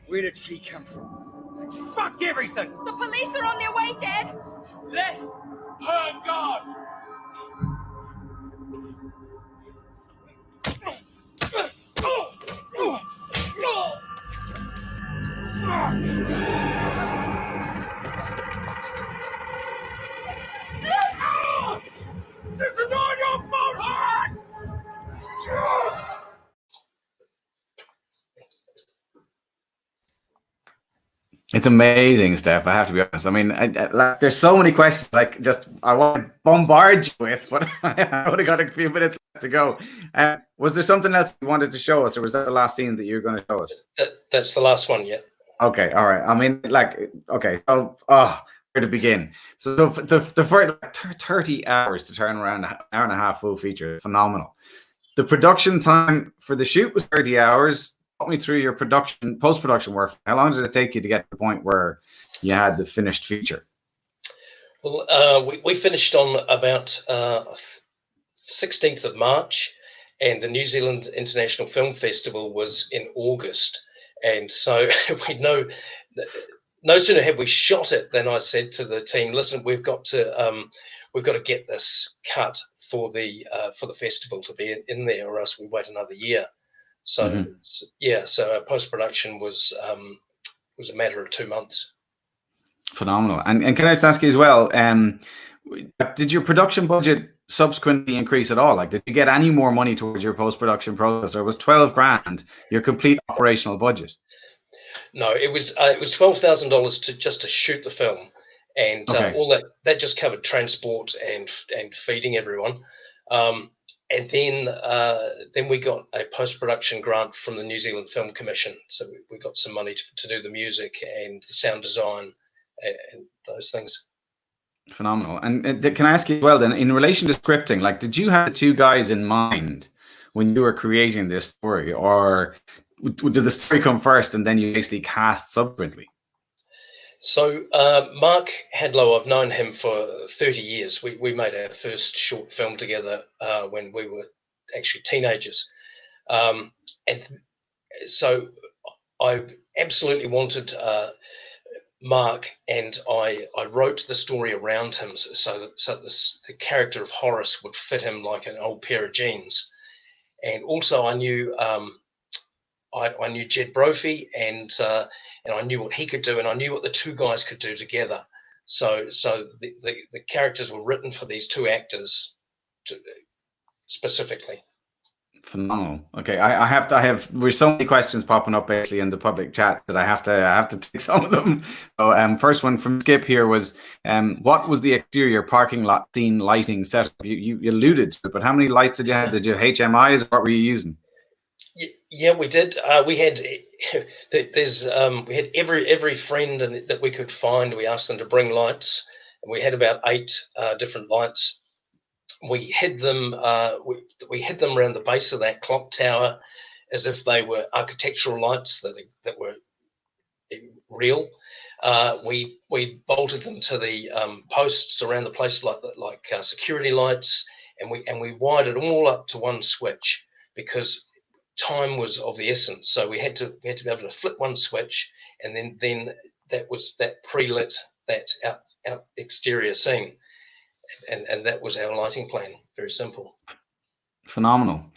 Where did she come from? Fuck everything! The police are on their way, Dad. Let her go! This It's amazing, Steph. I have to be honest. I mean, like, there's so many questions. Like, just I want to bombard you with, but I only got a few minutes left to go. Was there something else you wanted to show us, or was that the last scene that you're going to show us? That's the last one. Yeah. Okay. All right. I mean, like, okay. So, where to begin? So, the first 30 hours to turn around an hour and a half full feature, phenomenal. The production time for the shoot was 30 hours. Talk me through your post-production work. How long did it take you to get to the point where you had the finished feature? Well, we finished on about 16th of March, and the New Zealand International Film Festival was in August. And so no sooner had we shot it than I said to the team, "Listen, we've got to get this cut for the festival to be in there, or else we wait another year." So so post-production was a matter of 2 months. Phenomenal. And can I just ask you as well, did your production budget subsequently increase at all? Like, did you get any more money towards your post-production process, or was 12 grand your complete operational budget? No, it was $12,000 to shoot the film, and all that just covered transport and feeding everyone. And then we got a post-production grant from the New Zealand Film Commission, so we got some money to do the music and the sound design and those things. Phenomenal. And can I ask you as well then, in relation to scripting, like, did you have the two guys in mind when you were creating this story, or did the story come first and then you basically cast subsequently? So Mark Hadlow, I've known him for 30 years. We made our first short film together when we were actually teenagers. And so I absolutely wanted Mark, and I wrote the story around him so the character of Horace would fit him like an old pair of jeans. And also I knew I knew Jed Brophy, and I knew what he could do, and I knew what the two guys could do together. So the characters were written for these two actors specifically. Phenomenal. Okay, there's so many questions popping up basically in the public chat that I have to take some of them. So first one from Skip here was, what was the exterior parking lot scene lighting setup? You alluded to it, but how many lights did you have? Did you have HMIs? What were you using? Yeah, we did. We had we had every friend that we could find. We asked them to bring lights, and we had about 8 different lights. We hid them. We hid them around the base of that clock tower, as if they were architectural lights that were real. We bolted them to the posts around the place like security lights, and we wired it all up to one switch because time was of the essence. So we had to be able to flip one switch, and then that pre-lit that out exterior scene, and that was our lighting plan. Very simple. Phenomenal.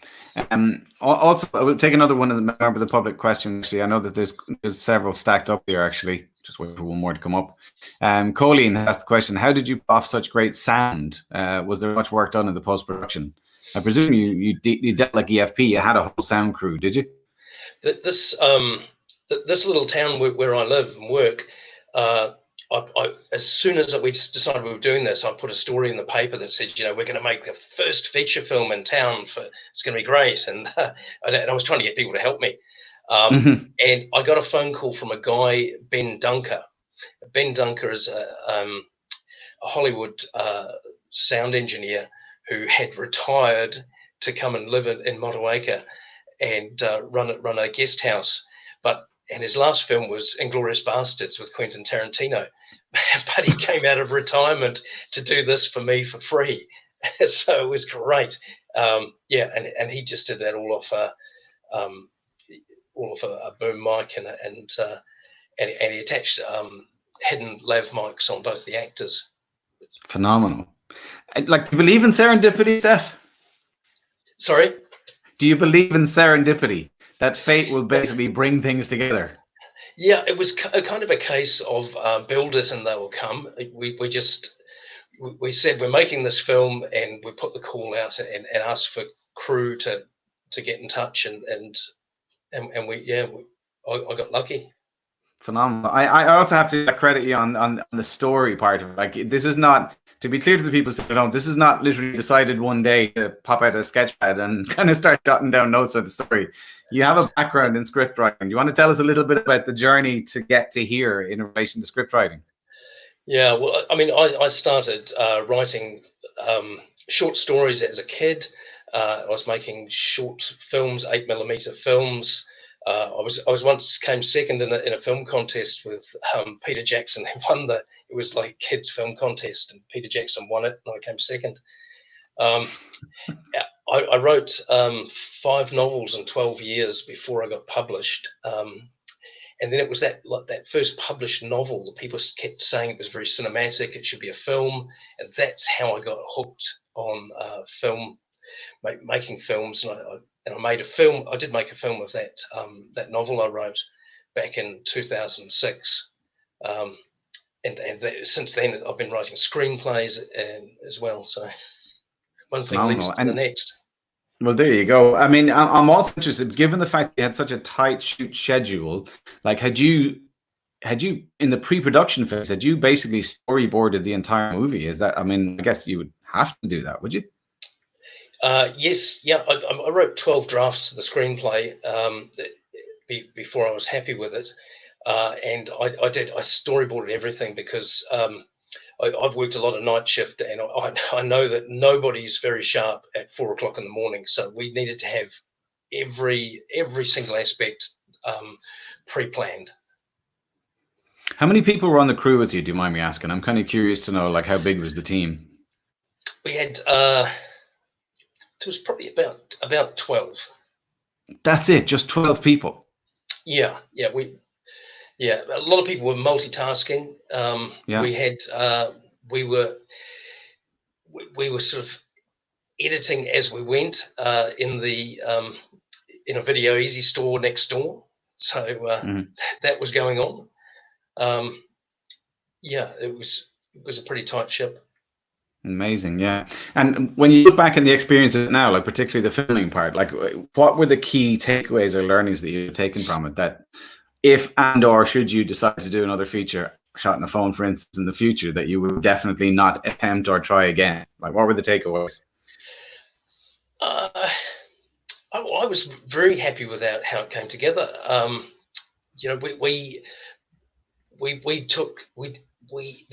Also, I will take another one of the public questions. Actually, I know that there's several stacked up here. Actually, just waiting for one more to come up. Colleen asked the question: how did you pull off such great sound? Was there much work done in the post production? I presume you did like EFP. You had a whole sound crew, did you? This little town where I live and work, as soon as we decided we were doing this, I put a story in the paper that said, we're going to make the first feature film in town. It's going to be great, and I was trying to get people to help me. And I got a phone call from a guy, Ben Dunker. Ben Dunker is a Hollywood sound engineer who had retired to come and live in Motueka and run a guest house. And his last film was Inglourious Bastards with Quentin Tarantino. But he came out of retirement to do this for me for free. So it was great. And he just did that all off a boom mic, and he attached hidden lav mics on both the actors. Phenomenal. Like, do you believe in serendipity, Steph? Sorry? Do you believe in serendipity? That fate will basically bring things together? Yeah, it was kind of a case of build it and they will come. We said we're making this film, and we put the call out and asked for crew to get in touch, and I got lucky. Phenomenal. I also have to credit you on the story part of it. Like, this is not, to be clear to the people at home, this is not literally decided one day to pop out a sketch pad and kind of start jotting down notes of the story. You have a background in script writing. Do you want to tell us a little bit about the journey to get to here in relation to script writing? Yeah, well, I mean, I started writing short stories as a kid. I was making short films, 8mm films. I was once came second in a film contest with Peter Jackson. They won it was like kids film contest, and Peter Jackson won it, and I came second. I wrote 5 novels in 12 years before I got published. And then it was that first published novel that people kept saying it was very cinematic, it should be a film, and that's how I got hooked on film, making films. And I made a film. I did make a film of that novel I wrote back in 2006. Since then, I've been writing screenplays as well. So one thing leads to the next. Well, there you go. I mean, I'm also interested, given the fact that you had such a tight shoot schedule, like had you in the pre-production phase, had you basically storyboarded the entire movie? Is that, I mean, I guess you would have to do that, would you? Yes, yeah. I wrote 12 drafts of the screenplay before I was happy with it, and I storyboarded everything because I've worked a lot of night shift, and I know that nobody's very sharp at 4 o'clock in the morning. So we needed to have every single aspect pre-planned. How many people were on the crew with you? Do you mind me asking? I'm kind of curious to know, like, how big was the team? We had it was probably about 12. That's it, just 12 people. Yeah. A lot of people were multitasking. We had we were sort of editing as we went in a Video Easy store next door. So that was going on. It was a pretty tight ship. Amazing, yeah. And when you look back in the experience of it now, like particularly the filming part, like what were the key takeaways or learnings that you've taken from it that if and or should you decide to do another feature shot on a phone, for instance, in the future, that you would definitely not attempt or try again? Like, what were the takeaways? I was very happy with how it came together. There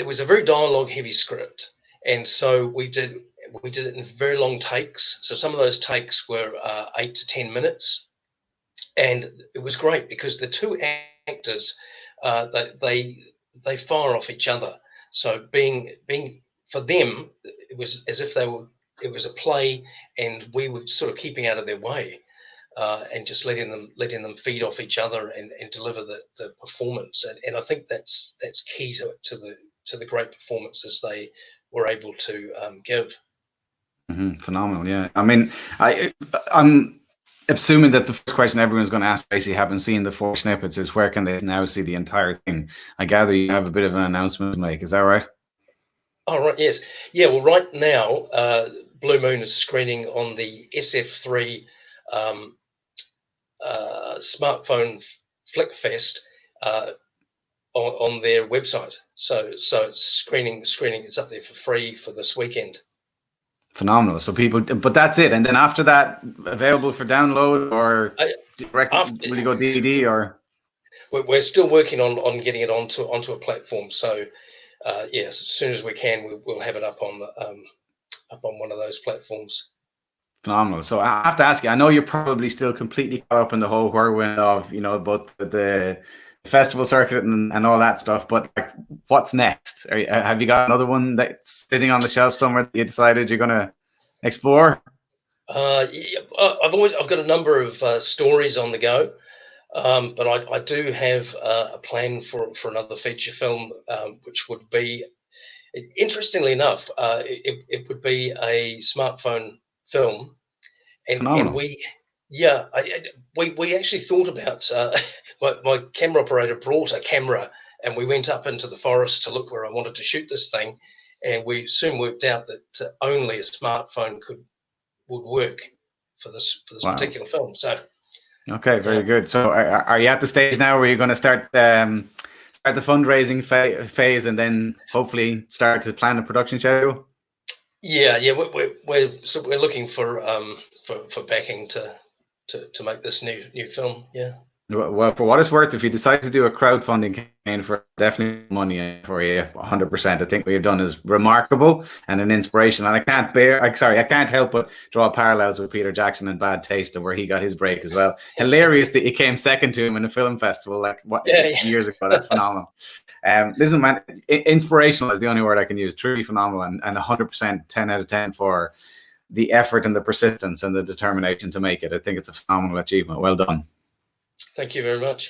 was a very dialogue heavy script, and so we did it in very long takes. So some of those takes were 8 to 10 minutes, and it was great because the two actors they fire off each other. So being for them, it was as if it was a play, and we were sort of keeping out of their way. And just letting them feed off each other and deliver the performance, and I think that's key to the great performances they were able to give. Phenomenal, yeah. I mean, I'm assuming that the first question everyone's going to ask, basically, having seen the 4 snippets, is where can they now see the entire thing? I gather you have a bit of an announcement to make. Is that right? Oh, right. Yes. Yeah. Well, right now, Blue Moon is screening on the SF3 smartphone Flickfest on their website. So it's screening. It's up there for free for this weekend. Phenomenal. So people, but that's it. And then after that, available for download or direct? Will you go DVD or? We're still working on getting it onto a platform. So yes, as soon as we can, we'll have it up on one of those platforms. Phenomenal. So I have to ask you, I know you're probably still completely caught up in the whole whirlwind of, both the festival circuit and all that stuff, but like, what's next? Have you got another one that's sitting on the shelf somewhere that you decided you're going to explore? Yeah, I've got a number of stories on the go, but I do have a plan for another feature film, which would be, interestingly enough, it would be a smartphone film, and we actually thought about my camera operator brought a camera, and we went up into the forest to look where I wanted to shoot this thing, and we soon worked out that only a smartphone would work for this particular film. So okay, very good. So are you at the stage now where you're going to start start the fundraising phase and then hopefully start to plan a production schedule? Yeah, we're looking for backing to make this new film. Yeah. Well, for what it's worth, if you decide to do a crowdfunding campaign for definitely money for you, 100%, I think what you've done is remarkable and an inspiration. And I can't help but draw parallels with Peter Jackson and Bad Taste, where he got his break as well. Hilarious that you came second to him in a film festival years ago. That's phenomenal. Listen, man, inspirational is the only word I can use. Truly phenomenal, and 100%, 10 out of 10 for the effort and the persistence and the determination to make it. I think it's a phenomenal achievement. Well done. Thank you very much.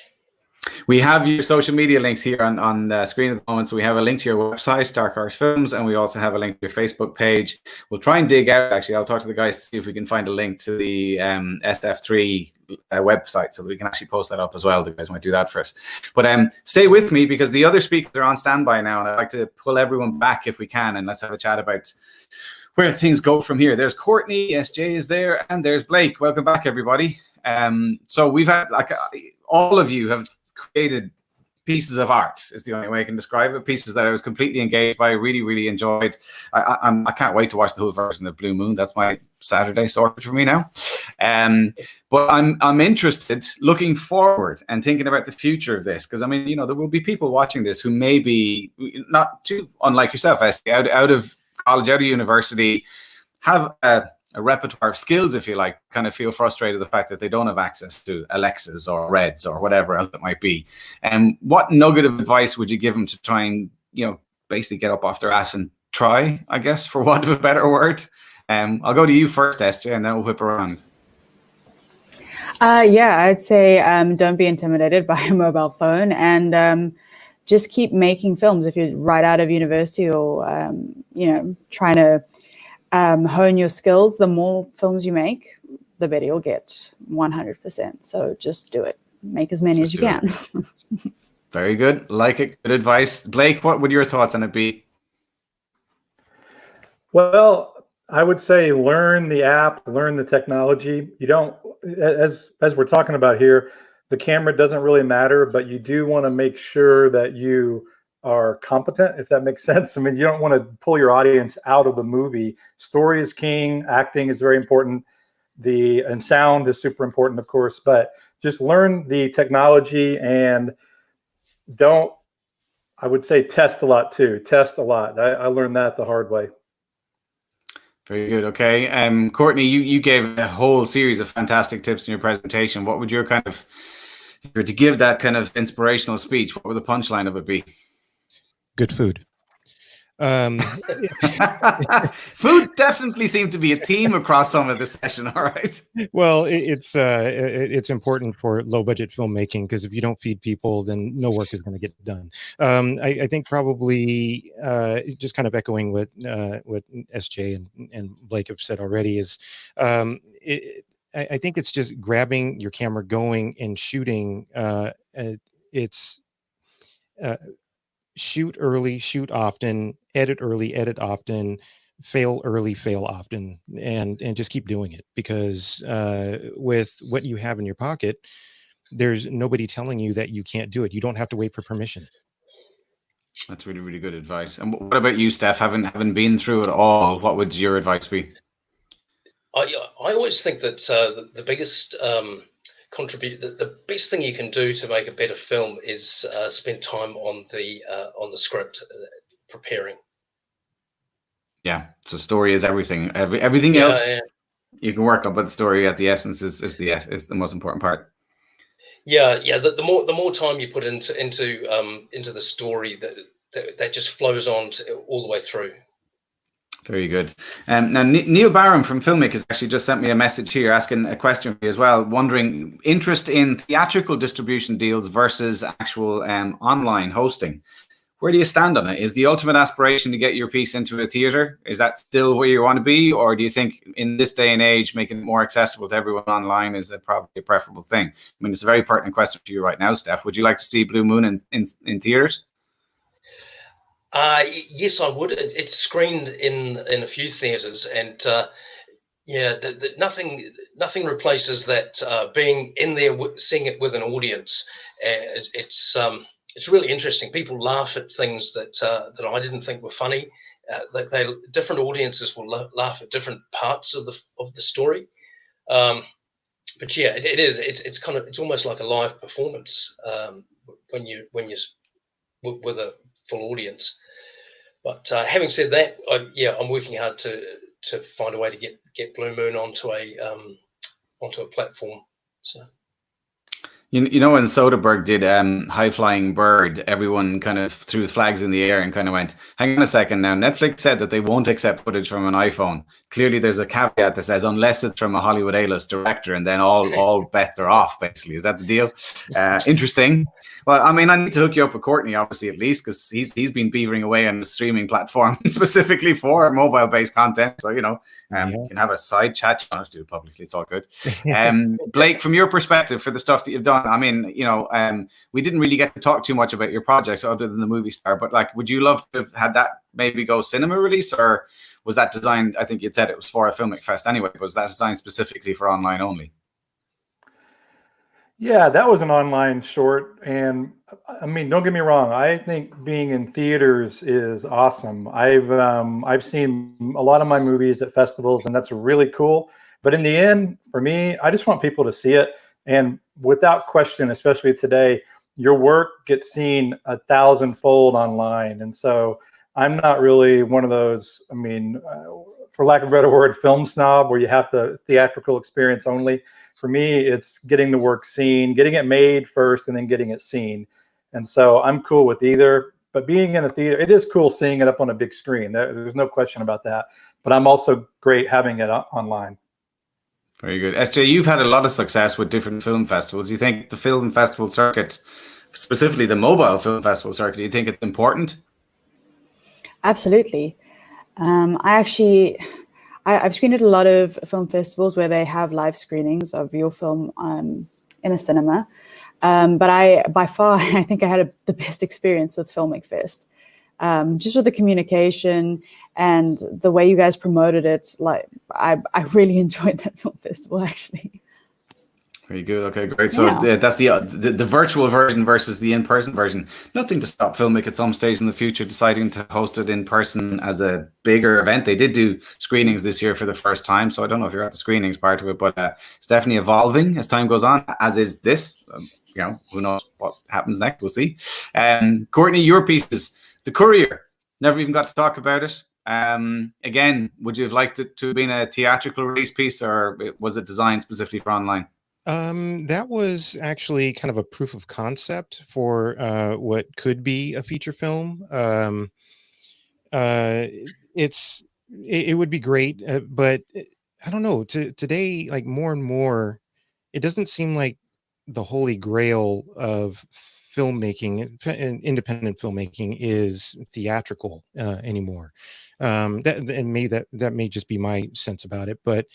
We have your social media links here on the screen at the moment. So we have a link to your website, Dark Horse Films, and we also have a link to your Facebook page. We'll try and dig out, actually, I'll talk to the guys to see if we can find a link to the SF3 website so that we can actually post that up as well. The guys might do that for us. But stay with me because the other speakers are on standby now, and I'd like to pull everyone back if we can, and let's have a chat about where things go from here. There's Courtney, SJ is there, and there's Blake. Welcome back, everybody. So we've had, all of you have created pieces of art, is the only way I can describe it. Pieces that I was completely engaged by, really enjoyed. I can't wait to watch the whole version of Blue Moon. That's my Saturday sorted for me now. But I'm interested, looking forward and thinking about the future of this, because I mean, there will be people watching this who may be not too unlike yourself, out of college, out of university, have a repertoire of skills, if you like, kind of feel frustrated the fact that they don't have access to Alexas or Reds or whatever else it might be. And what nugget of advice would you give them to try and, basically get up off their ass and try, I guess, for want of a better word? I'll go to you first, SJ, and then we'll whip around. I'd say don't be intimidated by a mobile phone, and just keep making films. If you're right out of university or, trying to hone your skills, the more films you make, the better you'll get, 100%. So just do it. Make as many as you can. Very good. Like it. Good advice. Blake, what would your thoughts on it be? Well, I would say learn the app, learn the technology. You don't, as we're talking about here, the camera doesn't really matter, but you do want to make sure that you are competent, if that makes sense. I mean, you don't want to pull your audience out of the movie. Story is king, acting is very important, and sound is super important, of course, but just learn the technology and I would say test a lot too. Test a lot. I learned that the hard way. Very good. Okay. Courtney, you gave a whole series of fantastic tips in your presentation. What would your if you were to give that kind of inspirational speech, what would the punchline of it be? Good food. Food definitely seemed to be a theme across some of this session. All right. Well, it's important for low budget filmmaking, because if you don't feed people, then no work is going to get done. I think probably just kind of echoing what SJ and Blake have said already is I think it's just grabbing your camera, going and shooting. Shoot early, shoot often, edit early, edit often, fail early, fail often, and just keep doing it, because with what you have in your pocket, there's nobody telling you that you can't do it. You don't have to wait for permission. That's really good advice. And what about you, Steph? Having been through it all, what would your advice be? I always think that the biggest the best thing you can do to make a better film is spend time on the script, preparing. Yeah, so story is everything. Everything else you can work on, but the story at the essence is the most important part. The more time you put into the story, that just flows on all the way through. Very good. Now, Neil Barham from FiLMiC has actually just sent me a message here asking a question for you as well, wondering interest in theatrical distribution deals versus actual online hosting. Where do you stand on it? Is the ultimate aspiration to get your piece into a theater? Is that still where you want to be? Or do you think in this day and age, making it more accessible to everyone online is probably a preferable thing? I mean, it's a very pertinent question for you right now, Steph. Would you like to see Blue Moon in theaters? Yes, I would. It's screened in a few theaters, and nothing replaces that being in there, seeing it with an audience. it's really interesting. People laugh at things that that I didn't think were funny. Different audiences will laugh at different parts of the story. But yeah, it is. It's almost like a live performance when you with a full audience. But having said that, I'm working hard to find a way to get Blue Moon onto a platform. So. You know, when Soderbergh did High Flying Bird, everyone kind of threw flags in the air and kind of went, hang on a second now, Netflix said that they won't accept footage from an iPhone. Clearly there's a caveat that says unless it's from a Hollywood A-list director, and then all bets are off, basically. Is that the deal? Interesting. Well, I mean, I need to hook you up with Courtney, obviously, at least, because he's been beavering away on the streaming platform specifically for mobile-based content. So, you know, you can have a side chat. You don't have to do it publicly. It's all good. Blake, from your perspective, for the stuff that you've done, I mean, you know, we didn't really get to talk too much about your projects other than the movie star, but like, would you love to have had that maybe go cinema release, or was that designed, I think you'd said it was for a FiLMiC Fest anyway, was that designed specifically for online only? Yeah, that was an online short. And I mean, don't get me wrong, I think being in theaters is awesome. I've seen a lot of my movies at festivals, and that's really cool. But in the end, for me, I just want people to see it. And without question, especially today, your work gets seen 1,000-fold online. And so I'm not really one of those, I mean, for lack of a better word, film snob, where you have the theatrical experience only. For me, it's getting the work seen, getting it made first, and then getting it seen. And so I'm cool with either. But being in a theater, it is cool seeing it up on a big screen. There's no question about that. But I'm also great having it online. Very good. SJ, you've had a lot of success with different film festivals. You think the film festival circuit, specifically the mobile film festival circuit, do you think it's important? Absolutely. I've screened at a lot of film festivals where they have live screenings of your film in a cinema. But by far, I think I had the best experience with FiLMiC Fest. Just with the communication and the way you guys promoted it, like I really enjoyed that film festival, actually. Very good. Okay, great. So that's the virtual version versus the in-person version. Nothing to stop FiLMiC at some stage in the future deciding to host it in person as a bigger event. They did do screenings this year for the first time, so I don't know if you're at the screenings part of it, but it's definitely evolving as time goes on, as is this. You know, who knows what happens next? We'll see. Courtney, your pieces. The Courier, never even got to talk about it. Again, would you have liked it to have been a theatrical release piece, or was it designed specifically for online? That was actually kind of a proof of concept for what could be a feature film. It would be great, but I don't know. Today, like more and more, it doesn't seem like the holy grail of filmmaking and independent filmmaking is theatrical anymore. And maybe that may just be my sense about it, but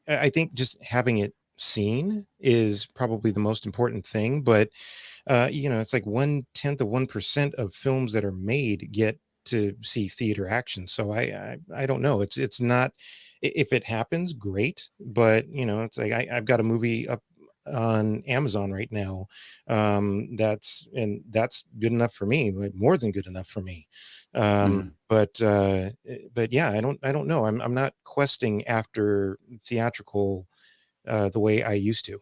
I think just having it seen is probably the most important thing. But you know, it's like 1/10 of 1% of films that are made get to see theater action. So I don't know. It's not. If it happens, great. But you know, it's like I've got a movie up on Amazon right now. That's good enough for me, like more than good enough for me. But yeah, I don't know. I'm not questing after theatrical the way I used to.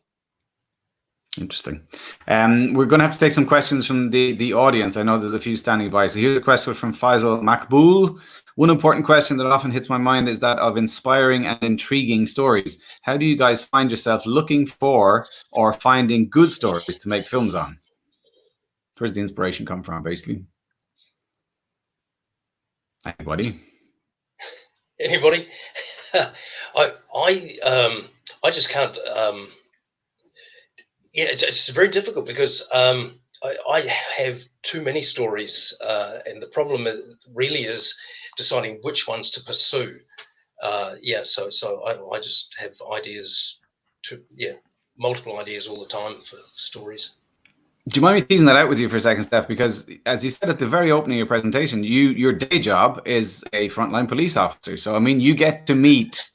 Interesting. We're going to have to take some questions from the audience. I know there's a few standing by. So here's a question from Faisal Makbul. One important question that often hits my mind is that of inspiring and intriguing stories. How do you guys find yourself looking for or finding good stories to make films on? Where's the inspiration come from, basically? Anybody? I just can't. Yeah, it's very difficult because I have too many stories, and the problem really is deciding which ones to pursue. So I just have ideas multiple ideas all the time for stories. Do you mind me teasing that out with you for a second, Steph? Because as you said at the very opening of your presentation, your day job is a frontline police officer. So, I mean, you get to meet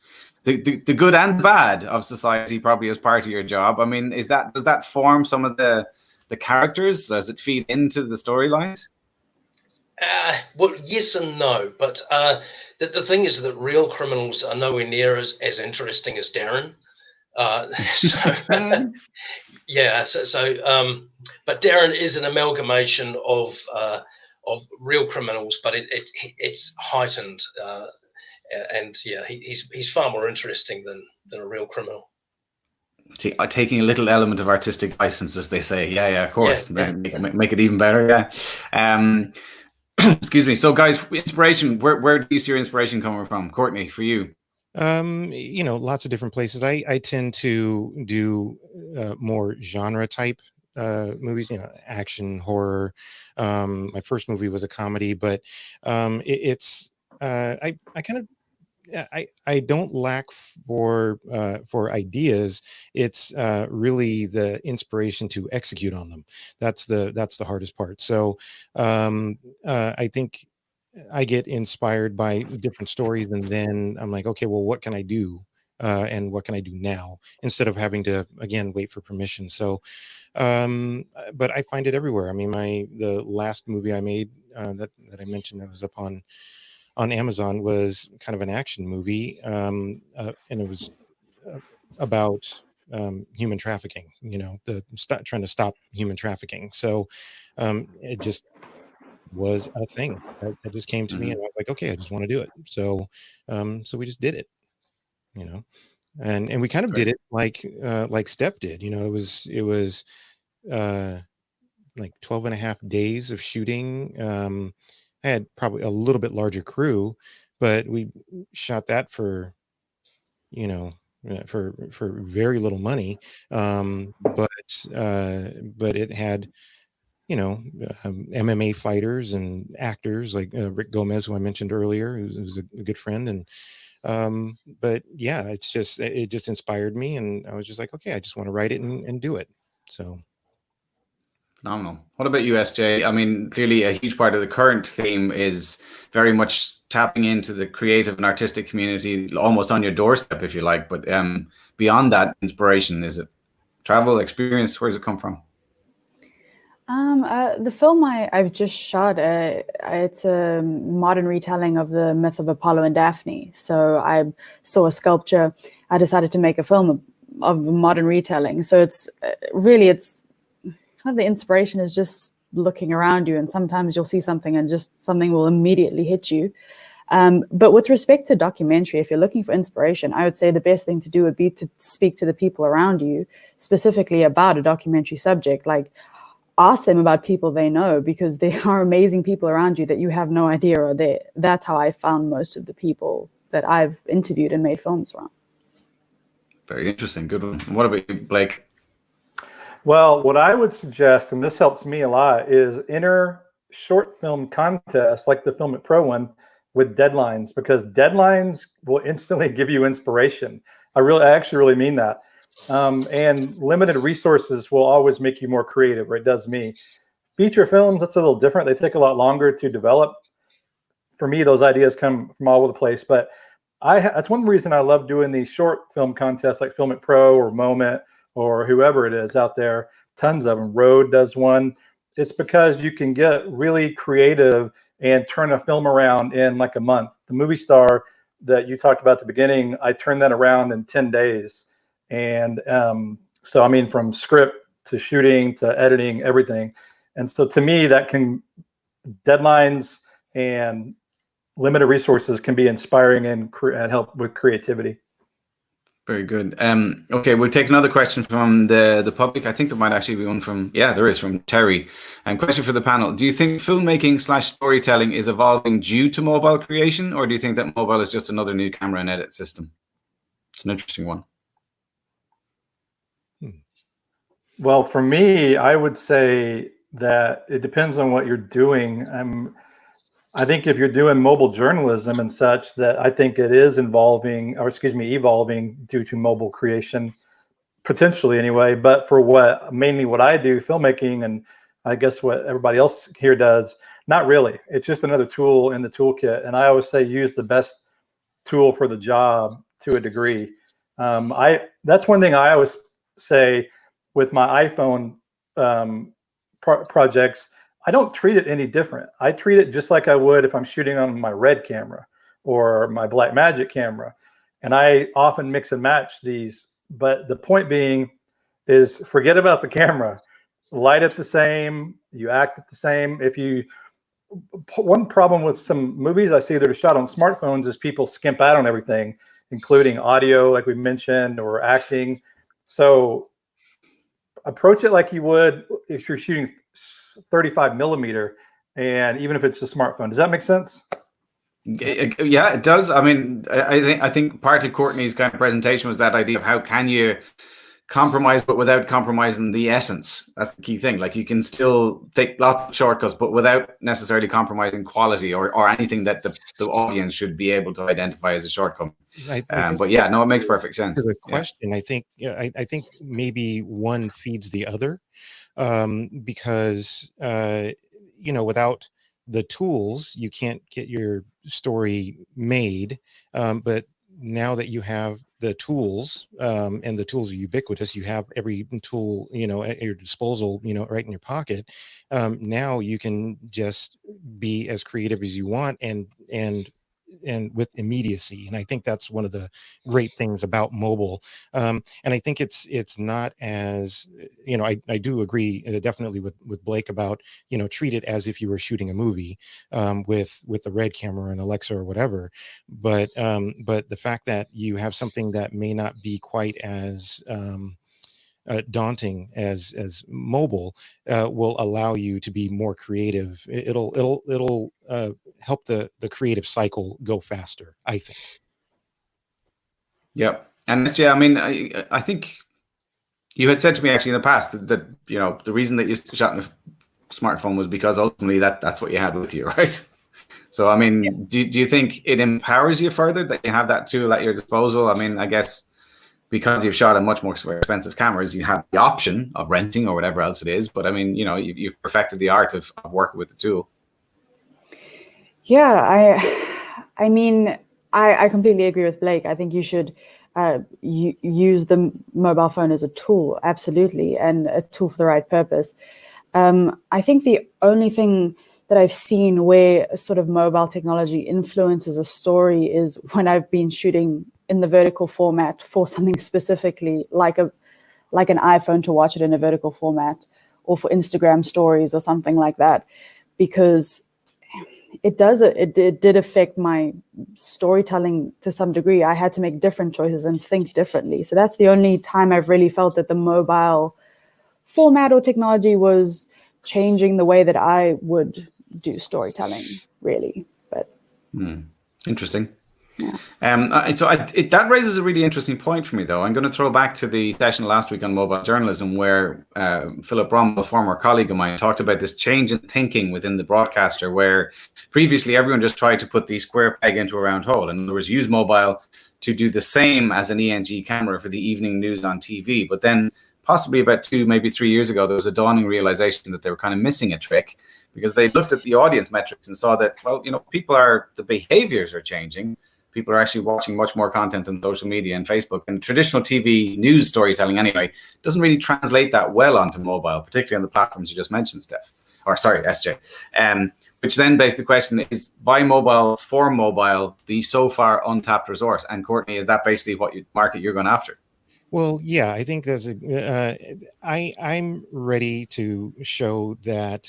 the good and the bad of society probably as part of your job. I mean, does that form some of the characters? Does it feed into the storylines? Well, yes and no, but the thing is that real criminals are nowhere near as interesting as Darren. So yeah, but Darren is an amalgamation of real criminals, but it's heightened, and yeah, he's far more interesting than a real criminal. Taking a little element of artistic license, as they say. Yeah, of course. Yeah. Make it even better. Yeah. Excuse me. So, guys, inspiration. Where do you see your inspiration coming from, Courtney? For you? Lots of different places. I tend to do more genre type movies. Action, horror. My first movie was a comedy, but I kind of. I don't lack for ideas. It's really the inspiration to execute on them. That's the hardest part. So I think I get inspired by different stories, and then I'm like, okay, well, what can I do? And what can I do now, instead of having to again wait for permission? So, but I find it everywhere. I mean, the last movie I made that I mentioned that was up on Amazon was kind of an action movie, and it was about human trafficking. Trying to stop human trafficking. So it just was a thing that just came to me, and I was like, okay, I just want to do it. So we just did it. And we kind of did it like Step did. It was like 12 and a half days of shooting. I had probably a little bit larger crew, but we shot that for very little money. But it had MMA fighters and actors like Rick Gomez, who I mentioned earlier, who's a good friend. And but yeah, it just inspired me, and I was just like, okay, I just want to write it and do it. So phenomenal. What about you, SJ? I mean, clearly a huge part of the current theme is very much tapping into the creative and artistic community, almost on your doorstep, if you like. But beyond that, inspiration, is it travel, experience? Where does it come from? The film I've just shot, it's a modern retelling of the myth of Apollo and Daphne. So I saw a sculpture. I decided to make a film of a modern retelling. So it's kind of the inspiration is just looking around you, and sometimes you'll see something and just something will immediately hit you. But with respect to documentary, if you're looking for inspiration, I would say the best thing to do would be to speak to the people around you, specifically about a documentary subject. Like, ask them about people they know, because there are amazing people around you that you have no idea are there. That's how I found most of the people that I've interviewed and made films from. Very interesting. Good one. What about you, Blake? Well, what I would suggest, and this helps me a lot, is enter short film contests like the FiLMiC Pro one with deadlines, because deadlines will instantly give you inspiration. I actually really mean that. And limited resources will always make you more creative, or it does me. Feature films, that's a little different. They take a lot longer to develop. For me, those ideas come from all over the place, but that's one reason I love doing these short film contests like FiLMiC Pro or Moment or whoever it is out there. Tons of them. Road does one. It's because you can get really creative and turn a film around in like a month. The Movie Star that you talked about at the beginning, I turned that around in 10 days. And so, I mean, from script to shooting to editing, everything. And so to me, deadlines and limited resources can be inspiring and help with creativity. Very good. Okay, we'll take another question from the public. I think there might actually be one from Terry. Question for the panel. Do you think filmmaking/storytelling is evolving due to mobile creation, or do you think that mobile is just another new camera and edit system? It's an interesting one. Well, for me, I would say that it depends on what you're doing. I think if you're doing mobile journalism and such, that I think it is evolving due to mobile creation, potentially anyway. But for mainly what I do, filmmaking, and I guess what everybody else here does, not really. It's just another tool in the toolkit. And I always say use the best tool for the job to a degree. That's one thing I always say with my iPhone projects. I don't treat it any different. I treat it just like I would if I'm shooting on my Red camera or my Blackmagic camera. And I often mix and match these. But the point being is forget about the camera. Light it the same. You act it the same. One problem with some movies I see that are shot on smartphones is people skimp out on everything, including audio, like we mentioned, or acting. So approach it like you would if you're shooting 35 millimeter, and even if it's a smartphone. Does that make sense? Yeah, it does. I mean, I think part of Courtney's kind of presentation was that idea of how can you compromise but without compromising the essence. That's the key thing. Like, you can still take lots of shortcuts but without necessarily compromising quality or anything that the audience should be able to identify as a shortcoming. But yeah, no, it makes perfect sense. To the question, I think maybe one feeds the other, because without the tools, you can't get your story made. But now that you have the tools, and the tools are ubiquitous, you have every tool, at your disposal, right in your pocket. Now you can just be as creative as you want and with immediacy. And I think that's one of the great things about mobile. And I think it's not as, I do agree definitely with Blake about, treat it as if you were shooting a movie, with a Red camera and Alexa or whatever. But the fact that you have something that may not be quite as daunting as mobile will allow you to be more creative. It'll help the creative cycle go faster, I think. Yep. And SJ, I mean, I think you had said to me actually in the past that the reason that you shot on a smartphone was because ultimately that's what you had with you, right? So I mean, do you think it empowers you further that you have that tool at your disposal? I mean, I guess because you've shot on much more expensive cameras, you have the option of renting or whatever else it is. But I mean, you've perfected the art of working with the tool. Yeah, I mean, I completely agree with Blake. I think you should use the mobile phone as a tool, absolutely, and a tool for the right purpose. I think the only thing that I've seen where sort of mobile technology influences a story is when I've been shooting in the vertical format for something specifically, like an iPhone, to watch it in a vertical format, or for Instagram stories or something like that, because it did affect my storytelling to some degree. I had to make different choices and think differently. So that's the only time I've really felt that the mobile format or technology was changing the way that I would do storytelling, really. But interesting. Yeah. That raises a really interesting point for me, though. I'm going to throw back to the session last week on mobile journalism, where Philip Rommel, a former colleague of mine, talked about this change in thinking within the broadcaster, where previously everyone just tried to put the square peg into a round hole. In other words, use mobile to do the same as an ENG camera for the evening news on TV. But then possibly about 2, maybe 3 years ago, there was a dawning realization that they were kind of missing a trick, because they looked at the audience metrics and saw that, well, the behaviors are changing. People are actually watching much more content on social media and Facebook, and traditional TV news storytelling anyway doesn't really translate that well onto mobile, particularly on the platforms you just mentioned, SJ. Which then begs the question, is by mobile for mobile the so far untapped resource? And Courtney, is that basically what market you're going after? Well, yeah, I think there's I'm ready to show that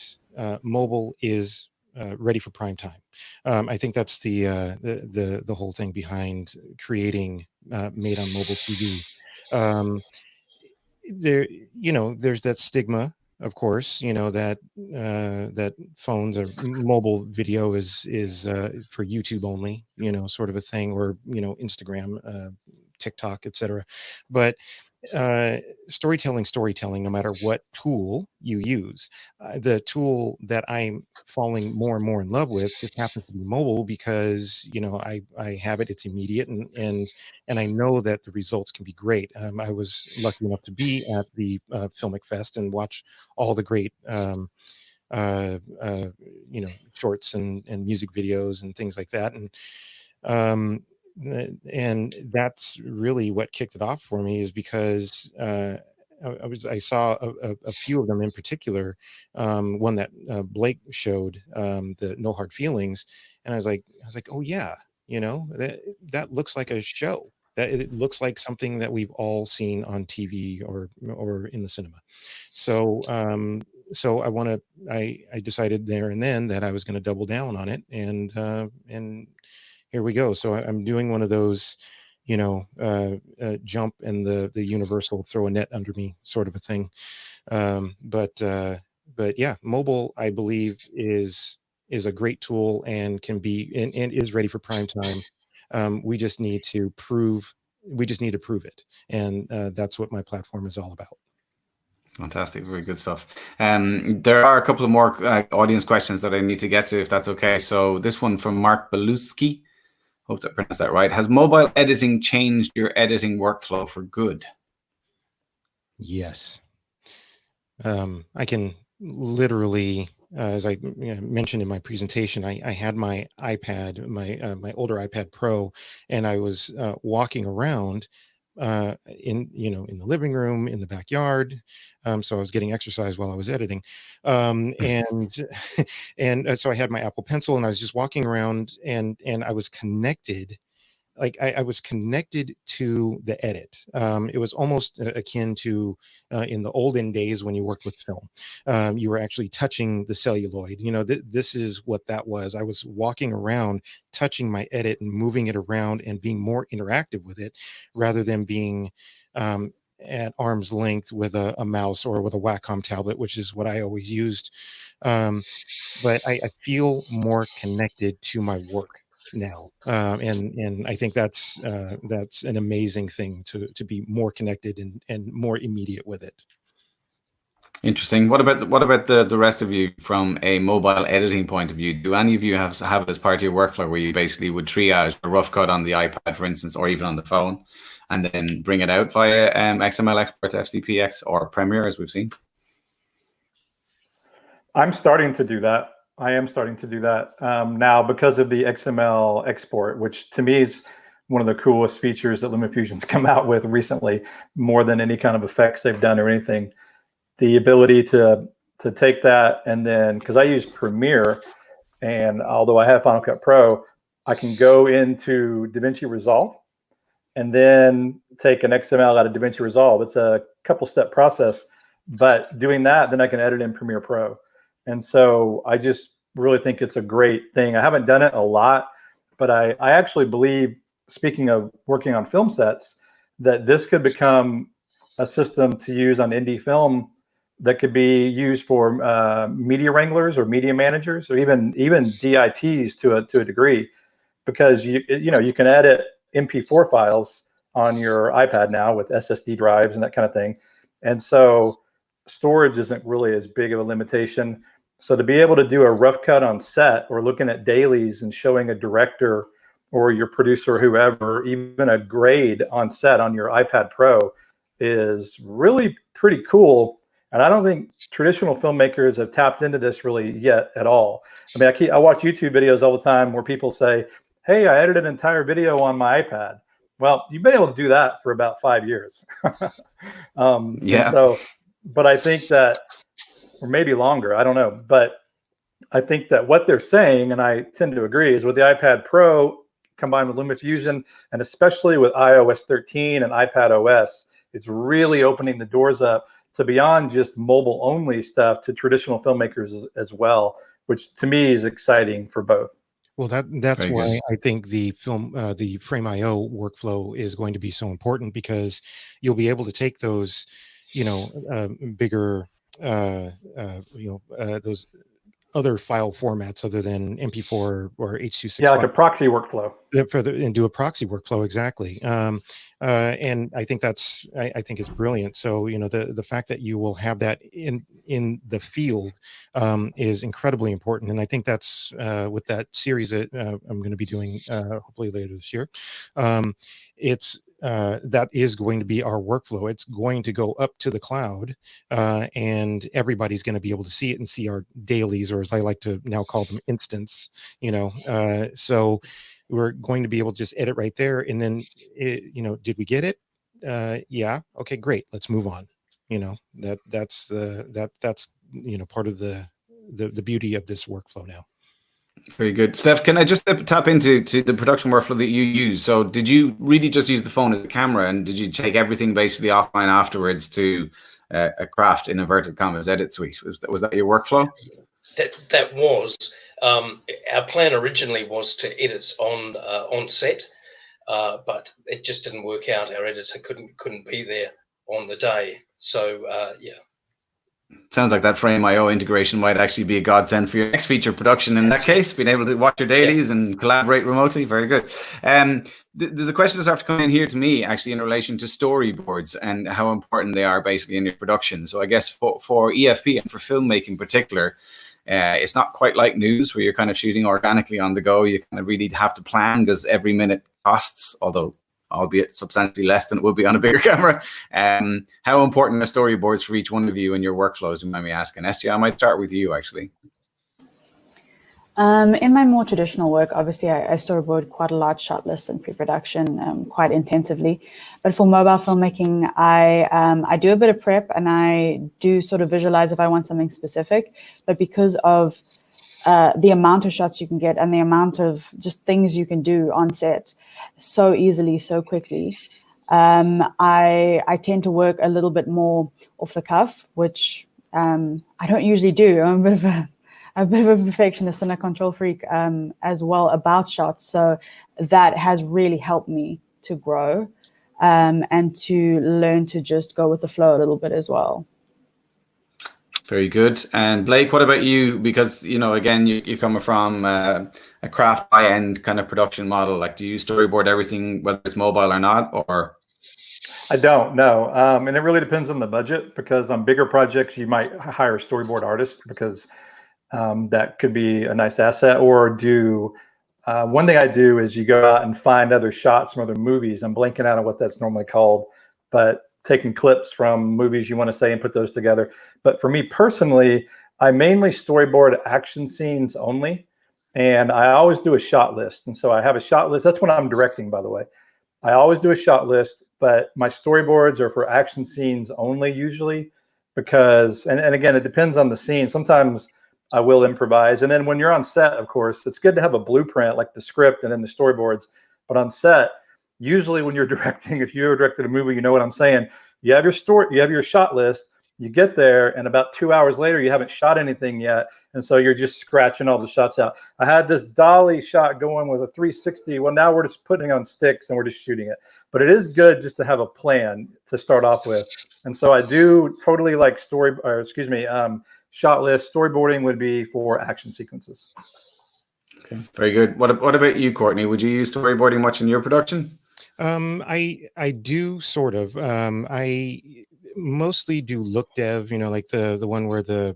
mobile is ready for prime time. I think that's the whole thing behind creating made on mobile TV. There's that stigma, of course, that that phones or mobile video is for YouTube only, sort of a thing, or Instagram, TikTok, etc. But storytelling, no matter what tool you use, the tool that I'm falling more and more in love with just happens to be mobile, because I have it, it's immediate, and I know that the results can be great. I was lucky enough to be at the FiLMiC Fest and watch all the great shorts and music videos and things like that, and and that's really what kicked it off for me, is because I saw a few of them in particular. One that Blake showed, the No Hard Feelings, and I was like, oh yeah, that looks like a show. That it looks like something that we've all seen on TV or in the cinema. So so I decided there and then that I was going to double down on it, and here we go. So I'm doing one of those, jump and the universe will throw a net under me sort of a thing. But yeah, mobile, I believe, is a great tool and can be and is ready for prime time. We just need to prove it, and that's what my platform is all about. Fantastic, very good stuff. There are a couple of more audience questions that I need to get to, if that's okay. So this one from Mark Beluski, hope I pronounced that right. Has mobile editing changed your editing workflow for good? Yes. I can literally, as I mentioned in my presentation, I had my iPad, my older iPad Pro, and I was walking around in the living room, in the backyard. So I was getting exercise while I was editing, and so I had my Apple Pencil, and I was just walking around, and I was connected. Like I was connected to the edit. It was almost akin to in the olden days when you worked with film. You were actually touching the celluloid. This is what that was. I was walking around, touching my edit and moving it around and being more interactive with it, rather than being at arm's length with a mouse or with a Wacom tablet, which is what I always used. But I feel more connected to my work now, and I think that's an amazing thing, to be more connected and more immediate with it. Interesting. What about the rest of you from a mobile editing point of view? Do any of you have it as part of your workflow where you basically would triage a rough cut on the iPad, for instance, or even on the phone, and then bring it out via XML export to FCPX or Premiere, as we've seen? I'm starting to do that. I am starting to do that now because of the XML export, which to me is one of the coolest features that LumaFusion's come out with recently, more than any kind of effects they've done or anything. The ability to take that, and then, because I use Premiere, and although I have Final Cut Pro, I can go into DaVinci Resolve and then take an XML out of DaVinci Resolve. It's a couple step process, but doing that, then I can edit in Premiere Pro. And so I just really think it's a great thing. I haven't done it a lot, but I actually believe, speaking of working on film sets, that this could become a system to use on indie film that could be used for media wranglers or media managers, or even DITs to a degree, because you can edit MP4 files on your iPad now with SSD drives and that kind of thing. And so storage isn't really as big of a limitation. So to be able to do a rough cut on set, or looking at dailies and showing a director or your producer or whoever even a grade on set on your iPad Pro is really pretty cool. And I don't think traditional filmmakers have tapped into this really yet at all. I mean, I watch YouTube videos all the time where people say, hey, I edited an entire video on my iPad. Well, you've been able to do that for about 5 years. Yeah. So, but I think that, or maybe longer, I don't know. But I think that what they're saying, and I tend to agree, is with the iPad Pro combined with LumaFusion, and especially with iOS 13 and iPad OS, it's really opening the doors up to beyond just mobile only stuff to traditional filmmakers as well, which to me is exciting for both. Well, that's why I think the Frame.io workflow is going to be so important, because you'll be able to take those, bigger, those other file formats other than MP4 or H.265. Yeah, like a proxy workflow. And do a proxy workflow, exactly. And I think I think it's brilliant. So the fact that you will have that in the field is incredibly important. And I think that's with that series that I'm going to be doing hopefully later this year. It's that is going to be our workflow. It's going to go up to the cloud, and everybody's going to be able to see it and see our dailies, or as I like to now call them, instants. So we're going to be able to just edit right there. And then, did we get it? Yeah. Okay, great. Let's move on. That's part of the beauty of this workflow now. Very good. Steph, can I just tap into the production workflow that you use? So did you really just use the phone as a camera, and did you take everything basically offline afterwards to a craft, in inverted commas, edit suite? Was that your workflow? That was our plan originally was to edit on set, but it just didn't work out. Our editor couldn't be there on the day. So yeah. Sounds like that Frame.io integration might actually be a godsend for your next feature production. In that case, being able to watch your dailies and collaborate remotely, very good. There's a question that's after coming in here to me, actually, in relation to storyboards and how important they are basically in your production. So I guess for EFP and for filmmaking in particular, it's not quite like news where you're kind of shooting organically on the go. You kind of really have to plan because every minute costs, although albeit substantially less than it would be on a bigger camera. How important are storyboards for each one of you in your workflows, you might be asking? Estia, I might start with you, actually. In my more traditional work, obviously, I storyboard quite a large shot list and pre-production quite intensively. But for mobile filmmaking, I do a bit of prep, and I do sort of visualize if I want something specific. But because of the amount of shots you can get and the amount of just things you can do on set so easily, so quickly, I tend to work a little bit more off the cuff, which I don't usually do. I'm a bit of a perfectionist and a control freak as well about shots. So that has really helped me to grow and to learn to just go with the flow a little bit as well. Very good. And Blake, what about you? Because, again, you come from a craft high-end kind of production model. Like, do you storyboard everything, whether it's mobile or not, or? I don't, no. And it really depends on the budget, because on bigger projects, you might hire a storyboard artist because that could be a nice asset. Or one thing I do is you go out and find other shots from other movies. I'm blanking out on what that's normally called, but taking clips from movies you want to say and put those together. But for me personally, I mainly storyboard action scenes only. And I always do a shot list. And so I have a shot list. That's when I'm directing, by the way. I always do a shot list, but my storyboards are for action scenes only usually, because, and again, it depends on the scene. Sometimes I will improvise. And then when you're on set, of course, it's good to have a blueprint, like the script and then the storyboards. But on set, usually when you're directing, if you ever directed a movie, you know what I'm saying. You have your story, you have your shot list, you get there, and about 2 hours later, you haven't shot anything yet. And so you're just scratching all the shots out. I had this dolly shot going with a 360. Well, now we're just putting it on sticks and we're just shooting it. But it is good just to have a plan to start off with. And so I do totally like shot list. Storyboarding would be for action sequences. Okay, very good. What about you, Courtney? Would you use storyboarding much in your production? I do sort of. I mostly do look dev, like the one where the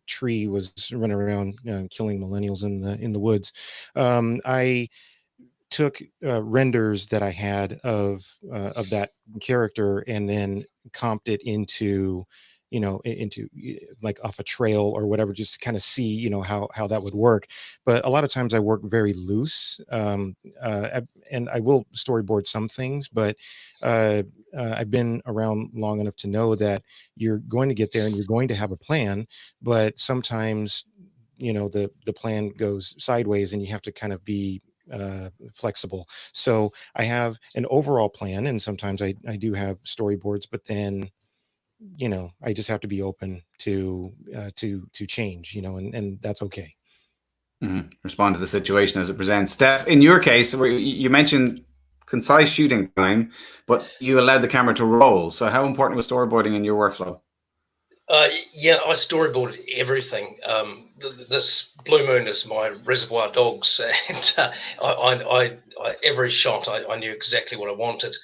tree was running around killing millennials in the woods. I took renders that I had of that character and then comped it into like off a trail or whatever, just to kind of see how that would work. But a lot of times I work very loose, and I will storyboard some things, but I've been around long enough to know that you're going to get there and you're going to have a plan, but sometimes the plan goes sideways and you have to kind of be flexible. So I have an overall plan, and sometimes I do have storyboards, but then I just have to be open to change, and that's okay. Mm-hmm. Respond to the situation as it presents. Steph, in your case, where you mentioned concise shooting time, but you allowed the camera to roll. So how important was storyboarding in your workflow? Yeah, I storyboarded everything. This Blue Moon is my Reservoir Dogs, and I every shot I knew exactly what I wanted,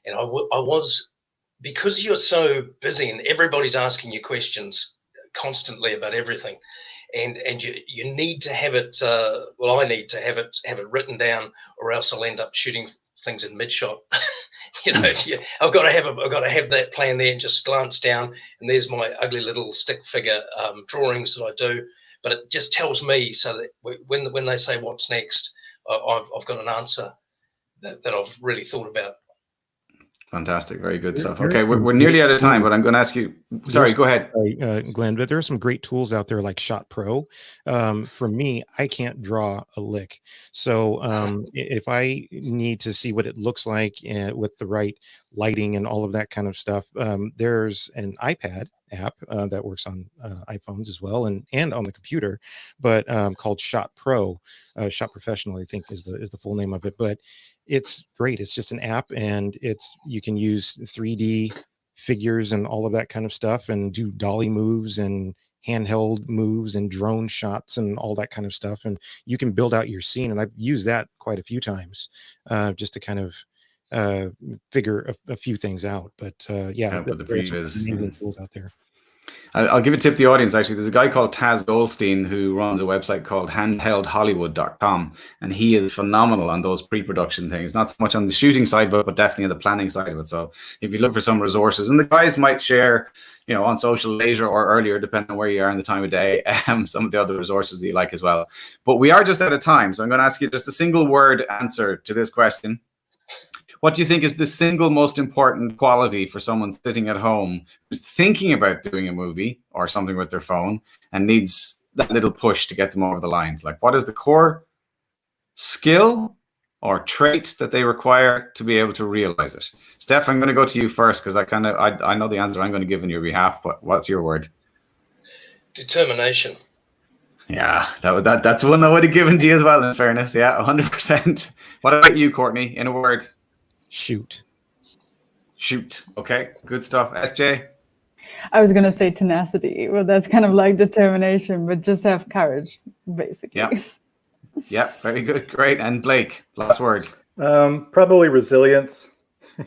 and I was, because you're so busy and everybody's asking you questions constantly about everything, and you need to have it. Well, I need to have it written down, or else I'll end up shooting things in mid shot. I've got to have that plan there and just glance down, and there's my ugly little stick figure drawings that I do. But it just tells me, so that when they say what's next, I've got an answer that I've really thought about. Fantastic. Very good stuff. There are Okay, some we're great nearly out of time, tools. but I'm going to ask you. Sorry, go ahead. Glenn, but there are some great tools out there like Shot Pro. For me, I can't draw a lick. So if I need to see what it looks like with the right lighting and all of that kind of stuff, there's an iPad app that works on iPhones as well and on the computer, but called Shot Pro. Shot Professional, I think is the full name of it. But it's great. It's just an app, and you can use 3D figures and all of that kind of stuff, and do dolly moves and handheld moves and drone shots and all that kind of stuff, and you can build out your scene. And I've used that quite a few times just to kind of figure a few things out. But yeah, But the there's some previs. amazing tools out there. I'll give a tip to the audience. Actually, there's a guy called Taz Goldstein who runs a website called handheldhollywood.com, and he is phenomenal on those pre-production things. Not so much on the shooting side of it, but definitely on the planning side of it. So if you look for some resources, and the guys might share, on social later or earlier, depending on where you are in the time of day, some of the other resources that you like as well. But we are just out of time, so I'm going to ask you just a single word answer to this question. What do you think is the single most important quality for someone sitting at home who's thinking about doing a movie or something with their phone and needs that little push to get them over the line? Like, what is the core skill or trait that they require to be able to realize it? Steph, I'm going to go to you first because I know the answer I'm going to give on your behalf, but what's your word? Determination. Yeah, that's one I would have given to you as well, in fairness. Yeah, 100%. What about you, Courtney, in a word? Shoot. Okay, good stuff. SJ? I was going to say tenacity. Well, that's kind of like determination, but just have courage, basically. Yeah, very good. Great. And Blake, last word. Probably resilience.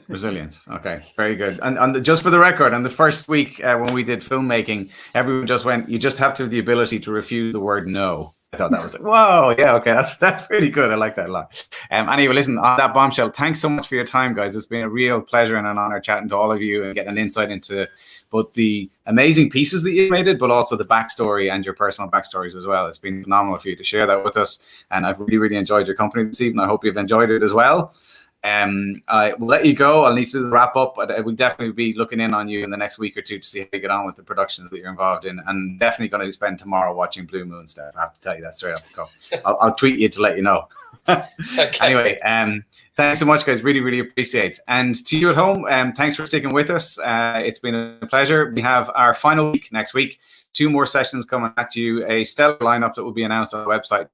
Resilience. Okay, very good. And just for the record, on the first week when we did filmmaking, everyone just went, you just have to have the ability to refuse the word no. I thought that was like, whoa, yeah, okay, that's really good. I like that a lot. Anyway, listen, on that bombshell, thanks so much for your time, guys. It's been a real pleasure and an honor chatting to all of you and getting an insight into both the amazing pieces that you made, but also the backstory and your personal backstories as well. It's been phenomenal for you to share that with us. And I've really, really enjoyed your company this evening. I hope you've enjoyed it as well. I will let you go. I'll need to wrap up, but I will definitely be looking in on you in the next week or two to see how you get on with the productions that you're involved in. And definitely going to spend tomorrow watching Blue Moon stuff. I have to tell you that straight off the cuff. I'll tweet you to let you know. Okay. Anyway, thanks so much, guys. Really, really appreciate it. And to you at home, thanks for sticking with us. It's been a pleasure. We have our final week next week. 2 more sessions coming at you. A stellar lineup that will be announced on the website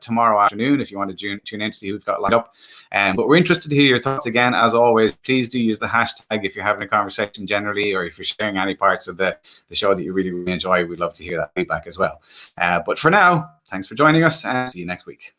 tomorrow afternoon if you want to tune in to see who we've got lined up. But we're interested to hear your thoughts again. As always, please do use the hashtag if you're having a conversation generally, or if you're sharing any parts of the show that you really, really enjoy. We'd love to hear that feedback as well. But for now, thanks for joining us and see you next week.